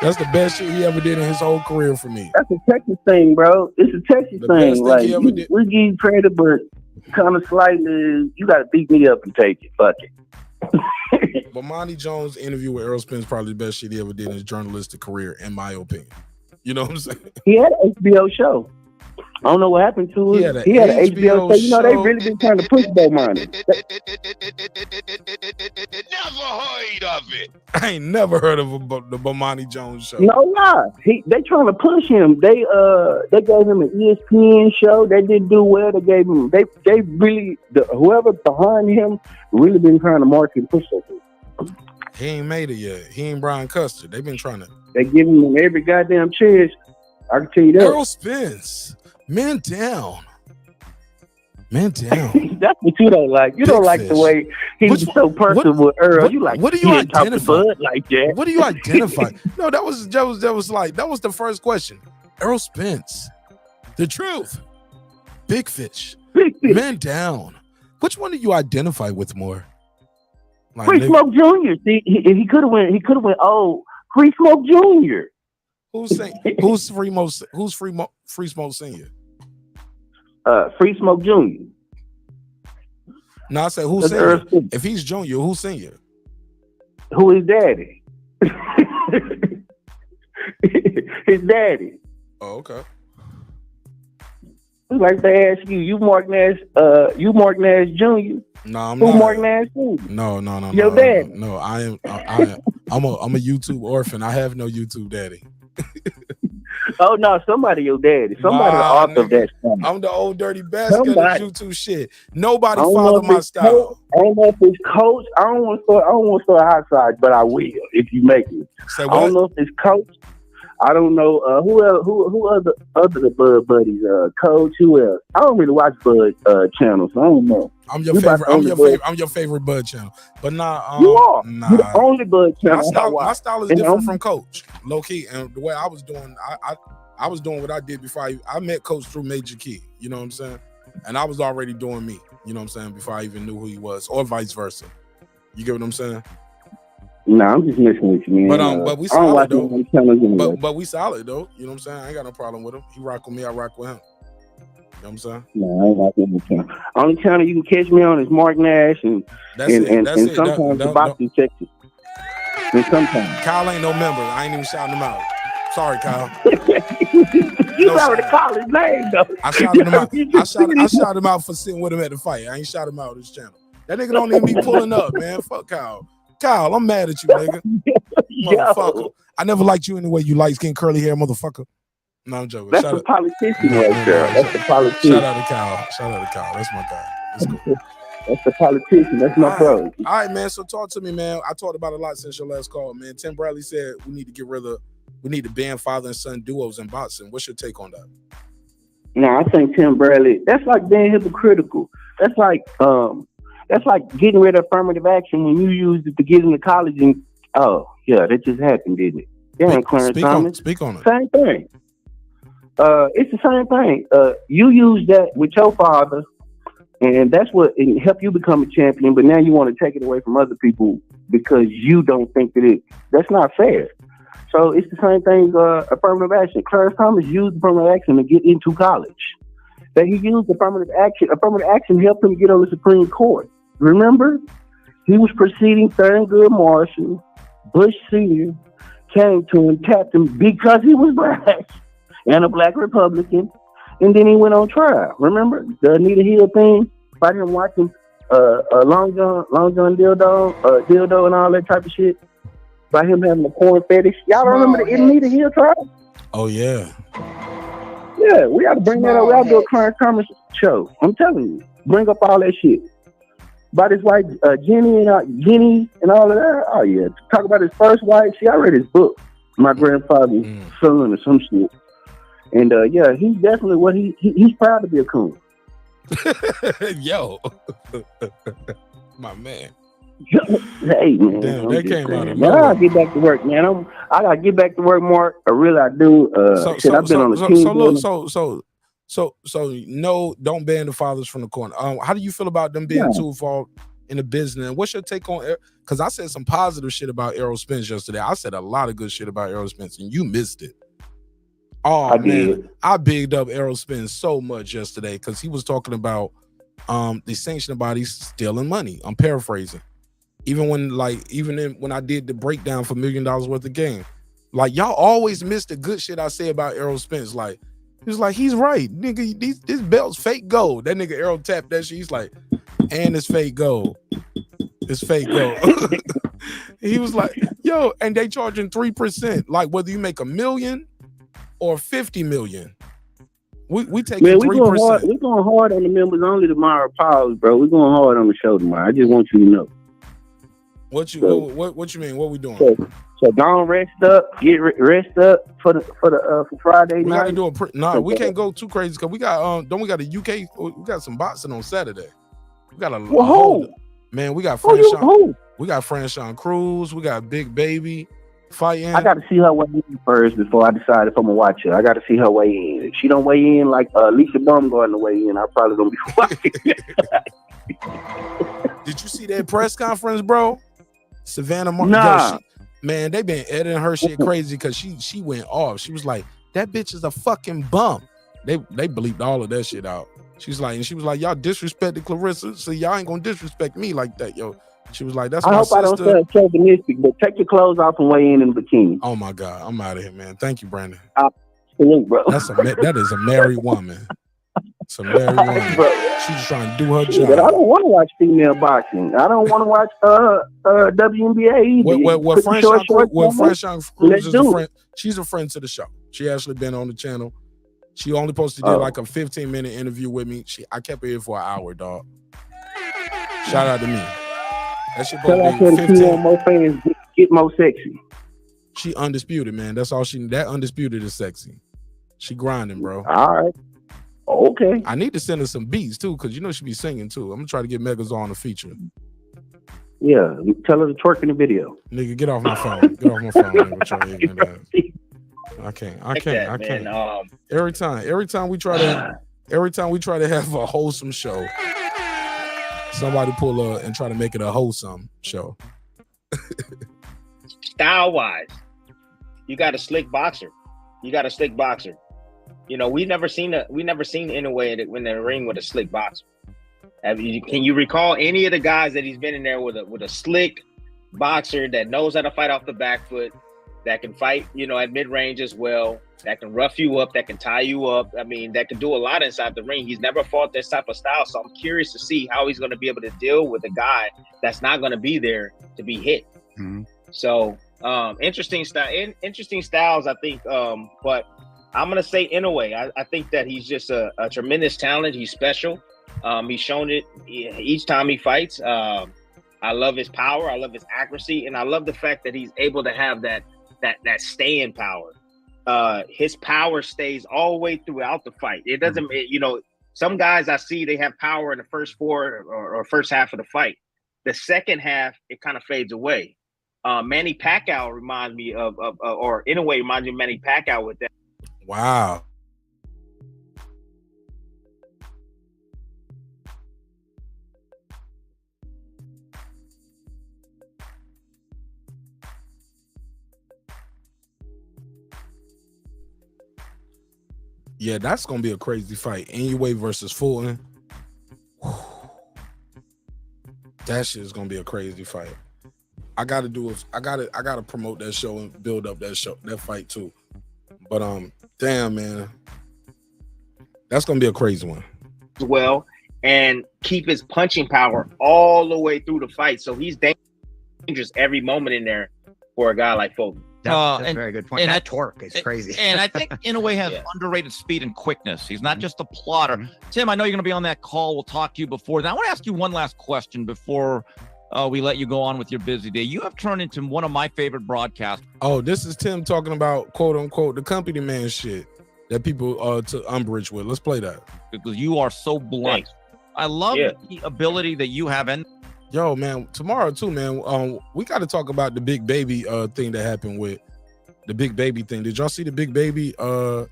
That's the best shit he ever did in his whole career for me. That's a Texas thing, bro. It's a Texas thing. Like we give you credit, but kind of slightly, you got to beat me up and take it. Fuck it. Bomani Jones' interview with Errol Spence probably the best shit he ever did in his journalistic career, in my opinion. You know what I'm saying? He had an HBO show. I don't know what happened to it. He had an HBO show. You know, they really been trying to push Bomani. Never heard of it. I ain't never heard of the Bomani Jones show. No lie. They trying to push him. They gave him an ESPN show. They didn't do well. They gave him. They really whoever behind him really been trying to market and push that. He ain't made it yet. He ain't Brian Custer. They've been trying to. They giving him every goddamn chance. I can tell you that. Errol Spence, man down. That's what you don't like. You don't like the way he's so personal with Earl. You like, what do you identify? Bud like that? What do you identify? No, that was the first question. Errol Spence, the truth, big fish, man down. Which one do you identify with more? Like, Free Smoke Jr. See, he could have went. Oh, Free Smoke Jr. Who's Free Smoke Senior? Free Smoke Jr. No, I said who's senior? If he's junior, who's senior? Who is daddy? His daddy. Oh, okay. I'd like to ask you, you Marq Nash Jr.? No, I'm Who not. Marq Nash Jr.? No. Your dad? No, I I'm a YouTube orphan. I have no YouTube daddy. Oh no, somebody your daddy. Somebody the author of that stuff. I'm the old dirty bastard of YouTube shit. Nobody I don't follow know if my it's style. Coach, I don't know if it's Coach. I don't want to start outside, but I will if you make it. Say I what? don't know if it's Coach. I don't know who else, who other the Bud buddies. Coach. Who else? I don't really watch Bud channels. So I don't know. I'm your favorite. I'm your favorite Bud channel. But nah, you are. Nah. You're the only Bud channel. My style is different from Coach, low key, and the way I was doing, I was doing what I did before I met Coach through Major Key. You know what I'm saying? And I was already doing me. You know what I'm saying? Before I even knew who he was, or vice versa. You get what I'm saying? Nah, I'm just messing with you, man. But we solid though. Anyway. But we solid though. You know what I'm saying? I ain't got no problem with him. He rock with me. I rock with him. You know what I'm saying? No, I ain't rocking with him. Only channel you can catch me on is Marq Nash and sometimes the boxing section. And sometimes Kyle ain't no member. I ain't even shouting him out. Sorry, Kyle. You already called his name though. I shouted him out. I shouted him out for sitting with him at the fight. I ain't shout him out on his channel. That nigga don't even be pulling up, man. Fuck Kyle. Kyle, I'm mad at you, nigga. Motherfucker. I never liked you anyway, you light skin curly hair motherfucker. No, I'm joking. That's a politician right there. That's a politician. Shout out to Kyle. That's my guy. That's cool. That's the politician. That's my bro. All right, man. So talk to me, man. I talked about a lot since your last call, man. Tim Bradley said we need to ban father and son duos in boxing. What's your take on that? No, I think Tim Bradley, that's like being hypocritical. That's like getting rid of affirmative action when you used it to get into college and that just happened, didn't it? Yeah, Clarence Thomas. Speak on it. Same thing. It's the same thing. You use that with your father, and that's what it helped you become a champion, but now you want to take it away from other people because you don't think that's not fair. So it's the same thing, affirmative action. Clarence Thomas used affirmative action to get into college. That he used affirmative action. Affirmative action helped him get on the Supreme Court. Remember? He was proceeding Thurgood Marshall. Bush Sr. came to him, tapped him because he was black and a black Republican. And then he went on trial. Remember the Anita Hill thing? By him watching Long John dildo and all that type of shit? By him having a porn fetish. Y'all don't remember the Anita Hill trial? Oh, yeah. Yeah, we got to bring that up. We got to do a Clarence Thomas show. I'm telling you. Bring up all that shit. About his wife, Jenny and all of that. Oh, yeah. Talk about his first wife. See, I read his book, My Grandfather's Son or some shit. And, he's definitely what he's proud to be a coon. Yo. My man. Hey, man. Damn, that came out of nowhere. I gotta get back to work, man. I gotta get back to work, Mark. I do. I've been on the team. So no, don't ban the fathers from the corner. How do you feel about them being too involved in the business? And what's your take on? Because I said some positive shit about Errol Spence yesterday. I said a lot of good shit about Errol Spence, and you missed it. Oh, man, I bigged up Errol Spence so much yesterday because he was talking about the sanctioning bodies stealing money. I'm paraphrasing. Even when I did the breakdown for $1 million worth of game, like y'all always miss the good shit I say about Errol Spence. Like he was like, he's right, nigga. This belt's fake gold. That nigga Errol tapped that shit. He's like, and it's fake gold. It's fake gold. He was like, yo, and they charging 3%. Like whether you make $1 million or 50 million, we taking 3%. We're going hard on the members only tomorrow. Pause, bro. We're going hard on the show tomorrow. I just want you to know. What you mean? What we doing? So don't rest up. Get rest up for Friday night. We gotta do we can't go too crazy because we got we got a UK. We got some boxing on Saturday. We got man. We got Franchon Cruz. We got Big Baby fighting. I got to see her weigh in first before I decide if I'm gonna watch her. I got to see her weigh in. If she don't weigh in like Lisa Baumgartner weigh in, I probably gonna be watching. Did you see that press conference, bro? Savannah Mark. Nah. Man, they been editing her shit crazy because she went off. She was like, that bitch is a fucking bum. They bleeped all of that shit out. She was like, y'all disrespected Clarissa, so y'all ain't gonna disrespect me like that, yo. She was like, that's my sister. I hope I don't sound chauvinistic, but take your clothes off and weigh in bikini. Oh my God, I'm out of here, man. Thank you, Brandon. Salute, bro. That is a married woman. Some Larry Wayne. She's trying to do her job. But I don't want to watch female boxing. I don't want to watch WNBA either. Well, Franchon Cruz is a friend. She's a friend to the show. She actually been on the channel. She only supposed to do like a 15-minute interview with me. I kept her here for an hour, dog. Shout out to me. That shit supposed to be 15. More fans get more sexy. She undisputed, man. That's all she. That undisputed is sexy. She grinding, bro. All right. Okay. I need to send her some beats too, because you know she be singing too. I'm gonna try to get Megas on a feature. Yeah, tell her to twerk in the video. Nigga, get off my phone. Get off my phone. Nigga, I can't. Every time we try to have a wholesome show, somebody pull up and try to make it a wholesome show. Style wise, you got a slick boxer. You know, we never seen Inoue in the ring with a slick boxer. Can you recall any of the guys that he's been in there with a slick boxer that knows how to fight off the back foot, that can fight, you know, at mid range as well, that can rough you up, that can tie you up? I mean, that can do a lot inside the ring. He's never fought this type of style, so I'm curious to see how he's going to be able to deal with a guy that's not going to be there to be hit. Mm-hmm. So interesting styles, I think. But I'm gonna say Inoue. I think that he's just a tremendous talent. He's special. He's shown it each time he fights. I love his power. I love his accuracy, and I love the fact that he's able to have that staying power. His power stays all the way throughout the fight. It doesn't, you know, some guys I see, they have power in the first four or first half of the fight. The second half, it kind of fades away. Manny Pacquiao reminds me or in a way reminds me of Manny Pacquiao with that. Wow. Yeah, that's gonna be a crazy fight. Inoue versus Fulton. That shit is gonna be a crazy fight. I gotta promote that show and build up that fight too. But damn, man, that's gonna be a crazy one. Well, and keep his punching power all the way through the fight, so he's dangerous every moment in there for a guy like Fulton. That's a very good point. And that torque is crazy. And I think Inoue has underrated speed and quickness. He's not just a plotter. Tim, I know you're going to be on that call. We'll talk to you before that. I want to ask you one last question before we let you go on with your busy day. You have turned into one of my favorite broadcasts. Oh, this is Tim talking about, quote unquote, the company man shit that people took umbrage with. Let's play that. Because you are so blunt. I love the ability that you have. And yo, man, tomorrow too, man. We got to talk about the Big Baby thing that happened with the Big Baby thing. Did y'all see the Big Baby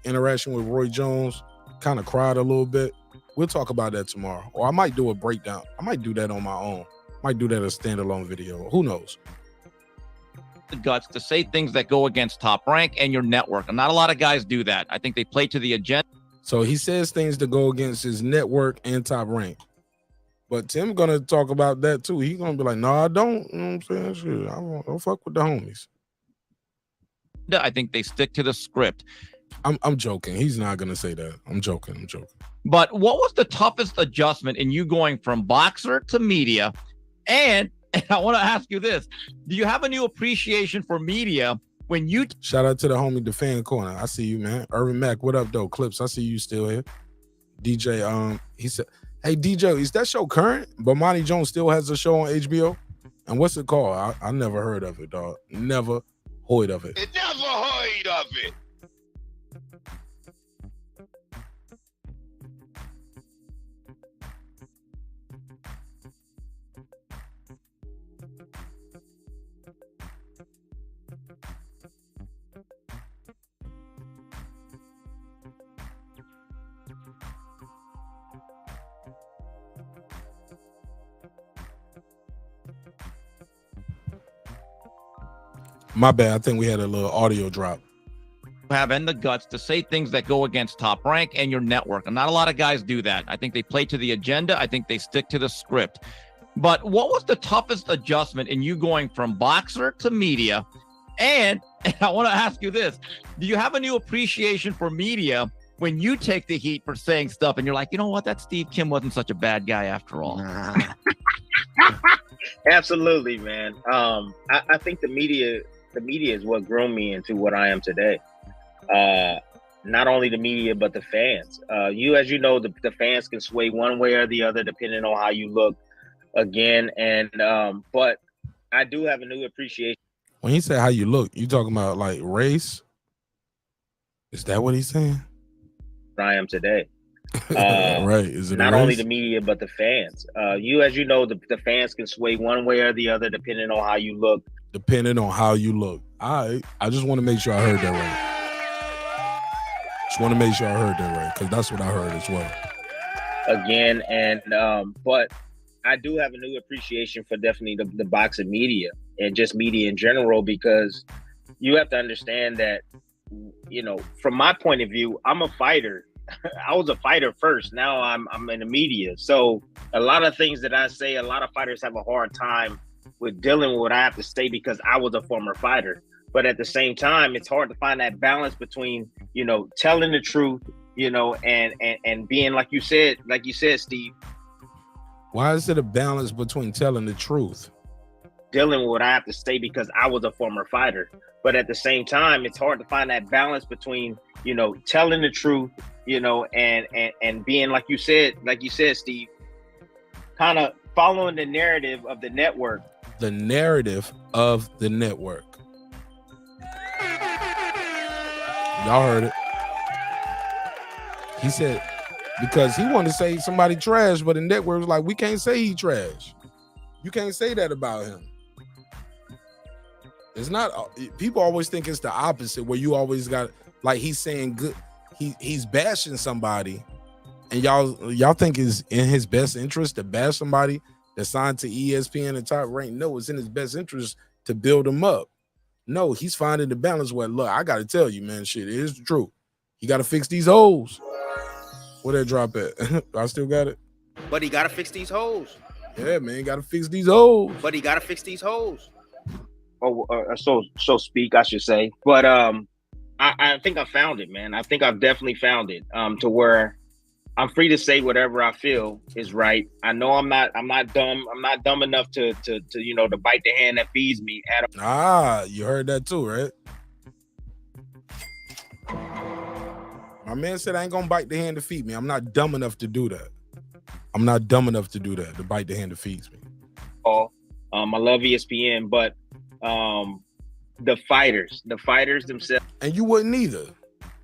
interaction with Roy Jones? Kind of cried a little bit. We'll talk about that tomorrow. Or I might do a breakdown. I might do that on my own. Might do that as a standalone video. Who knows? The guts to say things that go against Top Rank and your network. And not a lot of guys do that. I think they play to the agenda. So he says things to go against his network and Top Rank. But Tim gonna talk about that too. He's gonna be like, no, I don't. You know what I'm saying? Shit, I don't fuck with the homies. I think they stick to the script. I'm joking. He's not gonna say that. I'm joking. But what was the toughest adjustment in you going from boxer to media? And I want to ask you this: do you have a new appreciation for media when you? Shout out to the homie, the fan corner. I see you, man. Irvin Mack, what up, though? Clips, I see you still here. DJ, he said, hey, DJ, is that show current? Bomani Jones still has a show on HBO? And what's it called? I never heard of it, dog. Never heard of it. Never heard of it. My bad. I think we had a little audio drop. Have and the guts to say things that go against Top Rank and your network. And not a lot of guys do that. I think they play to the agenda. I think they stick to the script. But what was the toughest adjustment in you going from boxer to media? And I want to ask you this: do you have a new appreciation for media when you take the heat for saying stuff and you're like, you know what, that Steve Kim wasn't such a bad guy after all. Absolutely, man. I think the media is what groomed me into what I am today. Not only the media, but the fans. As you know, the fans can sway one way or the other depending on how you look. Again, and but I do have a new appreciation. When he said how you look, you talking about like race? Is that what he's saying? I am today. Right. Is it not only the media, but the fans. As you know, the fans can sway one way or the other depending on how you look. Depending on how you look. I just want to make sure I heard that right. Just want to make sure I heard that right, because that's what I heard as well. Again, and but I do have a new appreciation for definitely the boxing media and just media in general, because you have to understand that, you know, from my point of view, I'm a fighter. I was a fighter first. Now I'm in the media. So a lot of things that I say, a lot of fighters have a hard time with dealing with what I have to say because I was a former fighter. But at the same time, it's hard to find that balance between, you know, telling the truth, you know, and being like you said, Steve. Why is it a balance between telling the truth? Dealing with what I have to say because I was a former fighter. But at the same time, it's hard to find that balance between, you know, telling the truth, you know, and being like you said, Steve, kind of following the narrative of the network. The narrative of the network. Y'all heard it. He said, because he wanted to say somebody trash, but the network was like, we can't say he trash. You can't say that about him. It's not, people always think it's the opposite, where you always got, like, he's saying good, he's bashing somebody, and y'all think it's in his best interest to bash somebody that's signed to ESPN and Top Rank. No, it's in his best interest to build him up. No, he's finding the balance where, look, I got to tell you, man, shit, it is the truth. You got to fix these holes. Where that drop at? I still got it. But he got to fix these holes. Yeah, man, got to fix these holes. But he got to fix these holes. Oh, so speak, I should say. But I think I found it, man. I think I've definitely found it. To where I'm free to say whatever I feel is right. I know I'm not dumb. I'm not dumb enough to you know, to bite the hand that feeds me. You heard that too, right? My man said I ain't gonna bite the hand that feeds me. I'm not dumb enough to do that. I'm not dumb enough to do that, to bite the hand that feeds me. I love ESPN, but the fighters themselves. And you wouldn't either.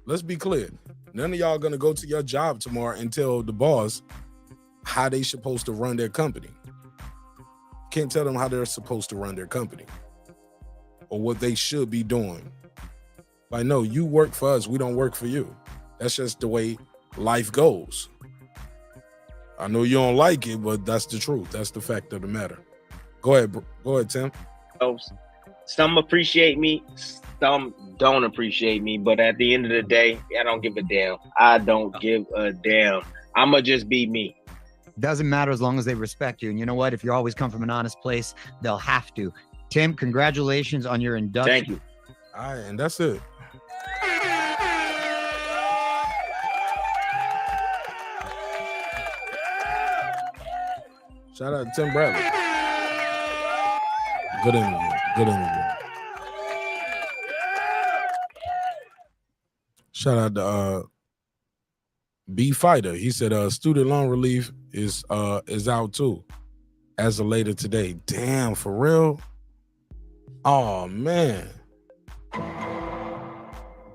Let's be clear. None of y'all gonna go to your job tomorrow and tell the boss how they supposed to run their company. Can't tell them how they're supposed to run their company or what they should be doing. Like, no, you work for us. We don't work for you. That's just the way life goes. I know you don't like it, but that's the truth. That's the fact of the matter. Go ahead, Tim. Some appreciate me, some don't appreciate me, but at the end of the day, I don't give a damn. I don't give a damn. I'ma just be me. Doesn't matter as long as they respect you. And you know what? If you always come from an honest place, they'll have to. Tim, congratulations on your induction. Thank you. All right, and that's it. Shout out to Tim Bradley. Good interview. Shout out to B Fighter. He said student loan relief is out too as of later today. Damn, for real? Oh man.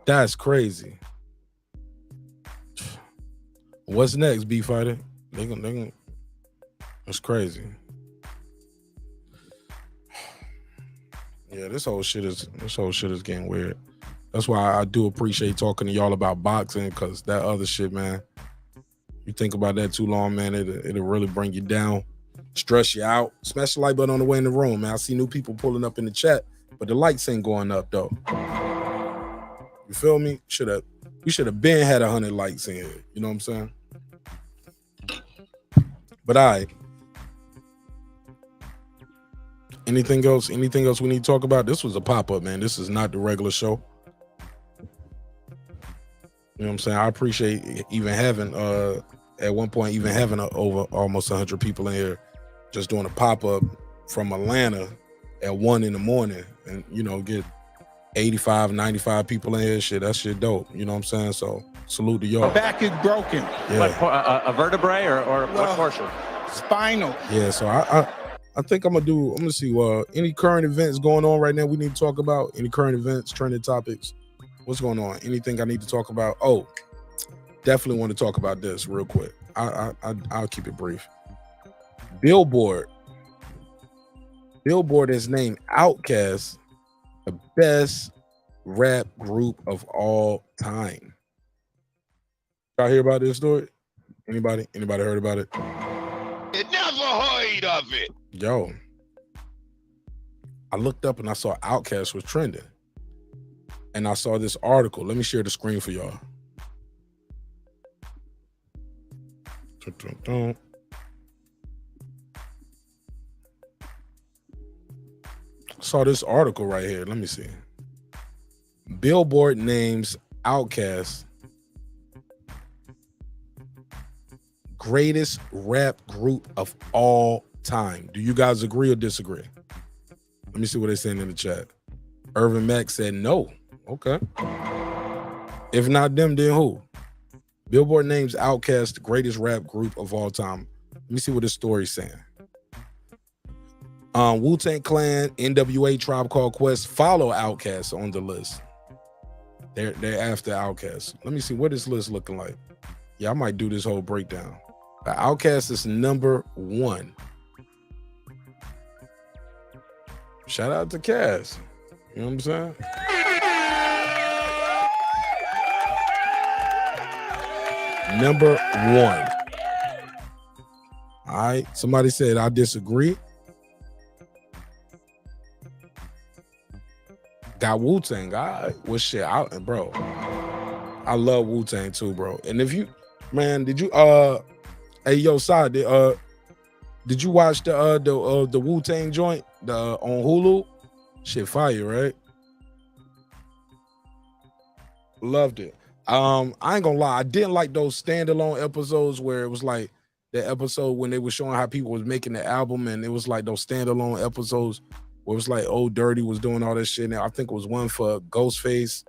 That's crazy. What's next, B Fighter? They gonna that's crazy. Yeah, this whole shit is getting weird. That's why I do appreciate talking to y'all about boxing, because that other shit, man, you think about that too long, man, it'll really bring you down, stress you out. Smash the like button on the way in the room, man. I see new people pulling up in the chat, but the likes ain't going up though. You feel me? We should have been had 100 likes in here. You know what I'm saying? But all right. Anything else we need to talk about? This was a pop-up, man. This is not the regular show. You know what I'm saying? I appreciate even having at one point even having over almost 100 people in here just doing a pop-up from Atlanta at 1 in the morning, and you know, get 85, 95 people in here. Shit, that shit dope. You know what I'm saying? So salute to y'all. My back is broken. Yeah. What, a vertebrae or what portion? Spinal. Yeah, so I think I'm gonna see any current events going on right now we need to talk about. Any current events, trending topics. What's going on? Anything I need to talk about? Oh, definitely want to talk about this real quick. I'll keep it brief. BILLBoard has named OUTKAST the best rap group of all time. Y'all hear about this story? Anybody heard about it? Never heard of it. Yo, I looked up and I saw OUTKAST was trending. And I saw this article. Let me share the screen for y'all. Saw this article right here. Let me see. BILLBoard names OUTKAST greatest rap group of all time. Do you guys agree or disagree? Let me see what they're saying in the chat. Irvin Mack said no. Okay. If not them, then who? BILLBoard names OUTKAST the greatest rap group of all time. Let me see what this story's saying. Wu-Tang Clan, NWA, Tribe Called Quest follow OUTKAST on the list. They're after OUTKAST. Let me see what this list looking like. Yeah, I might do this whole breakdown. OUTKAST is number 1. Shout out to Cass. You know what I'm saying? Number 1. All right. Somebody said I disagree. Got Wu-Tang. All right. Well, shit, bro. I love Wu-Tang too, bro. And if you, man, did you hey yo, Side, did you watch the Wu-Tang joint on Hulu? Shit fire, right? Loved it. I ain't gonna lie, I didn't like those standalone episodes where it was like the episode when they were showing how people was making the album, and it was like those standalone episodes where it was like Old Dirty was doing all that shit. And I think it was one for Ghostface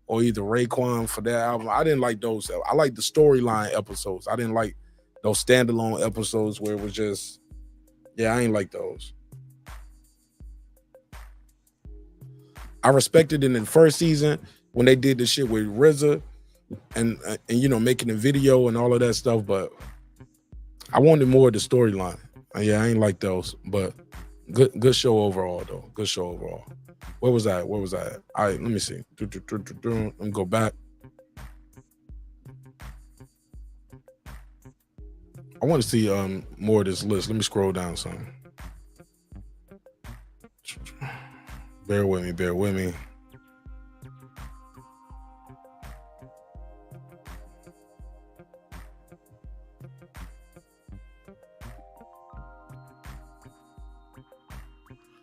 or either Raekwon for that album. I didn't like those. I like the storyline episodes. I didn't like those standalone episodes where it was just, yeah, I ain't like those. I respected it in the first season when they did the shit with RZA and you know, making the video and all of that stuff, but I wanted more of the storyline. Yeah, I ain't like those, but good show overall though. Good show overall. Where was I? All right, let me see. Let me go back. I want to see more of this list. Let me scroll down some. Bear with me.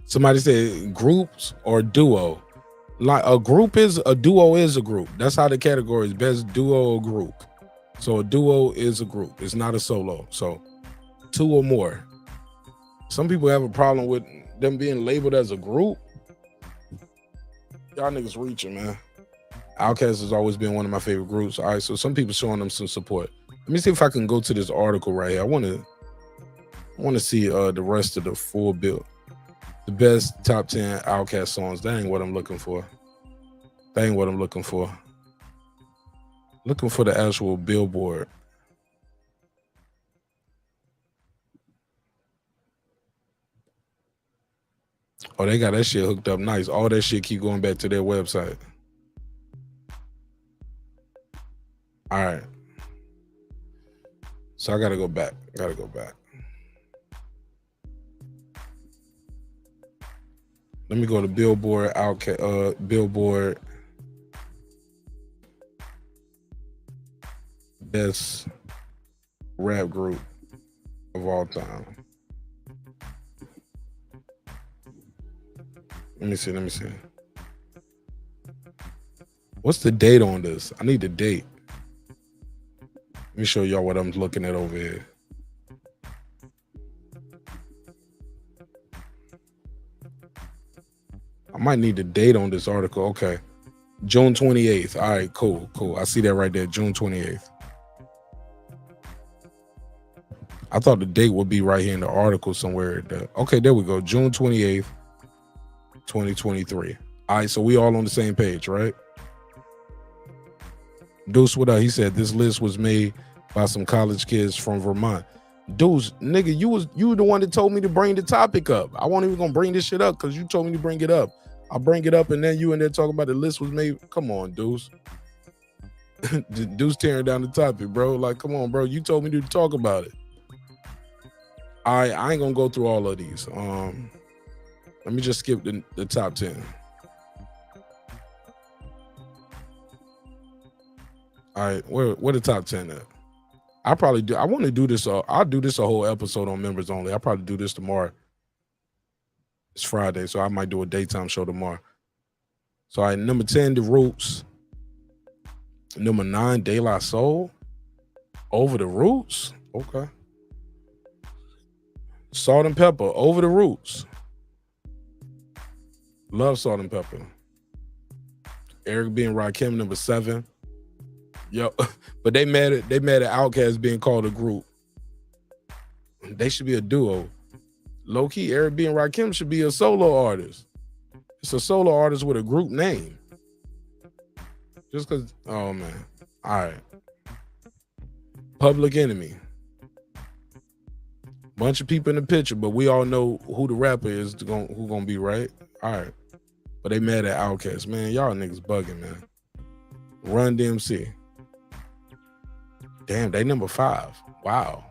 Somebody said groups or duo. Like a duo is a group. That's how the category is: best duo or group. So a duo is a group. It's not a solo. So 2 or more. Some people have a problem with them being labeled as a group. Y'all niggas reaching, man. OUTKAST has always been one of my favorite groups. All right, so some people showing them some support. Let me see if I can go to this article right here. I want to see the rest of the full bill. The best top 10 OUTKAST songs. That ain't what I'm looking for. Looking for the actual BILLBoard. Oh, they got that shit hooked up nice. All that shit keep going back to their website. All right. So I gotta go back. Let me go to BILLBoard, BILLBoard. Best rap group of all time. Let me see. What's the date on this? I need the date. Let me show y'all what I'm looking at over here. I might need the date on this article. Okay. June 28th. All right, cool. I see that right there, June 28th. I thought the date would be right here in the article somewhere. Okay, there we go. June 28th, 2023. All right, so we all on the same page, right? Deuce, what up? He said this list was made by some college kids from Vermont. Deuce, nigga, you were the one that told me to bring the topic up. I wasn't even gonna bring this shit up because you told me to bring it up. I'll bring it up and then you in there talking about the list was made. Come on, Deuce. Deuce tearing down the topic, bro. Like, come on, bro. You told me to talk about it. I ain't gonna go through all of these. Let me just skip the top 10. All right, where the top 10 at? I want to do this. I'll do this a whole episode on members only. I'll probably do this tomorrow. It's Friday, so I might do a daytime show tomorrow. So, all right, number 10, The Roots. Number 9, De La Soul. Over the Roots. Okay. Salt and Pepper. Over the Roots. Love Salt and Pepper. Eric B and Raheem, number 7. Yo, but they mad at OUTKAST being called a group. They should be a duo. Low key, Eric B and Raheem should be a solo artist. It's a solo artist with a group name. Just because, oh man. All right. Public Enemy. Bunch of people in the picture, but we all know who the rapper is who gonna be, right? All right. But they mad at OUTKAST. Man, y'all niggas bugging, man. Run DMC. Damn, they number 5. Wow.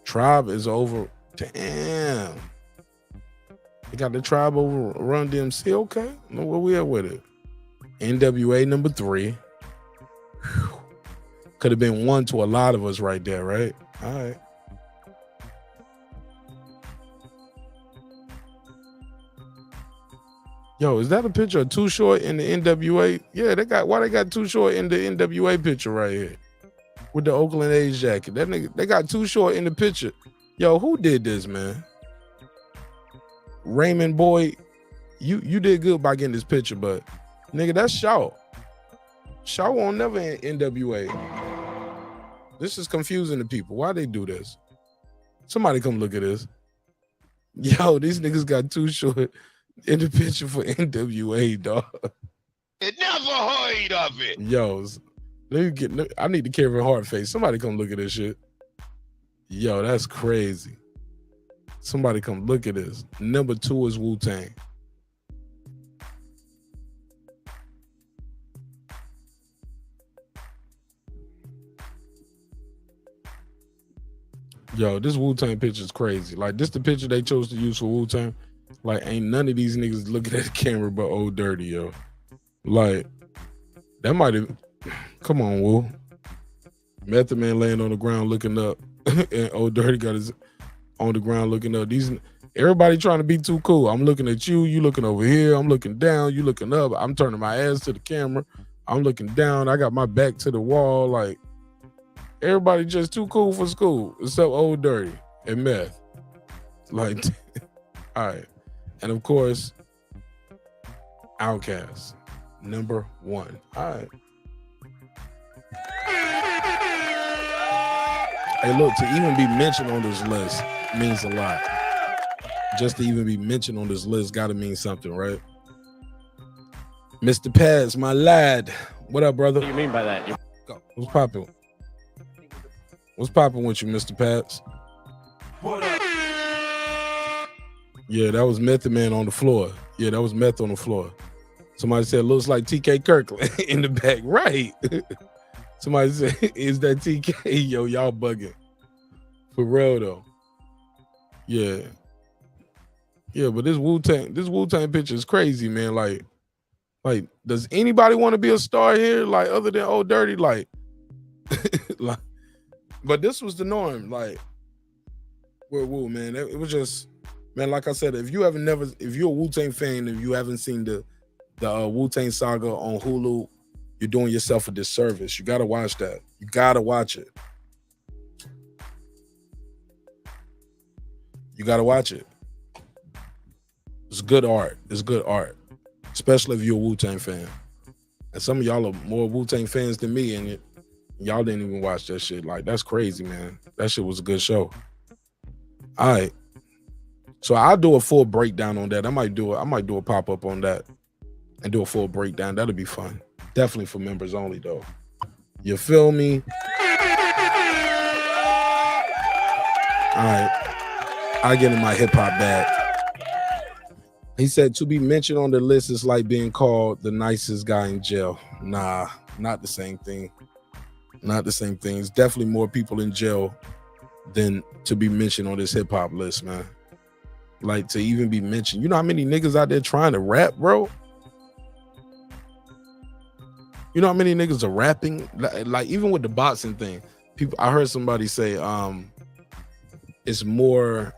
Tribe is over. Damn. They got the Tribe over Run DMC. Okay. Know where we at with it. NWA number 3. Could have been 1 to a lot of us right there, right? All right. Yo, is that a picture of Too Short in the NWA? Yeah, why they got Too Short in the NWA picture right here with the Oakland A's jacket? That nigga, they got Too Short in the picture. Yo, who did this, man? Raymond boy, you did good by getting this picture, but nigga, that's Shaw. Shaw won't never in NWA. This is confusing to people. Why they do this? Somebody come look at this. Yo, these niggas got Too Short in the picture for NWA, dog. It never heard of it. Yo, I need the Kevin Hart face. Somebody come look at this shit. Yo, that's crazy. Somebody come look at this. Number 2 is Wu-Tang. Yo, this Wu-Tang picture is crazy. Like, this the picture they chose to use for Wu-Tang. Like, ain't none of these niggas looking at the camera but Old Dirty, yo. Like, that might have... Come on, Wu. Method Man laying on the ground looking up. And Old Dirty got his on the ground looking up. Everybody trying to be too cool. I'm looking at you. You looking over here. I'm looking down. You looking up. I'm turning my ass to the camera. I'm looking down. I got my back to the wall. Like, everybody just too cool for school. Except Old Dirty and Meth. Like, all right. And of course, OUTKAST, number 1. All right. Hey, look, to even be mentioned on this list means a lot. Just to even be mentioned on this list gotta mean something, right? Mr. Paz, my lad. What up, brother? What do you mean by that? What's popping? What's popping with you, Mr. Paz? What up? Yeah, that was Method Man on the floor. Yeah, that was Meth on the floor. Somebody said, looks like TK Kirkland in the back. Right. Somebody said, is that TK? Yo, y'all bugging. For real, though. Yeah. Yeah, but this Wu-Tang picture is crazy, man. Like, does anybody want to be a star here? Like, other than Old Dirty? Like, but this was the norm. Like, Wu, man. It was just... Man, like I said, if you're a Wu-Tang fan, if you haven't seen the Wu-Tang saga on Hulu, you're doing yourself a disservice. You got to watch that. You got to watch it. You got to watch it. It's good art. It's good art, especially if you're a Wu-Tang fan. And some of y'all are more Wu-Tang fans than me, and y'all didn't even watch that shit. Like, that's crazy, man. That shit was a good show. All right. So I'll do a full breakdown on that. I might do a pop-up on that and do a full breakdown. That'll be fun. Definitely for members only, though. You feel me? All right. I get in my hip-hop bag. He said, to be mentioned on the list is like being called the nicest guy in jail. Nah, not the same thing. Not the same thing. It's definitely more people in jail than to be mentioned on this hip-hop list, man. Like, to even be mentioned. You know how many niggas out there trying to rap, bro? You know how many niggas are rapping? Like, even with the boxing thing, people. I heard somebody say it's more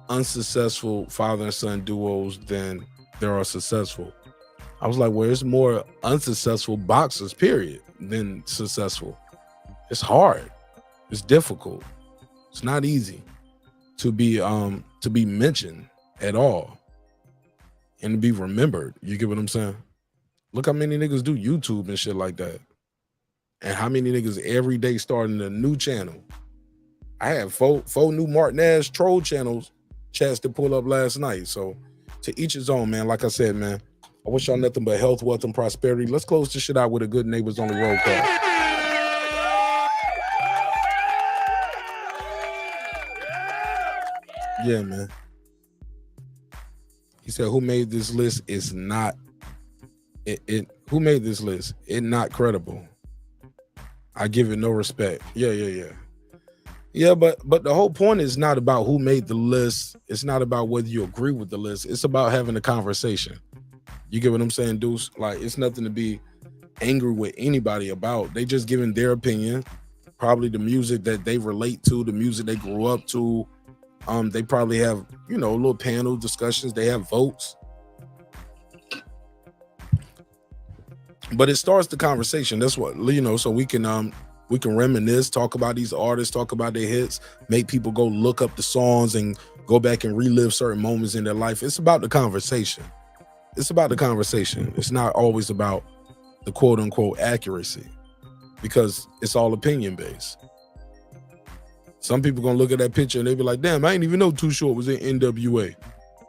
unsuccessful father and son duos than there are successful. I was like, well, there's more unsuccessful boxers, period, than successful. It's hard. It's difficult. It's not easy to be mentioned at all and to be remembered. You get what I'm saying? Look how many niggas do YouTube and shit like that. And how many niggas every day starting a new channel. I had four new Marq Nash troll channels chats to pull up last night. So to each his own, man. Like I said, man, I wish y'all nothing but health, wealth, and prosperity. Let's close this shit out with a good Naybors Only Roll call. Yeah, man. He said, who made this list is not who made this list? It not credible. I give it no respect. Yeah, but the whole point is not about who made the list. It's not about whether you agree with the list. It's about having a conversation. You get what I'm saying, Deuce? Like, it's nothing to be angry with anybody about. They just giving their opinion, probably the music that they relate to, the music they grew up to. They probably have, little panel discussions. They have votes. But it starts the conversation. That's what, so we can reminisce, talk about these artists, talk about their hits, make people go look up the songs and go back and relive certain moments in their life. It's about the conversation. It's about the conversation. It's not always about the quote unquote accuracy, because it's all opinion based. Some people gonna look at that picture and they be like, damn, I didn't even know Too Short was in NWA.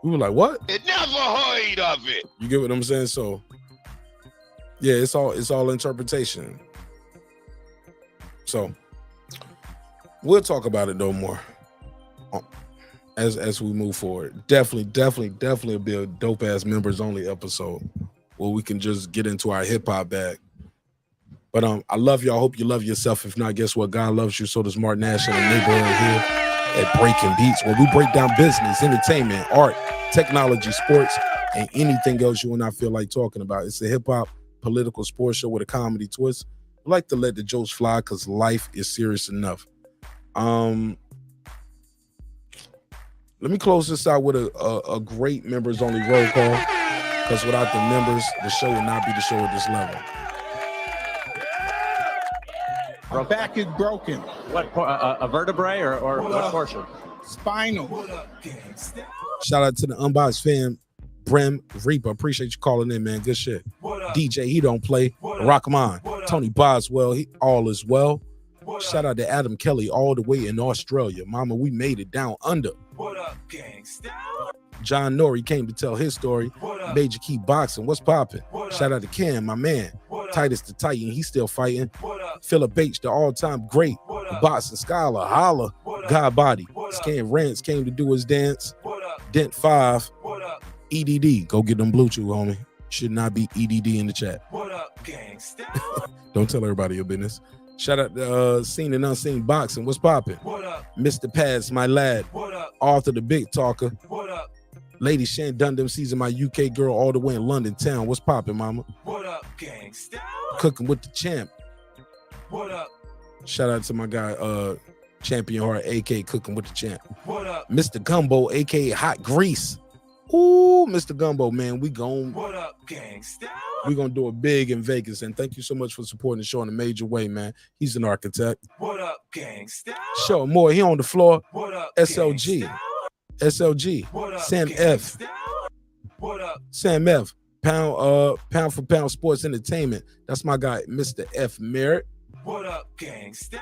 We were like, what? It never heard of it. You get what I'm saying? So yeah, it's all interpretation. So we'll talk about it though more as we move forward. Definitely be a dope ass members only episode where we can just get into our hip hop bag. But I love y'all. Hope you love yourself. If not, guess what? God loves you. So does Marq Nash and the neighborhood here at Breaking Beats, where we break down business, entertainment, art, technology, sports, and anything else you and I feel like talking about. It's a hip hop political sports show with a comedy twist. I like to let the jokes fly because life is serious enough. Let me close this out with a great members only roll call, because without the members, the show would not be the show at this level. Our back is broken. What, a vertebrae or what portion? Spinal. Shout out to the Unboxed fam, Brim, Reaper. Appreciate you calling in, man. Good shit. DJ, he don't play. Rock 'em on. Tony Boswell, he all is well. Shout out to Adam Kelly all the way in Australia. Mama, we made it down under. What up, gangsta? John Norrie came to tell his story. Major Key Boxing, what's popping? Shout out to Cam, my man. Titus the Titan, he's still fighting. Philip H, the all-time great. The boxing scholar, holla. God Body. Scan Rants came to do his dance. Dent 5. EDD, go get them Bluetooth, homie. Should not be EDD in the chat. What up, gangsta? Don't tell everybody your business. Shout out to Seen and Unseen Boxing. What's popping? Mr. Pads, my lad. Arthur the Big Talker. Lady Shan Dundam season, my UK girl all the way in London town. What's popping, mama? What up, gangsta? Cooking with the champ. What up? Shout out to my guy, Champion Heart, aka Cooking with the Champ. What up? Mr. Gumbo, aka Hot Grease. Ooh, Mr. Gumbo, man, we gonna do it big in Vegas. And thank you so much for supporting the show in a major way, man. He's an architect. What up, gangsta? Show more. He on the floor. What up, SLG. What up, Sam F. What up? Sam F. Pound for pound sports entertainment. That's my guy, Mr. F. Merritt. What up, gangsta?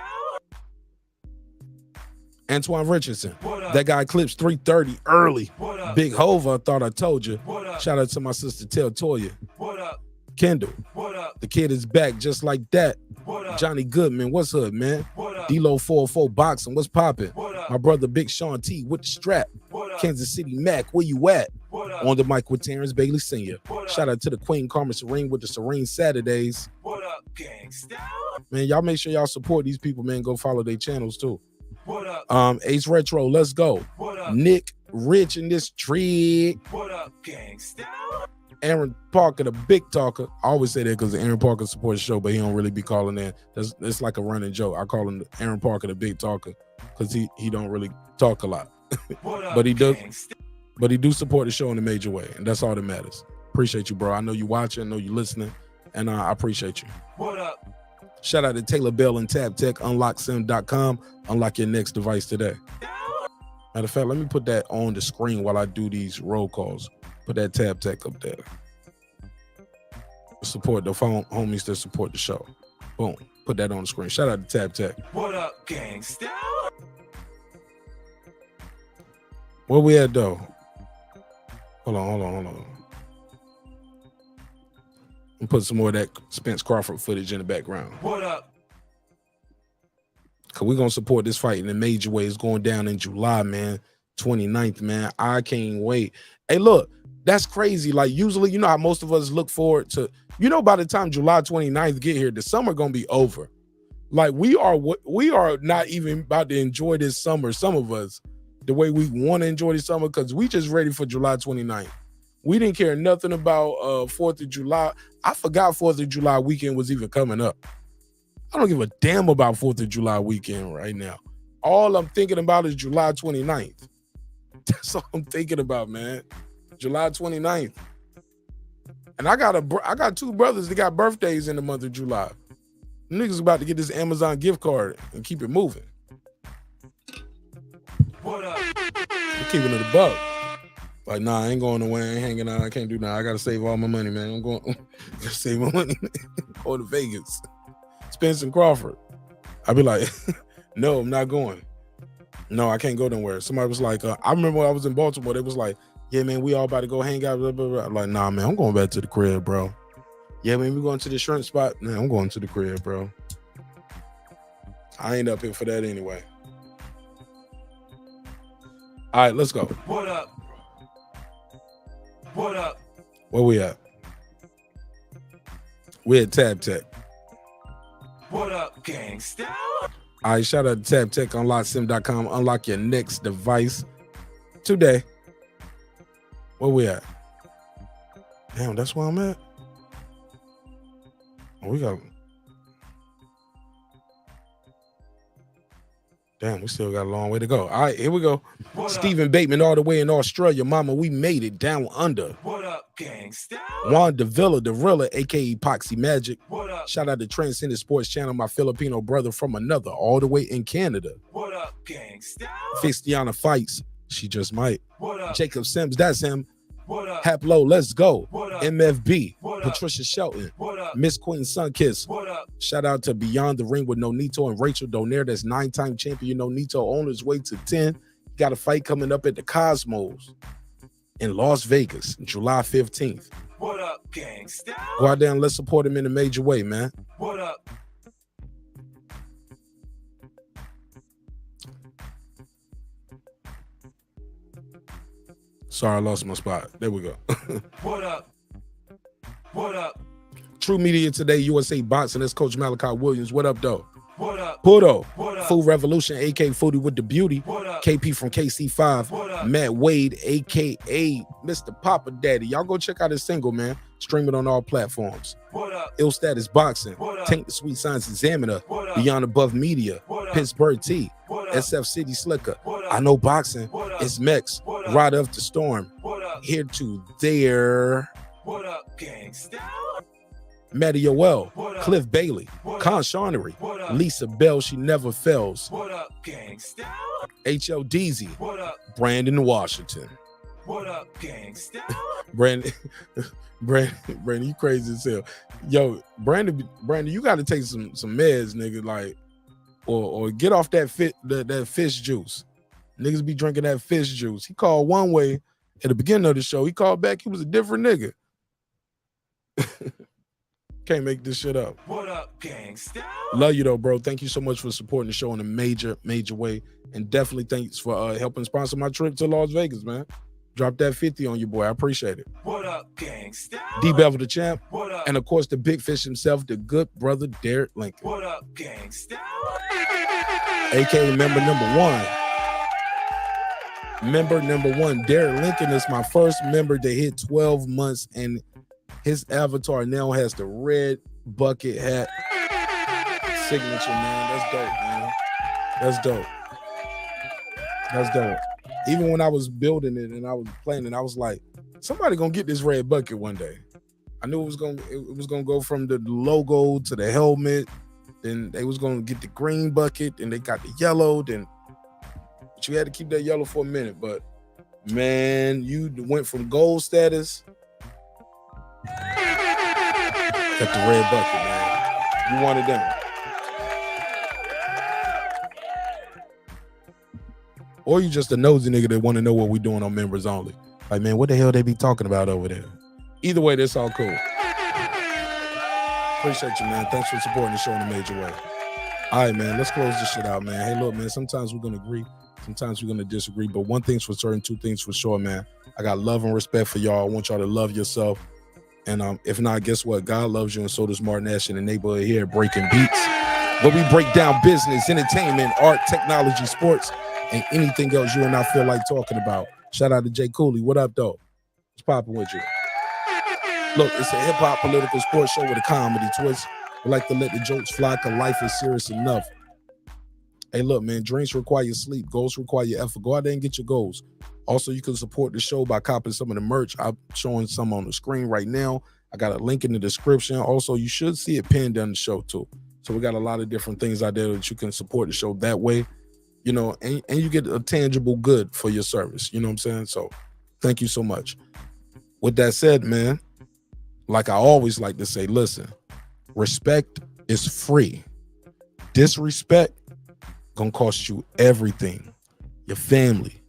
Antoine Richardson. That guy clips 330 early. Big Hova, thought I told you. Shout out to my sister Tel Toya. What up? Kendall. The kid is back just like that. Johnny Goodman, what's up, man? D-Lo 404 boxing, what's popping? My brother Big Shawn T with the strap. Kansas City Mac, where you at? On the mic with Terrence Bailey Sr. Shout out to the Queen Carmen Serene with the Serene Saturdays. What up, gangsta? Man, y'all make sure y'all support these people, man. Go follow their channels too. What up? Ace Retro, let's go. What up? Nick Rich in this tree. What up, gangsta? Aaron Parker, the big talker. I always say that because Aaron Parker supports the show, but he don't really be calling in. It's like a running joke. I call him Aaron Parker, the big talker, because he don't really talk a lot. But he does. But he do support the show in a major way, and that's all that matters. Appreciate you, bro. I know you watching, I know you listening, and I appreciate you. What up? Shout out to Taylor Bell and Tab Tech, unlocksim.com. Unlock your next device today. Matter of fact, let me put that on the screen while I do these roll calls. Put that Tab Tech up there. Support the phone homies that support the show. Boom. Put that on the screen. Shout out to Tab Tech. What up, gangsta? Where we at though? Hold on. And put some more of that Spence Crawford footage in the background. What up? Cause we're gonna support this fight in a major way. It's going down in July, man. 29th, man. I can't wait. Hey, look, that's crazy. Like usually, you know how most of us look forward to, by the time July 29th get here, the summer gonna be over. Like we are not even about to enjoy this summer, some of us, the way we want to enjoy this summer, because we just ready for July 29th. We didn't care nothing about 4th of July. I forgot 4th of July weekend was even coming up. I don't give a damn about 4th of July weekend right now. All I'm thinking about is July 29th. That's all I'm thinking about, man. July 29th. And I got two brothers that got birthdays in the month of July. Niggas about to get this Amazon gift card and keep it moving. What up? I'm keeping it a buck. Like, nah, I ain't going nowhere. I ain't hanging out. I can't do nothing. I gotta save all my money, man. I'm going to save my money. Go to Vegas. Spence and Crawford. I'd be like, no, I'm not going. No, I can't go nowhere. Somebody was like, I remember when I was in Baltimore, they was like, yeah, man, we all about to go hang out. Blah, blah, blah. I'm like, nah, man, I'm going back to the crib, bro. Yeah, man, we going to the shrimp spot. Man, I'm going to the crib, bro. I ain't up here for that anyway. All right, let's go. What up? What up? Where we at? We at Tab Tech. What up, gangsta? All right, shout out to Tab Tech, unlocksim.com. Unlock your next device today. Where we at? Damn, that's where I'm at. Oh, we got. Damn, we still got a long way to go. All right, here we go. Stephen Bateman all the way in Australia. Mama, we made it down under. What up, gangsta? Juan Davila, the Rilla, a.k.a. Epoxy Magic. What up? Shout out to Transcendent Sports Channel, my Filipino brother from another, all the way in Canada. What up, gangsta? Fistiana Fights, she just might. What up? Jacob Sims, that's him. What up? Haplo, let's go. What up? MFB, What up? Patricia Shelton. What up? Miss Queen Sunkiss. What up? Shout out to Beyond the Ring with Nonito and Rachel Donaire. That's 9-time champion Nonito on his way to 10. Got a fight coming up at the Cosmos in Las Vegas, July 15th. What up, gangsta? Go out there and let's support him in a major way, man. What up? Sorry, I lost my spot. There we go. What up? What up? True Media Today, USA Boxing. That's Coach Malachi Williams. What up, though? What up? Pudo. What up? Food Revolution, AK Foodie with the Beauty. What up? KP from KC5. What up? Matt Wade, aka Mr. Papa Daddy. Y'all go check out his single, man. Stream it on all platforms. What up? Ill Status Boxing. What up? Tank the Sweet Science Examiner. What up? Beyond Above Media. What up? Pittsburgh T. What up? SF City Slicker. What up? I Know Boxing. What up? It's Mex. What up? Ride of the Storm. What up? here to there. What up, gangsta? Matty Yoel, What up? Cliff Bailey, What Con up? Shawnery, What up? Lisa Bell, she never fails. What up, gangsta? H.L. Deezy, What up? Brandon Washington. What up, gangsta? Brandon, you crazy as hell. Yo, Brandon, you got to take some meds, nigga, like, or get off that fish juice. Niggas be drinking that fish juice. He called one way at the beginning of the show. He called back. He was a different nigga. Can't make this shit up. What up, gangsta? Love you though, bro. Thank you so much for supporting the show in a major way, and definitely thanks for helping sponsor my trip to Las Vegas, man. Drop that 50 on you, boy. I appreciate it. What up, gangsta? D Bevel the champ, What up? and of course the big fish himself, the good brother Derek Lincoln, What up, gangsta? aka member number one. Member number one, Derek Lincoln is my first member to hit 12 months, and his avatar now has the red bucket hat signature, man. That's dope, man. That's dope. That's dope. Even when I was building it and I was playing it, I was like, somebody gonna get this red bucket one day. I knew it was gonna go from the logo to the helmet. Then they was gonna get the green bucket, and they got the yellow. But you had to keep that yellow for a minute. But man, you went from gold status. Got the red bucket, man. You wanted them. Or you just a nosy nigga that want to know what we doing on members only. Like, man, what the hell they be talking about over there? Either way, that's all cool. Appreciate you, man. Thanks for supporting the show in a major way. All right, man, let's close this shit out, man. Hey, look, man, sometimes we're going to agree. Sometimes we're going to disagree. But one thing's for certain, two things for sure, man. I got love and respect for y'all. I want y'all to love yourself. And if not, guess what? God loves you, and so does Marq Nash in the neighborhood here at Breaking Beats, where we break down business, entertainment, art, technology, sports, and anything else you and I feel like talking about. Shout out to Jay Cooley. What up, though? What's popping with you? Look, it's a hip-hop political sports show with a comedy twist. We like to let the jokes fly because life is serious enough. Hey, look, man, dreams require sleep. Goals require effort. Go out there and get your goals. Also, you can support the show by copying some of the merch. I'm showing some on the screen right now. I got a link in the description. Also, you should see it pinned down the show, too. So we got a lot of different things out there that you can support the show that way. You know, and you get a tangible good for your service. You know what I'm saying? So thank you so much. With that said, man, like I always like to say, listen, respect is free. Disrespect gonna cost you everything. Your family,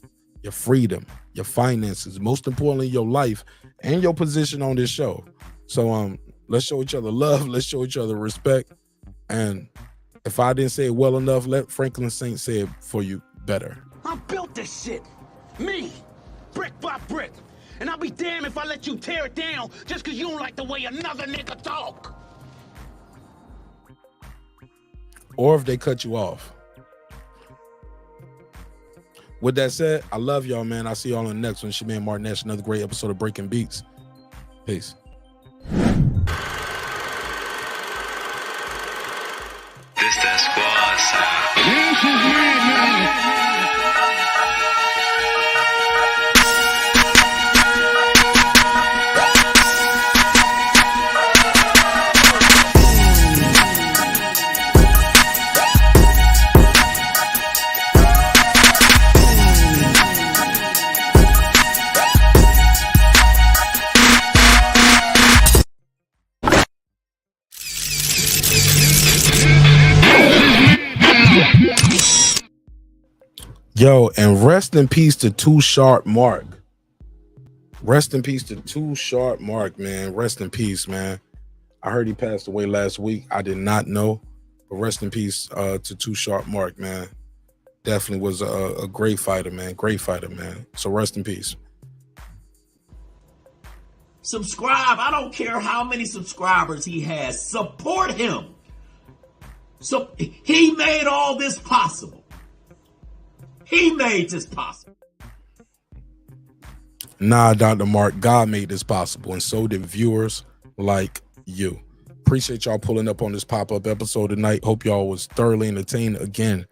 your freedom, your finances, most importantly, your life and your position on this show. So let's show each other love. Let's show each other respect. And if I didn't say it well enough, let Franklin Saint say it for you better. I built this shit. Me. Brick by brick. And I'll be damned if I let you tear it down just because you don't like the way another nigga talk. Or if they cut you off. With that said, I love y'all, man. I'll see y'all on the next one. It's your man, Marq Nash. Another great episode of Breaking Beats. Peace. This that squad sound. Yo, and rest in peace to Too Sharp Marq. Rest in peace to Too Sharp Marq, man. Rest in peace, man. I heard he passed away last week. I did not know. But rest in peace to Too Sharp Marq, man. Definitely was a great fighter, man. Great fighter, man. So rest in peace. Subscribe. I don't care how many subscribers he has. Support him. So he made all this possible. He made this possible. Nah, Dr. Marq, God made this possible, and so did viewers like you. Appreciate y'all pulling up on this pop-up episode tonight. Hope y'all was thoroughly entertained. Again,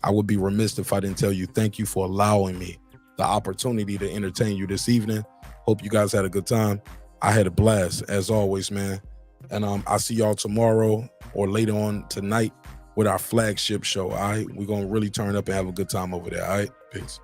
I would be remiss if I didn't tell you thank you for allowing me the opportunity to entertain you this evening. Hope you guys had a good time. I had a blast as always, man. And I'll see y'all tomorrow or later on tonight with our flagship show. All right, we're gonna really turn up and have a good time over there. All right, peace.